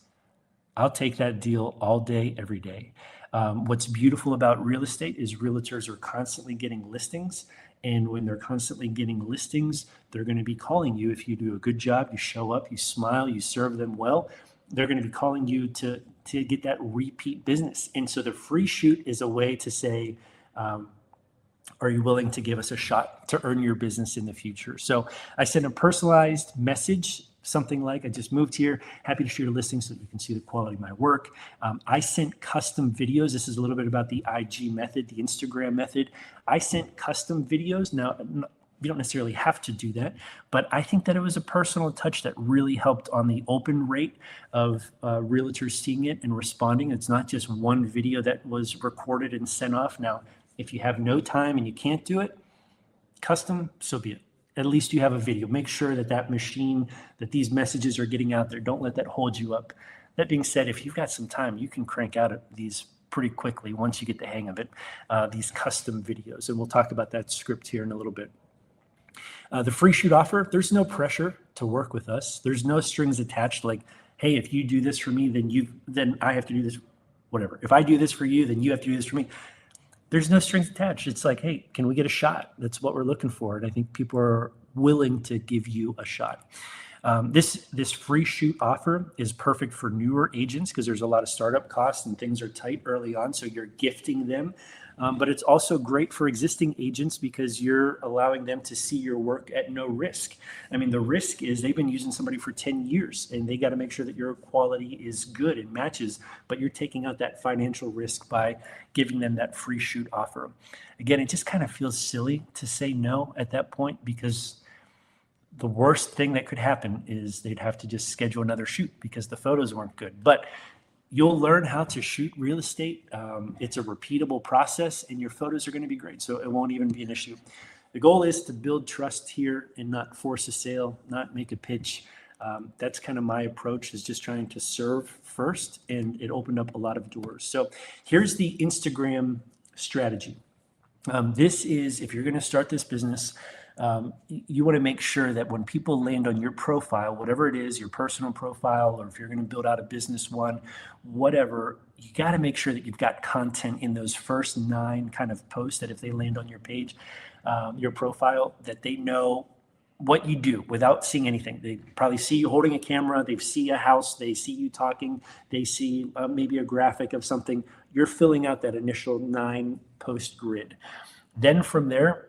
I'll take that deal all day, every day. What's beautiful about real estate is realtors are constantly getting listings. And when they're constantly getting listings, they're going to be calling you. If you do a good job, you show up, you smile, you serve them well, they're going to be calling you to get that repeat business. And so the free shoot is a way to say, are you willing to give us a shot to earn your business in the future? So I sent a personalized message, something like, I just moved here, happy to share a listing so that you can see the quality of my work. I sent custom videos. This is a little bit about the IG method, the Instagram method. I sent custom videos. Now, you don't necessarily have to do that, but I think that it was a personal touch that really helped on the open rate of realtors seeing it and responding. It's not just one video that was recorded and sent off. Now, if you have no time and you can't do it, custom, so be it. At least you have a video. Make sure that that machine, that these messages are getting out there. Don't let that hold you up. That being said, if you've got some time, you can crank out these pretty quickly once you get the hang of it, these custom videos. And we'll talk about that script here in a little bit. The free shoot offer, there's no pressure to work with us. There's no strings attached like, hey, if you do this for me, then I have to do this, whatever. If I do this for you, then you have to do this for me. There's no strings attached. It's like, hey, can we get a shot? That's what we're looking for. And I think people are willing to give you a shot. This free shoot offer is perfect for newer agents because there's a lot of startup costs and things are tight early on. So you're gifting them. But it's also great for existing agents because you're allowing them to see your work at no risk. I mean, the risk is they've been using somebody for 10 years and they got to make sure that your quality is good and matches, but you're taking out that financial risk by giving them that free shoot offer. Again, it just kind of feels silly to say no at that point because the worst thing that could happen is they'd have to just schedule another shoot because the photos weren't good. But you'll learn how to shoot real estate. It's a repeatable process and your photos are going to be great. So it won't even be an issue. The goal is to build trust here and not force a sale, not make a pitch. That's kind of my approach, is just trying to serve first, and it opened up a lot of doors. So here's the Instagram strategy. This is, if you're going to start this business, you want to make sure that when people land on your profile, whatever it is, your personal profile, or if you're going to build out a business one, whatever, you got to make sure that you've got content in those first 9 kind of posts that if they land on your page, your profile, that they know what you do without seeing anything. They probably see you holding a camera, they see a house, they see you talking, they see maybe a graphic of something. You're filling out that initial 9 post grid. Then from there,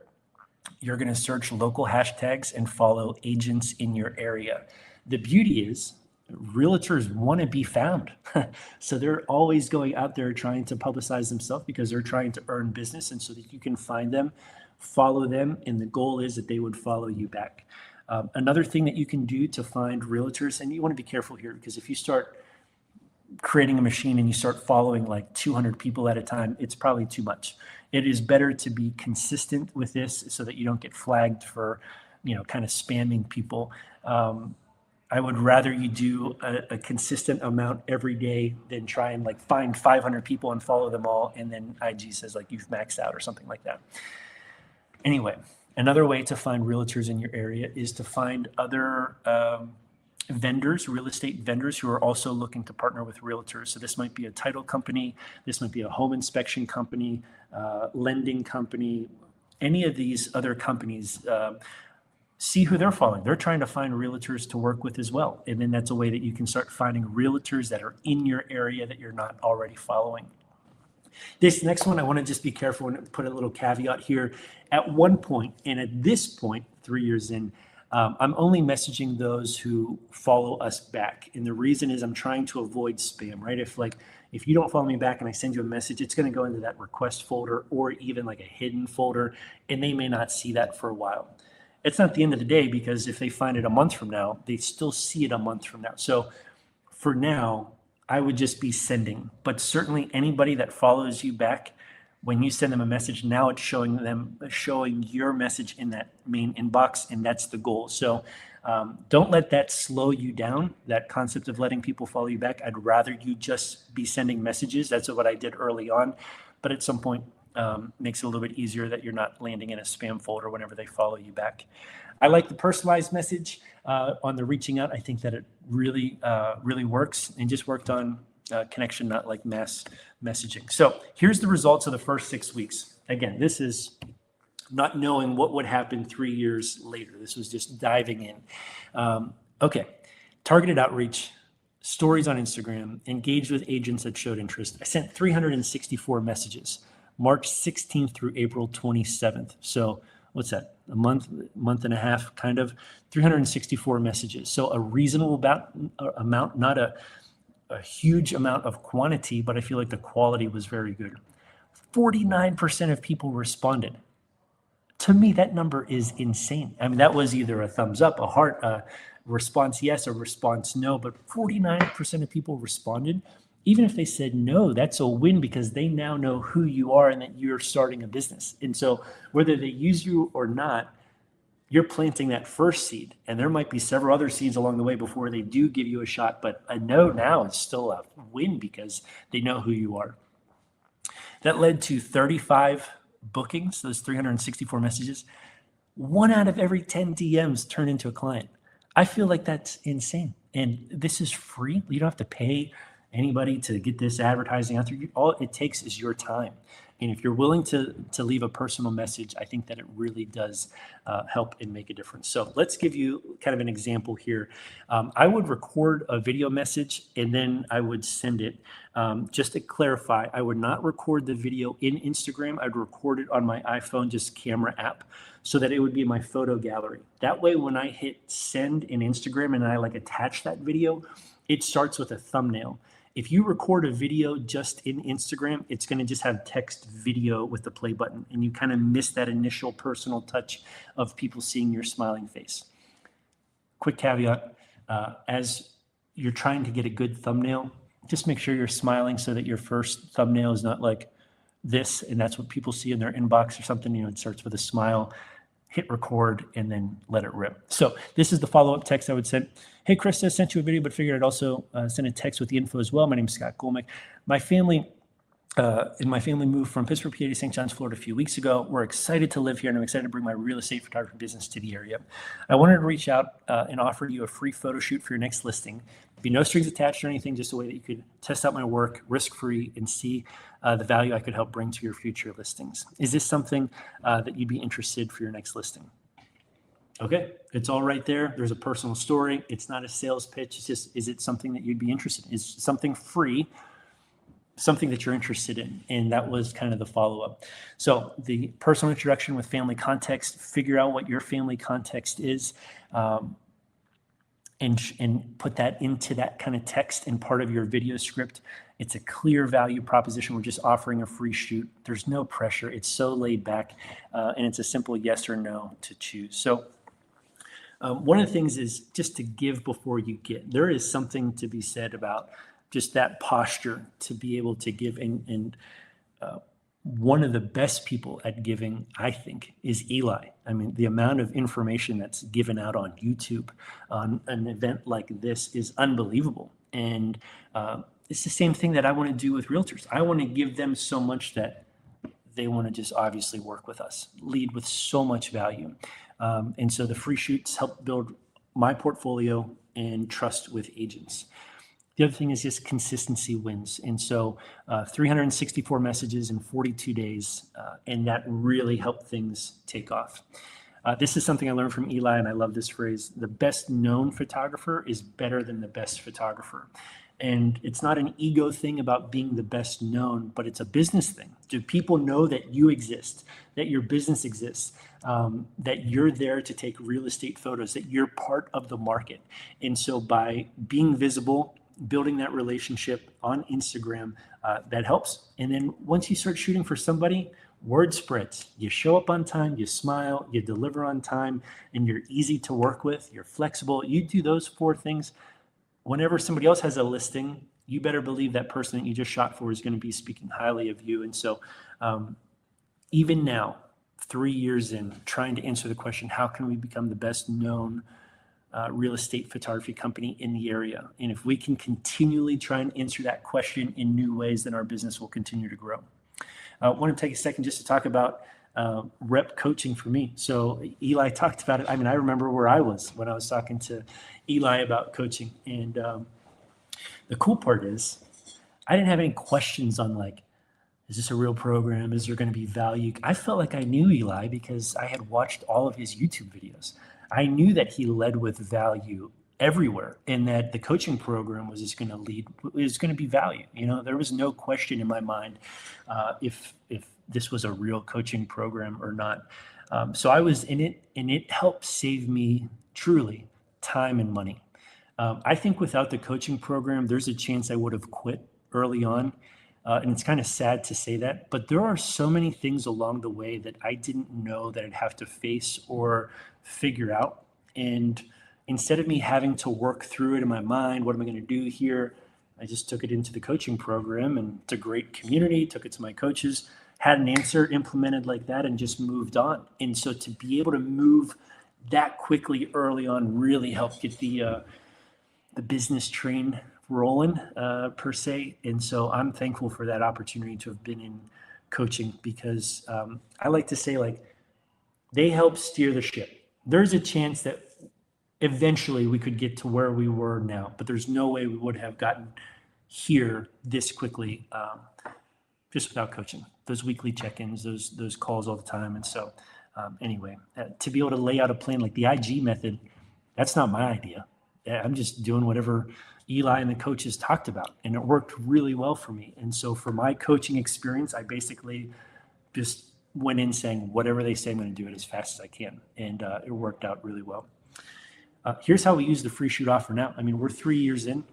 you're going to search local hashtags and follow agents in your area. The beauty is realtors want to be found. So they're always going out there trying to publicize themselves because they're trying to earn business, and so that you can find them, follow them, and the goal is that they would follow you back. Another thing that you can do to find realtors, and you want to be careful here, because if you start creating a machine and you start following like 200 people at a time, it's probably too much. It is better to be consistent with this so that you don't get flagged for, kind of spamming people. I would rather you do a consistent amount every day than try and like find 500 people and follow them all, and then IG says like you've maxed out or something like that. Anyway, another way to find realtors in your area is to find other vendors, real estate vendors who are also looking to partner with realtors. So this might be a title company, this might be a home inspection company, lending company, any of these other companies. See who they're following. They're trying to find realtors to work with as well. And then that's a way that you can start finding realtors that are in your area that you're not already following. This next one, I want to just be careful and put a little caveat here. At one point, and at this point, 3 years in, I'm only messaging those who follow us back. And the reason is I'm trying to avoid spam, right? If you don't follow me back and I send you a message, it's going to go into that request folder or even like a hidden folder, and they may not see that for a while. It's not the end of the day, because if they find it a month from now, they still see it a month from now. So for now, I would just be sending, but certainly anybody that follows you back, when you send them a message, now it's showing your message in that main inbox, and that's the goal. So don't let that slow you down, that concept of letting people follow you back. I'd rather you just be sending messages. That's what I did early on, but at some point, makes it a little bit easier that you're not landing in a spam folder whenever they follow you back. I like the personalized message on the reaching out. I think that it really works, and just worked on connection, not like mass messaging. So here's the results of the first 6 weeks. Again, this is not knowing what would happen 3 years later. This was just diving in. Okay, targeted outreach, stories on Instagram, engaged with agents that showed interest. I sent 364 messages. March 16th through April 27th. So what's that? A month and a half, kind of. 364 messages. So a reasonable amount, not a huge amount of quantity, but I feel like the quality was very good. 49% of people responded. To me, that number is insane. I mean, that was either a thumbs up, a heart, a response yes, a response no, but 49% of people responded. Even if they said no, that's a win, because they now know who you are and that you're starting a business. And so whether they use you or not, you're planting that first seed. And there might be several other seeds along the way before they do give you a shot, but a no now is still a win because they know who you are. That led to 35 bookings, those 364 messages. 1 out of every 10 DMs turned into a client. I feel like that's insane. And this is free. You don't have to pay anybody to get this advertising out there. All it takes is your time. And if you're willing to leave a personal message, I think that it really does help and make a difference. So let's give you kind of an example here. I would record a video message and then I would send it. Just to clarify, I would not record the video in Instagram. I'd record it on my iPhone, just camera app, so that it would be my photo gallery. That way, when I hit send in Instagram and I like attach that video, it starts with a thumbnail. If you record a video just in Instagram, it's going to just have text video with the play button, and you kind of miss that initial personal touch of people seeing your smiling face. Quick caveat, as you're trying to get a good thumbnail, just make sure you're smiling so that your first thumbnail is not like this, and that's what people see in their inbox or something. It starts with a smile. Hit record and then let it rip. So this is the follow-up text I would send. Hey, Krista, I sent you a video, but figured I'd also send a text with the info as well. My name is Scott Golmick. My family moved from Pittsburgh, PA to St. John's, Florida a few weeks ago. We're excited to live here, and I'm excited to bring my real estate photography business to the area. I wanted to reach out and offer you a free photo shoot for your next listing. Be no strings attached or anything, just a way that you could test out my work risk-free and see the value I could help bring to your future listings. Is this something that you'd be interested for your next listing? Okay, it's all right there. There's a personal story. It's not a sales pitch. It's just, is it something that you'd be interested in? Is something free, something that you're interested in? And that was kind of the follow-up. So the personal introduction with family context, figure out what your family context is. and put that into that kind of text and part of your video script. It's a clear value proposition. We're just offering a free shoot. There's no pressure. It's so laid back, and it's a simple yes or no to choose. So one of the things is just to give before you get. There is something to be said about just that posture to be able to give. And one of the best people at giving, I think, is Eli. I mean, the amount of information that's given out on YouTube on an event like this is unbelievable. And it's the same thing that I want to do with realtors. I want to give them so much that they want to just obviously work with us, lead with so much value. And so the free shoots help build my portfolio and trust with agents. The other thing is just consistency wins. And so 364 messages in 42 days, and that really helped things take off. This is something I learned from Eli, and I love this phrase: the best known photographer is better than the best photographer. And it's not an ego thing about being the best known, but it's a business thing. Do people know that you exist, that your business exists, that you're there to take real estate photos, that you're part of the market? And so by being visible, building that relationship on Instagram, that helps. And then once you start shooting for somebody, word spreads. You show up on time, you smile, you deliver on time, and you're easy to work with, you're flexible. You do those 4 things. Whenever somebody else has a listing, you better believe that person that you just shot for is going to be speaking highly of you. And so even now, 3 years in, trying to answer the question, how can we become the best known real estate photography company in the area? And if we can continually try and answer that question in new ways, then our business will continue to grow. I want to take a second just to talk about rep coaching for me. So Eli talked about it. I mean, I remember where I was when I was talking to Eli about coaching. And the cool part is I didn't have any questions on like, is this a real program? Is there going to be value? I felt like I knew Eli because I had watched all of his YouTube videos. I knew that he led with value everywhere, and that the coaching program was just going to lead, it was going to be value. You know, there was no question in my mind if this was a real coaching program or not. So I was in it, and it helped save me truly time and money. I think without the coaching program, there's a chance I would have quit early on. And it's kind of sad to say that, but there are so many things along the way that I didn't know that I'd have to face or figure out. And instead of me having to work through it in my mind, what am I going to do here? I just took it into the coaching program, and it's a great community, took it to my coaches, had an answer, implemented like that, and just moved on. And so to be able to move that quickly early on really helped get the business train rolling per se. And so I'm thankful for that opportunity to have been in coaching, because I like to say, like, they help steer the ship. There's a chance that eventually we could get to where we were now, but there's no way we would have gotten here this quickly just without coaching. Those weekly check-ins, those calls all the time. And so anyway, to be able to lay out a plan like the IG method, that's not my idea. I'm just doing whatever Eli and the coaches talked about, and it worked really well for me. And so for my coaching experience, I basically just went in saying, whatever they say, I'm going to do it as fast as I can. And it worked out really well. Here's how we use the free shoot offer now. I mean, we're 3 years in.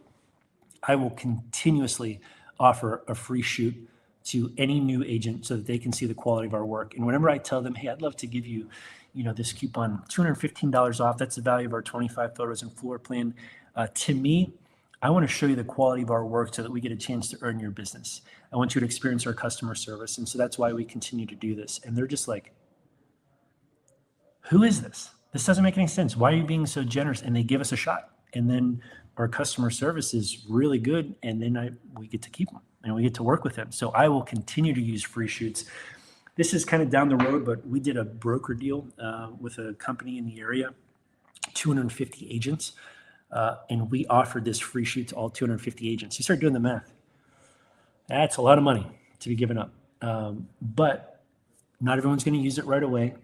I will continuously offer a free shoot to any new agent so that they can see the quality of our work. And whenever I tell them, hey, I'd love to give you, this coupon, $215 off, that's the value of our 25 photos and floor plan. To me, I want to show you the quality of our work so that we get a chance to earn your business. I want you to experience our customer service. And so that's why we continue to do this. And they're just like, who is this? This doesn't make any sense. Why are you being so generous? And they give us a shot. And then our customer service is really good. And then we get to keep them and we get to work with them. So I will continue to use free shoots. This is kind of down the road, but we did a broker deal with a company in the area, 250 agents. And we offered this free shoot to all 250 agents. You start doing the math. That's a lot of money to be given up. But not everyone's going to use it right away.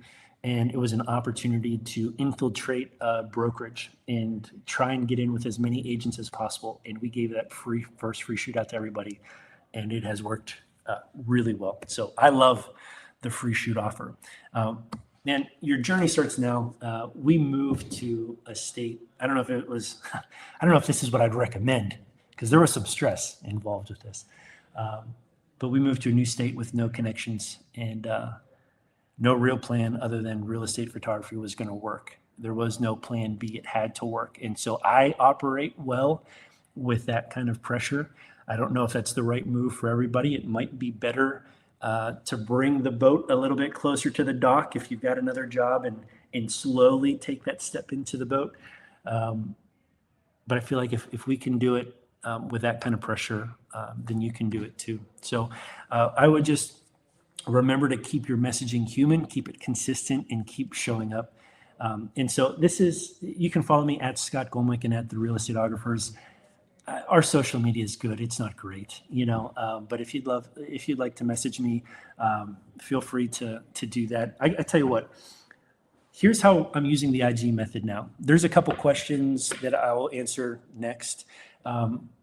And it was an opportunity to infiltrate a brokerage and try and get in with as many agents as possible. And we gave that first free shoot out to everybody. And it has worked really well. So I love the free shoot offer. man, your journey starts now. We moved to a state. I don't know if it was, I don't know if this is what I'd recommend, because there was some stress involved with this. But we moved to a new state with no connections and no real plan other than real estate photography was going to work. There was no plan B. It had to work. And so I operate well with that kind of pressure. I don't know if that's the right move for everybody. It might be better to bring the boat a little bit closer to the dock if you've got another job and slowly take that step into the boat. But I feel like if we can do it with that kind of pressure, then you can do it too. So I would just remember to keep your messaging human, keep it consistent, and keep showing up. And so you can follow me at Scott Golmick and at The Real Estateographers. Our social media is good. It's not great, but if you'd like to message me, feel free to do that. I tell you what, here's how I'm using the IG method now. There's a couple questions that I will answer next.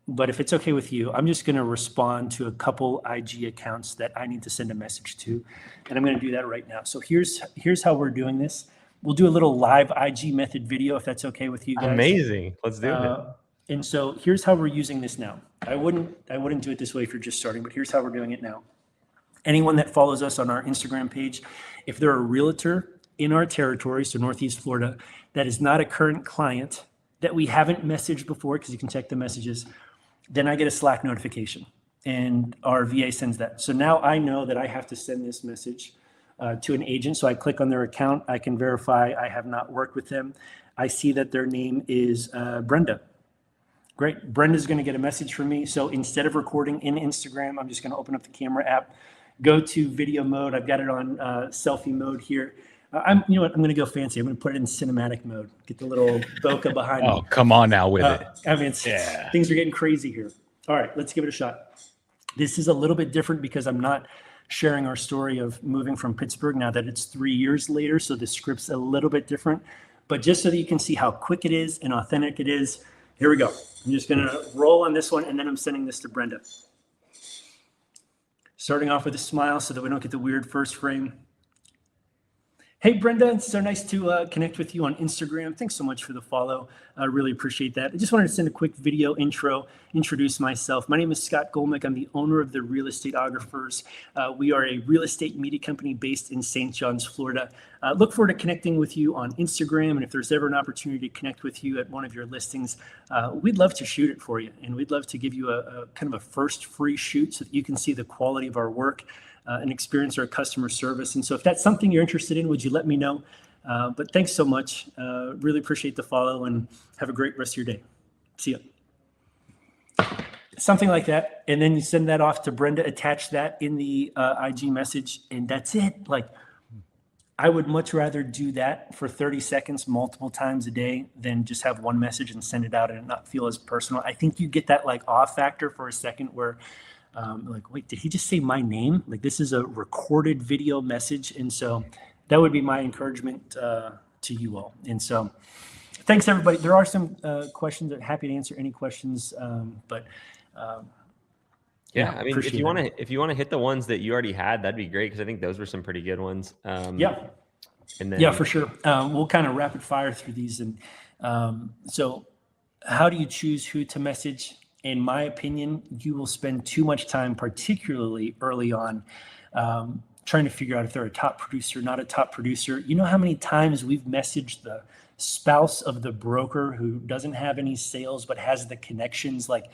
But if it's okay with you, I'm just going to respond to a couple IG accounts that I need to send a message to. And I'm going to do that right now. So here's how we're doing this. We'll do a little live IG method video if that's okay with you guys. Amazing. Let's do it. And so here's how we're using this now. I wouldn't do it this way if you're just starting, but here's how we're doing it now. Anyone that follows us on our Instagram page, if they're a realtor in our territory, so Northeast Florida, that is not a current client that we haven't messaged before, because you can check the messages, then I get a Slack notification and our VA sends that. So now I know that I have to send this message to an agent. So I click on their account. I can verify I have not worked with them. I see that their name is Brenda. Great. Brenda's going to get a message from me. So instead of recording in Instagram, I'm just going to open up the camera app, go to video mode. I've got it on selfie mode here. I'm going to go fancy. I'm going to put it in cinematic mode. Get the little bokeh behind me. Oh, come on now with it. I mean, things are getting crazy here. All right, let's give it a shot. This is a little bit different because I'm not sharing our story of moving from Pittsburgh now that it's 3 years later. So the script's a little bit different. But just so that you can see how quick it is and authentic it is, here we go. I'm just going to roll on this one, and then I'm sending this to Brenda. Starting off with a smile so that we don't get the weird first frame. Hey, Brenda, it's so nice to connect with you on Instagram. Thanks so much for the follow. I really appreciate that. I just wanted to send a quick video intro, introduce myself. My name is Scott Golmick. I'm the owner of The Real Estateographers. We are a real estate media company based in St. John's, Florida. Look forward to connecting with you on Instagram. And if there's ever an opportunity to connect with you at one of your listings, we'd love to shoot it for you. And we'd love to give you a kind of a first free shoot so that you can see the quality of our work and experience our customer service. And so if that's something you're interested in, would you let me know? But thanks so much. Really appreciate the follow and have a great rest of your day. See ya. Something like that. And then you send that off to Brenda, attach that in the IG message, and that's it. Like, I would much rather do that for 30 seconds multiple times a day than just have one message and send it out and it not feel as personal. I think you get that like off factor for a second where like, wait, did he just say my name? Like, this is a recorded video message. And so that would be my encouragement to you all. And so thanks, everybody. There are some questions. I'm happy to answer any questions. Yeah, I mean, if you want to hit the ones that you already had, that'd be great, because I think those were some pretty good ones. And then, yeah, for sure. We'll kind of rapid fire through these. And so how do you choose who to message? In my opinion, you will spend too much time, particularly early on, trying to figure out if they're a top producer, not a top producer. You know how many times we've messaged the spouse of the broker who doesn't have any sales but has the connections? Like,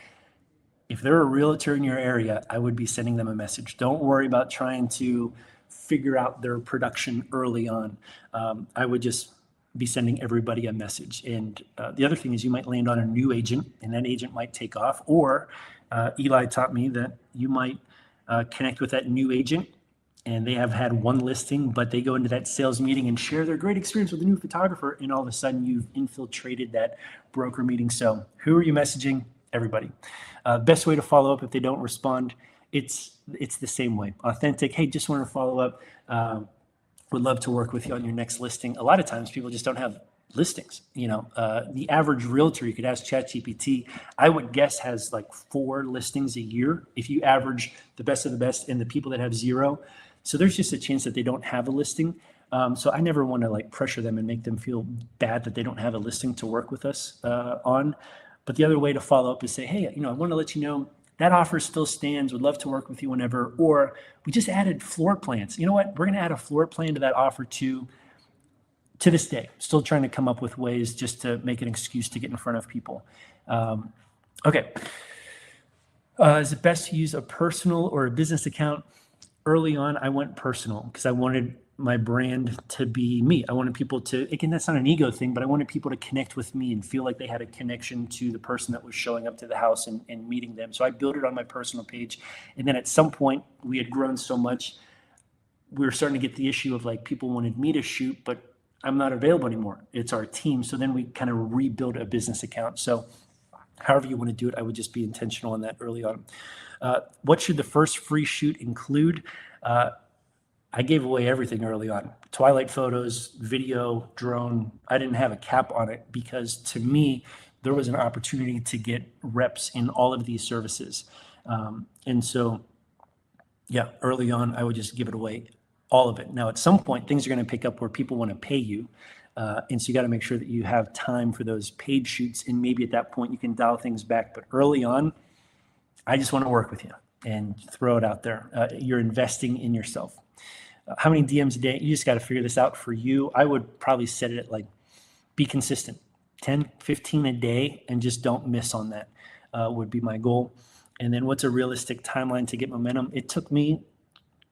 if they're a realtor in your area, I would be sending them a message. Don't worry about trying to figure out their production early on. I would just be sending everybody a message. And the other thing is you might land on a new agent and that agent might take off, or Eli taught me that you might connect with that new agent and they have had one listing, but they go into that sales meeting and share their great experience with a new photographer, and all of a sudden you've infiltrated that broker meeting. So who are you messaging? Everybody. Best way to follow up if they don't respond, it's the same way. Authentic. Hey, just want to follow up. Would love to work with you on your next listing. A lot of times people just don't have listings. The average realtor, you could ask ChatGPT, I would guess has like 4 listings a year if you average the best of the best and the people that have 0. So there's just a chance that they don't have a listing. So I never want to like pressure them and make them feel bad that they don't have a listing to work with us on. But the other way to follow up is say, hey, I want to let you know that offer still stands. Would love to work with you whenever. Or we just added floor plans. You know what? We're going to add a floor plan to that offer too. To this day, still trying to come up with ways just to make an excuse to get in front of people. Okay. Is it best to use a personal or a business account? Early on, I went personal because I wanted my brand to be me. I wanted people to, again, that's not an ego thing, but I wanted people to connect with me and feel like they had a connection to the person that was showing up to the house and meeting them. So I built it on my personal page. And then at some point, we had grown so much, we were starting to get the issue of like people wanted me to shoot, but I'm not available anymore. It's our team. So then we kind of rebuild a business account. So however you want to do it, I would just be intentional on that early on. What should the first free shoot include? I gave away everything early on. Twilight photos, video, drone. I didn't have a cap on it because to me, there was an opportunity to get reps in all of these services. And so, yeah, early on, I would just give it away, all of it. Now, at some point, things are going to pick up where people want to pay you. And so you got to make sure that you have time for those paid shoots. And maybe at that point, you can dial things back. But early on, I just want to work with you and throw it out there. You're investing in yourself. How many DMs a day? You just got to figure this out for you. I would probably set it at like, be consistent, 10, 15 a day, and just don't miss on that would be my goal. And then what's a realistic timeline to get momentum? It took me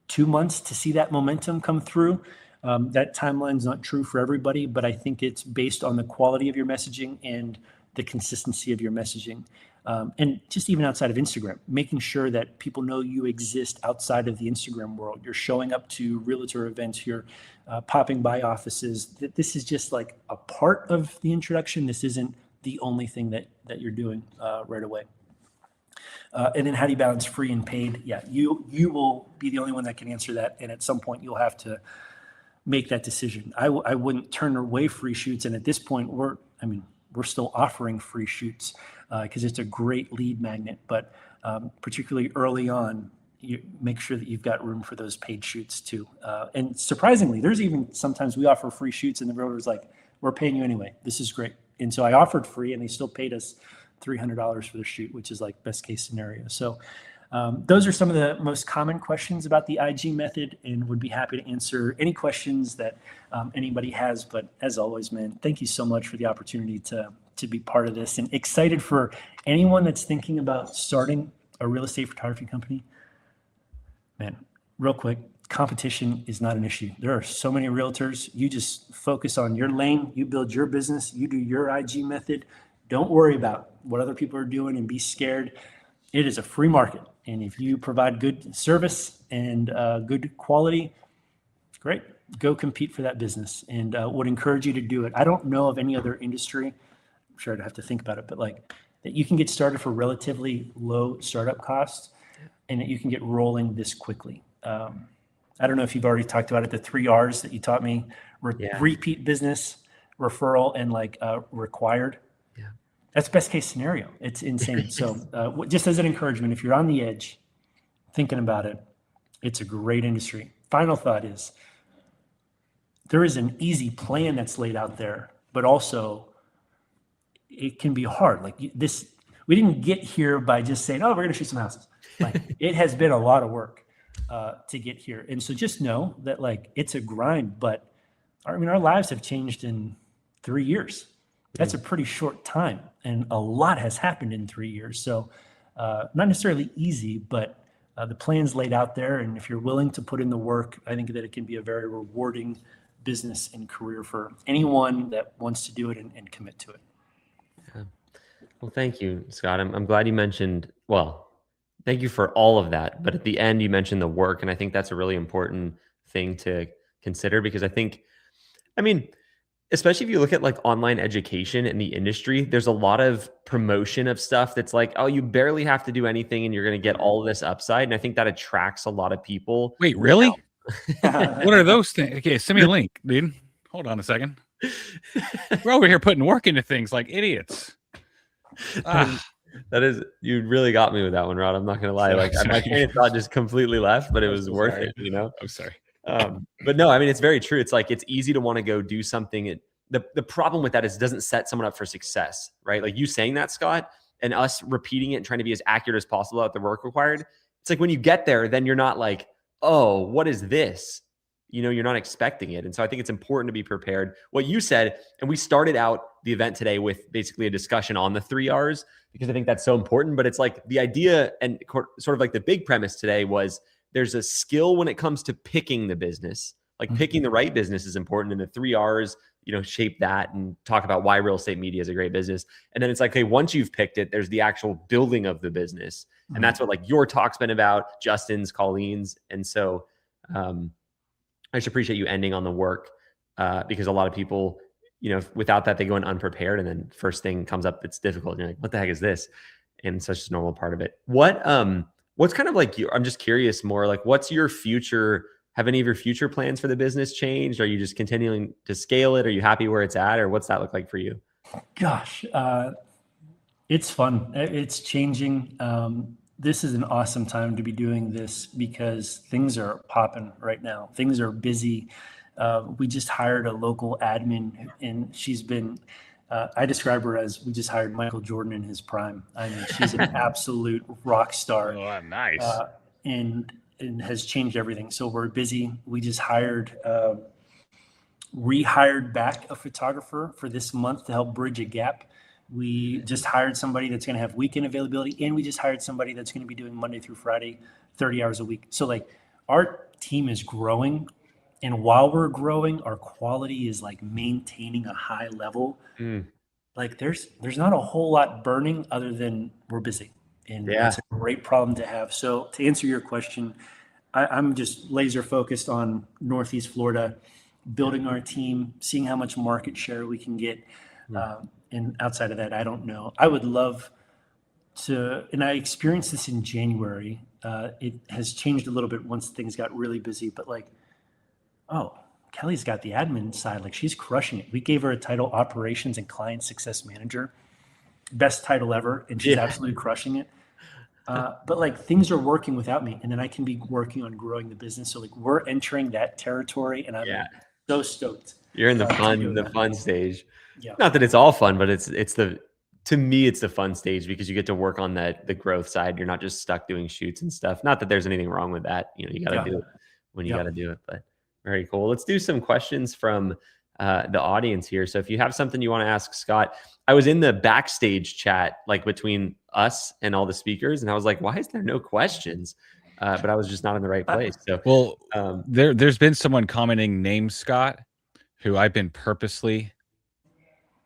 2 months to see that momentum come through. That timeline's not true for everybody, but I think it's based on the quality of your messaging and the consistency of your messaging. And just even outside of Instagram, making sure that people know you exist outside of the Instagram world. You're showing up to realtor events, you're popping by offices. This is just like a part of the introduction. This isn't the only thing that you're doing right away. And then how do you balance free and paid? Yeah, you will be the only one that can answer that. And at some point you'll have to make that decision. I wouldn't turn away free shoots. And at this point we're still offering free shoots because it's a great lead magnet, but particularly early on, you make sure that you've got room for those paid shoots too. And surprisingly, there's even sometimes we offer free shoots and the realtor's like, we're paying you anyway. This is great. And so I offered free and they still paid us $300 for the shoot, which is like best case scenario. So those are some of the most common questions about the IG method, and would be happy to answer any questions that anybody has. But as always, man, thank you so much for the opportunity to be part of this, and excited for anyone that's thinking about starting a real estate photography company. Man, real quick, competition is not an issue. There are so many realtors. You just focus on your lane, you build your business, you do your IG method. Don't worry about what other people are doing and be scared. It is a free market. And if you provide good service and good quality, great, go compete for that business, and would encourage you to do it. I don't know of any other industry, I'm sure I'd have to think about it, but like that you can get started for relatively low startup costs and that you can get rolling this quickly. I don't know if you've already talked about it, the 3 R's that you taught me, repeat business, referral, and like required. Yeah. That's best case scenario. It's insane. So just as an encouragement, if you're on the edge thinking about it, it's a great industry. Final thought is there is an easy plan that's laid out there, but also it can be hard. Like this, we didn't get here by just saying, oh, we're going to shoot some houses. Like it has been a lot of work to get here. And so just know that like it's a grind, but our lives have changed in 3 years. That's a pretty short time, and a lot has happened in 3 years. So not necessarily easy, but the plan's laid out there. And if you're willing to put in the work, I think that it can be a very rewarding business and career for anyone that wants to do it and commit to it. Yeah. Well, thank you, Scott. I'm glad you mentioned, thank you for all of that. But at the end, you mentioned the work. And I think that's a really important thing to consider, because especially if you look at like online education in the industry, there's a lot of promotion of stuff that's like, oh, you barely have to do anything and you're going to get all of this upside. And I think that attracts a lot of people. Wait, really? What are those things? Okay, send me a link, dude. Hold on a second. We're over here putting work into things like idiots. That is, you really got me with that one, Rod. I'm not going to lie. Like my train of thought just completely left, but it was worth it, I'm sorry. But no, I mean, it's very true. It's like, it's easy to want to go do something. The problem with that is it doesn't set someone up for success, right? Like you saying that, Scott, and us repeating it and trying to be as accurate as possible at the work required. It's like when you get there, then you're not like, oh, what is this? You're not expecting it. And so I think it's important to be prepared. What you said, and we started out the event today with basically a discussion on the 3 R's, because I think that's so important. But it's like the idea and sort of like the big premise today was there's a skill when it comes to picking the business. Like picking the right business is important. And the 3 R's, shape that and talk about why real estate media is a great business. And then it's like, okay, once you've picked it, there's the actual building of the business. And that's what like your talk's been about, Justin's, Colleen's. And so I just appreciate you ending on the work because a lot of people, without that, they go in unprepared. And then first thing comes up that's difficult. And you're like, what the heck is this? And it's such a normal part of it. What's kind of like I'm just curious more, like what's your future? Have any of your future plans for the business changed? Are you just continuing to scale it? Are you happy where it's at? Or what's that look like for you? Gosh, it's fun. It's changing. This is an awesome time to be doing this because things are popping right now. Things are busy. We just hired a local admin and she's been, I describe her as we just hired Michael Jordan in his prime. I mean, she's an absolute rock star. Oh, nice. And has changed everything. So we're busy. We just rehired back a photographer for this month to help bridge a gap. We just hired somebody that's going to have weekend availability, and we just hired somebody that's going to be doing Monday through Friday, 30 hours a week. So like our team is growing, and while we're growing, our quality is like maintaining a high level. Like there's not a whole lot burning other than we're busy. And that's a great problem to have. So to answer your question, I'm just laser focused on Northeast Florida, building our team, seeing how much market share we can get. And outside of that, I don't know. I would love to, and I experienced this in January. It has changed a little bit once things got really busy, but like, oh, Kelly's got the admin side. Like she's crushing it. We gave her a title, Operations and Client Success Manager. Best title ever, and she's absolutely crushing it. But like things are working without me, and then I can be working on growing the business. So like we're entering that territory, and I'm so stoked. You're in the fun stage. Yeah. Not that it's all fun, but to me, it's the fun stage because you get to work on the growth side. You're not just stuck doing shoots and stuff. Not that there's anything wrong with that. You got to do it when you got to do it. But very cool. Let's do some questions from the audience here. So if you have something you want to ask Scott, I was in the backstage chat, like between us and all the speakers. And I was like, why is there no questions? But I was just not in the right place. So, well, there's been someone commenting named Scott, who I've been purposely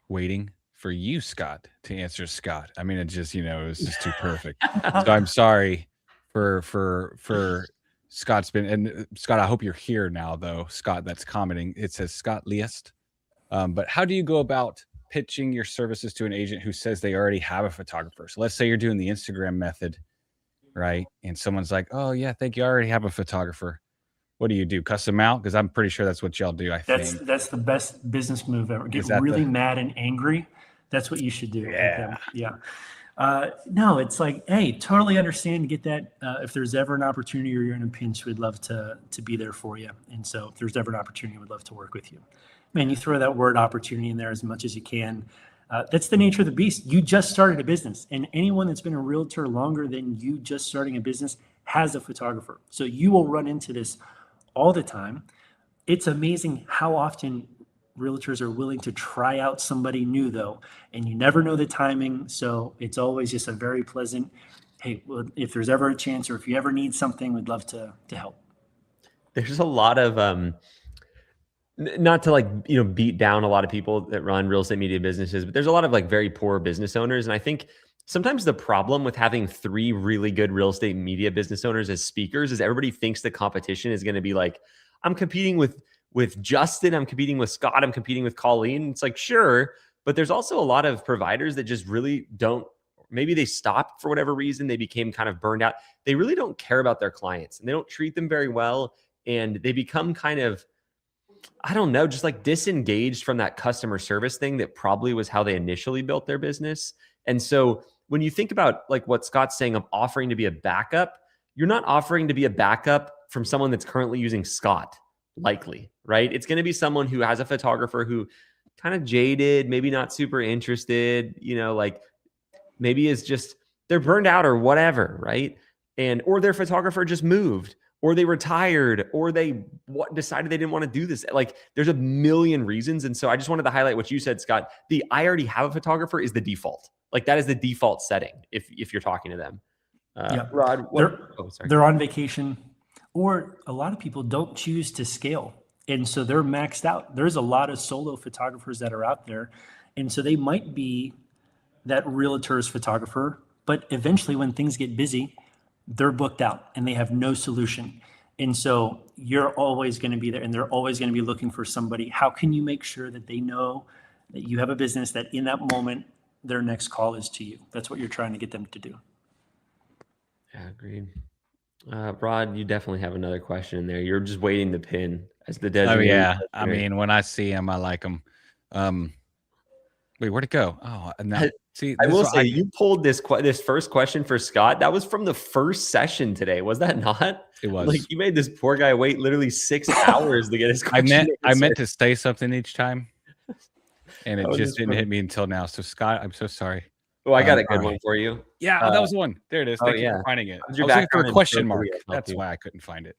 waiting for you, Scott, to answer Scott. I mean, it just, it was just too perfect. So I'm sorry for Scott's been, and Scott, I hope you're here now though. Scott, that's commenting. It says Scott Liest. But how do you go about pitching your services to an agent who says they already have a photographer? So let's say you're doing the Instagram method, right? And someone's like, oh yeah, thank you. I already have a photographer. What do you do? Cuss them out? Because I'm pretty sure that's what y'all do. think that's the best business move ever. Get really mad and angry. That's what you should do. No, it's like, hey, totally understand to get that. If there's ever an opportunity or you're in a pinch, we'd love to be there for you. And so if there's ever an opportunity, we'd love to work with you. Man, you throw that word opportunity in there as much as you can. That's the nature of the beast. You just started a business, and anyone that's been a realtor longer than you just starting a business has a photographer. So you will run into this all the time. It's amazing how often realtors are willing to try out somebody new though, and you never know the timing. So it's always just a very pleasant, hey, well, if there's ever a chance or if you ever need something, we'd love to help. There's a lot of not to like beat down a lot of people that run real estate media businesses, but there's a lot of like very poor business owners. And I think sometimes the problem with having 3 really good real estate media business owners as speakers is everybody thinks the competition is going to be like, I'm competing with Justin, I'm competing with Scott, I'm competing with Colleen. It's like, sure, but there's also a lot of providers that just really don't, maybe they stopped for whatever reason, they became kind of burned out. They really don't care about their clients and they don't treat them very well. And they become kind of, I don't know, just like disengaged from that customer service thing that probably was how they initially built their business. And so when you think about like what Scott's saying of offering to be a backup, you're not offering to be a backup from someone that's currently using Scott. likely, right? It's going to be someone who has a photographer who kind of jaded, maybe not super interested, like maybe is just, they're burned out or whatever, right? Or their photographer just moved, or they retired, or they decided they didn't want to do this. Like there's a million reasons. And so I just wanted to highlight what you said, Scott. I already have a photographer is the default. Like that is the default setting if you're talking to them. Rod, they're on vacation, or a lot of people don't choose to scale. And so they're maxed out. There's a lot of solo photographers that are out there. And so they might be that realtor's photographer, but eventually when things get busy, they're booked out and they have no solution. And so you're always going to be there, and they're always going to be looking for somebody. How can you make sure that they know that you have a business, that in that moment, their next call is to you? That's what you're trying to get them to do. Yeah, agreed. Rod, you definitely have another question in there. You're just waiting to pin as the designated. Oh yeah, I mean, when I see him, I like him. Wait, where'd it go? Oh, no. See, I will say you pulled this first question for Scott. That was from the first session today. Was that not? It was. Like you made this poor guy wait literally 6 hours to get his question. I meant to say something each time, and it just didn't hit me until now. So Scott, I'm so sorry. Oh, I got a good one for you. Yeah, that was the one. There it is. Thank you for finding it. I was looking for a question mark. That's why I couldn't find it.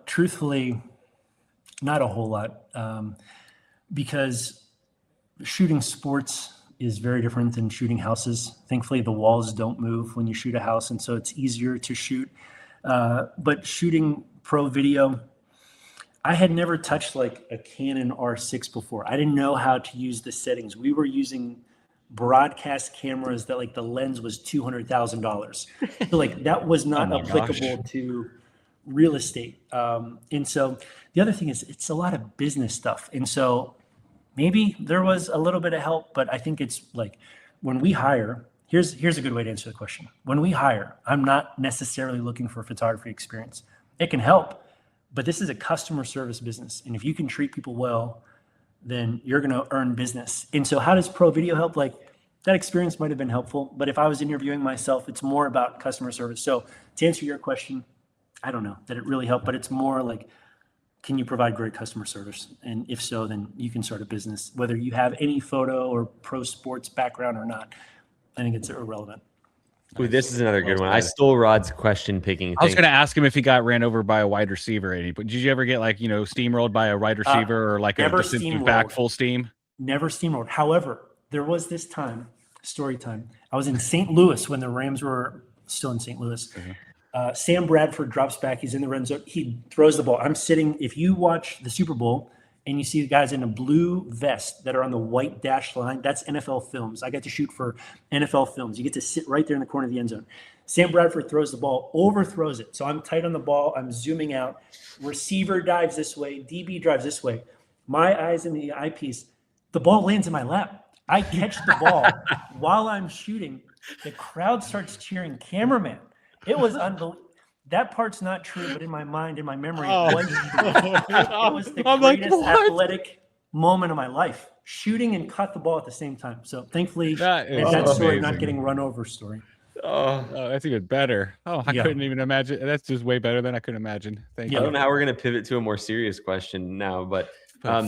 Truthfully, not a whole lot, because shooting sports is very different than shooting houses. Thankfully, the walls don't move when you shoot a house, and so it's easier to shoot. But shooting pro video, I had never touched like a Canon R6 before. I didn't know how to use the settings. We were using broadcast cameras that like the lens was $200,000. So like that was not applicable to real estate. And so the other thing is it's a lot of business stuff. And so maybe there was a little bit of help, but I think it's like when we hire, here's a good way to answer the question. When we hire, I'm not necessarily looking for photography experience. It can help, but this is a customer service business. And if you can treat people well, then you're going to earn business. And so how does pro video help? Like that experience might've been helpful, but if I was interviewing myself, it's more about customer service. So to answer your question, I don't know that it really helped, but it's more like, can you provide great customer service? And if so, then you can start a business, whether you have any photo or pro sports background or not. I think it's irrelevant. Ooh, this is another good one. I stole Rod's question picking. I was going to ask him if he got ran over by a wide receiver. But did you ever get like, steamrolled by a wide receiver or like a distance back full steam? Never steamrolled. However, there was this time, story time. I was in St. Louis when the Rams were still in St. Louis. Mm-hmm. Sam Bradford drops back. He's in the red zone. He throws the ball. I'm sitting. If you watch the Super Bowl and you see the guys in a blue vest that are on the white dashed line, that's NFL Films. I got to shoot for NFL Films. You get to sit right there in the corner of the end zone. Sam Bradford throws the ball, overthrows it. So I'm tight on the ball. I'm zooming out. Receiver dives this way. DB drives this way. My eyes in the eyepiece. The ball lands in my lap. I catch the ball while I'm shooting. The crowd starts cheering. Cameraman. It was unbelievable. That part's not true, but in my mind, in my memory, it was true. It was the greatest athletic moment of my life. Shooting and cut the ball at the same time. So thankfully, that story, not getting run over story. Oh, that's even better. Oh, I couldn't even imagine. That's just way better than I could imagine. Thank you. I don't know how we're going to pivot to a more serious question now, but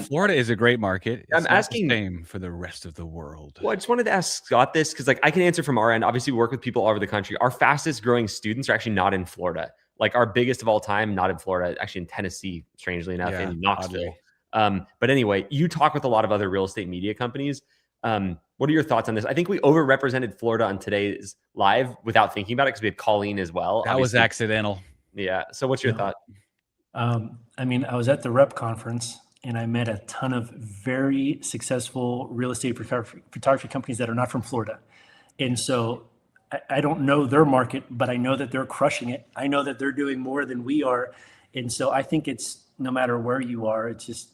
Florida is a great market. I'm asking the same for the rest of the world. Well, I just wanted to ask Scott this because like I can answer from our end. Obviously, we work with people all over the country. Our fastest growing students are actually not in Florida. Like our biggest of all time, not in Florida, actually in Tennessee, strangely enough, in Knoxville. But anyway, you talk with a lot of other real estate media companies. What are your thoughts on this? I think we overrepresented Florida on today's live without thinking about it because we had Colleen as well. That was accidental. Yeah. So what's your thought? I mean, I was at the REPP conference and I met a ton of very successful real estate photography companies that are not from Florida. And so I don't know their market, but I know that they're crushing it. I know that they're doing more than we are. And so I think it's no matter where you are, it's just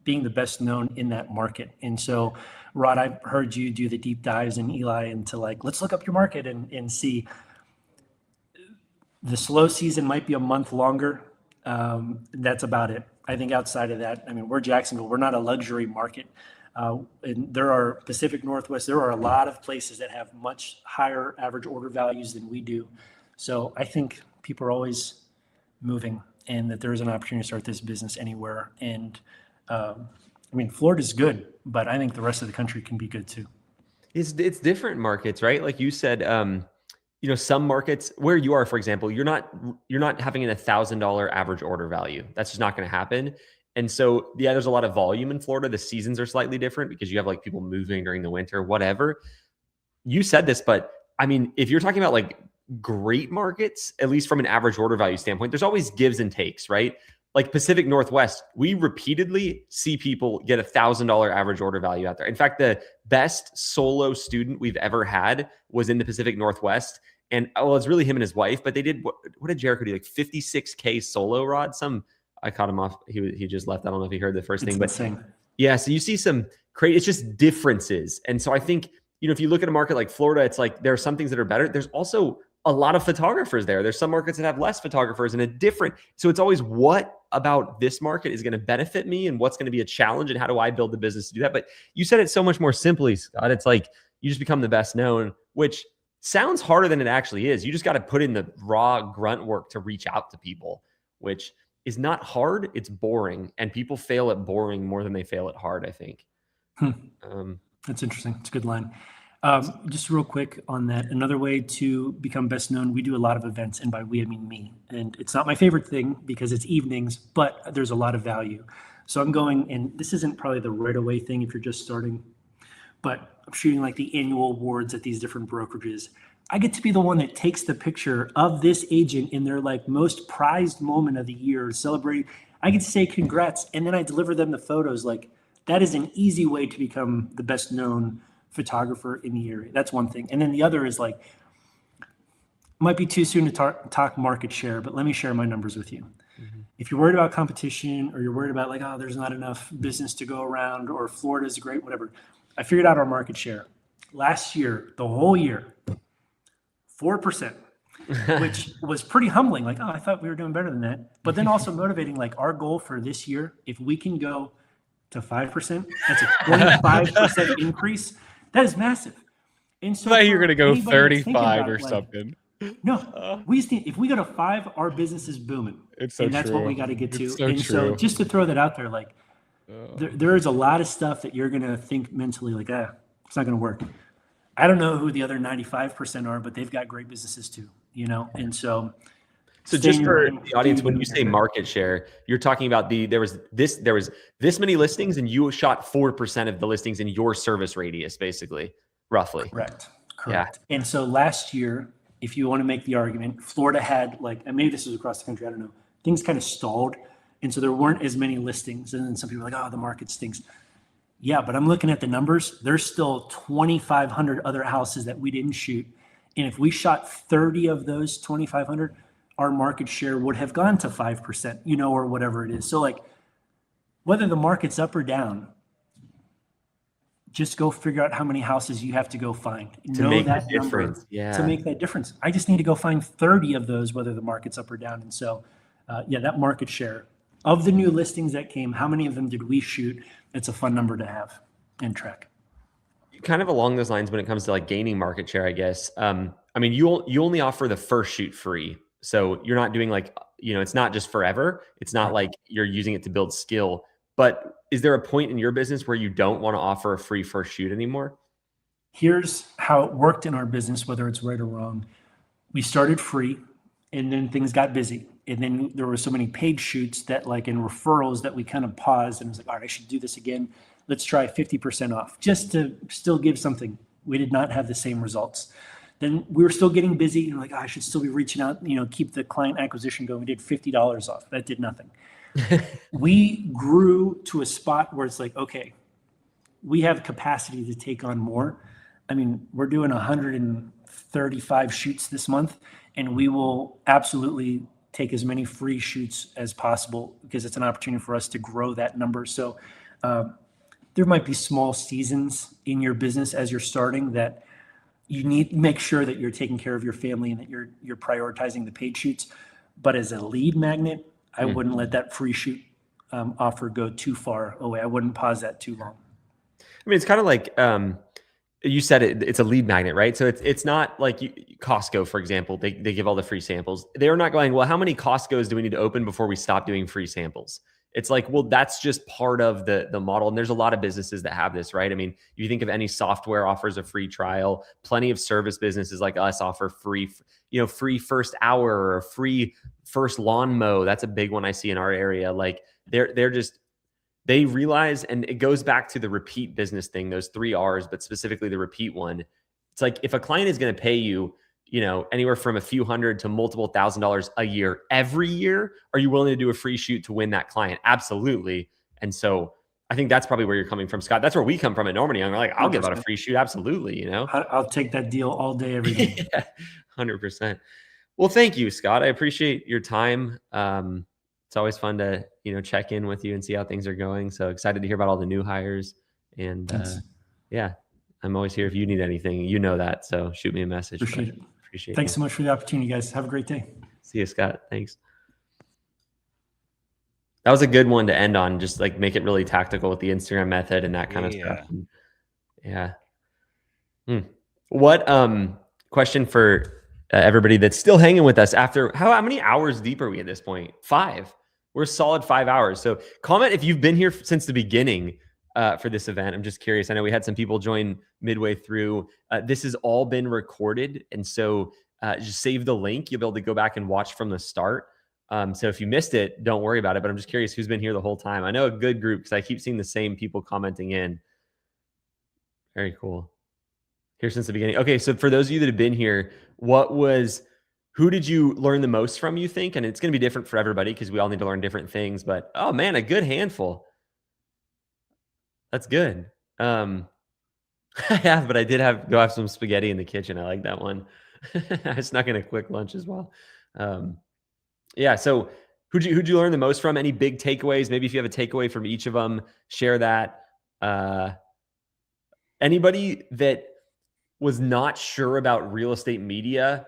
being the best known in that market. And so, Rod, I've heard you do the deep dives and Eli into like, let's look up your market and see. The slow season might be a month longer. That's about it. I think outside of that, I mean, we're Jacksonville. We're not a luxury market. And there are Pacific Northwest. There are a lot of places that have much higher average order values than we do. So I think people are always moving. and that there is an opportunity to start this business anywhere. And Florida's good, but I think the rest of the country can be good too. It's different markets, right? Like you said, some markets where you are, for example, you're not having an $1,000 average order value. That's just not going to happen. And so, yeah, there's a lot of volume in Florida. The seasons are slightly different because you have like people moving during the winter, whatever. You said this, but I mean, if you're talking about like great markets, at least from an average order value standpoint, there's always gives and takes, right? Like Pacific Northwest, we repeatedly see people get $1,000 average order value out there. In fact, the best solo student we've ever had was in the Pacific Northwest. And it's really him and his wife, but they did, what did Jericho do? Like 56K solo, Rod? I caught him off. He just left. I don't know if he heard the first thing, but insane. Yeah. So you see some crazy, it's just differences. And so I think, if you look at a market like Florida, it's like, there are some things that are better. There's also a lot of photographers there. There's some markets that have less photographers and so it's always what about this market is going to benefit me and what's going to be a challenge and how do I build the business to do that? But you said it so much more simply, Scott. It's like, you just become the best known, which sounds harder than it actually is. You just got to put in the raw grunt work to reach out to people, which is not hard. It's boring. And people fail at boring more than they fail at hard, I think. That's interesting. It's a good line. Just real quick on that. Another way to become best known, we do a lot of events, and by we, I mean me. And it's not my favorite thing because it's evenings, but there's a lot of value. So I'm going, and this isn't probably the right away thing if you're just starting, but I'm shooting like the annual awards at these different brokerages. I get to be the one that takes the picture of this agent in their like most prized moment of the year, celebrating. I get to say congrats, and then I deliver them the photos. Like, that is an easy way to become the best known photographer in the area. That's one thing. And then the other is like, might be too soon to talk market share, but let me share my numbers with you. Mm-hmm. If you're worried about competition, or you're worried about like, oh, there's not enough business to go around, or Florida's great, whatever. I figured out our market share. Last year, the whole year, 4%, which was pretty humbling. Like, oh, I thought we were doing better than that. But then also motivating, like our goal for this year, if we can go to 5%, that's a 25% increase. That is massive. And so you're going to go 35 or something. No, we just need, if we go to 5, our business is booming. It's so and that's true. what we got to get to. So and true. So just to throw that out there, like there is a lot of stuff that you're going to think mentally like, it's not going to work. I don't know who the other 95% are, but they've got great businesses too, And so just for the audience, when you say market share, you're talking about there was this many listings and you shot 4% of the listings in your service radius, basically, roughly. Correct. Yeah. And so last year, if you want to make the argument, Florida had and maybe this was across the country, I don't know, things kind of stalled. And so there weren't as many listings. And then some people were like, oh, the market stinks. Yeah, but I'm looking at the numbers. There's still 2,500 other houses that we didn't shoot. And if we shot 30 of those 2,500, our market share would have gone to 5%, or whatever it is. So like, whether the market's up or down, just go figure out how many houses you have to go find. To make that difference. Yeah. To make that difference. I just need to go find 30 of those, whether the market's up or down. And so, that market share of the new listings that came, how many of them did we shoot? It's a fun number to have and track. Kind of along those lines when it comes to like gaining market share, I guess. You only offer the first shoot free. So you're not doing it's not just forever. It's not like you're using it to build skill. But is there a point in your business where you don't want to offer a free first shoot anymore? Here's how it worked in our business, whether it's right or wrong. We started free, and then things got busy. And then there were so many paid shoots that in referrals that we kind of paused and was like, all right, I should do this again. Let's try 50% off just to still give something. We did not have the same results. Then we were still getting busy and I should still be reaching out, keep the client acquisition going. We did $50 off. That did nothing. We grew to a spot where it's like, okay, we have capacity to take on more. We're doing 135 shoots this month, and we will absolutely take as many free shoots as possible because it's an opportunity for us to grow that number. So there might be small seasons in your business as you're starting that you need to make sure that you're taking care of your family and that you're prioritizing the paid shoots. But as a lead magnet, I wouldn't let that free shoot offer go too far away. I wouldn't pause that too long. It's kind of like you said it, it's a lead magnet, right? So it's not like Costco, for example, they give all the free samples. They're not going, well, how many Costcos do we need to open before we stop doing free samples? It's like, well, that's just part of the model. And there's a lot of businesses that have this, right? I mean, if you think of any software offers a free trial, plenty of service businesses like us offer free, free first hour or a free first lawn mow. That's a big one I see in our area. Like they realize, and it goes back to the repeat business thing, those 3 R's, but specifically the repeat one. It's like, if a client is going to pay you, anywhere from a few hundred to multiple $1,000s a year, every year, are you willing to do a free shoot to win that client? Absolutely. And so I think that's probably where you're coming from, Scott. That's where we come from at Normandy. I'm like, I'll 100%. Give out a free shoot. Absolutely. I'll take that deal all day, every day. Yeah, 100%. Well, thank you, Scott. I appreciate your time. It's always fun to, check in with you and see how things are going. So excited to hear about all the new hires. And yeah, I'm always here if you need anything, that. So shoot me a message. Appreciate it. Thanks so much for the opportunity, guys. Have a great day. See you, Scott. Thanks. That was a good one to end on. Just like make it really tactical with the Instagram method and that kind of stuff. Yeah. What question for everybody that's still hanging with us after how many hours deep are we at this point? 5. We're a solid 5 hours. So comment if you've been here since the beginning for this event. I'm just curious. I know we had some people join midway through. This has all been recorded. And so just save the link. You'll be able to go back and watch from the start. So if you missed it, don't worry about it. But I'm just curious who's been here the whole time. I know a good group because I keep seeing the same people commenting in. Very cool. Here since the beginning. Okay, so for those of you that have been here, who did you learn the most from, you think? And it's going to be different for everybody because we all need to learn different things. But, oh, man, a good handful. That's good. Yeah, but I did go have some spaghetti in the kitchen. I like that one. I snuck in a quick lunch as well. Yeah, so who'd you learn the most from? Any big takeaways? Maybe if you have a takeaway from each of them, share that. Anybody that was not sure about real estate media,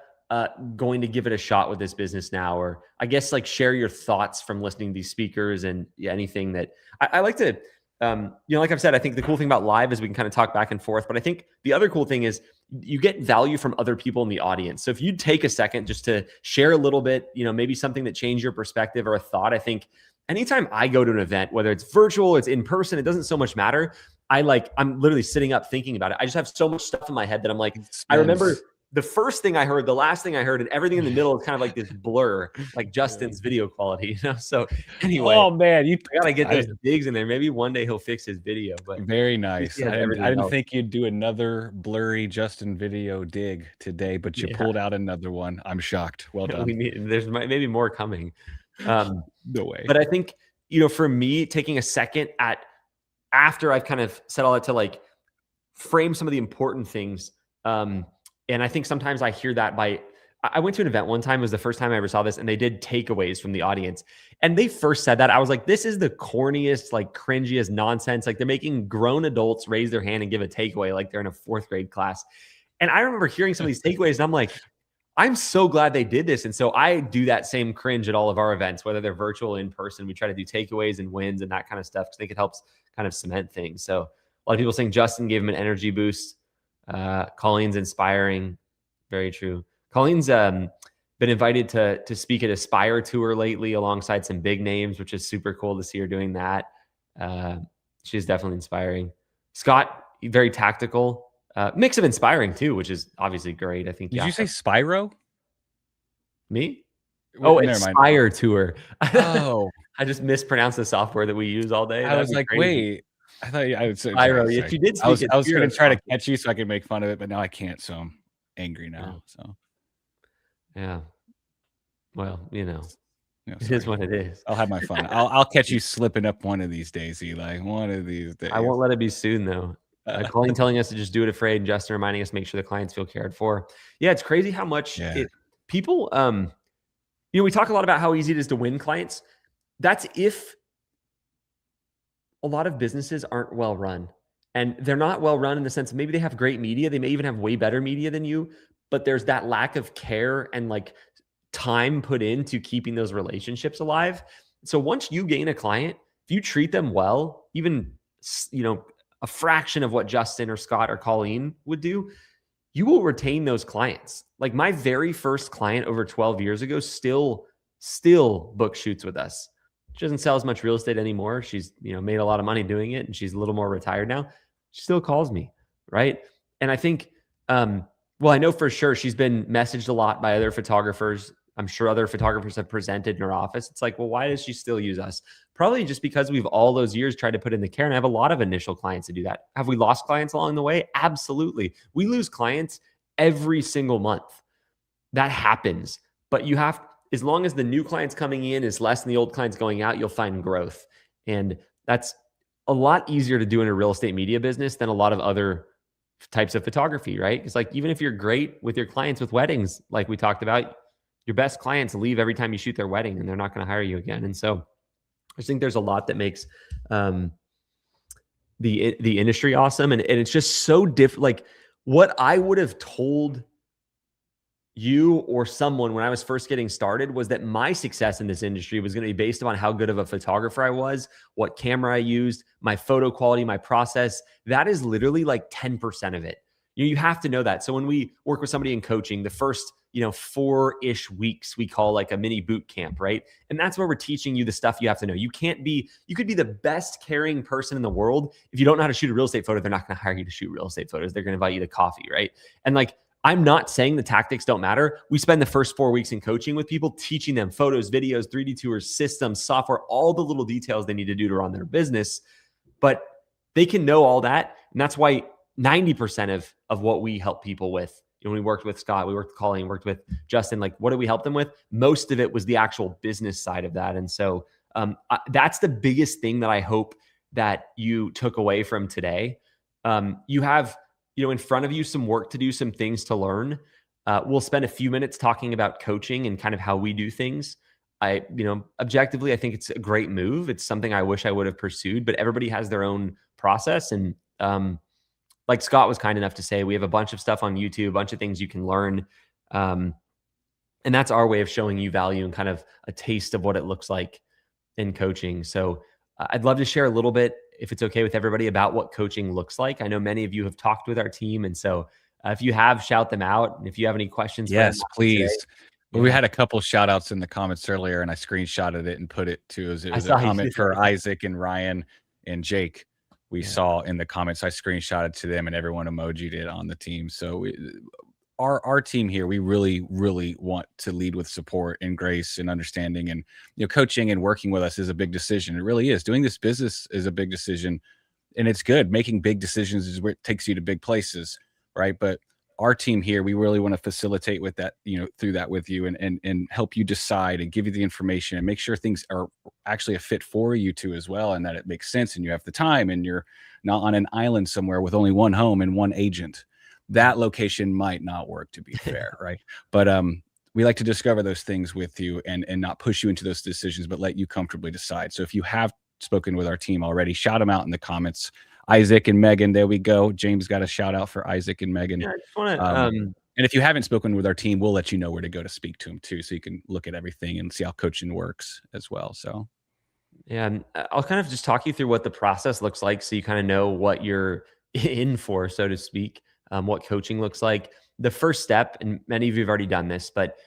going to give it a shot with this business now, or I guess like share your thoughts from listening to these speakers and anything that I like to, like I've said, I think the cool thing about live is we can kind of talk back and forth, but I think the other cool thing is you get value from other people in the audience. So if you take a second just to share a little bit, maybe something that changed your perspective or a thought, I think anytime I go to an event, whether it's virtual or it's in person, it doesn't so much matter. I'm literally sitting up thinking about it. I just have so much stuff in my head that I'm like, I remember the first thing I heard, the last thing I heard, and everything in the middle is kind of like this blur, like Justin's video quality, So anyway, oh man, I gotta get those digs in there. Maybe one day he'll fix his video. But very nice. I didn't think you'd do another blurry Justin video dig today, but you pulled out another one. I'm shocked. Well done. There's maybe more coming. No way. But I think for me, taking a second after I've kind of said all that to like frame some of the important things. And I think sometimes I hear that I went to an event one time. It was the first time I ever saw this, and they did takeaways from the audience. And they first said that. I was like, this is the corniest, like cringiest nonsense. Like they're making grown adults raise their hand and give a takeaway like they're in a 4th grade class. And I remember hearing some of these takeaways, and I'm like, I'm so glad they did this. And so I do that same cringe at all of our events, whether they're virtual or in person. We try to do takeaways and wins and that kind of stuff because I think it helps kind of cement things. So a lot of people saying Justin gave him an energy boost. Colleen's inspiring. Very true. Colleen's been invited to speak at Aspire Tour lately alongside some big names, which is super cool to see her doing that. She's definitely inspiring. Scott, very tactical. Mix of inspiring too, which is obviously great. I think. Did you say Spyro? Me? Well, Aspire Tour. Oh, I just mispronounced the software that we use all day. I was like, wait. I thought I would say Spyro. If you did, I was going to try to catch you so I could make fun of it, but now I can't. So I'm angry now. So yeah. Well, it is what it is. I'll have my fun. I'll catch you slipping up one of these days, Eli. One of these days. I won't let it be soon though. Colleen telling us to just do it afraid, and Justin reminding us to make sure the clients feel cared for. Yeah, it's crazy how much people. We talk a lot about how easy it is to win clients. That's if a lot of businesses aren't well run, and they're not well run in the sense of maybe they have great media. They may even have way better media than you, but there's that lack of care and like time put into keeping those relationships alive. So once you gain a client, if you treat them well, even, a fraction of what Justin or Scott or Colleen would do, you will retain those clients. Like my very first client over 12 years ago still book shoots with us. She doesn't sell as much real estate anymore. She's, made a lot of money doing it and she's a little more retired now. She still calls me, right? And I think, well, I know for sure she's been messaged a lot by other photographers. I'm sure other photographers have presented in her office. It's like, well, why does she still use us? Probably just because we've all those years tried to put in the care, and I have a lot of initial clients to do that. Have we lost clients along the way? Absolutely. We lose clients every single month. That happens. But you have, as long as the new clients coming in is less than the old clients going out, you'll find growth. And that's a lot easier to do in a real estate media business than a lot of other types of photography, right? It's like, even if you're great with your clients with weddings, like we talked about, your best clients leave every time you shoot their wedding and they're not going to hire you again. And so I think there's a lot that makes the industry awesome. And it's just so different. Like what I would have told you or someone when I was first getting started was that my success in this industry was going to be based upon how good of a photographer I was, what camera I used, my photo quality, my process. That is literally like 10% of it. You have to know that. So when we work with somebody in coaching, the first 4-ish weeks we call like a mini boot camp, right? And that's where we're teaching you the stuff you have to know. You could be the best caring person in the world. If you don't know how to shoot a real estate photo, they're not going to hire you to shoot real estate photos. They're going to invite you to coffee, right? And like, I'm not saying the tactics don't matter. We spend the first 4 weeks in coaching with people, teaching them photos, videos, 3D tours, systems, software, all the little details they need to do to run their business. But they can know all that. And that's why 90% of what we help people with, when we worked with Scott, we worked with Colleen, worked with Justin, like what did we help them with? Most of it was the actual business side of that. And so that's the biggest thing that I hope that you took away from today. You have, in front of you some work to do, some things to learn. We'll spend a few minutes talking about coaching and kind of how we do things. Objectively, I think it's a great move. It's something I wish I would have pursued, but everybody has their own process. And like Scott was kind enough to say, we have a bunch of stuff on YouTube, a bunch of things you can learn. And that's our way of showing you value and kind of a taste of what it looks like in coaching. So I'd love to share a little bit, if it's okay with everybody, about what coaching looks like. I know many of you have talked with our team. And so if you have, shout them out. And if you have any questions. Yes, please. Today, we had a couple shout outs in the comments earlier and I screenshotted it and put it to, it was a comment for Isaac and Ryan and Jake. We saw in the comments, I screenshotted to them and everyone emojied it on the team. So our team here, we really, really want to lead with support and grace and understanding, and coaching and working with us is a big decision. It really is. Doing this business is a big decision, and it's good. Making big decisions is where it takes you to big places, right? But our team here, we really want to facilitate with that, through that with you and help you decide and give you the information and make sure things are actually a fit for you too as well, and that it makes sense and you have the time and you're not on an island somewhere with only one home and one agent. That location might not work, to be fair, right? But we like to discover those things with you and not push you into those decisions, but let you comfortably decide. So if you have spoken with our team already, shout them out in the comments. Isaac and Megan, there we go. James got a shout out for Isaac and Megan. Yeah, I just want to, and if you haven't spoken with our team, we'll let you know where to go to speak to them too, so you can look at everything and see how coaching works as well. So yeah, and I'll kind of just talk you through what the process looks like, so you kind of know what you're in for, so to speak, what coaching looks like. The first step, and many of you have already done this, but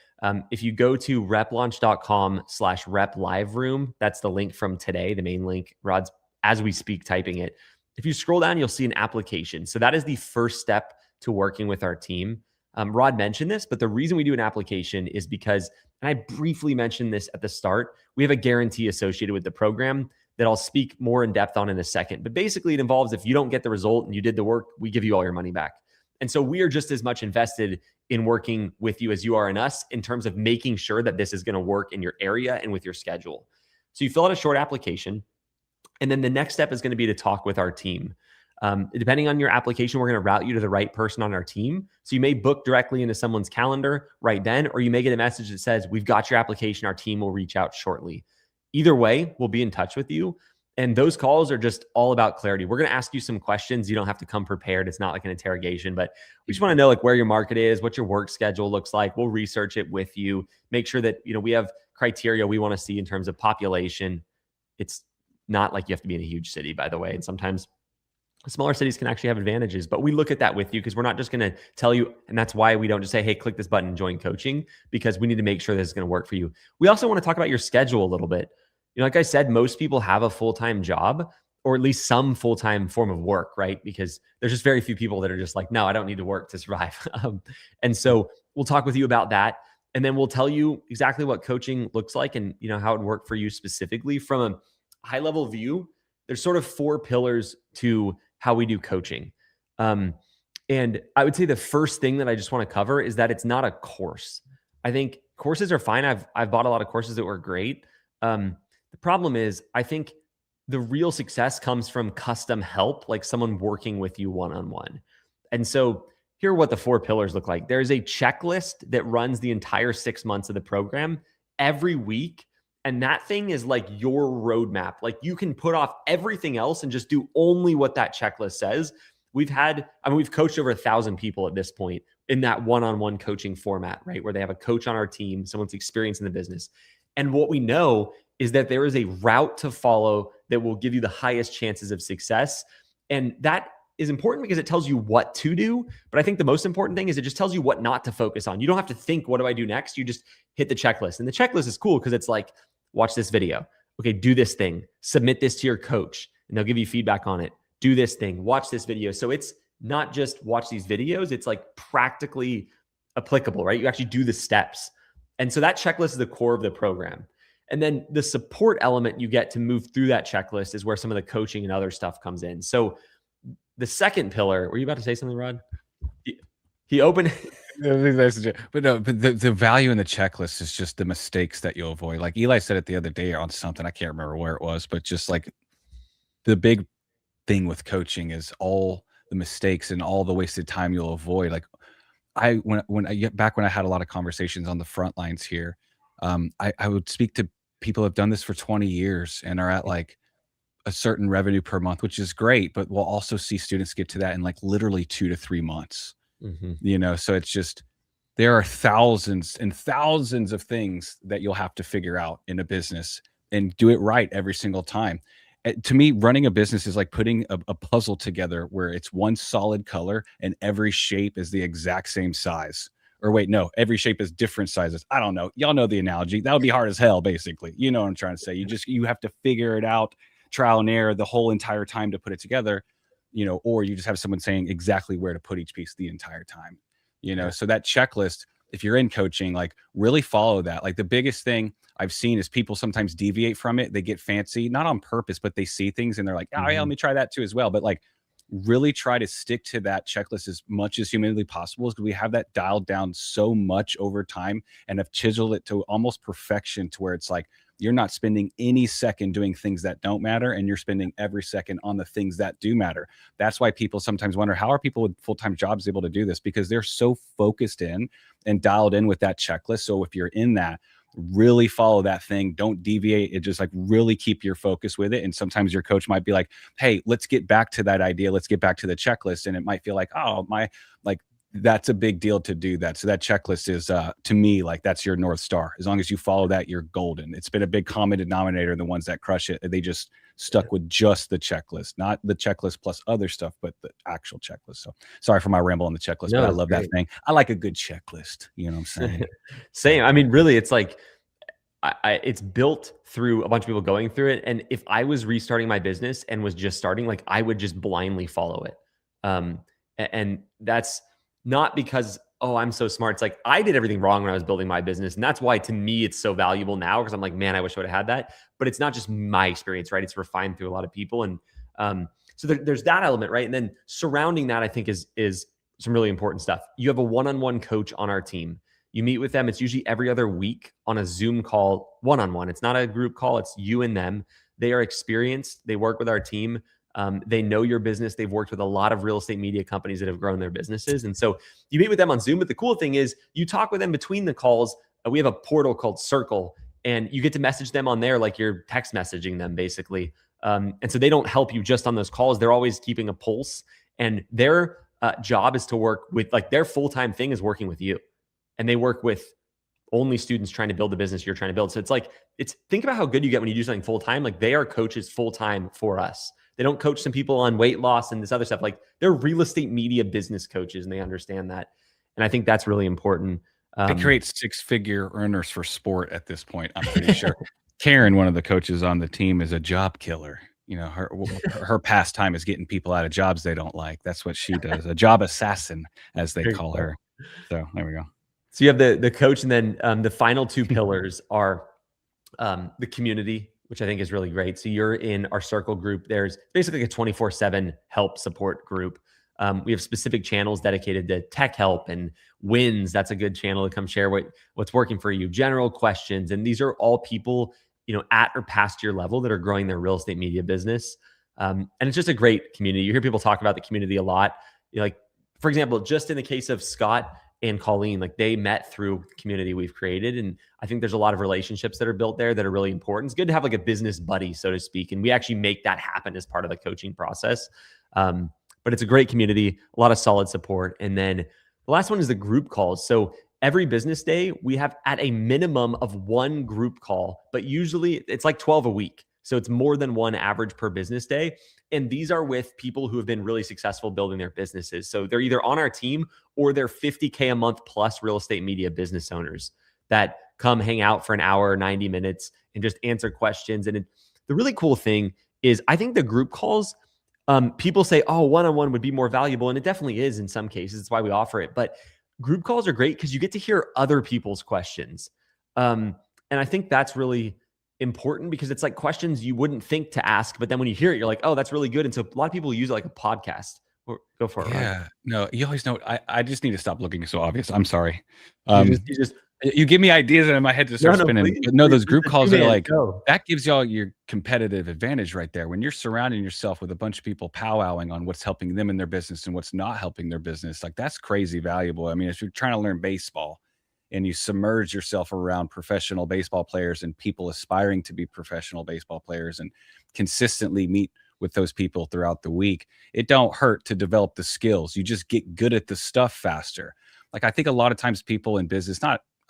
if you go to replaunch.com/rep live room, that's the link from today, the main link. Rod's, as we speak, typing it. If you scroll down, you'll see an application. So that is the first step to working with our team. Rod mentioned this, but the reason we do an application is because, and I briefly mentioned this at the start, we have a guarantee associated with the program that I'll speak more in depth on in a second. But basically it involves, if you don't get the result and you did the work, we give you all your money back. And so we are just as much invested in working with you as you are in us, in terms of making sure that this is going to work in your area and with your schedule. So you fill out a short application. And then the next step is going to be to talk with our team. Depending on your application, we're going to route you to the right person on our team. So you may book directly into someone's calendar right then, or you may get a message that says, we've got your application. Our team will reach out shortly. Either way, we'll be in touch with you. And those calls are just all about clarity. We're going to ask you some questions. You don't have to come prepared. It's not like an interrogation, but we just want to know like where your market is, what your work schedule looks like. We'll research it with you, make sure that, we have criteria we want to see in terms of population. It's not like you have to be in a huge city, by the way. And sometimes Smaller cities can actually have advantages, but we look at that with you because we're not just going to tell you. And that's why we don't just say, hey, click this button and join coaching, because we need to make sure this is going to work for you. We also want to talk about your schedule a little bit. Like I said, most people have a full-time job, or at least some full-time form of work, right? Because there's just very few people that are just like, no, I don't need to work to survive. And so we'll talk with you about that. And then we'll tell you exactly what coaching looks like and how it would work for you specifically. From a high level view, there's sort of 4 pillars to how we do coaching. And I would say the first thing that I just want to cover is that it's not a course. I think courses are fine. I've bought a lot of courses that were great. The problem is, I think the real success comes from custom help, like someone working with you one-on-one. And so here are what the 4 pillars look like. There's a checklist that runs the entire 6 months of the program every week. And that thing is like your roadmap. Like you can put off everything else and just do only what that checklist says. We've coached over 1,000 people at this point in that one-on-one coaching format, right? Where they have a coach on our team, someone's experienced in the business. And what we know is that there is a route to follow that will give you the highest chances of success. And that is important because it tells you what to do. But I think the most important thing is it just tells you what not to focus on. You don't have to think, what do I do next? You just hit the checklist. And the checklist is cool because it's like, watch this video. Okay, do this thing. Submit this to your coach and they'll give you feedback on it. Do this thing. Watch this video. So it's not just watch these videos. It's like practically applicable, right? You actually do the steps. And so that checklist is the core of the program. And then the support element you get to move through that checklist is where some of the coaching and other stuff comes in. So the second pillar, were you about to say something, Rod? He opened. But no, but the value in the checklist is just the mistakes that you'll avoid. Like Eli said it the other day on something, I can't remember where it was, but just like the big thing with coaching is all the mistakes and all the wasted time you'll avoid. Like when I get back when I had a lot of conversations on the front lines here, I would speak to people who have done this for 20 years and are at like a certain revenue per month, which is great, but we'll also see students get to that in like literally 2 to 3 months. So it's just, there are thousands and thousands of things that you'll have to figure out in a business and do it right every single time. To me, running a business is like putting a puzzle together where it's one solid color and every shape is the exact same size. Or wait, no, every shape is different sizes. I don't know. Y'all know the analogy. That would be hard as hell, basically. You know what I'm trying to say? You have to figure it out, trial and error the whole entire time to put it together, or you just have someone saying exactly where to put each piece the entire time, So that checklist, if you're in coaching, like really follow that. Like the biggest thing I've seen is people sometimes deviate from it. They get fancy, not on purpose, but they see things and they're like, oh yeah, let me try that too as well. But like really try to stick to that checklist as much as humanly possible, because we have that dialed down so much over time and have chiseled it to almost perfection, to where it's like you're not spending any second doing things that don't matter, and you're spending every second on the things that do matter. That's why people sometimes wonder, how are people with full-time jobs able to do this? Because they're so focused in and dialed in with that checklist. So if you're in that, really follow that thing. Don't deviate. It just like really keep your focus with it. And sometimes your coach might be like, hey, let's get back to that idea. Let's get back to the checklist. And it might feel like, oh, that's a big deal to do that. So that checklist is, to me, like that's your North Star. As long as you follow that, you're golden. It's been a big common denominator. The ones that crush it, they just stuck with just the checklist, not the checklist plus other stuff, but the actual checklist. So sorry for my ramble on the checklist, but I love that thing. I like a good checklist. You know what I'm saying? Same. I mean, really, it's like, it's built through a bunch of people going through it. And if I was restarting my business and was just starting, like I would just blindly follow it. And that's not because, oh, I'm so smart. It's like I did everything wrong when I was building my business. And that's why to me, it's so valuable now, because I'm like, man, I wish I would have had that. But it's not just my experience, right? It's refined through a lot of people. And so there's that element, right? And then surrounding that, I think is some really important stuff. You have a one-on-one coach on our team. You meet with them. It's usually every other week on a Zoom call, one-on-one. It's not a group call. It's you and them. They are experienced. They work with our team. They know your business. They've worked with a lot of real estate media companies that have grown their businesses. And so you meet with them on Zoom. But the cool thing is you talk with them between the calls. We have a portal called Circle, and you get to message them on there like you're text messaging them, basically. And so they don't help you just on those calls. They're always keeping a pulse. And their job is to work with, like, their full-time thing is working with you. And they work with only students trying to build the business you're trying to build. So it's like, think about how good you get when you do something full-time. Like, they are coaches full-time for us. They don't coach some people on weight loss and this other stuff. Like, they're real estate media business coaches, and they understand that. And I think that's really important. They create 6-figure earners for sport at this point, I'm pretty sure. Karen, one of the coaches on the team, is a job killer. You know, her pastime is getting people out of jobs they don't like. That's what she does. A job assassin, as they call her. So there we go. So you have the coach, and then the final two pillars are the community, which I think is really great. So you're in our circle group. There's basically a 24/7 help support group. We have specific channels dedicated to tech help and wins. That's a good channel to come share what's working for you, general questions. And these are all people, you know, at or past your level that are growing their real estate media business. And it's just a great community. You hear people talk about the community a lot. You know, like, for example, just in the case of Scott and Colleen, like, they met through the community we've created. And I think there's a lot of relationships that are built there that are really important. It's good to have like a business buddy, so to speak. And we actually make that happen as part of the coaching process. But it's a great community, a lot of solid support. And then the last one is the group calls. So every business day, we have at a minimum of one group call, but usually it's like 12 a week. So it's more than one average per business day. And these are with people who have been really successful building their businesses. So they're either on our team or they're 50K a month plus real estate media business owners that come hang out for an hour or 90 minutes and just answer questions. And the really cool thing is, I think the group calls, people say, oh, one-on-one would be more valuable. And it definitely is in some cases. It's why we offer it. But group calls are great because you get to hear other people's questions. And I think that's really important because it's like questions you wouldn't think to ask. But then when you hear it, you're like, oh, that's really good. And so a lot of people use it like a podcast. Go for it. Yeah. Right? No, you always know. I just need to stop looking so obvious. I'm sorry. You give me ideas and in my head to start spinning. Please, those group calls are like, that gives y'all your competitive advantage right there. When you're surrounding yourself with a bunch of people powwowing on what's helping them in their business and what's not helping their business, like, that's crazy valuable. I mean, if you're trying to learn baseball and you submerge yourself around professional baseball players and people aspiring to be professional baseball players and consistently meet with those people throughout the week, it don't hurt to develop the skills. You just get good at the stuff faster. Like, I think a lot of times people in business,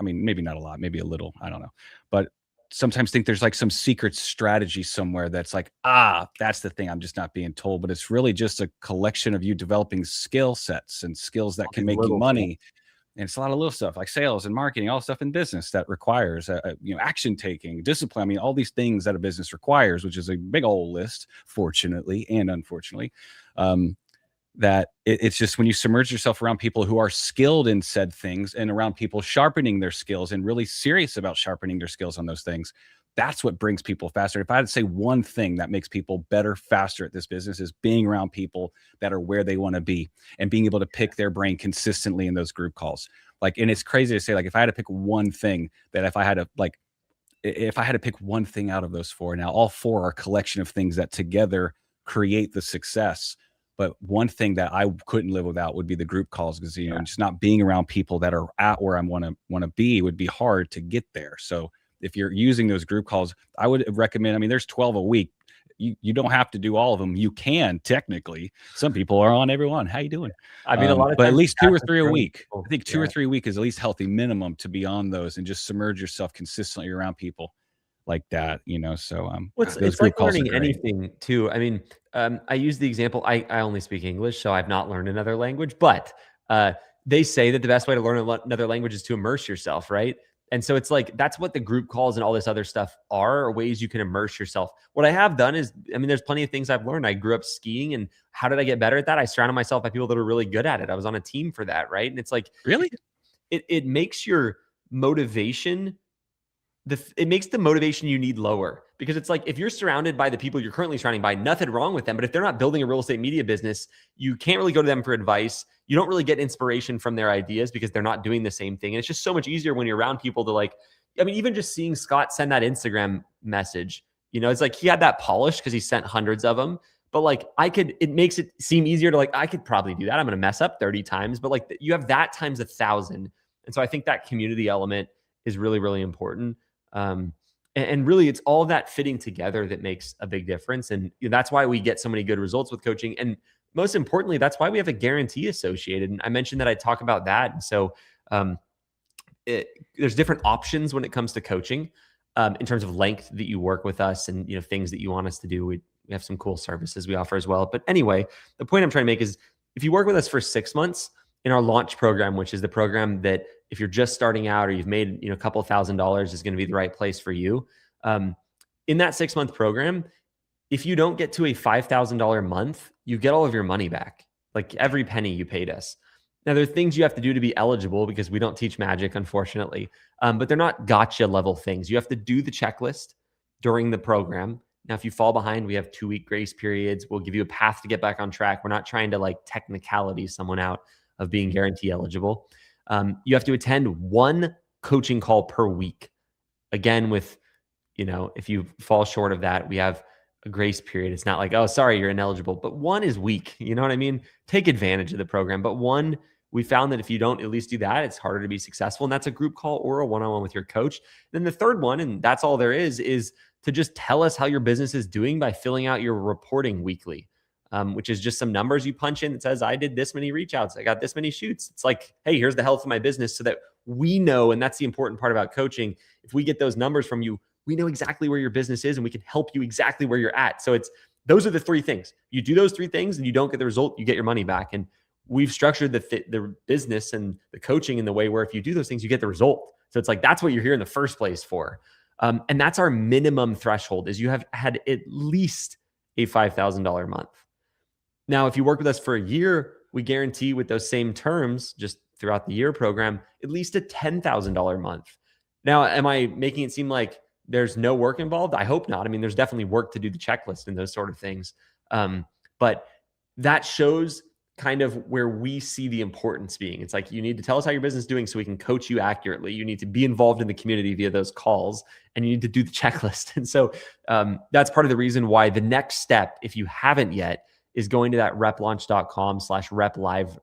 maybe not a lot, maybe a little, I don't know, but sometimes think there's like some secret strategy somewhere that's like, that's the thing I'm just not being told. But it's really just a collection of you developing skill sets and skills that can make you money. And it's a lot of little stuff like sales and marketing, all stuff in business that requires, action taking, discipline. I mean, all these things that a business requires, which is a big old list, fortunately and unfortunately. That it's just when you submerge yourself around people who are skilled in said things and around people sharpening their skills and really serious about sharpening their skills on those things, that's what brings people faster. If I had to say one thing that makes people better, faster at this business, is being around people that are where they want to be and being able to pick their brain consistently in those group calls. Like, and it's crazy to say, like, if I had to pick one thing if I had to pick one thing out of those four, now all four are a collection of things that together create the success. But one thing that I couldn't live without would be the group calls, because, just not being around people that are at where I want to be would be hard to get there. So if you're using those group calls, I would recommend, there's 12 a week. You don't have to do all of them. You can technically. Some people are on every one. How you doing? A lot of but at least 2 or 3 a week. I think 2 or 3 a week is at least healthy minimum to be on those and just submerge yourself consistently around people like that, so it's like learning anything too. I use the example, I only speak English, so I've not learned another language, but they say that the best way to learn another language is to immerse yourself, right? And so it's like, that's what the group calls and all this other stuff are ways you can immerse yourself. What I have done is, there's plenty of things I've learned. I grew up skiing, and how did I get better at that? I surrounded myself by people that are really good at it. I was on a team for that, right? And it's like, really, it makes your motivation, it makes the motivation you need lower, because it's like, if you're surrounded by the people you're currently surrounding by, nothing wrong with them. But if they're not building a real estate media business, you can't really go to them for advice. You don't really get inspiration from their ideas because they're not doing the same thing. And it's just so much easier when you're around people to even just seeing Scott send that Instagram message, it's like he had that polish because he sent hundreds of them. But it makes it seem easier to I could probably do that. I'm going to mess up 30 times, but you have that times 1,000. And so I think that community element is really, really important. And really, it's all that fitting together that makes a big difference. And that's why we get so many good results with coaching. And most importantly, that's why we have a guarantee associated. And I mentioned that I talk about that. And so there's different options when it comes to coaching in terms of length that you work with us and, things that you want us to do. We have some cool services we offer as well. But anyway, the point I'm trying to make is if you work with us for 6 months in our launch program, which is the program that if you're just starting out or you've made a couple $1,000s is going to be the right place for you. In that 6-month program, if you don't get to a $5,000 month, you get all of your money back, like every penny you paid us. Now, there are things you have to do to be eligible because we don't teach magic, unfortunately, but they're not gotcha level things. You have to do the checklist during the program. Now, if you fall behind, we have 2-week grace periods. We'll give you a path to get back on track. We're not trying to like technicality someone out of being guarantee eligible. You have to attend 1 coaching call per week. Again, with, if you fall short of that, we have a grace period. It's not like, oh, sorry, you're ineligible, but 1 is weak. You know what I mean? Take advantage of the program. But 1, we found that if you don't at least do that, it's harder to be successful. And that's a group call or a one-on-one with your coach. Then the third one, and that's all there is to just tell us how your business is doing by filling out your reporting weekly, which is just some numbers you punch in that says, I did this many reach outs. I got this many shoots. It's like, hey, here's the health of my business so that we know, and that's the important part about coaching. If we get those numbers from you, we know exactly where your business is and we can help you exactly where you're at. So those are the 3 things. You do those 3 things and you don't get the result, you get your money back. And we've structured the business and the coaching in the way where if you do those things, you get the result. So it's like, that's what you're here in the first place for. And that's our minimum threshold is you have had at least a $5,000 month. Now, if you work with us for a year, we guarantee with those same terms, just throughout the year program, at least a $10,000 month. Now, am I making it seem like there's no work involved? I hope not. I mean, there's definitely work to do the checklist and those sort of things. But that shows kind of where we see the importance being. It's like, you need to tell us how your business is doing so we can coach you accurately. You need to be involved in the community via those calls, and you need to do the checklist. And so that's part of the reason why the next step, if you haven't yet, is going to that replaunch.com/rep live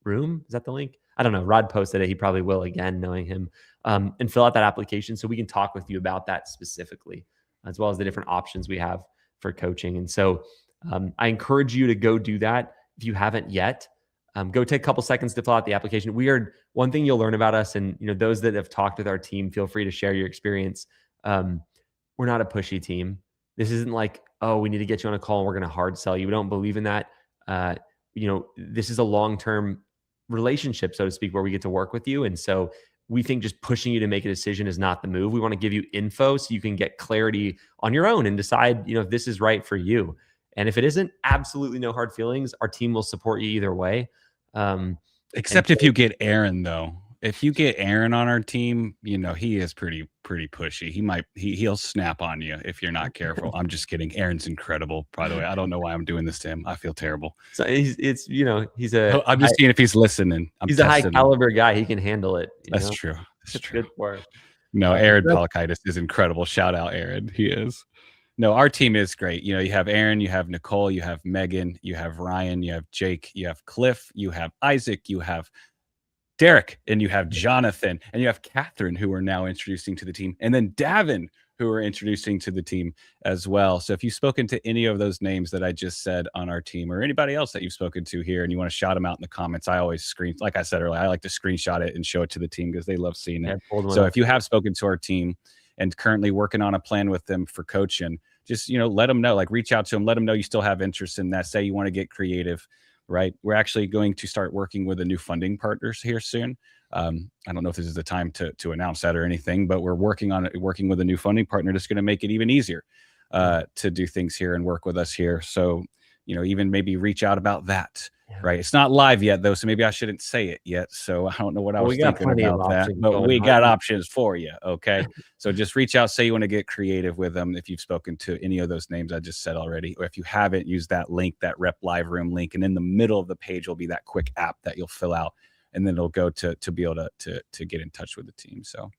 room. Is that the link? I don't know. Rod posted it. He probably will again, knowing him, and fill out that application so we can talk with you about that specifically, as well as the different options we have for coaching. And so I encourage you to go do that. If you haven't yet, go take a couple seconds to fill out the application. One thing you'll learn about us, and those that have talked with our team, feel free to share your experience. We're not a pushy team. This isn't like, oh, we need to get you on a call and we're going to hard sell you. We don't believe in that. This is a long-term relationship, so to speak, where we get to work with you. And so we think just pushing you to make a decision is not the move. We want to give you info so you can get clarity on your own and decide, if this is right for you. And if it isn't, absolutely no hard feelings. Our team will support you either way. Except if you get Aaron, though. If you get Aaron on our team, he is pretty pushy. He'll snap on you if you're not careful. I'm just kidding. Aaron's incredible, by the way. I don't know why I'm doing this to him. I feel terrible. So I'm just seeing if he's listening. He's a high caliber guy. He can handle it. That's true. That's true. Good work. No, Aaron Polakaitis is incredible. Shout out, Aaron. He is. No, our team is great. You have Aaron, you have Nicole, you have Megan, you have Ryan, you have Jake, you have Cliff, you have Isaac, you have Derek, and you have Jonathan, and you have Catherine, who we're now introducing to the team, and then Davin, who we're introducing to the team as well. So if you've spoken to any of those names that I just said on our team, or anybody else that you've spoken to here, and you want to shout them out in the comments, I always like I said earlier, I like to screenshot it and show it to the team because they love seeing it. So if you have spoken to our team and currently working on a plan with them for coaching, just, let them know, like reach out to them, let them know you still have interest in that. Say you want to get creative, right? We're actually going to start working with a new funding partners here soon. I don't know if this is the time to announce that or anything, but we're working with a new funding partner that's going to make it even easier to do things here and work with us here. So, even maybe reach out about that. Yeah. Right. It's not live yet, though, so maybe I shouldn't say it yet. So I don't know what I was thinking about that, but we got options for you. Okay. So just reach out, say you want to get creative with them. If you've spoken to any of those names I just said already, or if you haven't, use that link, that Rep Live Room link. And in the middle of the page will be that quick app that you'll fill out, and then it'll go to be able to get in touch with the team. So.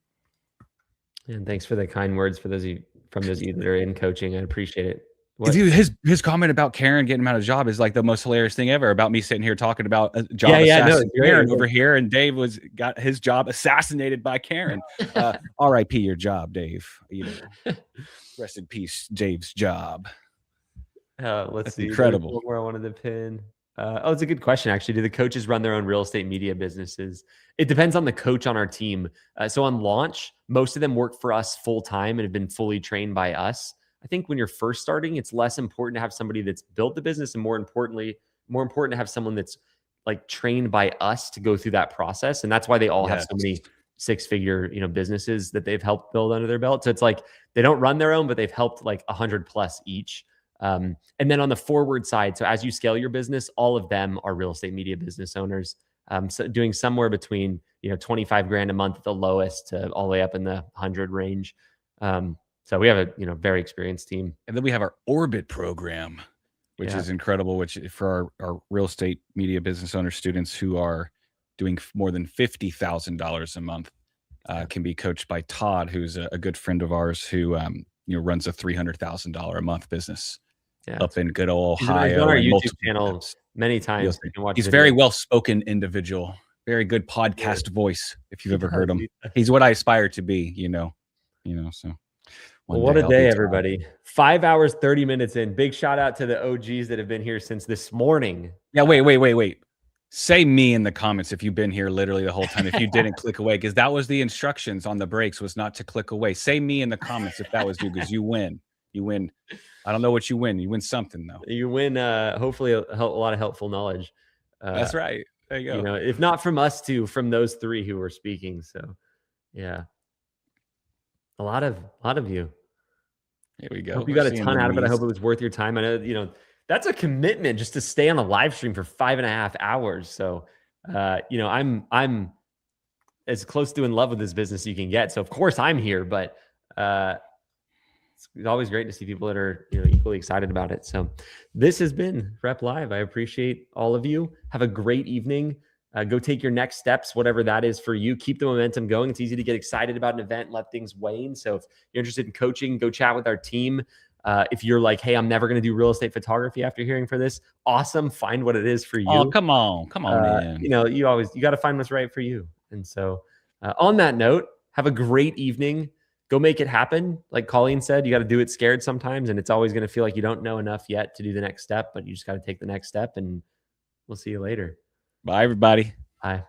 And thanks for the kind words from those of you that are in coaching. I appreciate it. Dude, his comment about Karen getting him out of job is like the most hilarious thing ever, about me sitting here talking about a job assassination Karen over here, and Dave got his job assassinated by Karen. R.I.P. your job, Dave. Rest in peace, Dave's job. Let's see. Incredible. One more I wanted to pin. It's a good question, actually. Do the coaches run their own real estate media businesses? It depends on the coach on our team. So on launch, most of them work for us full time and have been fully trained by us. I I think when you're first starting, it's less important to have somebody that's built the business, and more important to have someone that's like trained by us to go through that process. And that's why they all have so many six-figure, businesses that they've helped build under their belt. So it's like they don't run their own, but they've helped like 100 plus each. And then on the forward side, so as you scale your business, all of them are real estate media business owners. So doing somewhere between 25 grand a month at the lowest to all the way up in the 100 range. So we have a very experienced team. And then we have our Orbit program, which is incredible, which for our real estate media business owner students who are doing more than $50,000 a month, can be coached by Todd, who's a good friend of ours who runs a $300,000 a month business up in good old Ohio. He's on our YouTube channel many times. He's very well-spoken individual, very good podcast voice. If you've ever heard him, he's what I aspire to be. So. Well, what a day, everybody. 5 hours, 30 minutes in. Big shout out to the OGs that have been here since this morning. Yeah, wait. Say me in the comments if you've been here literally the whole time. If you didn't click away, because that was the instructions on the breaks, was not to click away. Say me in the comments if that was you, because you win. You win. I don't know what you win. You win something, though. You win, hopefully, a lot of helpful knowledge. That's right. There you go. If not from us two, from those three who were speaking. So, yeah. A lot of you. Here we go. Hope you got a ton out of it. I hope it was worth your time. I know, that's a commitment just to stay on a live stream for 5.5 hours. So, I'm as close to in love with this business as you can get. So of course I'm here, but it's always great to see people that are equally excited about it. So this has been Rep Live. I appreciate all of you. Have a great evening. Go take your next steps, whatever that is for you. Keep the momentum going. It's easy to get excited about an event and let things wane. So if you're interested in coaching, go chat with our team. If you're like, hey, I'm never going to do real estate photography after hearing for this, awesome. Find what it is for you. Oh, come on, man. You got to find what's right for you. And so on that note, have a great evening. Go make it happen. Like Colleen said, you got to do it scared sometimes. And it's always going to feel like you don't know enough yet to do the next step, but you just got to take the next step, and we'll see you later. Bye, everybody. Bye.